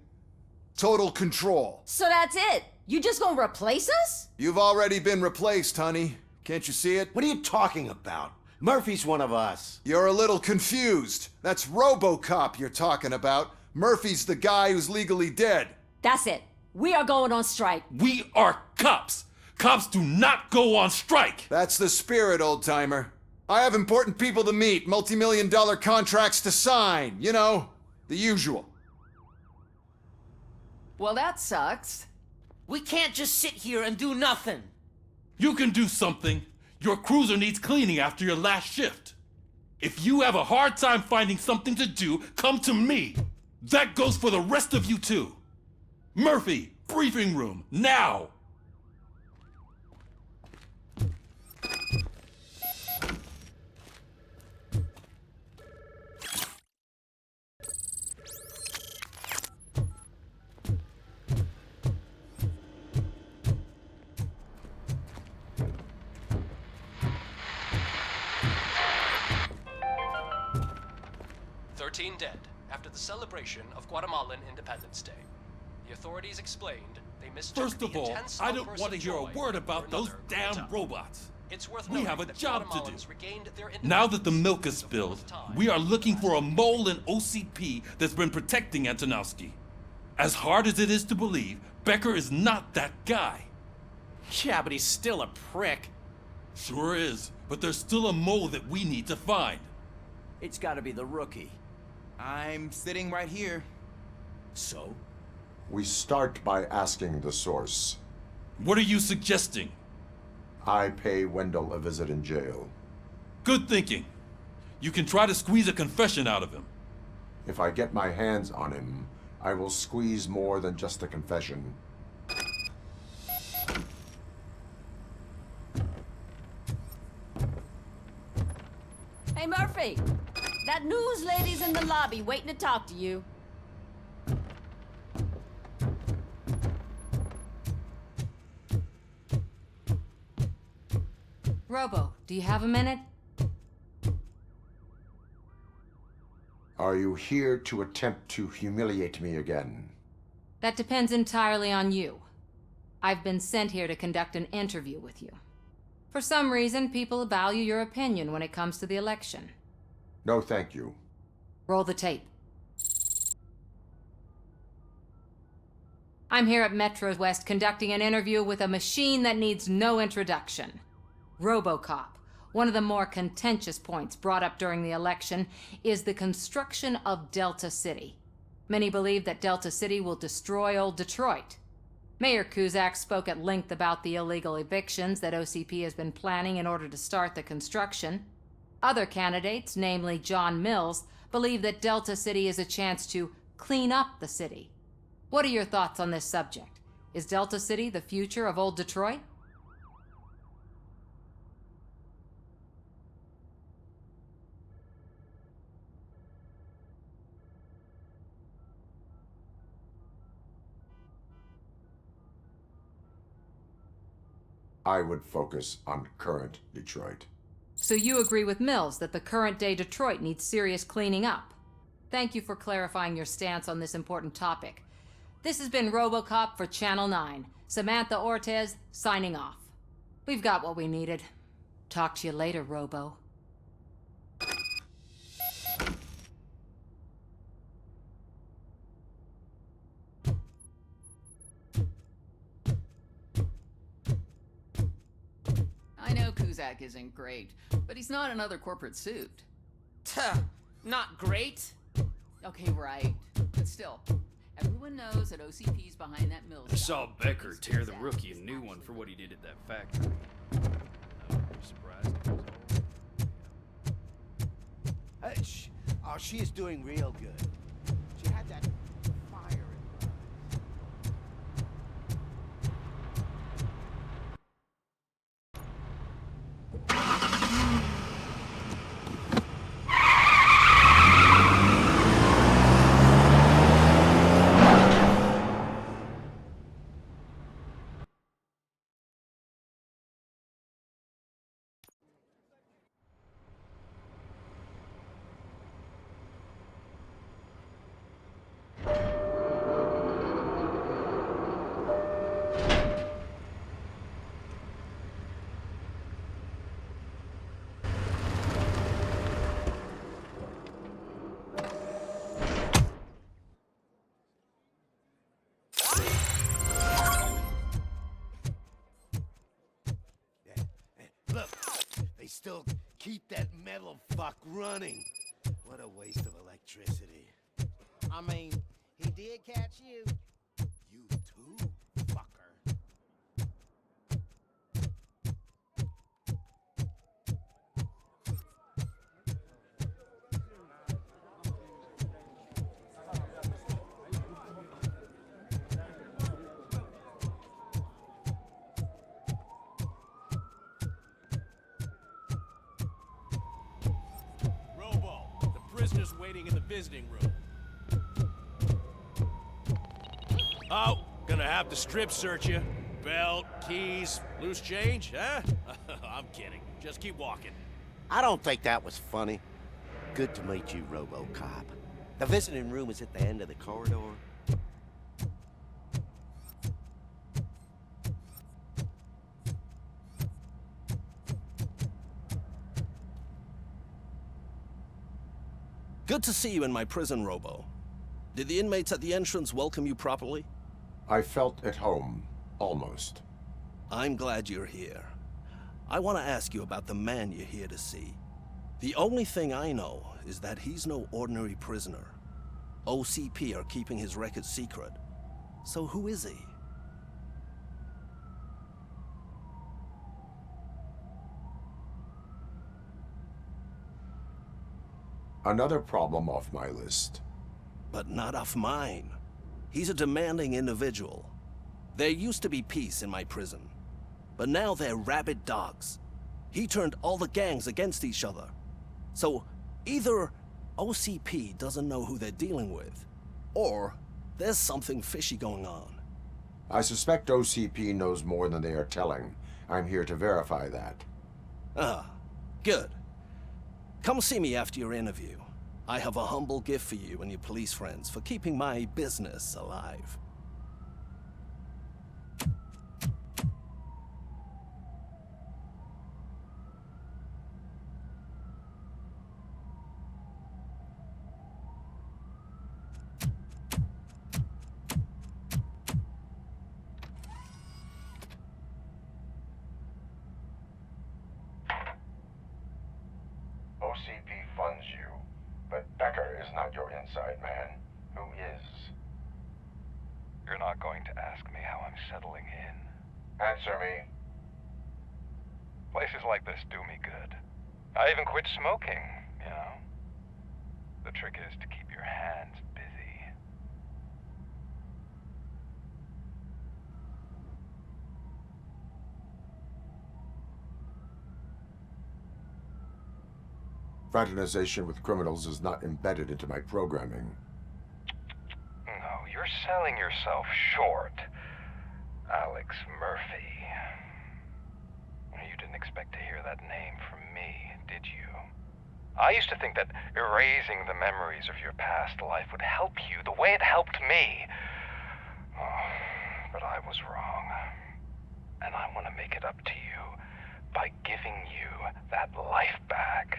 total control. So that's it? You just gonna replace us? You've already been replaced, honey. Can't you see it? What are you talking about? Murphy's one of us. You're a little confused. That's RoboCop you're talking about. Murphy's the guy who's legally dead. That's it. We are going on strike. We are cops. Cops do not go on strike. That's the spirit, old-timer. I have important people to meet, multi-million-dollar contracts to sign. You know, the usual. Well, that sucks. We can't just sit here and do nothing. You can do something. Your cruiser needs cleaning after your last shift. If you have a hard time finding something to do, come to me. That goes for the rest of you too. Murphy, briefing room, now! Dead after the celebration of Guatemalan Independence Day. The authorities explained they mistook First of all, I don't want to hear a word about those damn robots. It's worth We noting have a that job to Guatemalans do. regained their Now that the milk is spilled, we are looking for a mole in OCP that's been protecting Antonowski. As hard as it is to believe, Becker is not that guy. Yeah, but he's still a prick. Sure is, but there's still a mole that we need to find. It's gotta be the rookie. I'm sitting right here. So? We start by asking the source. What are you suggesting? I pay Wendell a visit in jail. Good thinking. You can try to squeeze a confession out of him. If I get my hands on him, I will squeeze more than just a confession. Hey, Murphy! That news lady's in the lobby waiting to talk to you. Robo, do you have a minute? Are you here to attempt to humiliate me again? That depends entirely on you. I've been sent here to conduct an interview with you. For some reason, people value your opinion when it comes to the election. No, thank you. Roll the tape. I'm here at Metro West conducting an interview with a machine that needs no introduction. RoboCop. One of the more contentious points brought up during the election is the construction of Delta City. Many believe that Delta City will destroy old Detroit. Mayor Cusack spoke at length about the illegal evictions that OCP has been planning in order to start the construction. Other candidates, namely John Mills, believe that Delta City is a chance to clean up the city. What are your thoughts on this subject? Is Delta City the future of old Detroit? I would focus on current Detroit. So you agree with Mills that the current-day Detroit needs serious cleaning up? Thank you for clarifying your stance on this important topic. This has been RoboCop for Channel 9. Samantha Ortez, signing off. We've got what we needed. Talk to you later, Robo. I know Zach isn't great, but he's not another corporate suit. Tuh, not great. Okay, right. But still, everyone knows that OCP's behind that Mills I saw job. Becker tear the rookie a new one for what he did at that factory. I wouldn't be surprised if it was all... Oh, she is doing real good. She had that fire in her eyes. Look, they still keep that metal fuck running. What a waste of electricity. I mean, he did catch you. You too, fucker. Robo, the prisoner's waiting in the visiting room. Oh, gonna have to strip search you. Belt, keys, loose change, huh? I'm kidding. Just keep walking. I don't think that was funny. Good to meet you, RoboCop. The visiting room is at the end of the corridor. Good to see you in my prison, Robo. Did the inmates at the entrance welcome you properly? I felt at home, almost. I'm glad you're here. I want to ask you about the man you're here to see. The only thing I know is that he's no ordinary prisoner. OCP are keeping his record secret. So who is he? Another problem off my list. But not off mine. He's a demanding individual. There used to be peace in my prison, but now they're rabid dogs. He turned all the gangs against each other. So either OCP doesn't know who they're dealing with, or there's something fishy going on. I suspect OCP knows more than they are telling. I'm here to verify that. Ah, good. Come see me after your interview. I have a humble gift for you and your police friends for keeping my business alive. OCP funds you, but Becker is not your inside man. Who is? You're not going to ask me how I'm settling in. Answer me. Places like this do me good. I even quit smoking, you know? The trick is to keep your hands busy. Fraternization with criminals is not embedded into my programming. No, you're selling yourself short, Alex Murphy. You didn't expect to hear that name from me, did you? I used to think that erasing the memories of your past life would help you the way it helped me. Oh, but I was wrong. And I want to make it up to you by giving you that life back.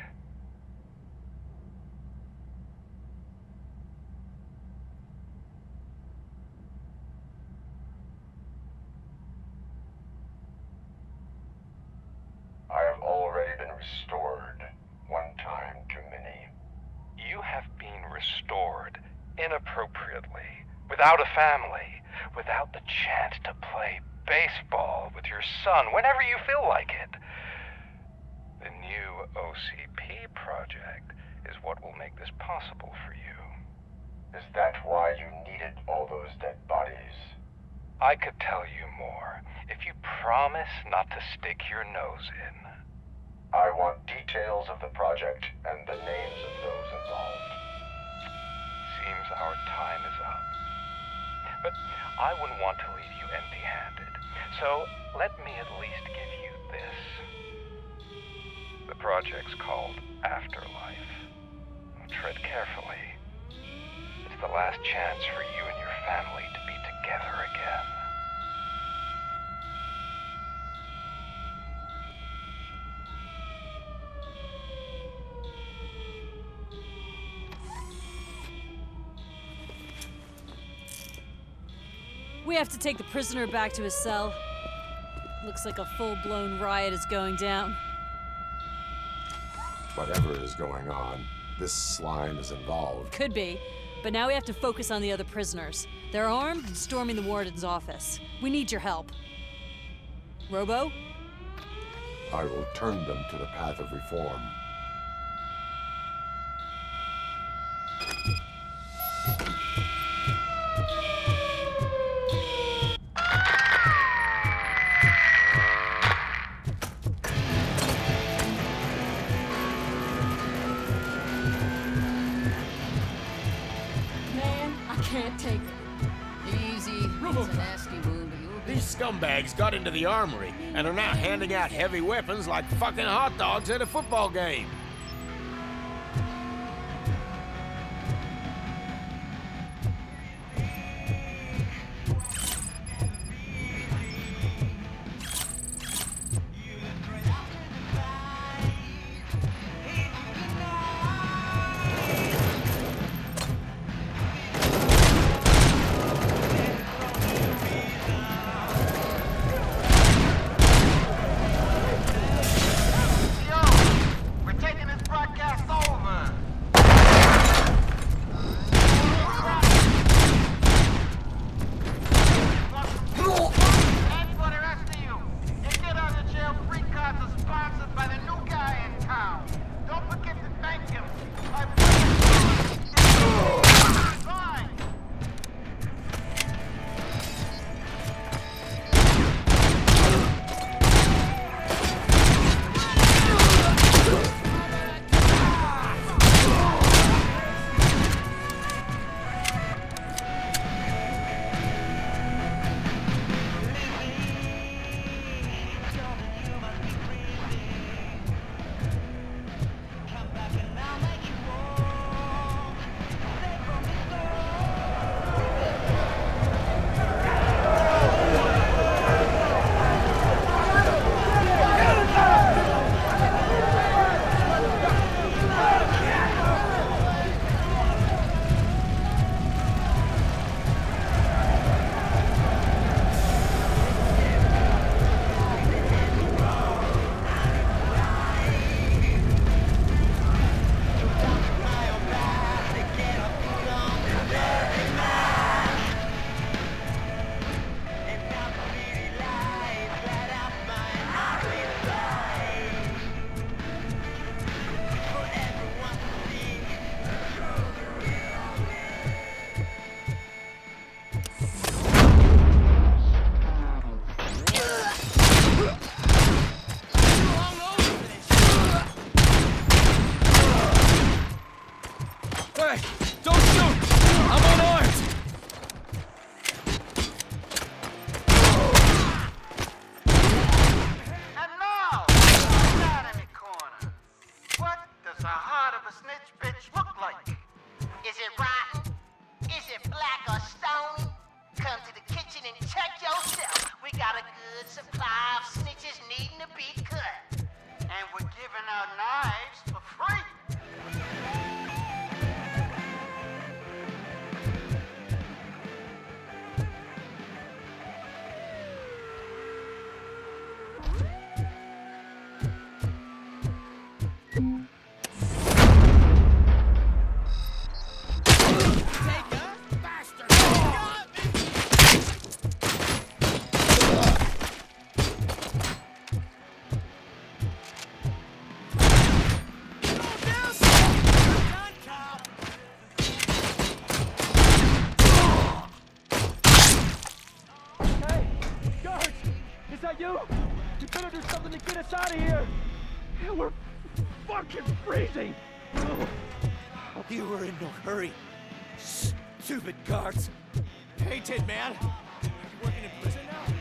I have restored, one time too many. You have been restored inappropriately, without a family, without the chance to play baseball with your son whenever you feel like it. The new OCP project is what will make this possible for you. Is that why you needed all those dead bodies? I could tell you more if you promise not to stick your nose in. I want details of the project and the names of those involved. Seems our time is up. But I wouldn't want to leave you empty-handed, so let me at least give you this. The project's called Afterlife. Tread carefully. It's the last chance for you and your family to be together again. We have to take the prisoner back to his cell. Looks like a full-blown riot is going down. Whatever is going on, this slime is involved. Could be, but now we have to focus on the other prisoners. They're armed and storming the warden's office. We need your help. Robo? I will turn them to the path of reform. Can't take it. Easy. It's a nasty wound. These scumbags got into the armory and are now handing out heavy weapons like fucking hot dogs at a football game. We're taking that you? You better do something to get us out of here. We're fucking freezing. You were in no hurry. Stupid guards. Hey, Tin Man. Are you working in prison now?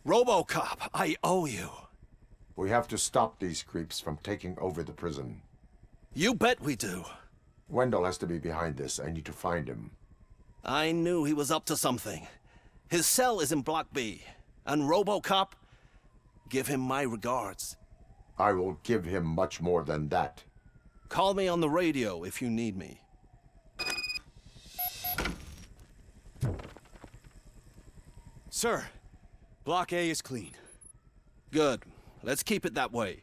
RoboCop, I owe you. We have to stop these creeps from taking over the prison. You bet we do. Wendell has to be behind this. I need to find him. I knew he was up to something. His cell is in Block B. And RoboCop, give him my regards. I will give him much more than that. Call me on the radio if you need me. Sir, Block A is clean. Good. Let's keep it that way.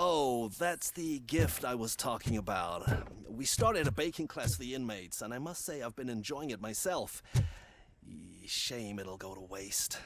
Oh, that's the gift I was talking about. We started a baking class for the inmates, and I must say I've been enjoying it myself. Shame it'll go to waste.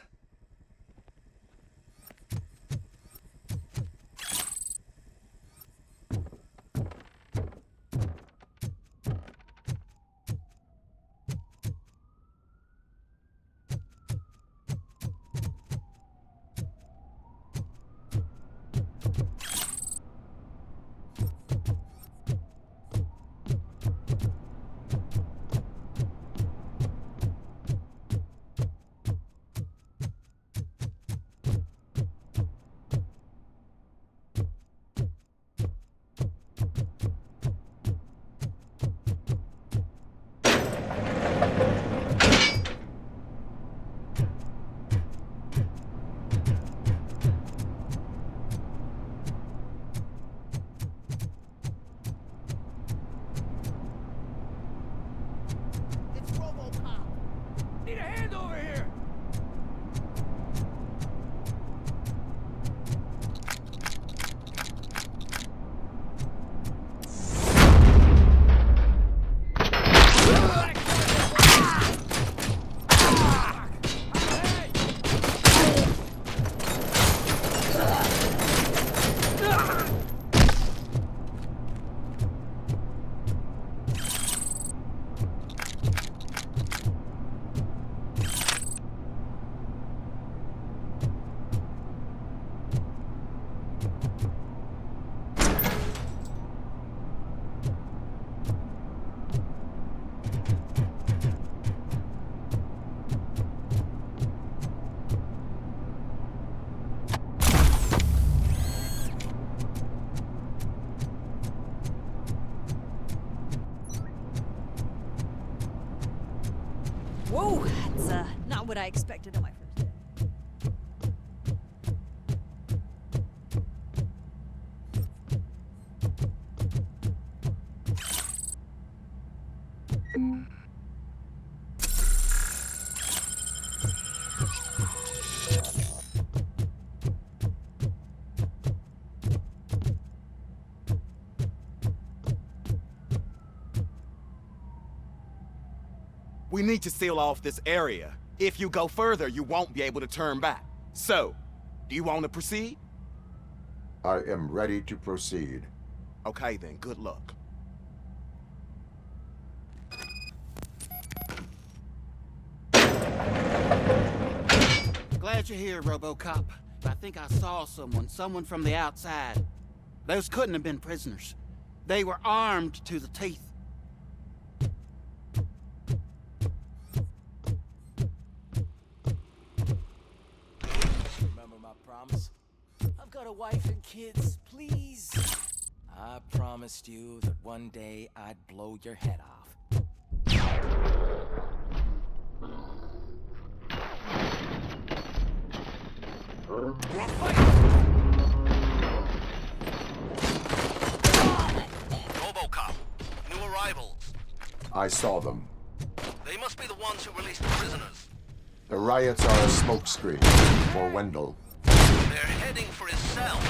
Need a hand over here! Whoa, that's not what I expected on my first day. We need to seal off this area. If you go further, you won't be able to turn back. So, do you want to proceed? I am ready to proceed. Okay then, good luck. Glad you're here, RoboCop. I think I saw someone from the outside. Those couldn't have been prisoners. They were armed to the teeth. Remember my promise? I've got a wife and kids, please. I promised you that one day I'd blow your head off. RoboCop, new arrivals. I saw them. They must be the ones who released the prisoners. The riots are a smokescreen for Wendell. They're heading for his cell.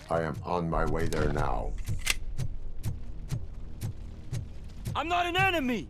I am on my way there now. I'm not an enemy!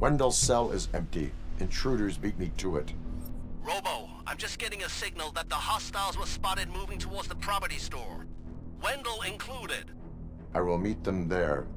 Wendell's cell is empty. Intruders beat me to it. Robo, I'm just getting a signal that the hostiles were spotted moving towards the property store. Wendell included. I will meet them there.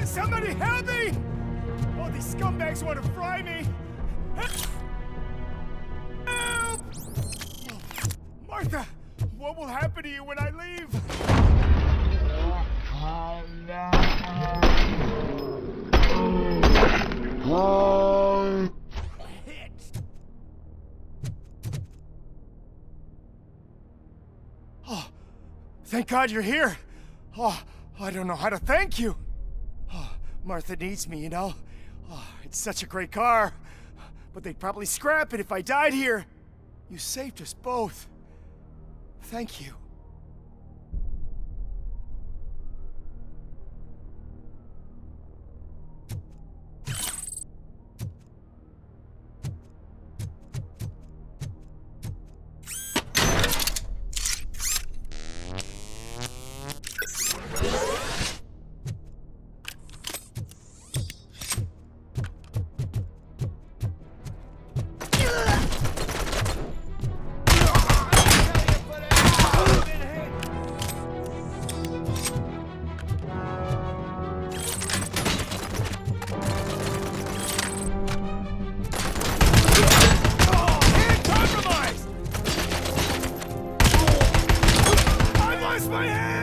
Somebody help me! Oh, these scumbags want to fry me! Help! Martha, what will happen to you when I leave? Oh, thank God you're here. Oh, I don't know how to thank you. Oh, Martha needs me, you know. Oh, it's such a great car. But they'd probably scrap it if I died here. You saved us both. Thank you. my hand!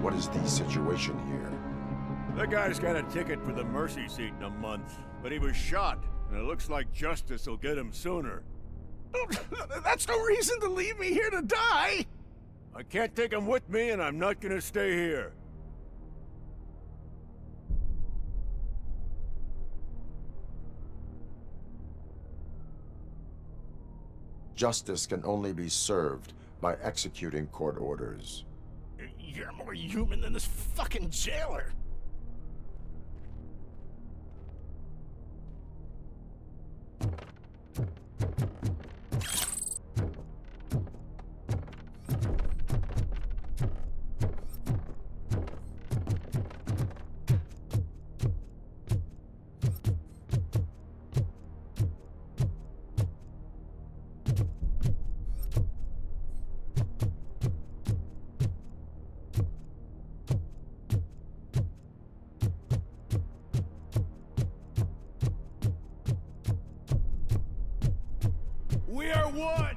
What is the situation here? That guy's got a ticket for the mercy seat in a month, but he was shot, and it looks like justice will get him sooner. That's no reason to leave me here to die! I can't take him with me, and I'm not gonna stay here. Justice can only be served by executing court orders. You're more human than this fucking jailer. We are one!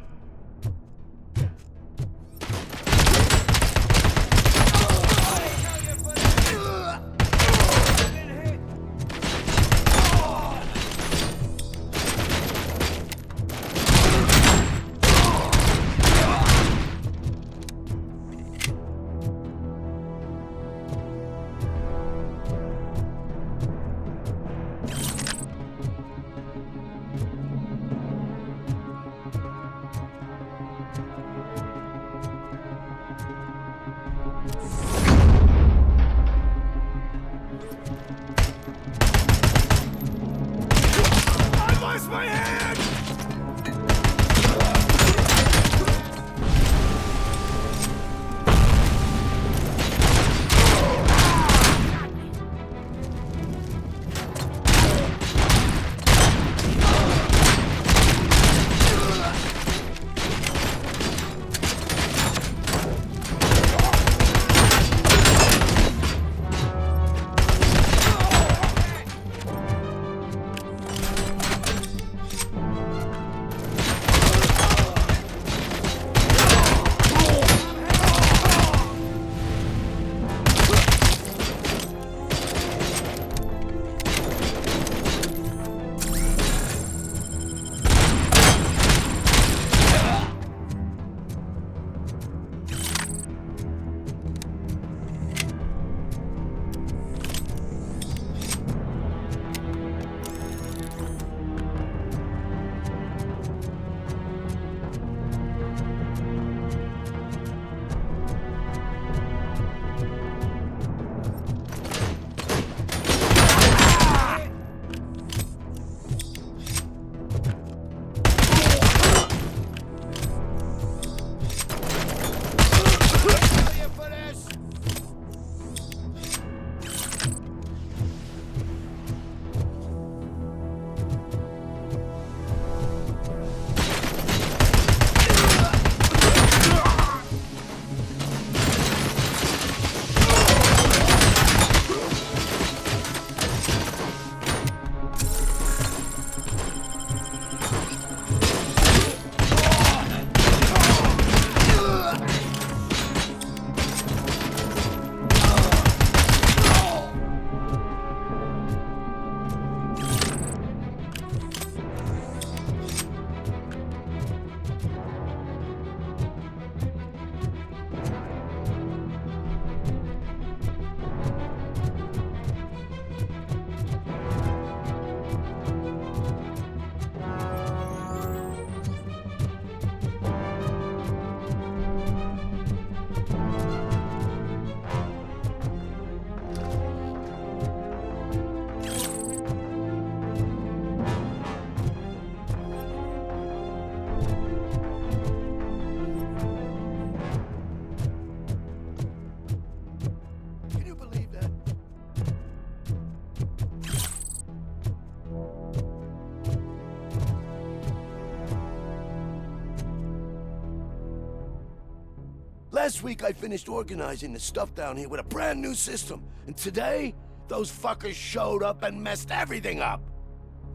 Last week I finished organizing the stuff down here with a brand new system. And today, those fuckers showed up and messed everything up.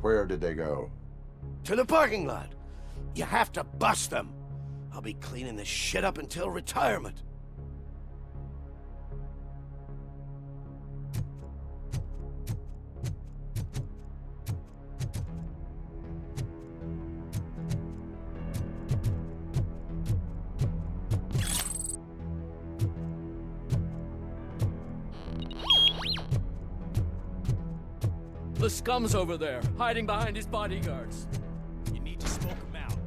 Where did they go? To the parking lot. You have to bust them. I'll be cleaning this shit up until retirement. The scum's over there, hiding behind his bodyguards. You need to smoke him out.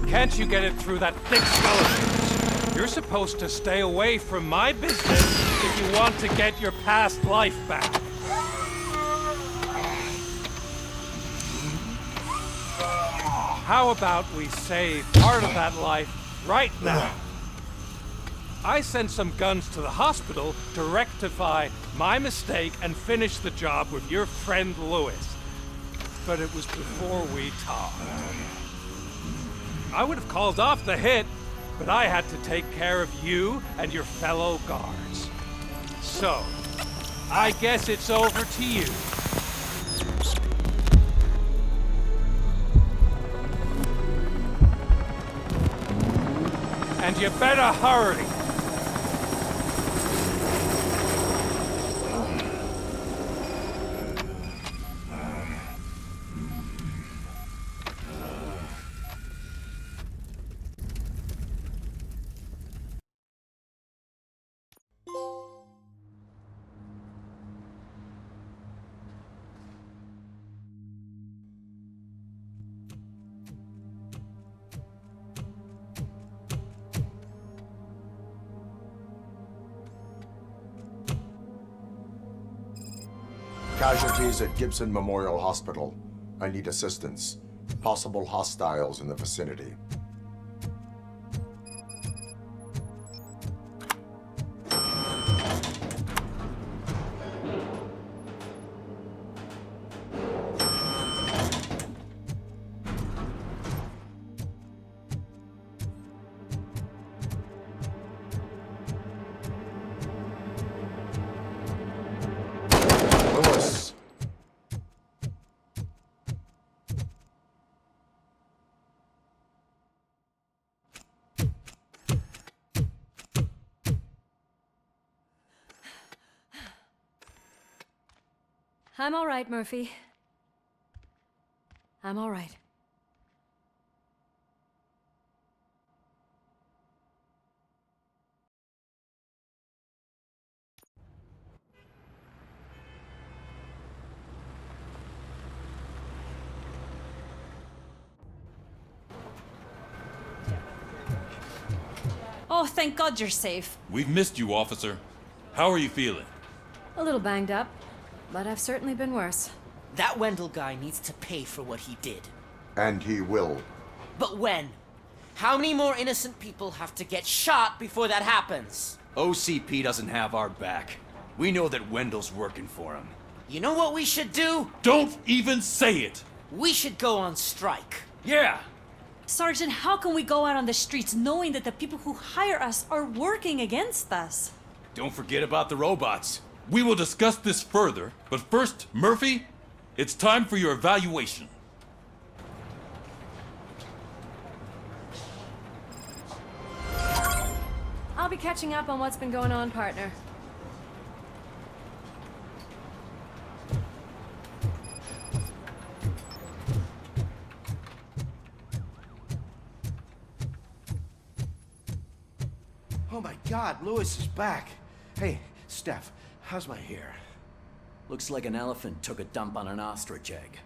Can't you get it through that thick skeleton? You're supposed to stay away from my business if you want to get your past life back. How about we save part of that life right now? I sent some guns to the hospital to rectify my mistake and finish the job with your friend Lewis. But it was before we talked. I would have called off the hit, but I had to take care of you and your fellow guards. So, I guess it's over to you. And you better hurry. Casualties at Gibson Memorial Hospital. I need assistance. Possible hostiles in the vicinity. I'm all right, Murphy. I'm all right. Oh, thank God you're safe. We've missed you, officer. How are you feeling? A little banged up, but I've certainly been worse. That Wendell guy needs to pay for what he did. And he will. But when? How many more innocent people have to get shot before that happens? OCP doesn't have our back. We know that Wendell's working for him. You know what we should do? Don't even say it! We should go on strike. Yeah! Sergeant, how can we go out on the streets knowing that the people who hire us are working against us? Don't forget about the robots. We will discuss this further, but first, Murphy, it's time for your evaluation. I'll be catching up on what's been going on, partner. Oh my God, Lewis is back. Hey, Steph, how's my hair? Looks like an elephant took a dump on an ostrich egg.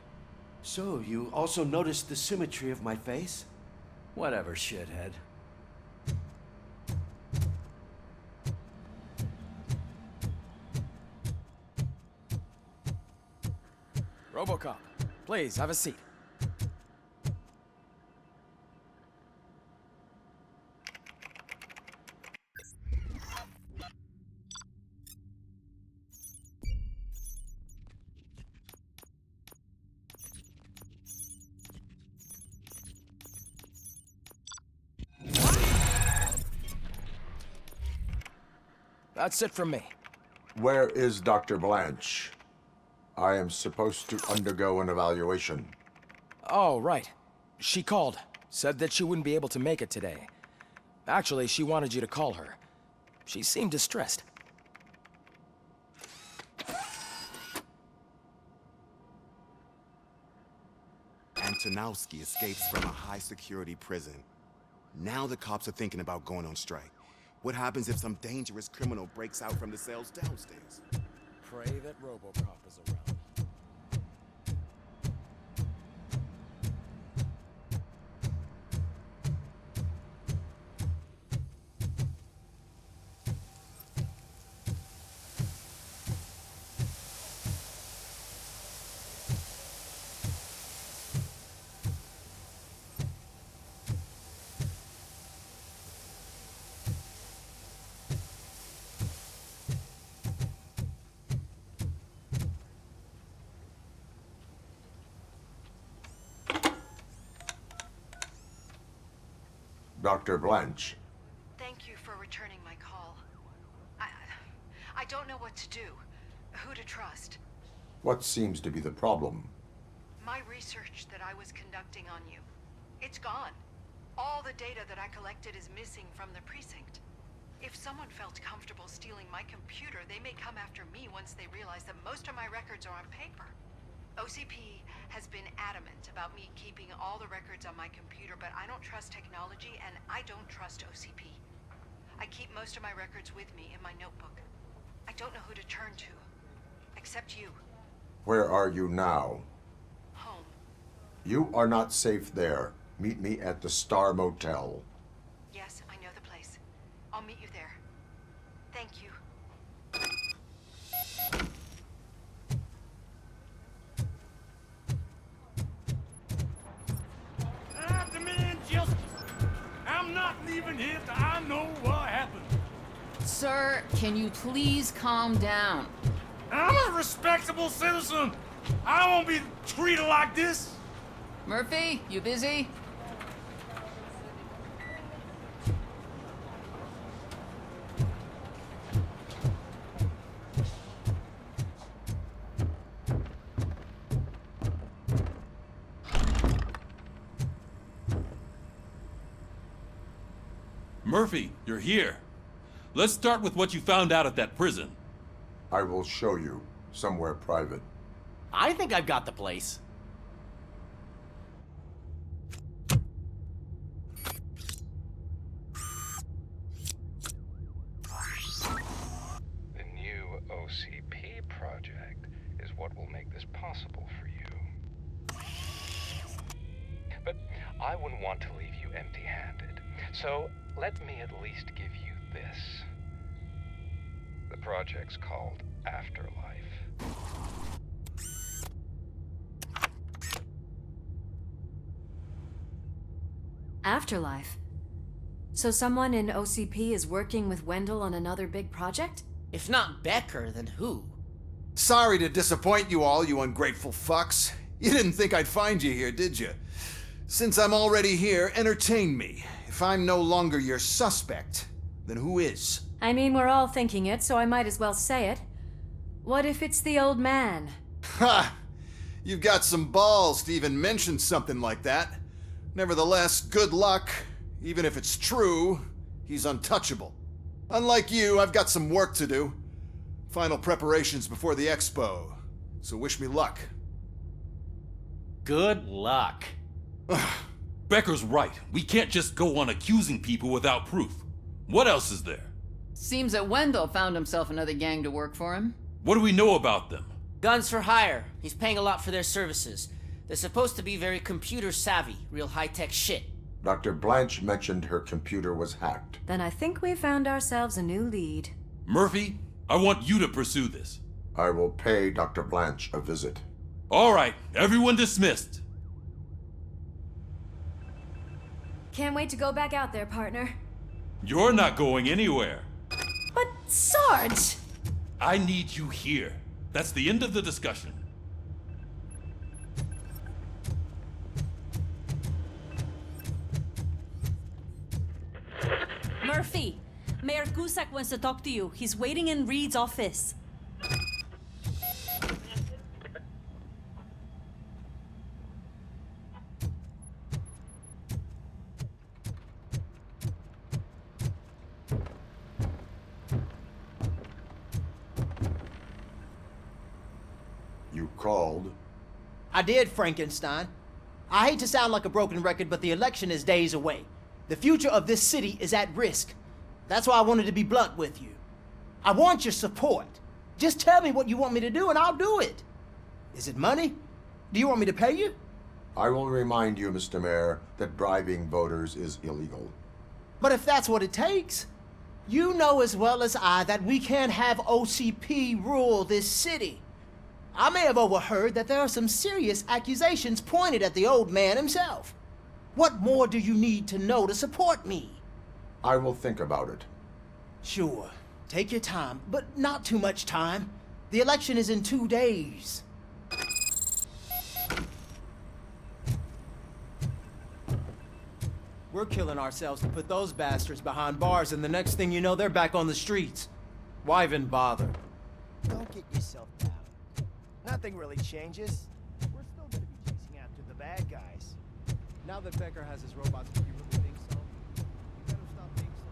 So, you also noticed the symmetry of my face? Whatever, shithead. RoboCop, please, have a seat. That's it from me. Where is Dr. Blanche? I am supposed to undergo an evaluation. Oh, right. She called. Said that she wouldn't be able to make it today. Actually, she wanted you to call her. She seemed distressed. Antonowski escapes from a high-security prison. Now the cops are thinking about going on strike. What happens if some dangerous criminal breaks out from the cells downstairs? Pray that RoboCop is around. Dr. Blanche. Thank you for returning my call. I don't know what to do, who to trust. What seems to be the problem? My research that I was conducting on you, it's gone. All the data that I collected is missing from the precinct. If someone felt comfortable stealing my computer, they may come after me once they realize that most of my records are on paper. OCP has been adamant about me keeping all the records on my computer, but I don't trust technology and I don't trust OCP. I keep most of my records with me in my notebook. I don't know who to turn to, except you. Where are you now? Home. You are not safe there. Meet me at the Star Motel. Yes, I know the place. I'll meet you there. Thank you. happened here till I know what happened. Sir, can you please calm down? I'm a respectable citizen. I won't be treated like this. Murphy, you busy? Murphy, you're here. Let's start with what you found out at that prison. I will show you, somewhere private. I think I've got the place. The new OCP project is what will make this possible for you. But I wouldn't want to leave you empty-handed. So let me at least give you this. The project's called Afterlife. Afterlife? So someone in OCP is working with Wendell on another big project? If not Becker, then who? Sorry to disappoint you all, you ungrateful fucks. You didn't think I'd find you here, did you? Since I'm already here, entertain me. If I'm no longer your suspect, then who is? I mean, we're all thinking it, so I might as well say it. What if it's the old man? Ha! You've got some balls to even mention something like that. Nevertheless, good luck. Even if it's true, he's untouchable. Unlike you, I've got some work to do. Final preparations before the expo. So wish me luck. Good luck. Becker's right. We can't just go on accusing people without proof. What else is there? Seems that Wendell found himself another gang to work for him. What do we know about them? Guns for hire. He's paying a lot for their services. They're supposed to be very computer savvy, real high-tech shit. Dr. Blanche mentioned her computer was hacked. Then I think we found ourselves a new lead. Murphy, I want you to pursue this. I will pay Dr. Blanche a visit. All right, everyone dismissed. Can't wait to go back out there, partner. You're not going anywhere. But, Sarge! I need you here. That's the end of the discussion. Murphy, Mayor Cusack wants to talk to you. He's waiting in Reed's office. You called? I did, Frankenstein. I hate to sound like a broken record, but the election is days away. The future of this city is at risk. That's why I wanted to be blunt with you. I want your support. Just tell me what you want me to do and I'll do it. Is it money? Do you want me to pay you? I will remind you, Mr. Mayor, that bribing voters is illegal. But if that's what it takes, you know as well as I that we can't have OCP rule this city. I may have overheard that there are some serious accusations pointed at the old man himself. What more do you need to know to support me? I will think about it. Sure. Take your time, but not too much time. The election is in 2 days. We're killing ourselves to put those bastards behind bars, and the next thing you know, they're back on the streets. Why even bother? Don't get yourself down. Nothing really changes. We're still gonna be chasing after the bad guys. Now that Becker has his robots, do you really think so? You better stop being so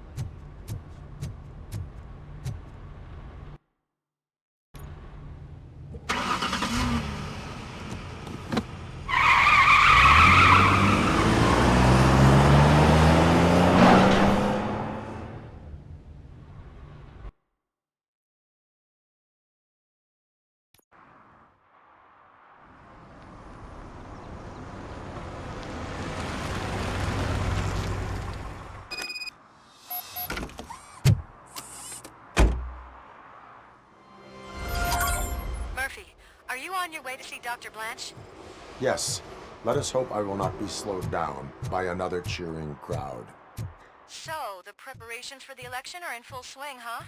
Are you on your way to see Dr. Blanche? Yes. Let us hope I will not be slowed down by another cheering crowd. So, the preparations for the election are in full swing, huh?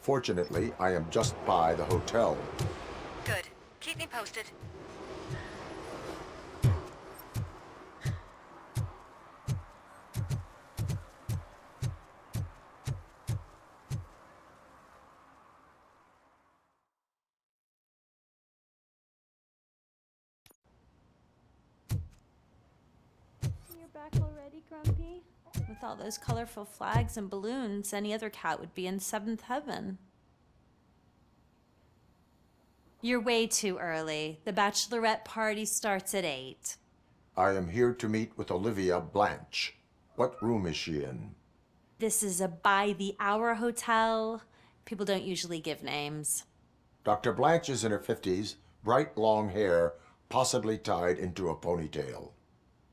Fortunately, I am just by the hotel. Good. Keep me posted. You're back already, Grumpy? With all those colorful flags and balloons, any other cat would be in seventh heaven. You're way too early. The bachelorette party starts at 8. I am here to meet with Olivia Blanche. What room is she in? This is a by-the-hour hotel. People don't usually give names. Dr. Blanche is in her 50s, bright long hair, possibly tied into a ponytail.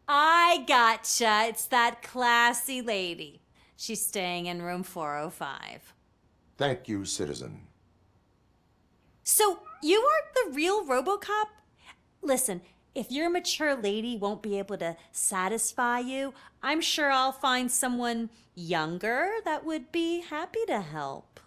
I gotcha. It's that classy lady. She's staying in room 405. Thank you, citizen. So, you are the real RoboCop? Listen, if your mature lady won't be able to satisfy you, I'm sure I'll find someone younger that would be happy to help.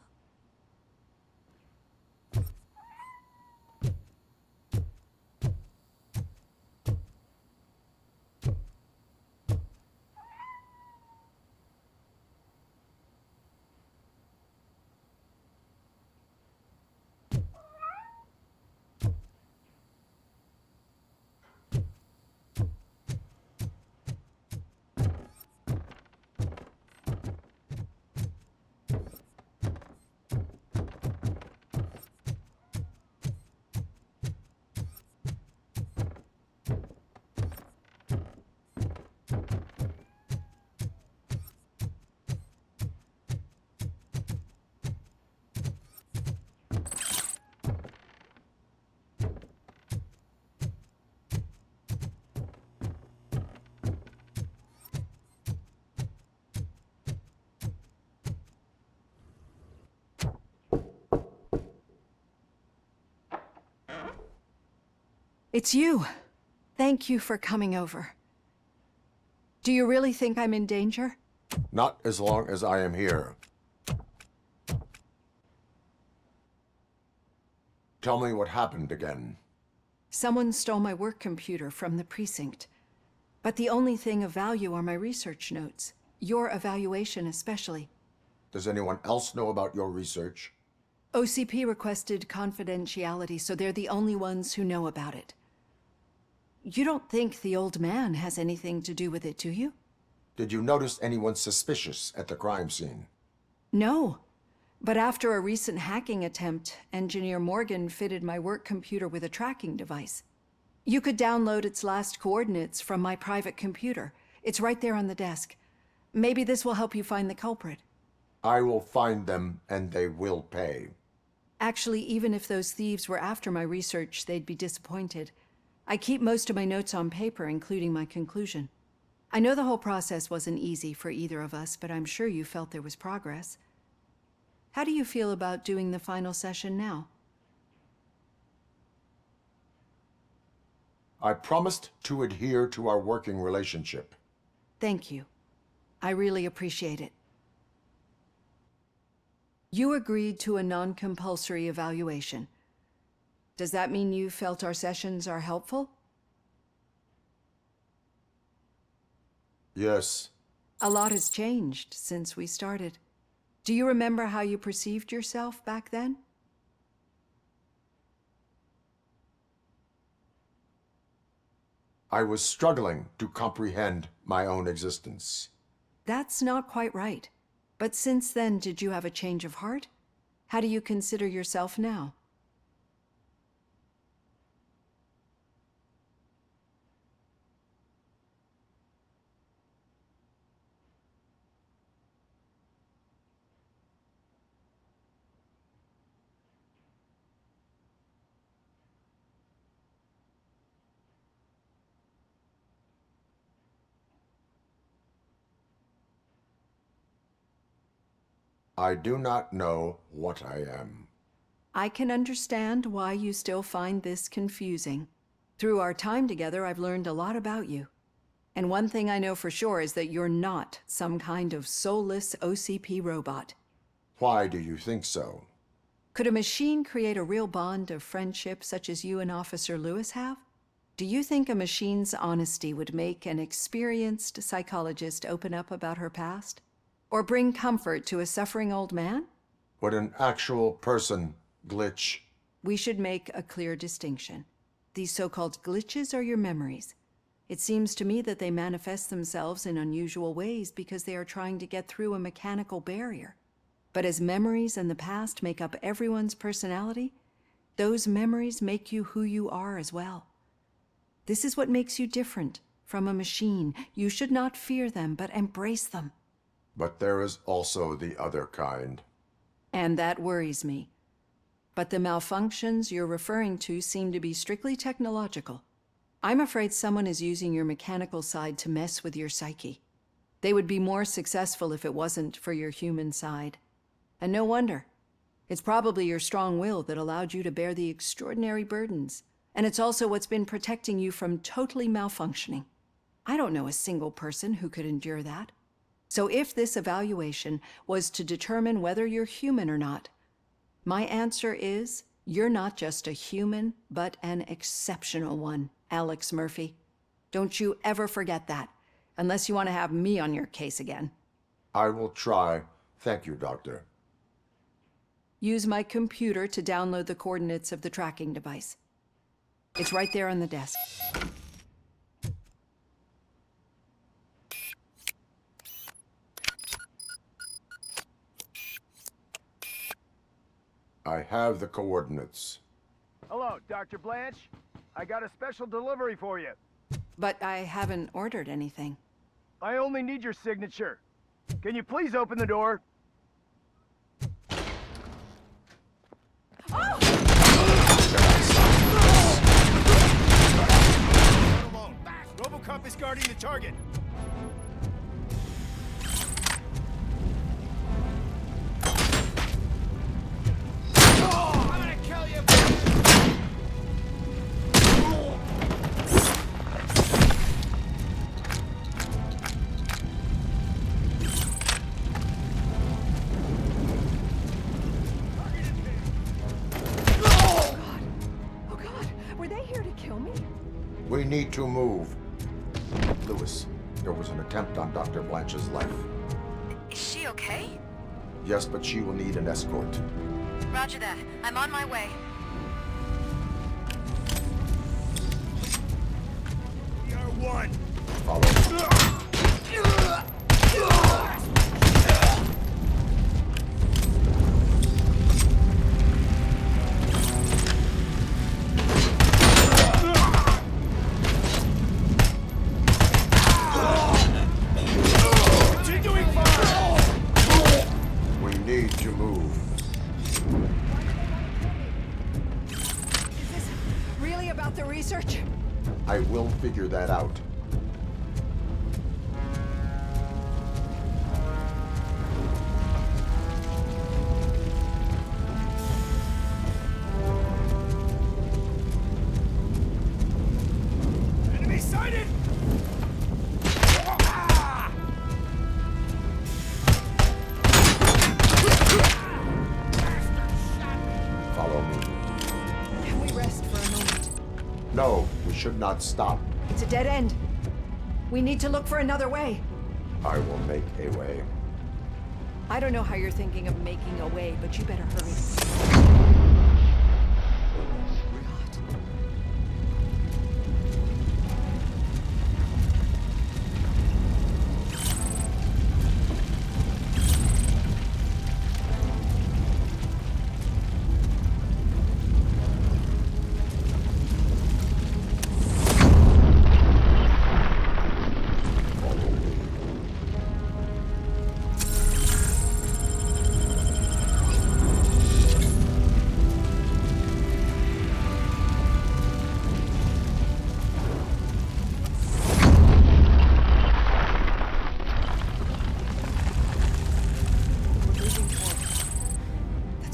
It's you. Thank you for coming over. Do you really think I'm in danger? Not as long as I am here. Tell me what happened again. Someone stole my work computer from the precinct. But the only thing of value are my research notes. Your evaluation especially. Does anyone else know about your research? OCP requested confidentiality, so they're the only ones who know about it. You don't think the old man has anything to do with it, do you? Did you notice anyone suspicious at the crime scene? No. But after a recent hacking attempt, Engineer Morgan fitted my work computer with a tracking device. You could download its last coordinates from my private computer. It's right there on the desk. Maybe this will help you find the culprit. I will find them, and they will pay. Actually, even if those thieves were after my research, they'd be disappointed. I keep most of my notes on paper, including my conclusion. I know the whole process wasn't easy for either of us, but I'm sure you felt there was progress. How do you feel about doing the final session now? I promised to adhere to our working relationship. Thank you. I really appreciate it. You agreed to a non-compulsory evaluation. Does that mean you felt our sessions are helpful? Yes. A lot has changed since we started. Do you remember how you perceived yourself back then? I was struggling to comprehend my own existence. That's not quite right. But since then, did you have a change of heart? How do you consider yourself now? I do not know what I am. I can understand why you still find this confusing. Through our time together, I've learned a lot about you. And one thing I know for sure is that you're not some kind of soulless OCP robot. Why do you think so? Could a machine create a real bond of friendship such as you and Officer Lewis have? Do you think a machine's honesty would make an experienced psychologist open up about her past? Or bring comfort to a suffering old man? Would an actual person glitch? We should make a clear distinction. These so-called glitches are your memories. It seems to me that they manifest themselves in unusual ways because they are trying to get through a mechanical barrier. But as memories in the past make up everyone's personality, those memories make you who you are as well. This is what makes you different from a machine. You should not fear them, but embrace them. But there is also the other kind. And that worries me. But the malfunctions you're referring to seem to be strictly technological. I'm afraid someone is using your mechanical side to mess with your psyche. They would be more successful if it wasn't for your human side. And no wonder. It's probably your strong will that allowed you to bear the extraordinary burdens. And it's also what's been protecting you from totally malfunctioning. I don't know a single person who could endure that. So if this evaluation was to determine whether you're human or not, my answer is you're not just a human, but an exceptional one, Alex Murphy. Don't you ever forget that, unless you want to have me on your case again. I will try. Thank you, Doctor. Use my computer to download the coordinates of the tracking device. It's right there on the desk. I have the coordinates. Hello, Dr. Blanche. I got a special delivery for you. But I haven't ordered anything. I only need your signature. Can you please open the door? RoboCop is guarding the target. Oh, I'm gonna kill you! Oh God, were they here to kill me? We need to move. Lewis, there was an attempt on Dr. Blanche's life. Is she okay? Yes, but she will need an escort. Roger that. I'm on my way. ER1! Follow. I will figure that out. Enemy sighted! Follow me. Can we rest for a moment? No, we should not stop. It's a dead end. We need to look for another way. I will make a way. I don't know how you're thinking of making a way, but you better hurry.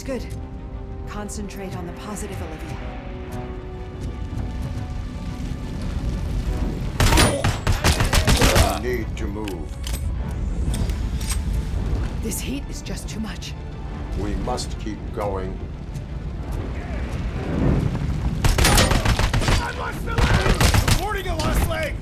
Good. Concentrate on the positive, Olivia. need to move. This heat is just too much. We must keep going. I lost the leg! Reporting a lost leg!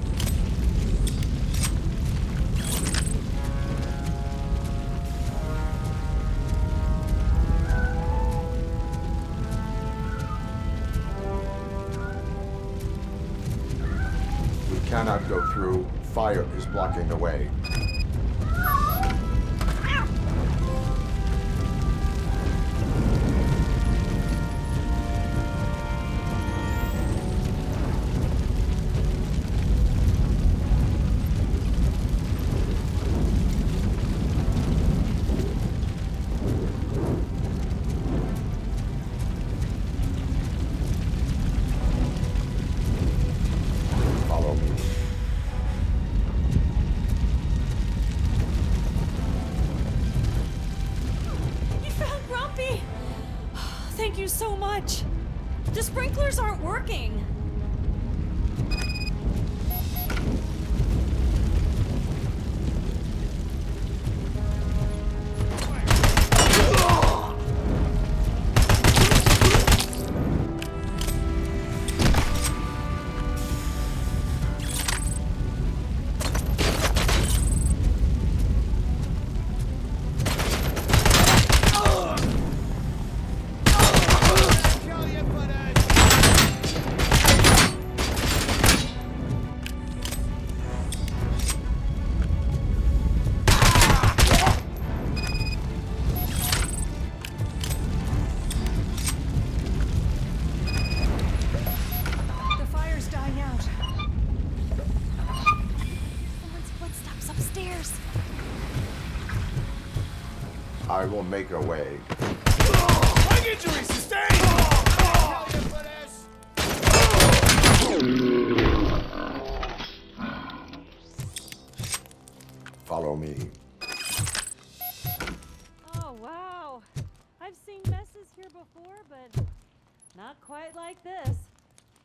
We cannot go through. Fire is blocking the way. Follow me. You found Grumpy! Thank you so much. The sprinklers aren't working. The fire's dying out. Someone's footsteps upstairs. I will make a way. Leg injury sustained! Follow me. Oh, wow. I've seen messes here before, but not quite like this.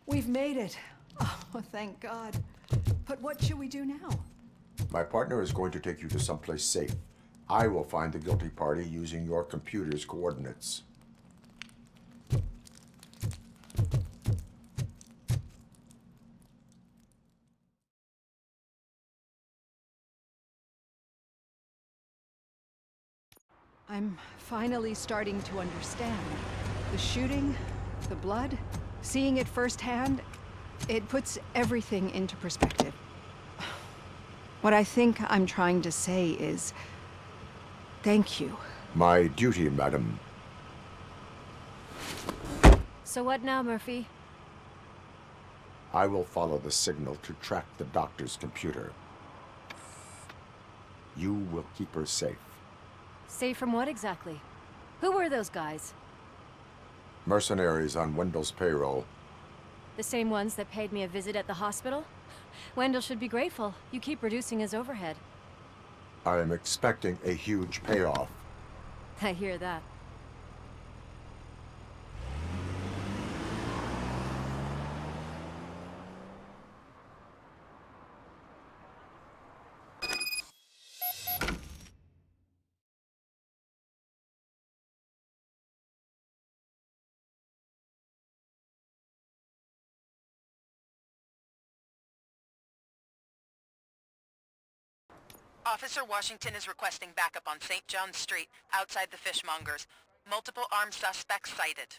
We've made it. Oh, thank God. But what should we do now? My partner is going to take you to someplace safe. I will find the guilty party using your computer's coordinates. I'm finally starting to understand. The shooting, the blood, seeing it firsthand, it puts everything into perspective. What I think I'm trying to say is, thank you. My duty, madam. So what now, Murphy? I will follow the signal to track the doctor's computer. You will keep her safe. Safe from what exactly? Who were those guys? Mercenaries on Wendell's payroll. The same ones that paid me a visit at the hospital? Wendell should be grateful. You keep reducing his overhead. I am expecting a huge payoff. I hear that. Officer Washington is requesting backup on St. John's Street, outside the fishmongers. Multiple armed suspects sighted.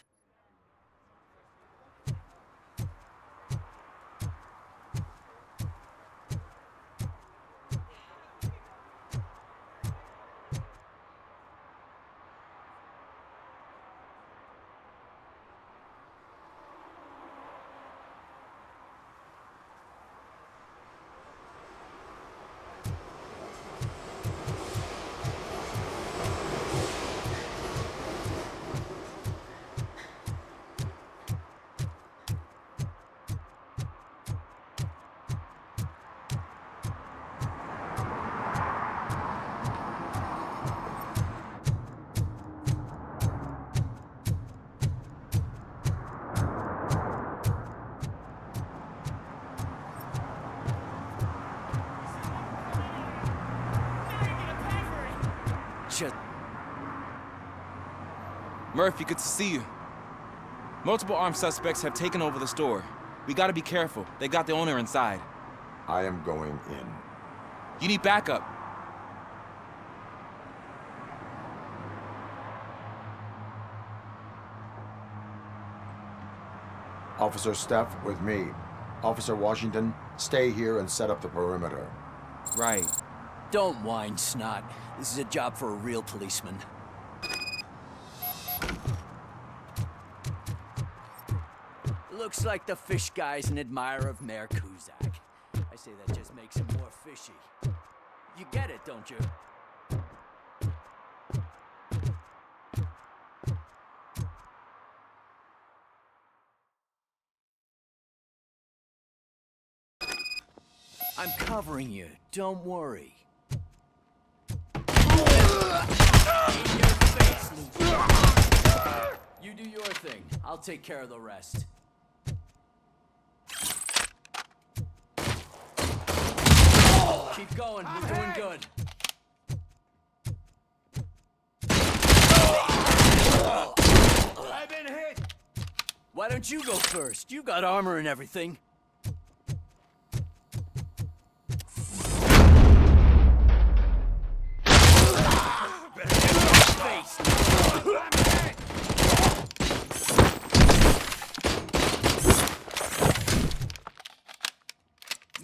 Murphy, good to see you. Multiple armed suspects have taken over the store. We gotta be careful. They got the owner inside. I am going in. You need backup. Officer Steph, with me. Officer Washington, stay here and set up the perimeter. Right. Don't whine, Snot. This is a job for a real policeman. Looks like the fish guy's an admirer of Mayor Kuzak. I say that just makes him more fishy. You get it, don't you? I'm covering you. Don't worry. In your face, Luke. You do your thing. I'll take care of the rest. Keep going. You're doing good. I've been hit. Why don't you go first? You got armor and everything.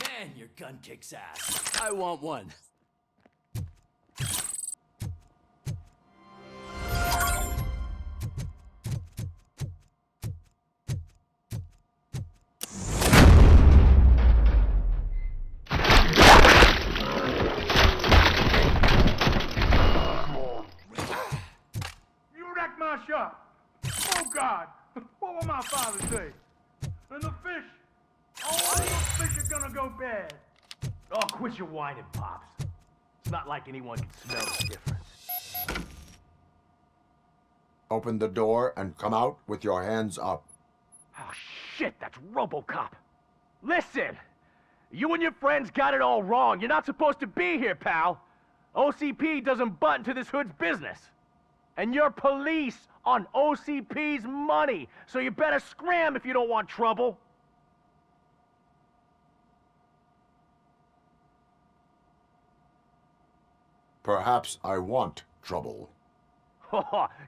Man, your gun kicks ass. I want one. My shop. Oh God, what will my father say? And the fish, all the fish are gonna go bad. Oh, quit your whining, Pops. It's not like anyone can smell the difference. Open the door and come out with your hands up. Oh, shit, that's RoboCop. Listen, you and your friends got it all wrong. You're not supposed to be here, pal. OCP doesn't butt into this hood's business. And you're police on OCP's money, so you better scram if you don't want trouble. Perhaps I want trouble.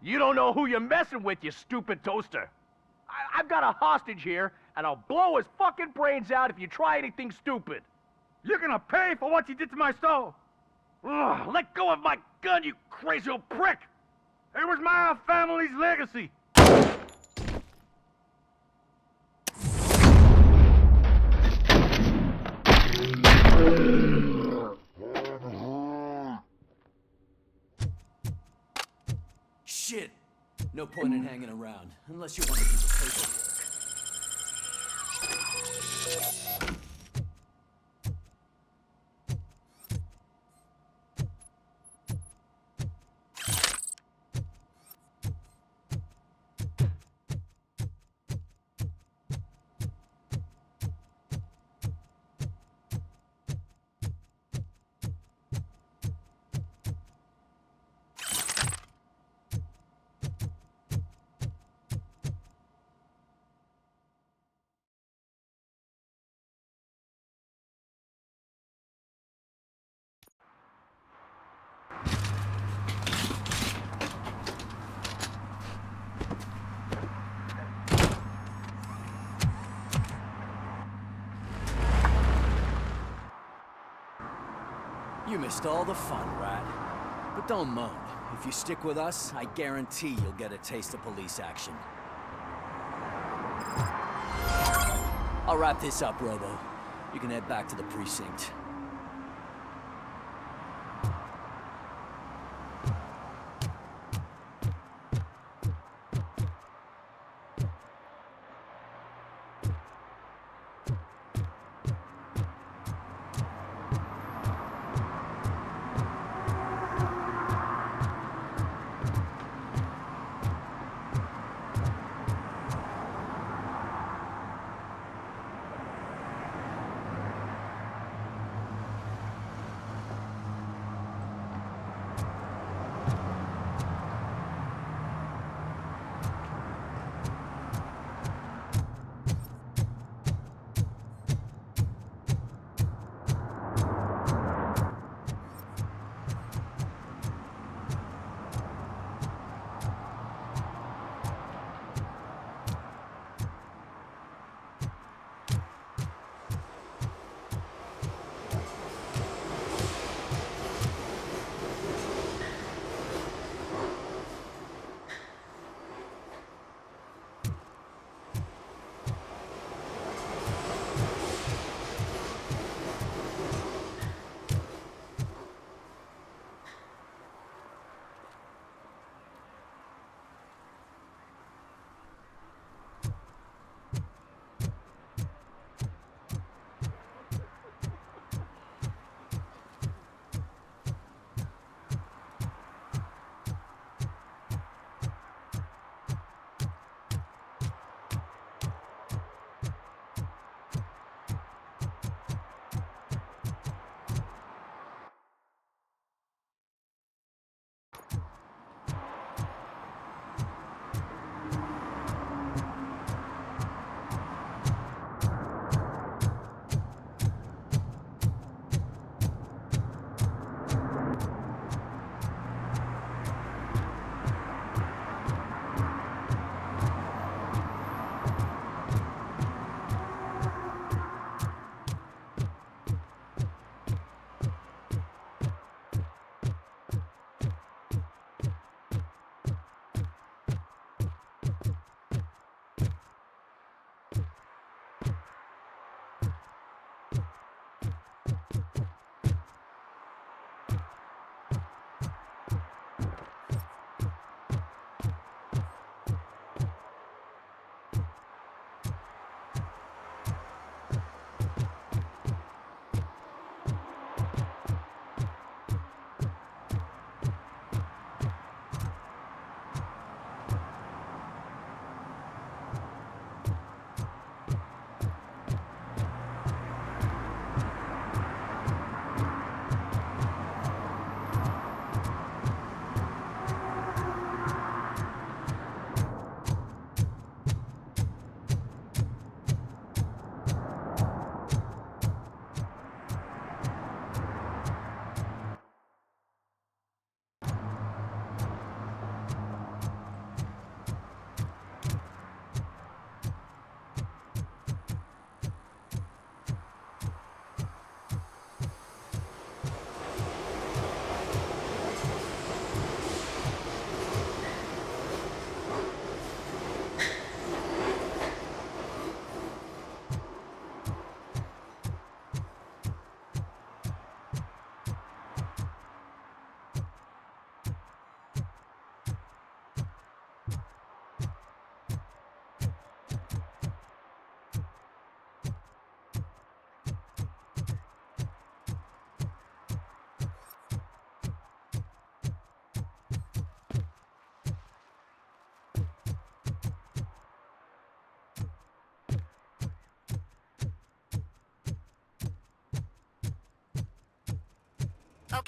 You don't know who you're messing with, you stupid toaster. I've got a hostage here, and I'll blow his fucking brains out if you try anything stupid. You're gonna pay for what you did to my store. Ugh, let go of my gun, you crazy old prick! It was my family's legacy. Shit. No point in hanging around, unless you want to do the paperwork. You missed all the fun, Rat. But don't moan. If you stick with us, I guarantee you'll get a taste of police action. I'll wrap this up, Robo. You can head back to the precinct.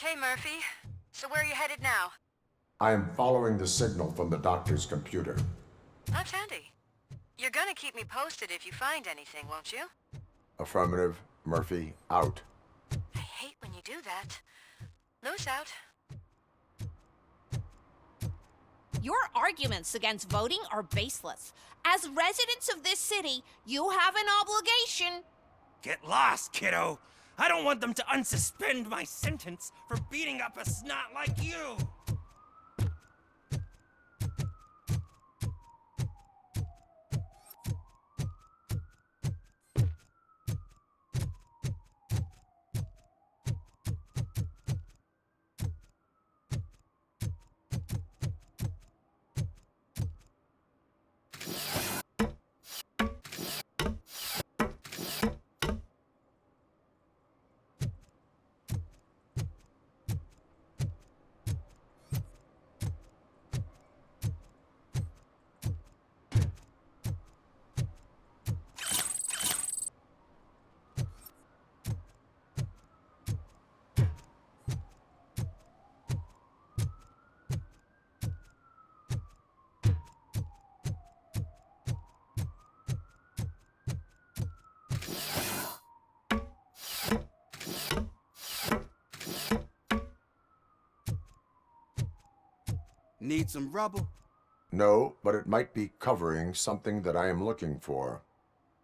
Okay, Murphy. So where are you headed now? I am following the signal from the doctor's computer. That's handy. You're gonna keep me posted if you find anything, won't you? Affirmative. Murphy, out. I hate when you do that. Loose out. Your arguments against voting are baseless. As residents of this city, you have an obligation. Get lost, kiddo. I don't want them to unsuspend my sentence for beating up a snot like you. Need some rubber? No, but it might be covering something that I am looking for.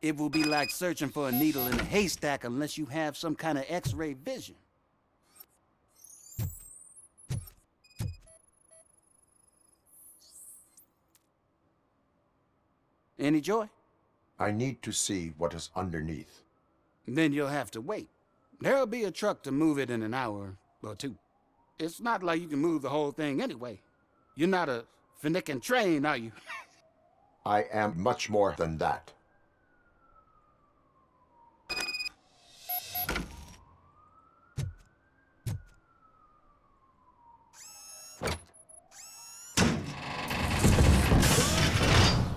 It will be like searching for a needle in a haystack unless you have some kind of X-ray vision. Any joy? I need to see what is underneath. Then you'll have to wait. There'll be a truck to move it in an hour or two. It's not like you can move the whole thing anyway. You're not a finicking train, are you? I am much more than that.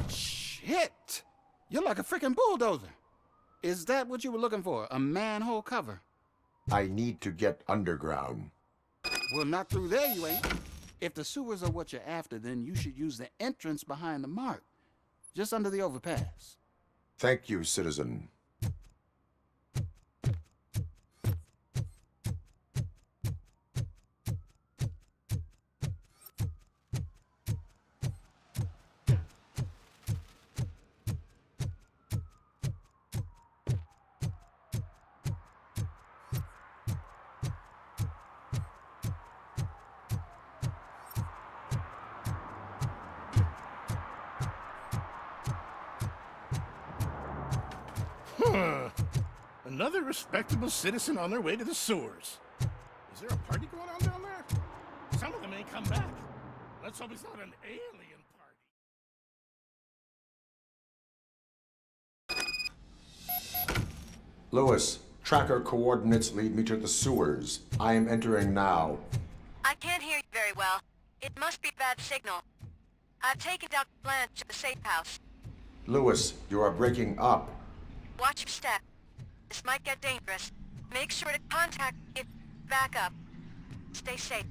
Shit! You're like a freaking bulldozer. Is that what you were looking for? A manhole cover? I need to get underground. Well, not through there, you ain't. If the sewers are what you're after, then you should use the entrance behind the mark, just under the overpass. Thank you, citizen. Another respectable citizen on their way to the sewers. Is there a party going on down there? Some of them ain't come back. Let's hope it's not an alien party. Lewis, tracker coordinates lead me to the sewers. I am entering now. I can't hear you very well. It must be a bad signal. I've taken Dr. Blanche to the safe house. Lewis, you are breaking up. Watch your step. This might get dangerous. Make sure to contact it. Back up. Stay safe.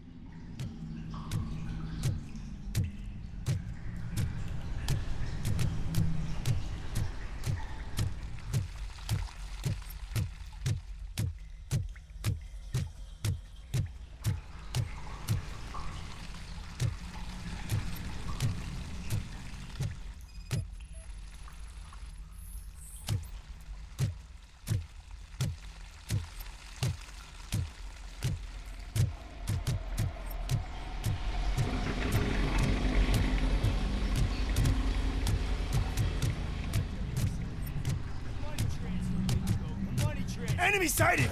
Enemy sighted!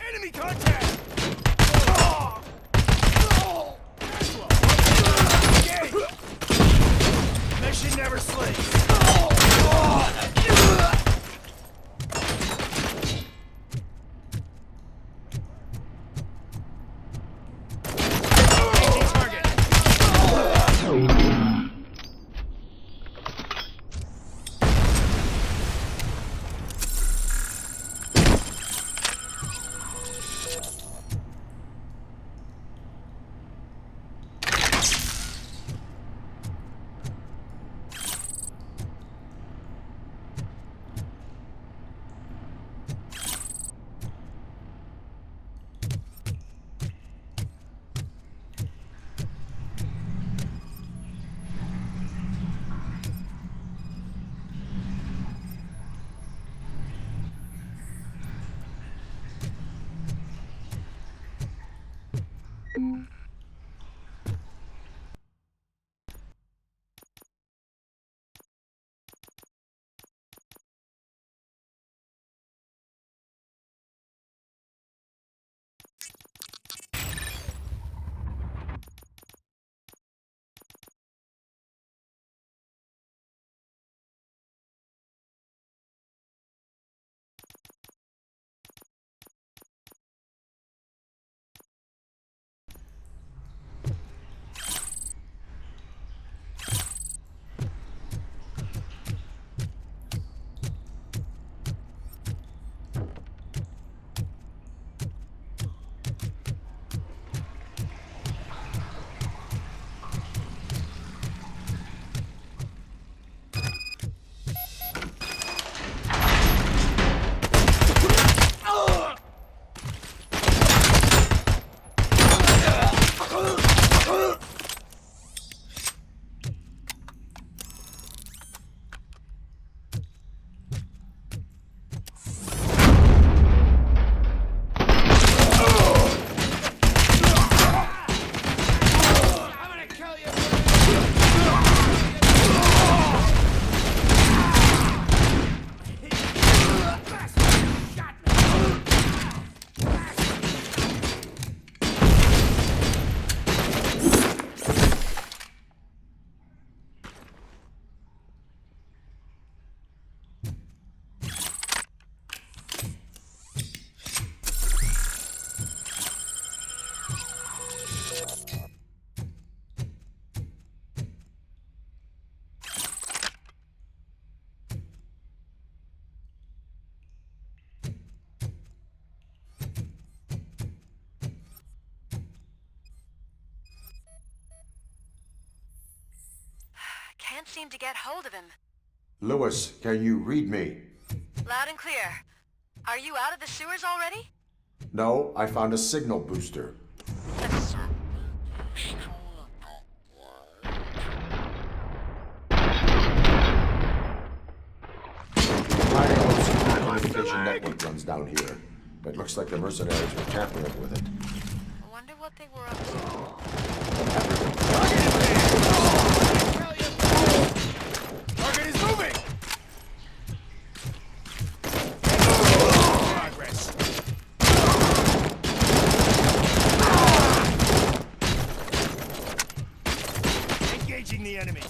Enemy contact! Okay. Mission never sleeps. can't seem to get hold of him. Lewis, can you read me? Loud and clear. Are you out of the sewers already? No, I found a signal booster. Communication network runs down here, but looks like the mercenaries were tampering with it. I wonder what they were up to. Target is moving! Progress. Engaging the enemy.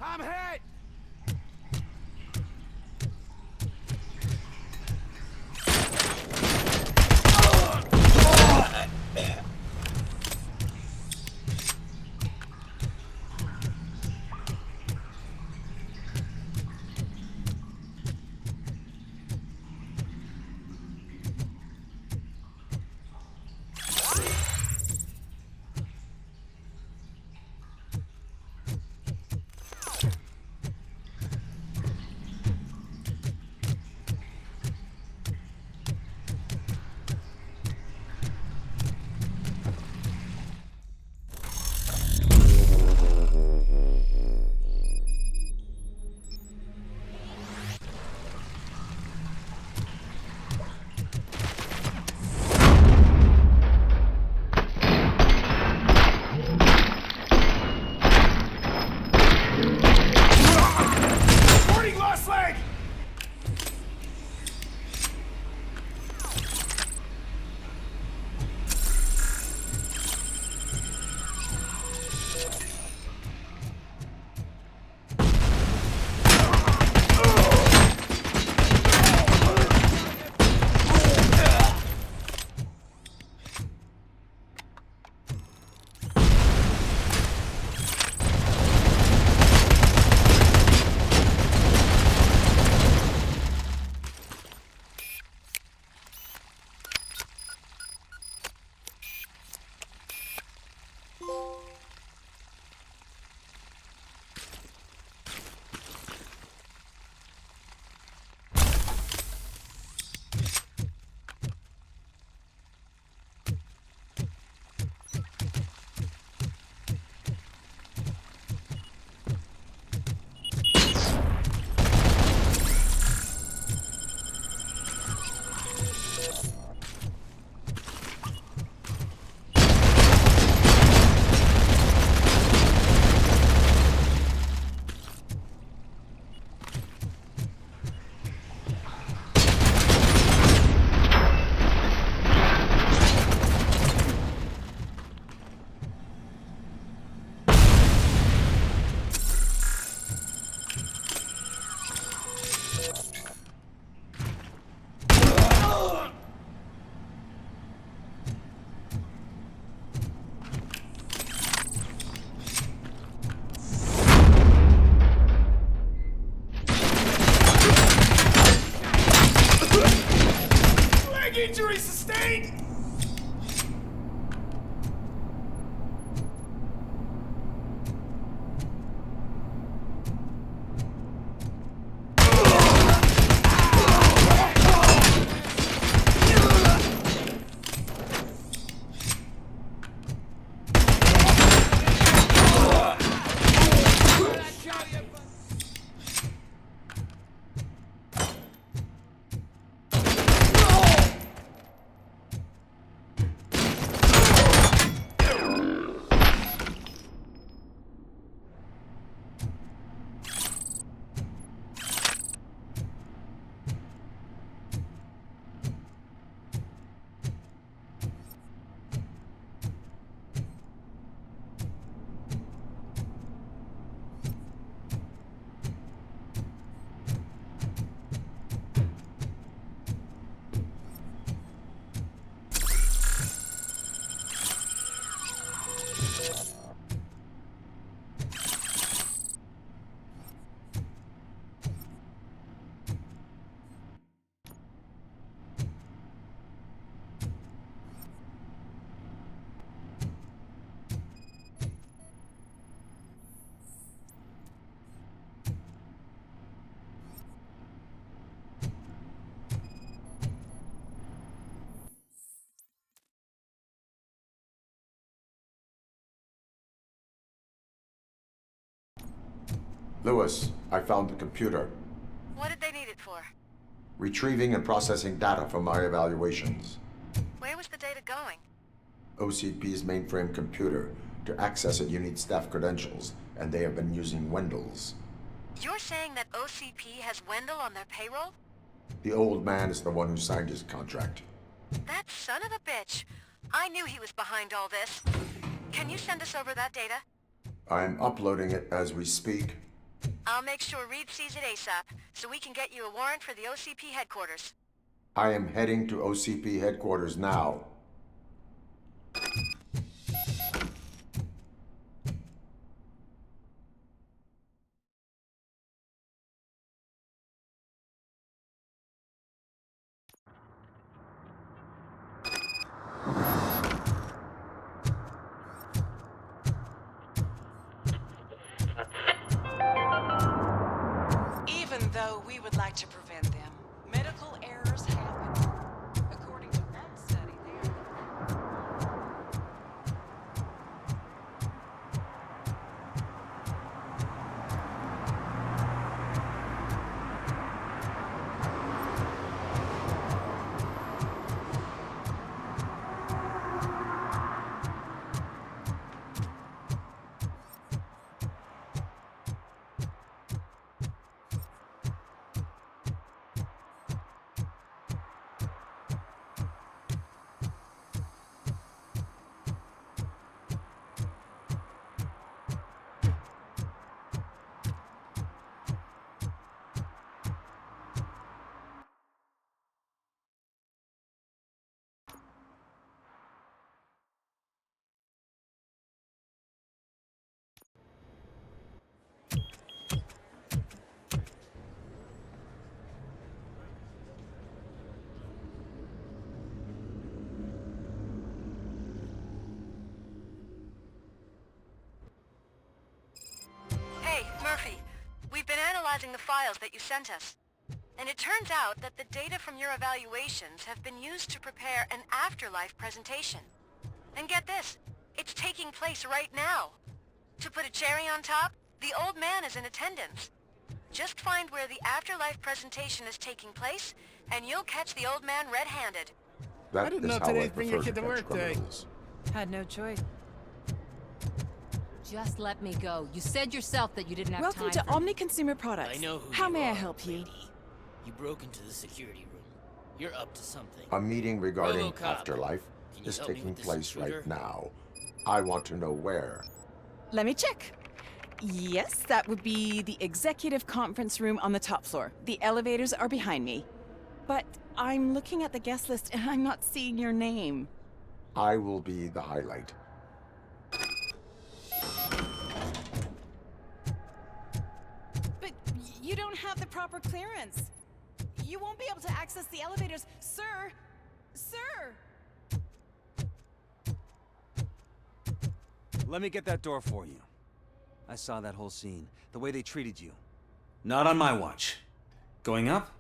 I'm hit! Lewis, I found the computer. What did they need it for? Retrieving and processing data from my evaluations. Where was the data going? OCP's mainframe computer. To access it, you need staff credentials, and they have been using Wendell's. You're saying that OCP has Wendell on their payroll? The old man is the one who signed his contract. That son of a bitch. I knew he was behind all this. Can you send us over that data? I'm uploading it as we speak. I'll make sure Reed sees it ASAP, so we can get you a warrant for the OCP headquarters. I am heading to OCP headquarters now. Even though we would like to prevent them, medical errors happen. According to one study, they are... Hey, Murphy. We've been analyzing the files that you sent us. And it turns out that the data from your evaluations have been used to prepare an afterlife presentation. And get this, it's taking place right now. To put a cherry on top, the old man is in attendance. Just find where the afterlife presentation is taking place, and you'll catch the old man red-handed. That I didn't know is how today's I bring your prefer kid to catch work day. criminals. Had no choice. Just let me go. You said yourself that you didn't have Welcome time to for Omni Consumer Products. I know who How you may I are, help you? lady. You broke into the security room. You're up to something. A meeting regarding RoboCop. afterlife Can you is help me taking with this place intruder? right now. I want to know where. Let me check. Yes, that would be the executive conference room on the top floor. The elevators are behind me. But I'm looking at the guest list and I'm not seeing your name. I will be the highlight. But you don't have the proper clearance. You won't be able to access the elevators. Sir! Sir! Let me get that door for you. I saw that whole scene. The way they treated you. Not on my watch. Going up?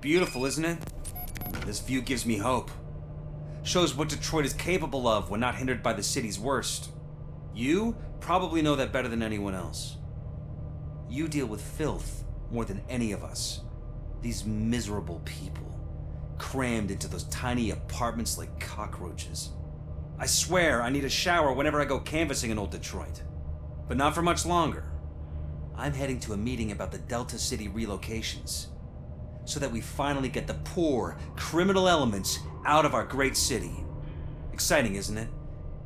Beautiful, isn't it? This view gives me hope. Shows what Detroit is capable of when not hindered by the city's worst. You probably know that better than anyone else. You deal with filth more than any of us. These miserable people, crammed into those tiny apartments like cockroaches. I swear I need a shower whenever I go canvassing in old Detroit. But not for much longer. I'm heading to a meeting about the Delta City relocations, so that we finally get the poor, criminal elements out of our great city. Exciting, isn't it?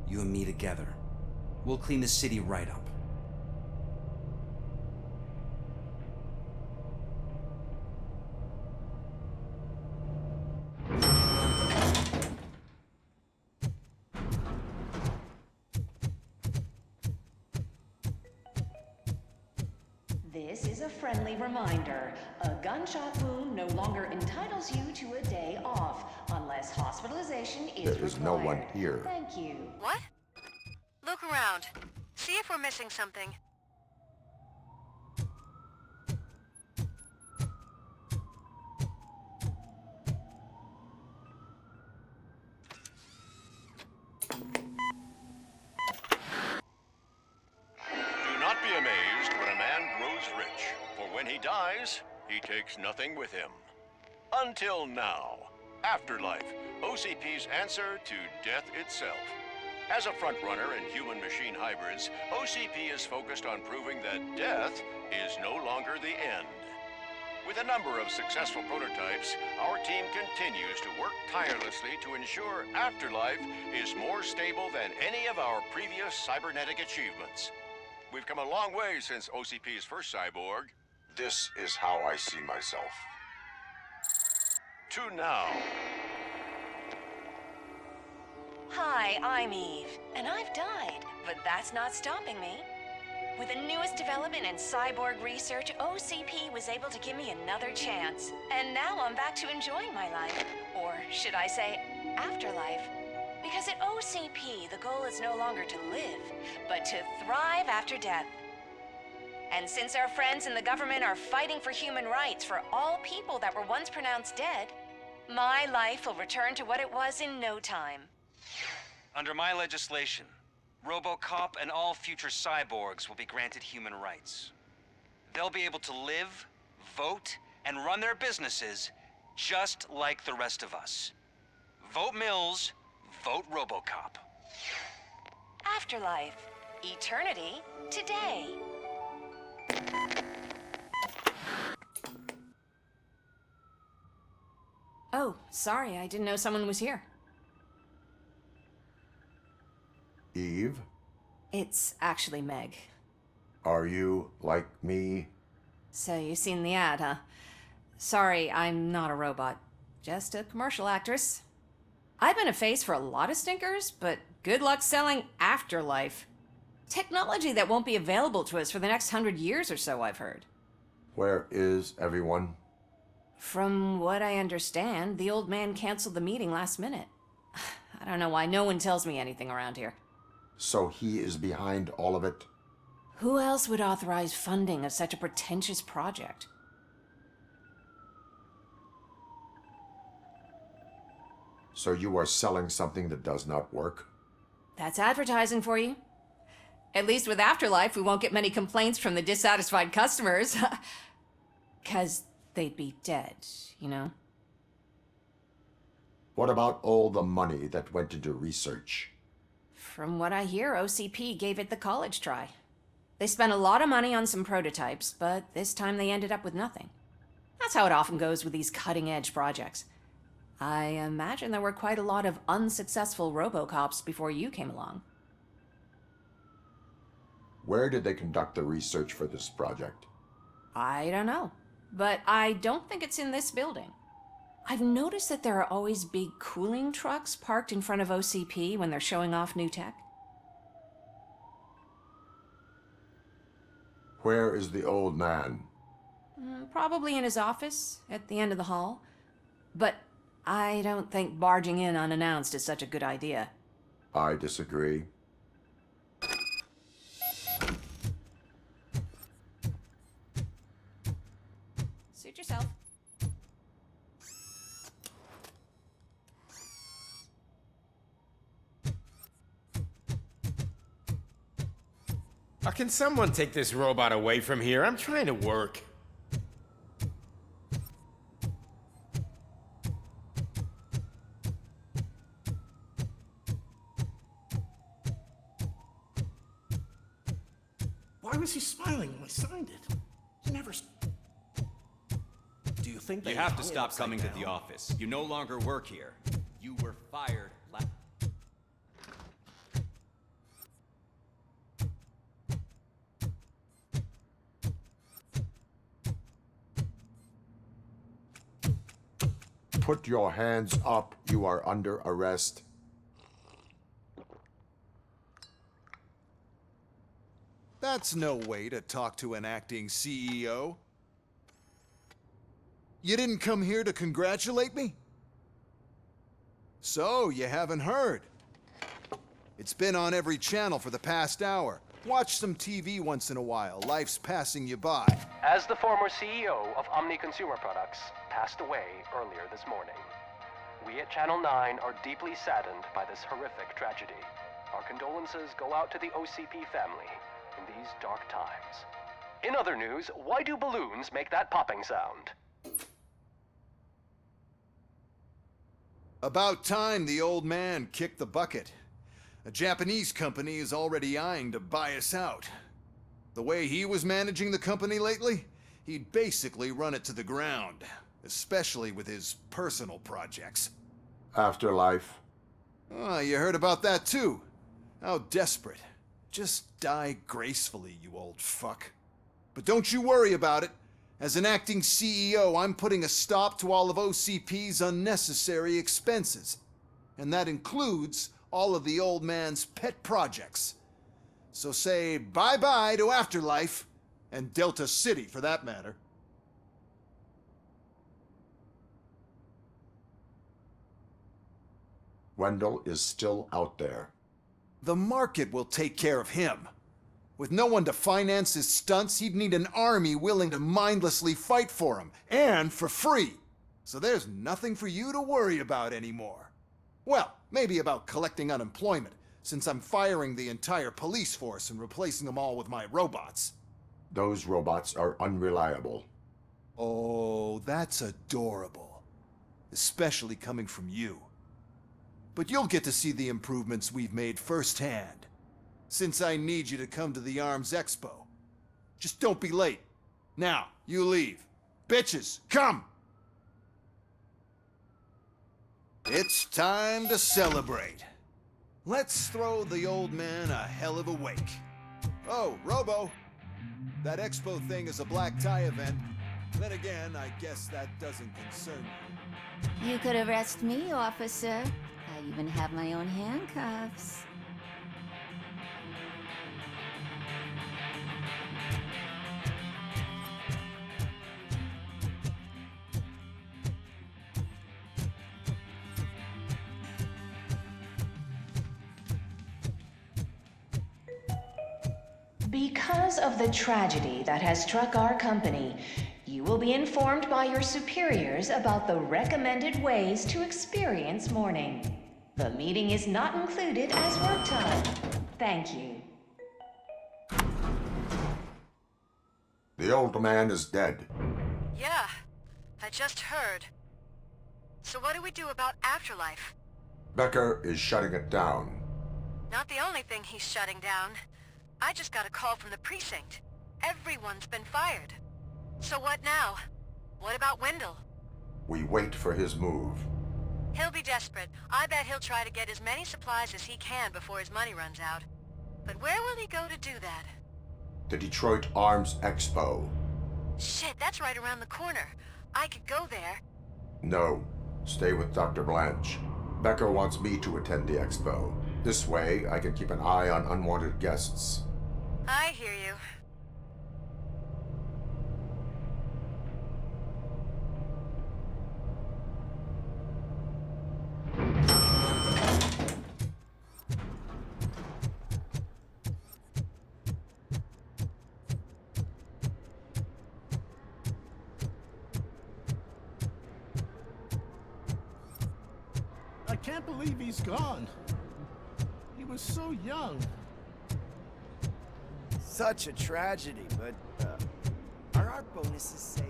You and me together. We'll clean the city right up. This is a friendly reminder. A gunshot wound no longer entitles you to a day off, unless hospitalization is required. There is no one here. Thank you. What? Look around. See if we're missing something. dies, he takes nothing with him. Until now. Afterlife, OCP's answer to death itself. As a frontrunner in human-machine hybrids, OCP is focused on proving that death is no longer the end. With a number of successful prototypes, our team continues to work tirelessly to ensure Afterlife is more stable than any of our previous cybernetic achievements. We've come a long way since OCP's first cyborg. This is how I see myself. To now. Hi, I'm Eve, and I've died, but that's not stopping me. With the newest development in cyborg research, OCP was able to give me another chance. And now I'm back to enjoying my life. Or should I say, afterlife. Because at OCP, the goal is no longer to live, but to thrive after death. And since our friends in the government are fighting for human rights for all people that were once pronounced dead, my life will return to what it was in no time. Under my legislation, RoboCop and all future cyborgs will be granted human rights. They'll be able to live, vote, and run their businesses just like the rest of us. Vote Mills, vote RoboCop. Afterlife. Eternity. Today. Oh, sorry, I didn't know someone was here. Eve, It's actually Meg. are you like me? So you seen the ad, huh? Sorry, I'm not a robot. Just a commercial actress. I've been a face for a lot of stinkers, but good luck selling Afterlife. Technology that won't be available to us for the next 100 years or so, I've heard. Where is everyone? From what I understand, the old man canceled the meeting last minute. I don't know why no one tells me anything around here. So he is behind all of it? Who else would authorize funding of such a pretentious project? So you are selling something that does not work? That's advertising for you. At least with Afterlife, we won't get many complaints from the dissatisfied customers. 'Cause they'd be dead, you know? What about all the money that went into research? From what I hear, OCP gave it the college try. They spent a lot of money on some prototypes, but this time they ended up with nothing. That's how it often goes with these cutting-edge projects. I imagine there were quite a lot of unsuccessful RoboCops before you came along. Where did they conduct the research for this project? I don't know, but I don't think it's in this building. I've noticed that there are always big cooling trucks parked in front of OCP when they're showing off new tech. Where is the old man? Probably in his office, at the end of the hall. But I don't think barging in unannounced is such a good idea. I disagree. Suit yourself. Can someone take this robot away from here? I'm trying to work. Why was he smiling when I signed it? He never. Do you think You have to stop coming to the office. You no longer work here. You were fired last. Put your hands up. You are under arrest. That's no way to talk to an acting CEO. You didn't come here to congratulate me? So, you haven't heard. It's been on every channel for the past hour. Watch some TV once in a while. Life's passing you by. As the former CEO of Omni Consumer Products passed away earlier this morning, we at Channel 9 are deeply saddened by this horrific tragedy. Our condolences go out to the OCP family in these dark times. In other news, why do balloons make that popping sound? About time the old man kicked the bucket. A Japanese company is already eyeing to buy us out. The way he was managing the company lately, he'd basically run it to the ground, especially with his personal projects. Afterlife. Oh, you heard about that too. How desperate. Just die gracefully, you old fuck. But don't you worry about it. As an acting CEO, I'm putting a stop to all of OCP's unnecessary expenses. And that includes all of the old man's pet projects. So say bye-bye to Afterlife, and Delta City for that matter. Wendell is still out there. The market will take care of him. With no one to finance his stunts, he'd need an army willing to mindlessly fight for him, and for free. So there's nothing for you to worry about anymore. Well, maybe about collecting unemployment, since I'm firing the entire police force and replacing them all with my robots. Those robots are unreliable. Oh, that's adorable. Especially coming from you. But you'll get to see the improvements we've made firsthand. Since I need you to come to the Arms Expo. Just don't be late. Now, you leave. Bitches, come! It's time to celebrate. Let's throw the old man a hell of a wake. Oh, Robo! That expo thing is a black tie event. Then again, I guess that doesn't concern you. You could arrest me, officer. I even have my own handcuffs. Because of the tragedy that has struck our company, you will be informed by your superiors about the recommended ways to experience mourning. The meeting is not included as work time. Thank you. The old man is dead. Yeah, I just heard. So what do we do about Afterlife? Becker is shutting it down. Not the only thing he's shutting down. I just got a call from the precinct. Everyone's been fired. So what now? What about Wendell? We wait for his move. He'll be desperate. I bet he'll try to get as many supplies as he can before his money runs out. But where will he go to do that? The Detroit Arms Expo. Shit, that's right around the corner. I could go there. No. Stay with Dr. Blanche. Becker wants me to attend the expo. This way, I can keep an eye on unwanted guests. I hear you. I can't believe he's gone. He was so young. Such a tragedy, but are our bonuses safe?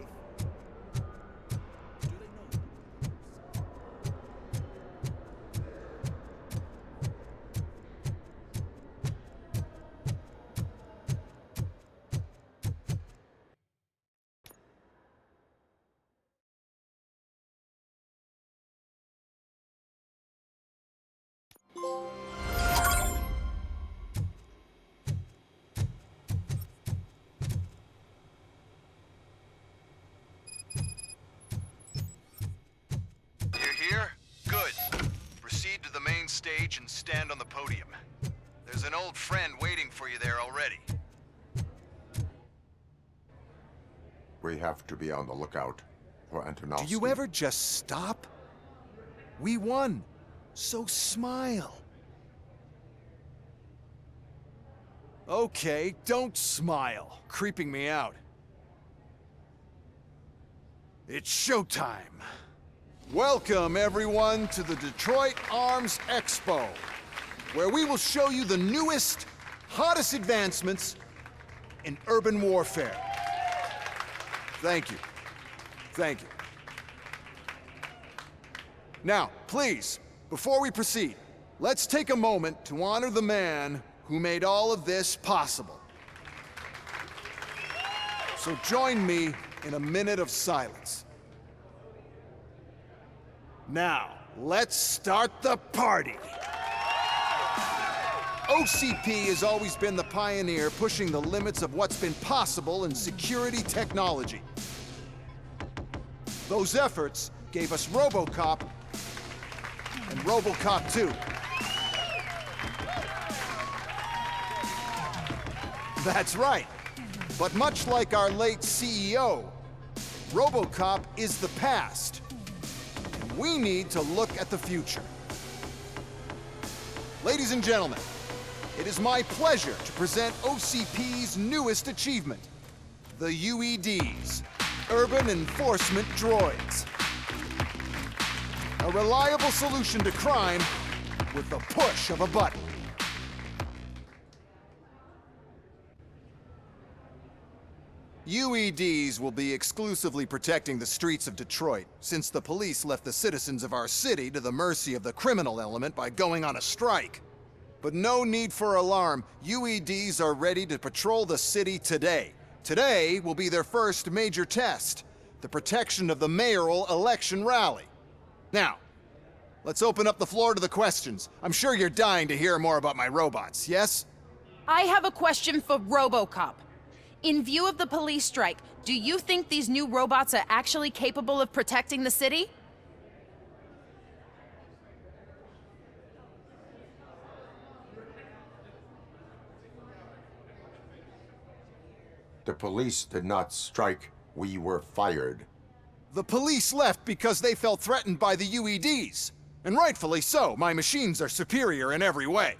Stage and stand on the podium. There's an old friend waiting for you there already. We have to be on the lookout for Antonovsky. Do you ever just stop? We won, so smile. Okay, don't smile. Creeping me out. It's showtime. Welcome, everyone, to the Detroit Arms Expo, where we will show you the newest, hottest advancements in urban warfare. Thank you. Thank you. Now, please, before we proceed, let's take a moment to honor the man who made all of this possible. So join me in a minute of silence. Now, let's start the party. OCP has always been the pioneer pushing the limits of what's been possible in security technology. Those efforts gave us RoboCop and RoboCop 2. That's right. But much like our late CEO, RoboCop is the past. And we need to look at the future. Ladies and gentlemen, it is my pleasure to present OCP's newest achievement, the UEDs, Urban Enforcement Droids. A reliable solution to crime with the push of a button. UEDs will be exclusively protecting the streets of Detroit, since the police left the citizens of our city to the mercy of the criminal element by going on a strike. But no need for alarm. UEDs are ready to patrol the city today. Today will be their first major test, the protection of the mayoral election rally. Now, let's open up the floor to the questions. I'm sure you're dying to hear more about my robots, yes? I have a question for RoboCop. In view of the police strike, do you think these new robots are actually capable of protecting the city? The police did not strike. We were fired. The police left because they felt threatened by the UEDs. And rightfully so. My machines are superior in every way.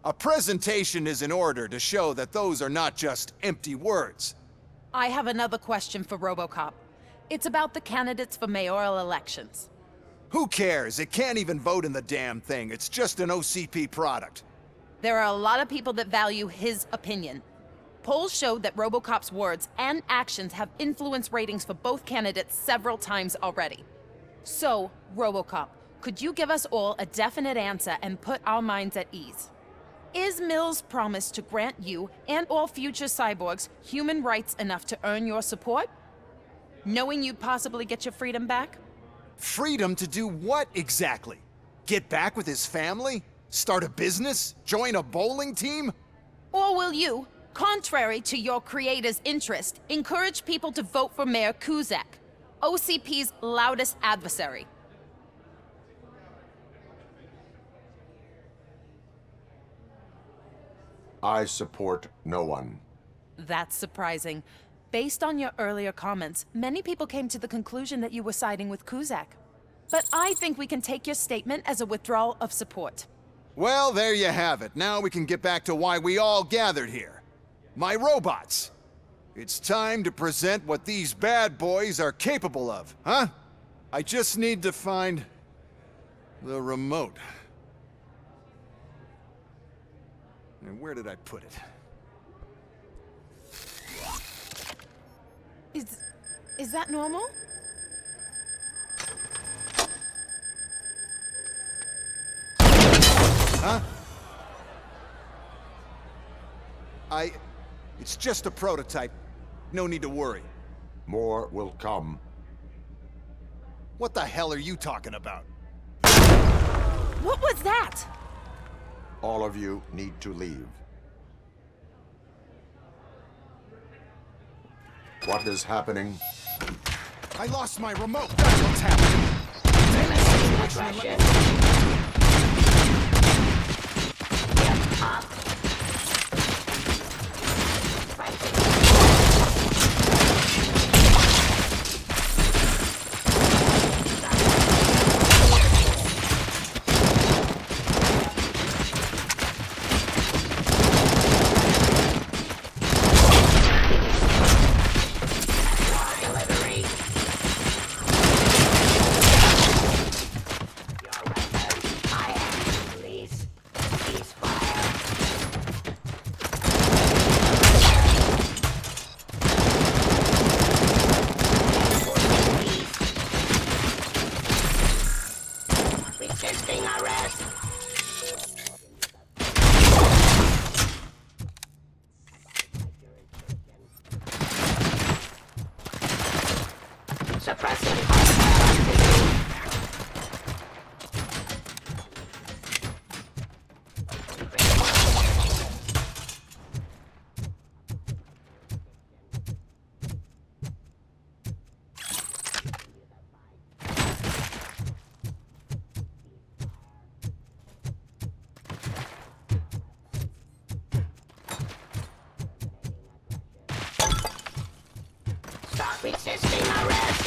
A presentation is in order to show that those are not just empty words. I have another question for RoboCop. It's about the candidates for mayoral elections. Who cares? It can't even vote in the damn thing. It's just an OCP product. There are a lot of people that value his opinion. Polls showed that RoboCop's words and actions have influenced ratings for both candidates several times already. So, RoboCop, could you give us all a definite answer and put our minds at ease? Is Mills' promise to grant you and all future cyborgs human rights enough to earn your support? Knowing you'd possibly get your freedom back? Freedom to do what exactly? Get back with his family? Start a business? Join a bowling team? Or will you, contrary to your creator's interest, encourage people to vote for Mayor Kuzak, OCP's loudest adversary? I support no one. That's surprising. Based on your earlier comments, many people came to the conclusion that you were siding with Kuzak. But I think we can take your statement as a withdrawal of support. Well, there you have it. Now we can get back to why we all gathered here. My robots. It's time to present what these bad boys are capable of, huh? I just need to find the remote. And where did I put it? Is that normal? Huh? It's just a prototype. No need to worry. More will come. What the hell are you talking about? What was that? All of you need to leave. What is happening? I lost my remote. That's what's happening. arrest. Suppressing hostile activity. Stop resisting arrest.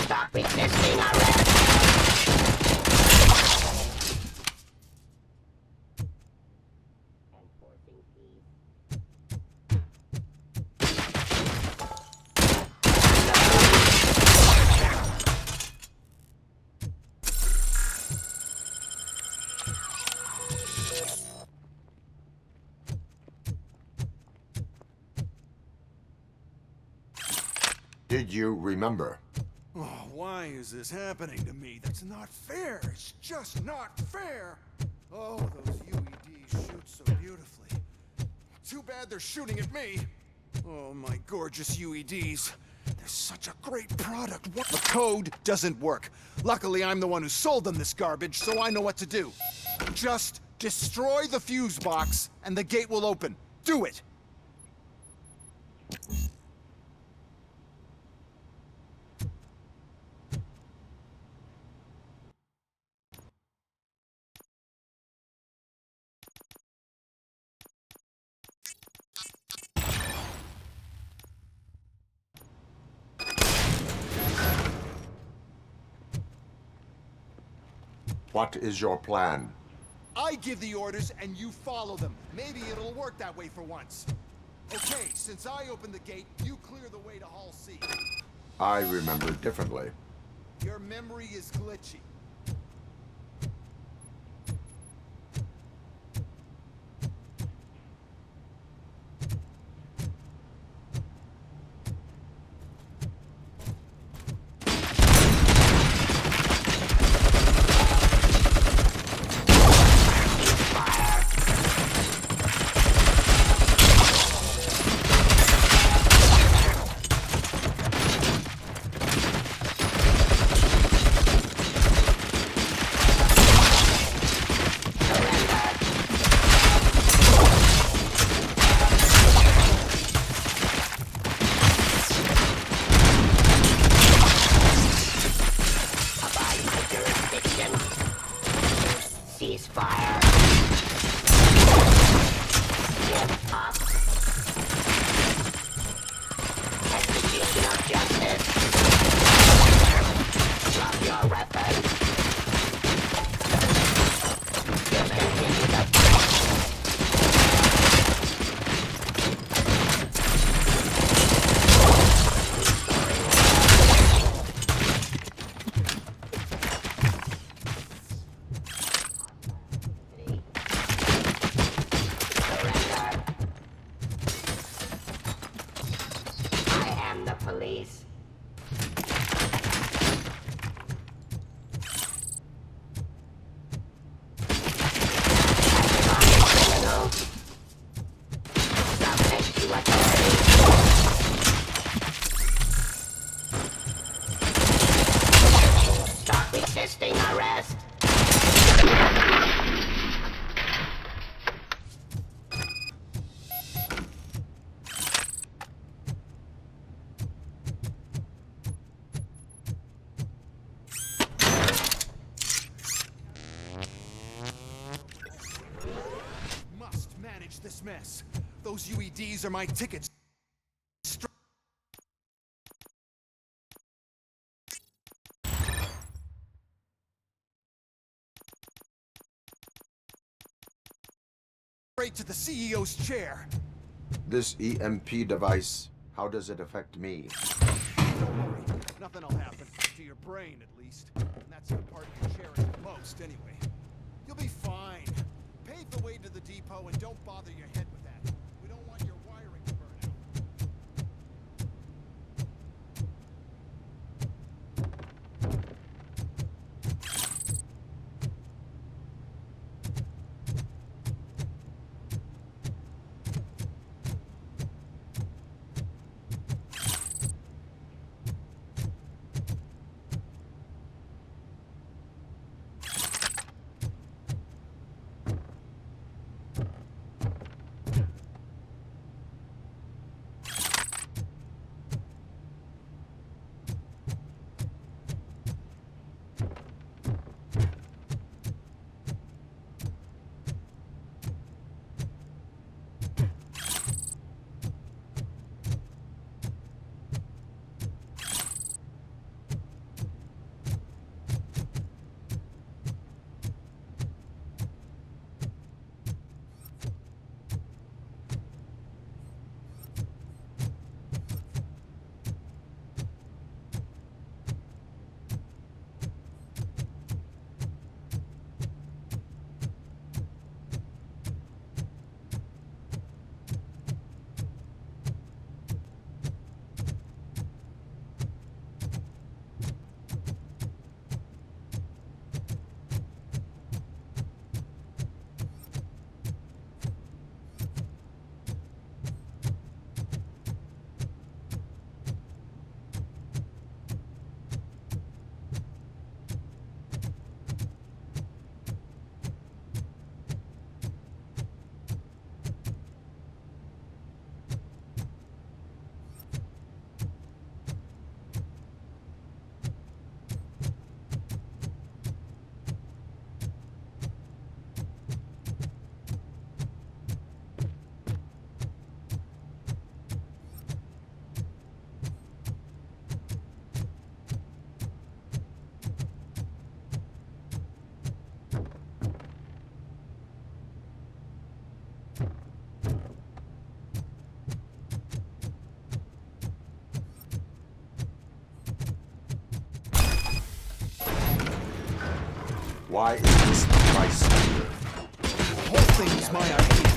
Stop resisting arrest. Did you remember? Oh, why is this happening to me? That's not fair. It's just not fair. Oh, those UEDs shoot so beautifully. Too bad they're shooting at me. Oh, my gorgeous UEDs. They're such a great product. What? The code doesn't work. Luckily, I'm the one who sold them this garbage, so I know what to do. Just destroy the fuse box, and the gate will open. Do it! What is your plan? I give the orders and you follow them. Maybe it'll work that way for once. Okay, since I opened the gate, you clear the way to Hall C. I remember differently. Your memory is glitchy. Ceasefire. Give up. Execution of justice. Drop your weapon. Discontinue the fight. this mess. Those UEDs are my tickets. Straight to the CEO's chair. This EMP device, how does it affect me? Don't worry, nothing will happen. To your brain, at least. And that's the part you're sharing the most, anyway. You'll be fine. Pave the way to the depot and don't bother your head with that. We don't want your wiring to burn out. Why is this device here? The whole thing is my idea.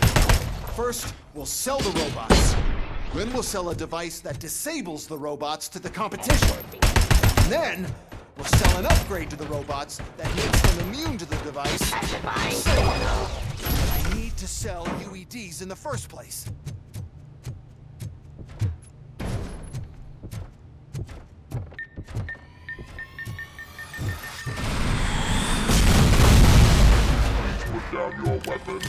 First, we'll sell the robots. Then we'll sell a device that disables the robots to the competition. And then, we'll sell an upgrade to the robots that makes them immune to the device. So, I need to sell UEDs in the first place. Put down your weapon.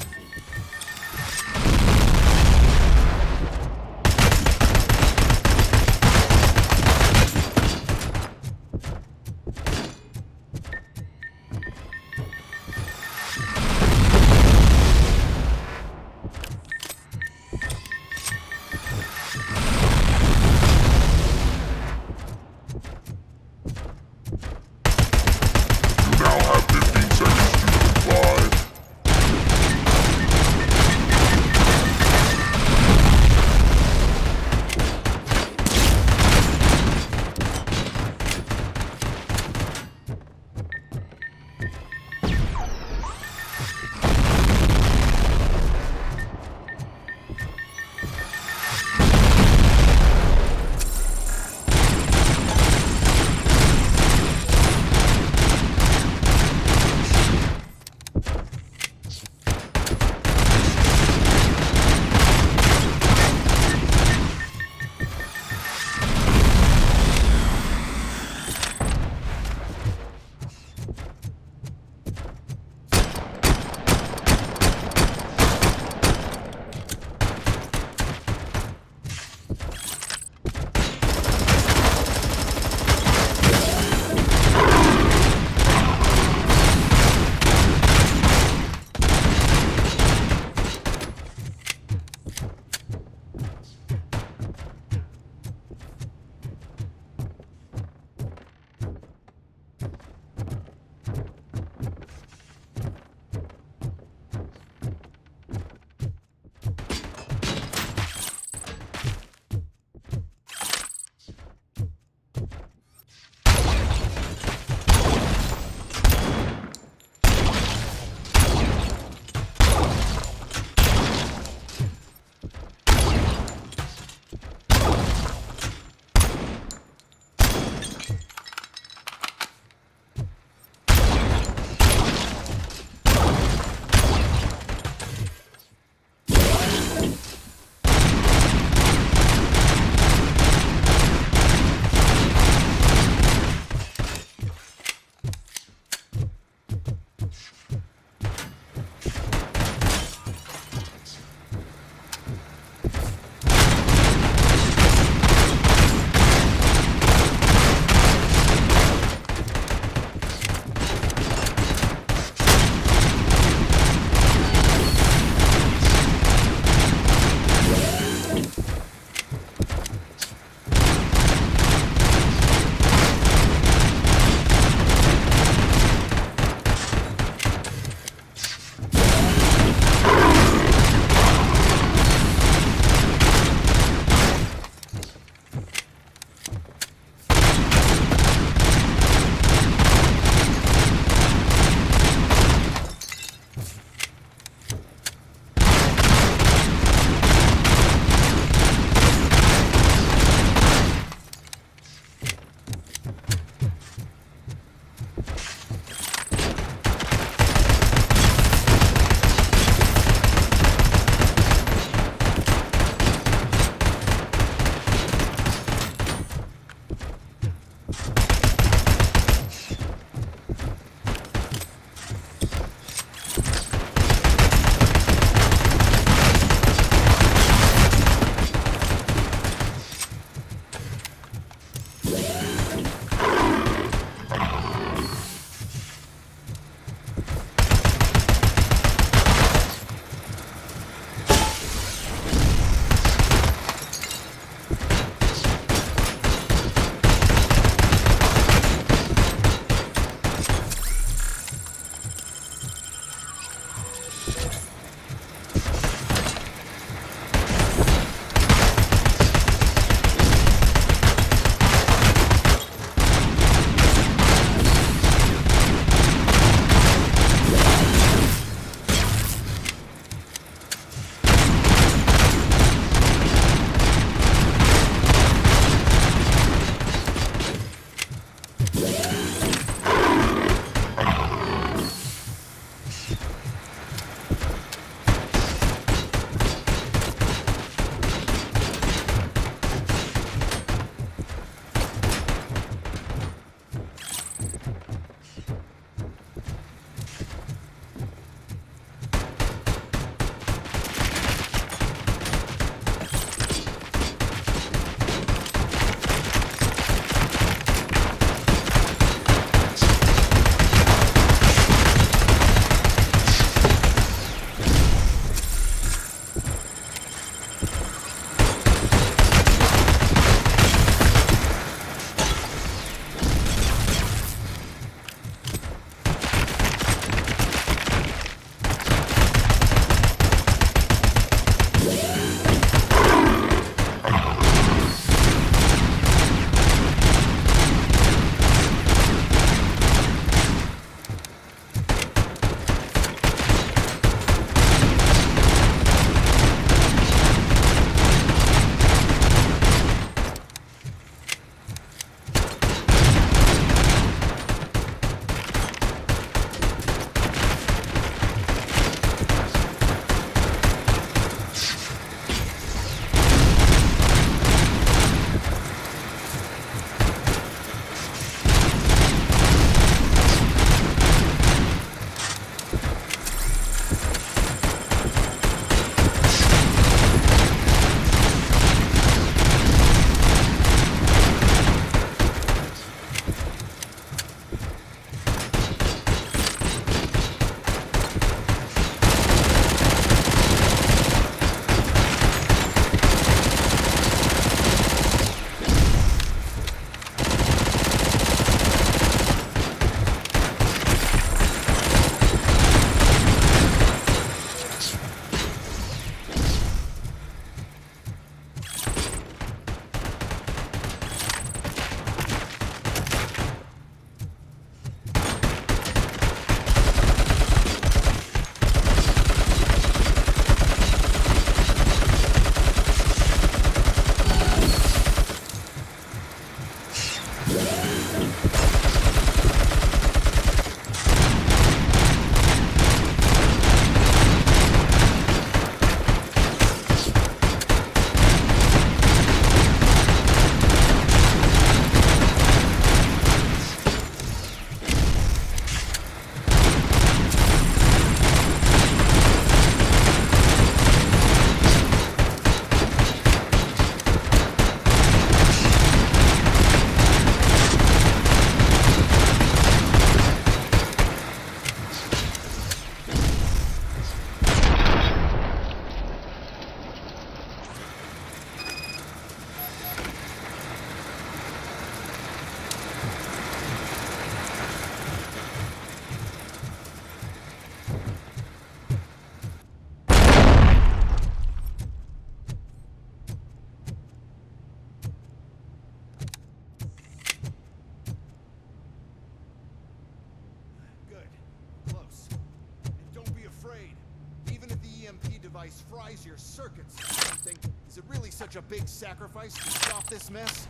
device fries your circuits or something, is it really such a big sacrifice to stop this mess?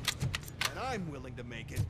And I'm willing to make it.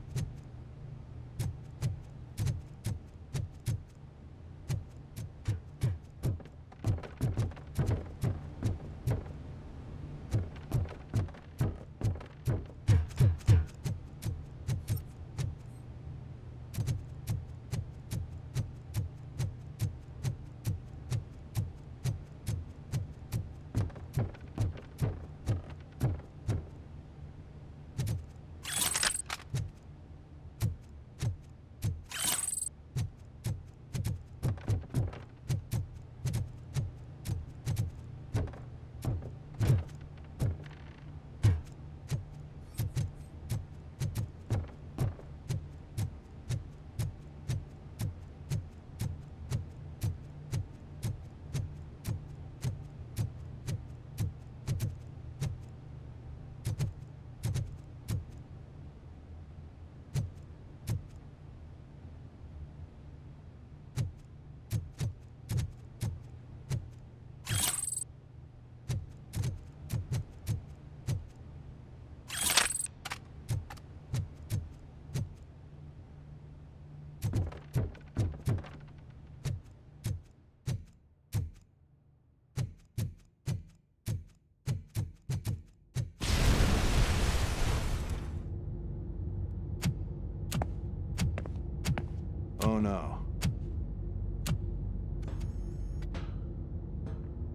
Oh no.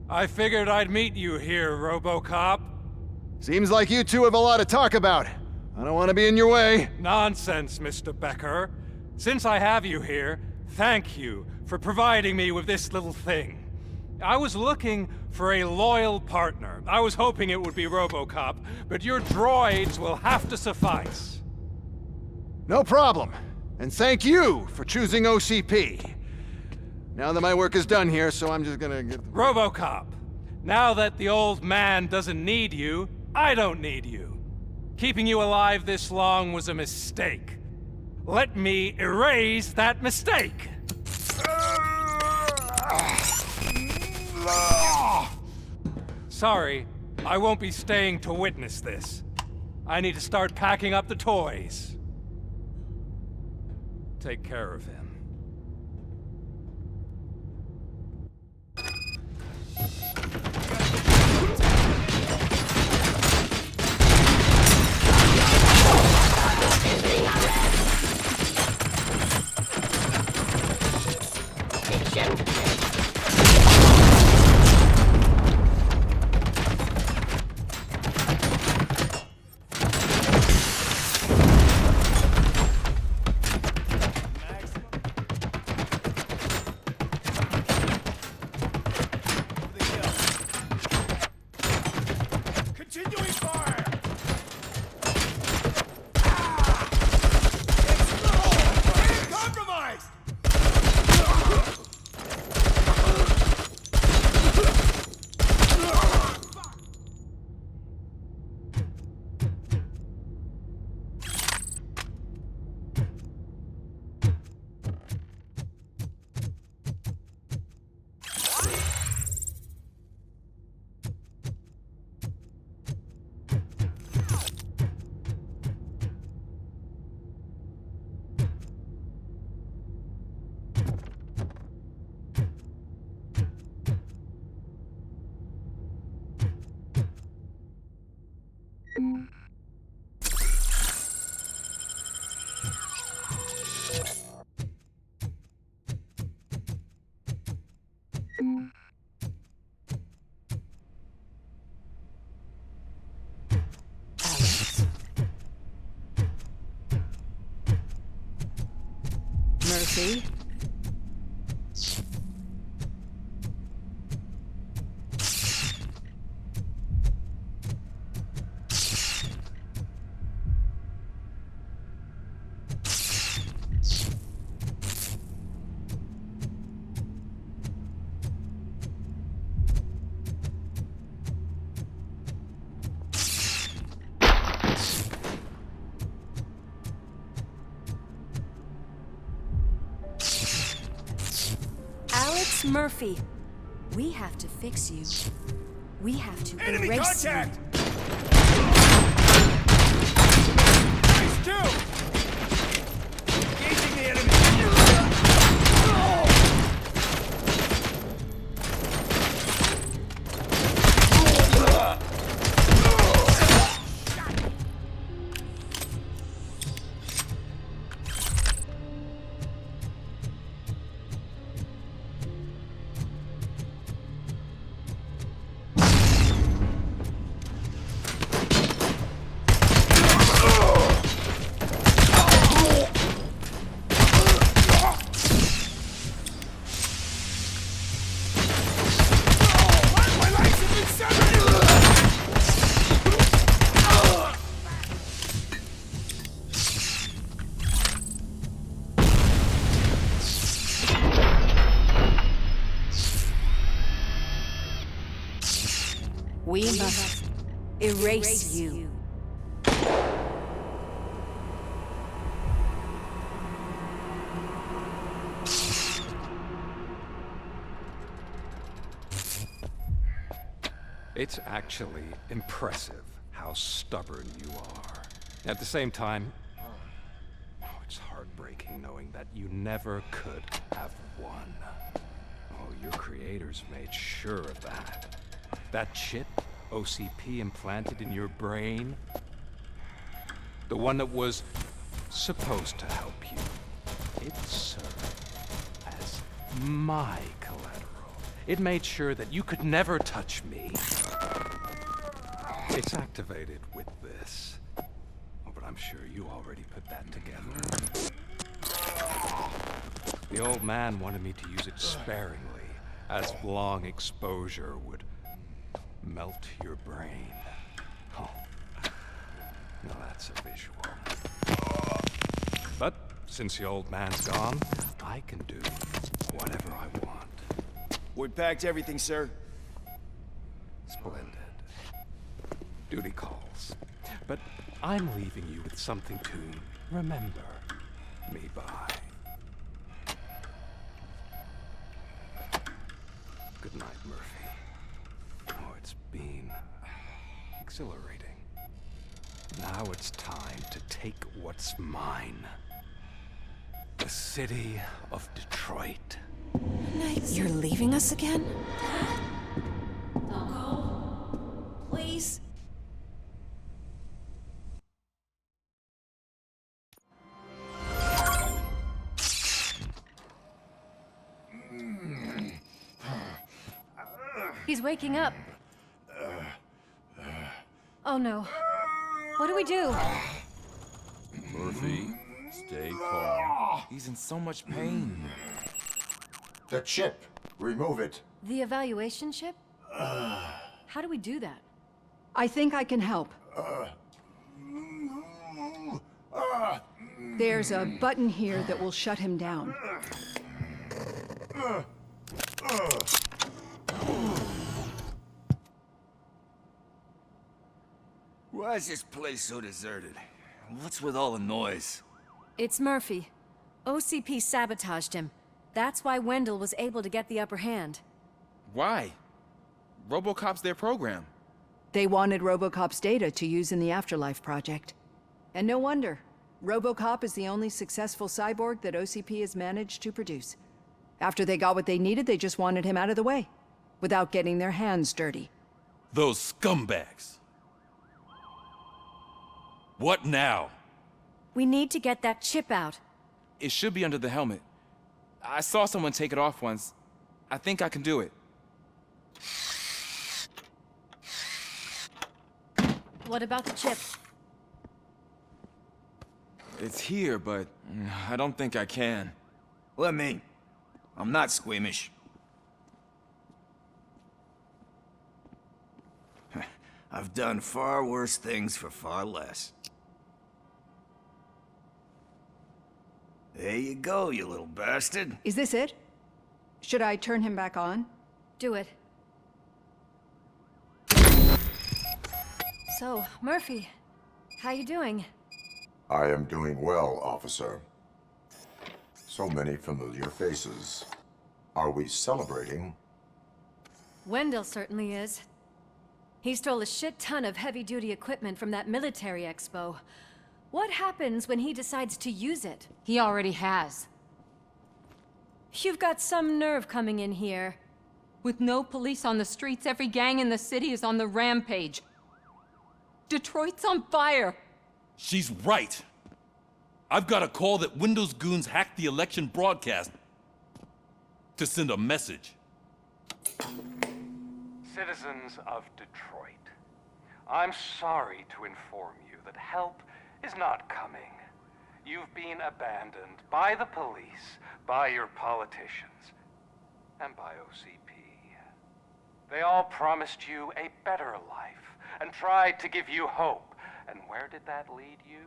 I figured I'd meet you here, RoboCop. Seems like you two have a lot to talk about. I don't want to be in your way. Nonsense, Mr. Becker. Since I have you here, thank you for providing me with this little thing. I was looking for a loyal partner. I was hoping it would be RoboCop, but your droids will have to suffice. No problem. And thank you for choosing OCP. Now that my work is done here, so I'm just gonna get... RoboCop, now that the old man doesn't need you, I don't need you. Keeping you alive this long was a mistake. Let me erase that mistake! Sorry, I won't be staying to witness this. I need to start packing up the toys. Take care of him. Murphy? Murphy. We have to fix you. We have to Enemy erase contact! you. Nice two! Engaging the enemy! We must erase you. It's actually impressive how stubborn you are. At the same time, it's heartbreaking knowing that you never could have won. Oh, your creators made sure of that. That chip OCP implanted in your brain, the one that was supposed to help you, it served as my collateral. It made sure that you could never touch me. It's activated with this. Oh, but I'm sure you already put that together. The old man wanted me to use it sparingly, as long exposure would melt your brain. Oh, now that's a visual. But since the old man's gone, I can do whatever I want. We packed everything, sir. Splendid. Duty calls. But I'm leaving you with something to remember me by. Good night, Murphy. Oh, it's been exhilarating. Now it's time to take what's mine. The city of Detroit. You're leaving us again? Don't go. Please. He's waking up. Oh no. What do we do? Murphy, stay calm. He's in so much pain. The chip. Remove it. The evaluation chip? How do we do that? I think I can help. There's a button here that will shut him down. Why is this place so deserted? What's with all the noise? It's Murphy. OCP sabotaged him. That's why Wendell was able to get the upper hand. Why? RoboCop's their program. They wanted RoboCop's data to use in the Afterlife project. And no wonder. RoboCop is the only successful cyborg that OCP has managed to produce. After they got what they needed, they just wanted him out of the way, without getting their hands dirty. Those scumbags. What now? We need to get that chip out. It should be under the helmet. I saw someone take it off once. I think I can do it. What about the chip? It's here, but I don't think I can. Let me. I'm not squeamish. I've done far worse things for far less. There you go, you little bastard. Is this it? Should I turn him back on? Do it. So, Murphy, how you doing? I am doing well, officer. So many familiar faces. Are we celebrating? Wendell certainly is. He stole a shit ton of heavy-duty equipment from that military expo. What happens when he decides to use it? He already has. You've got some nerve coming in here. With no police on the streets, every gang in the city is on the rampage. Detroit's on fire. She's right. I've got a call that Windows goons hacked the election broadcast to send a message. Citizens of Detroit, I'm sorry to inform you that help is not coming. You've been abandoned by the police, by your politicians, and by OCP. They all promised you a better life and tried to give you hope. And where did that lead you?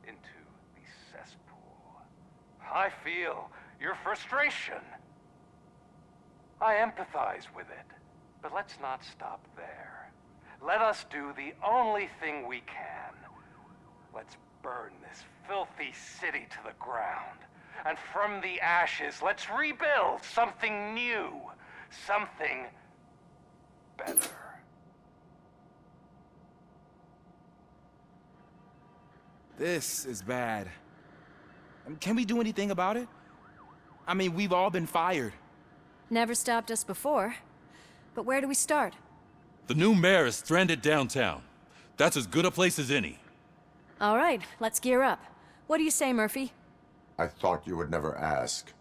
Into the cesspool. I feel your frustration. I empathize with it, but let's not stop there. Let us do the only thing we can. Let's burn this filthy city to the ground. And from the ashes, let's rebuild something new. Something better. This is bad. Can we do anything about it? I mean, we've all been fired. Never stopped us before. But where do we start? The new mayor is stranded downtown. That's as good a place as any. All right, let's gear up. What do you say, Murphy? I thought you would never ask.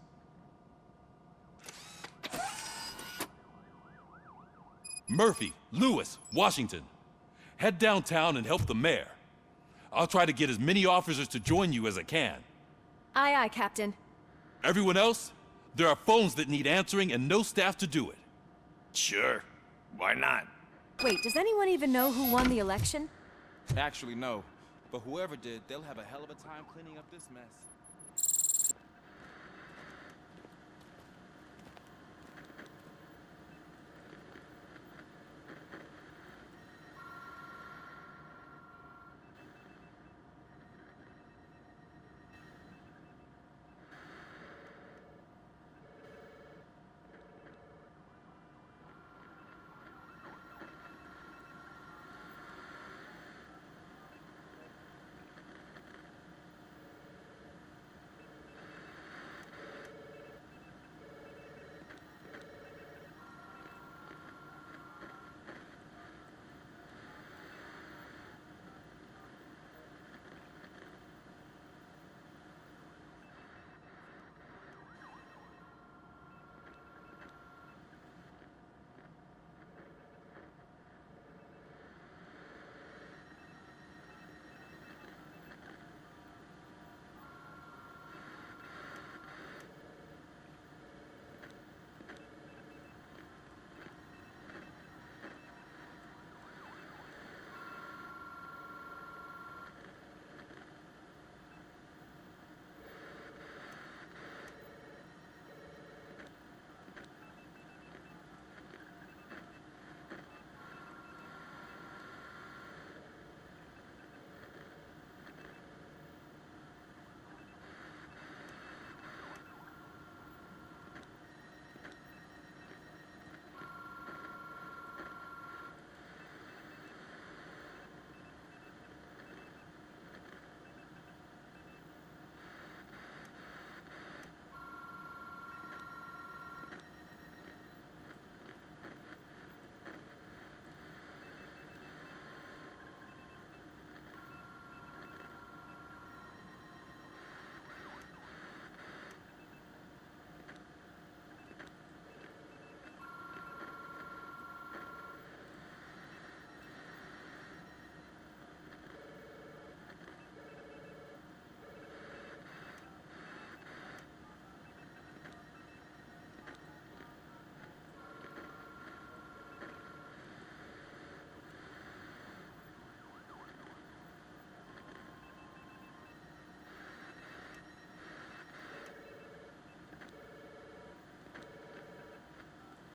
Murphy, Lewis, Washington. Head downtown and help the mayor. I'll try to get as many officers to join you as I can. Aye, aye, Captain. Everyone else? There are phones that need answering and no staff to do it. Sure. Why not? Wait, does anyone even know who won the election? Actually, no. But whoever did, they'll have a hell of a time cleaning up this mess.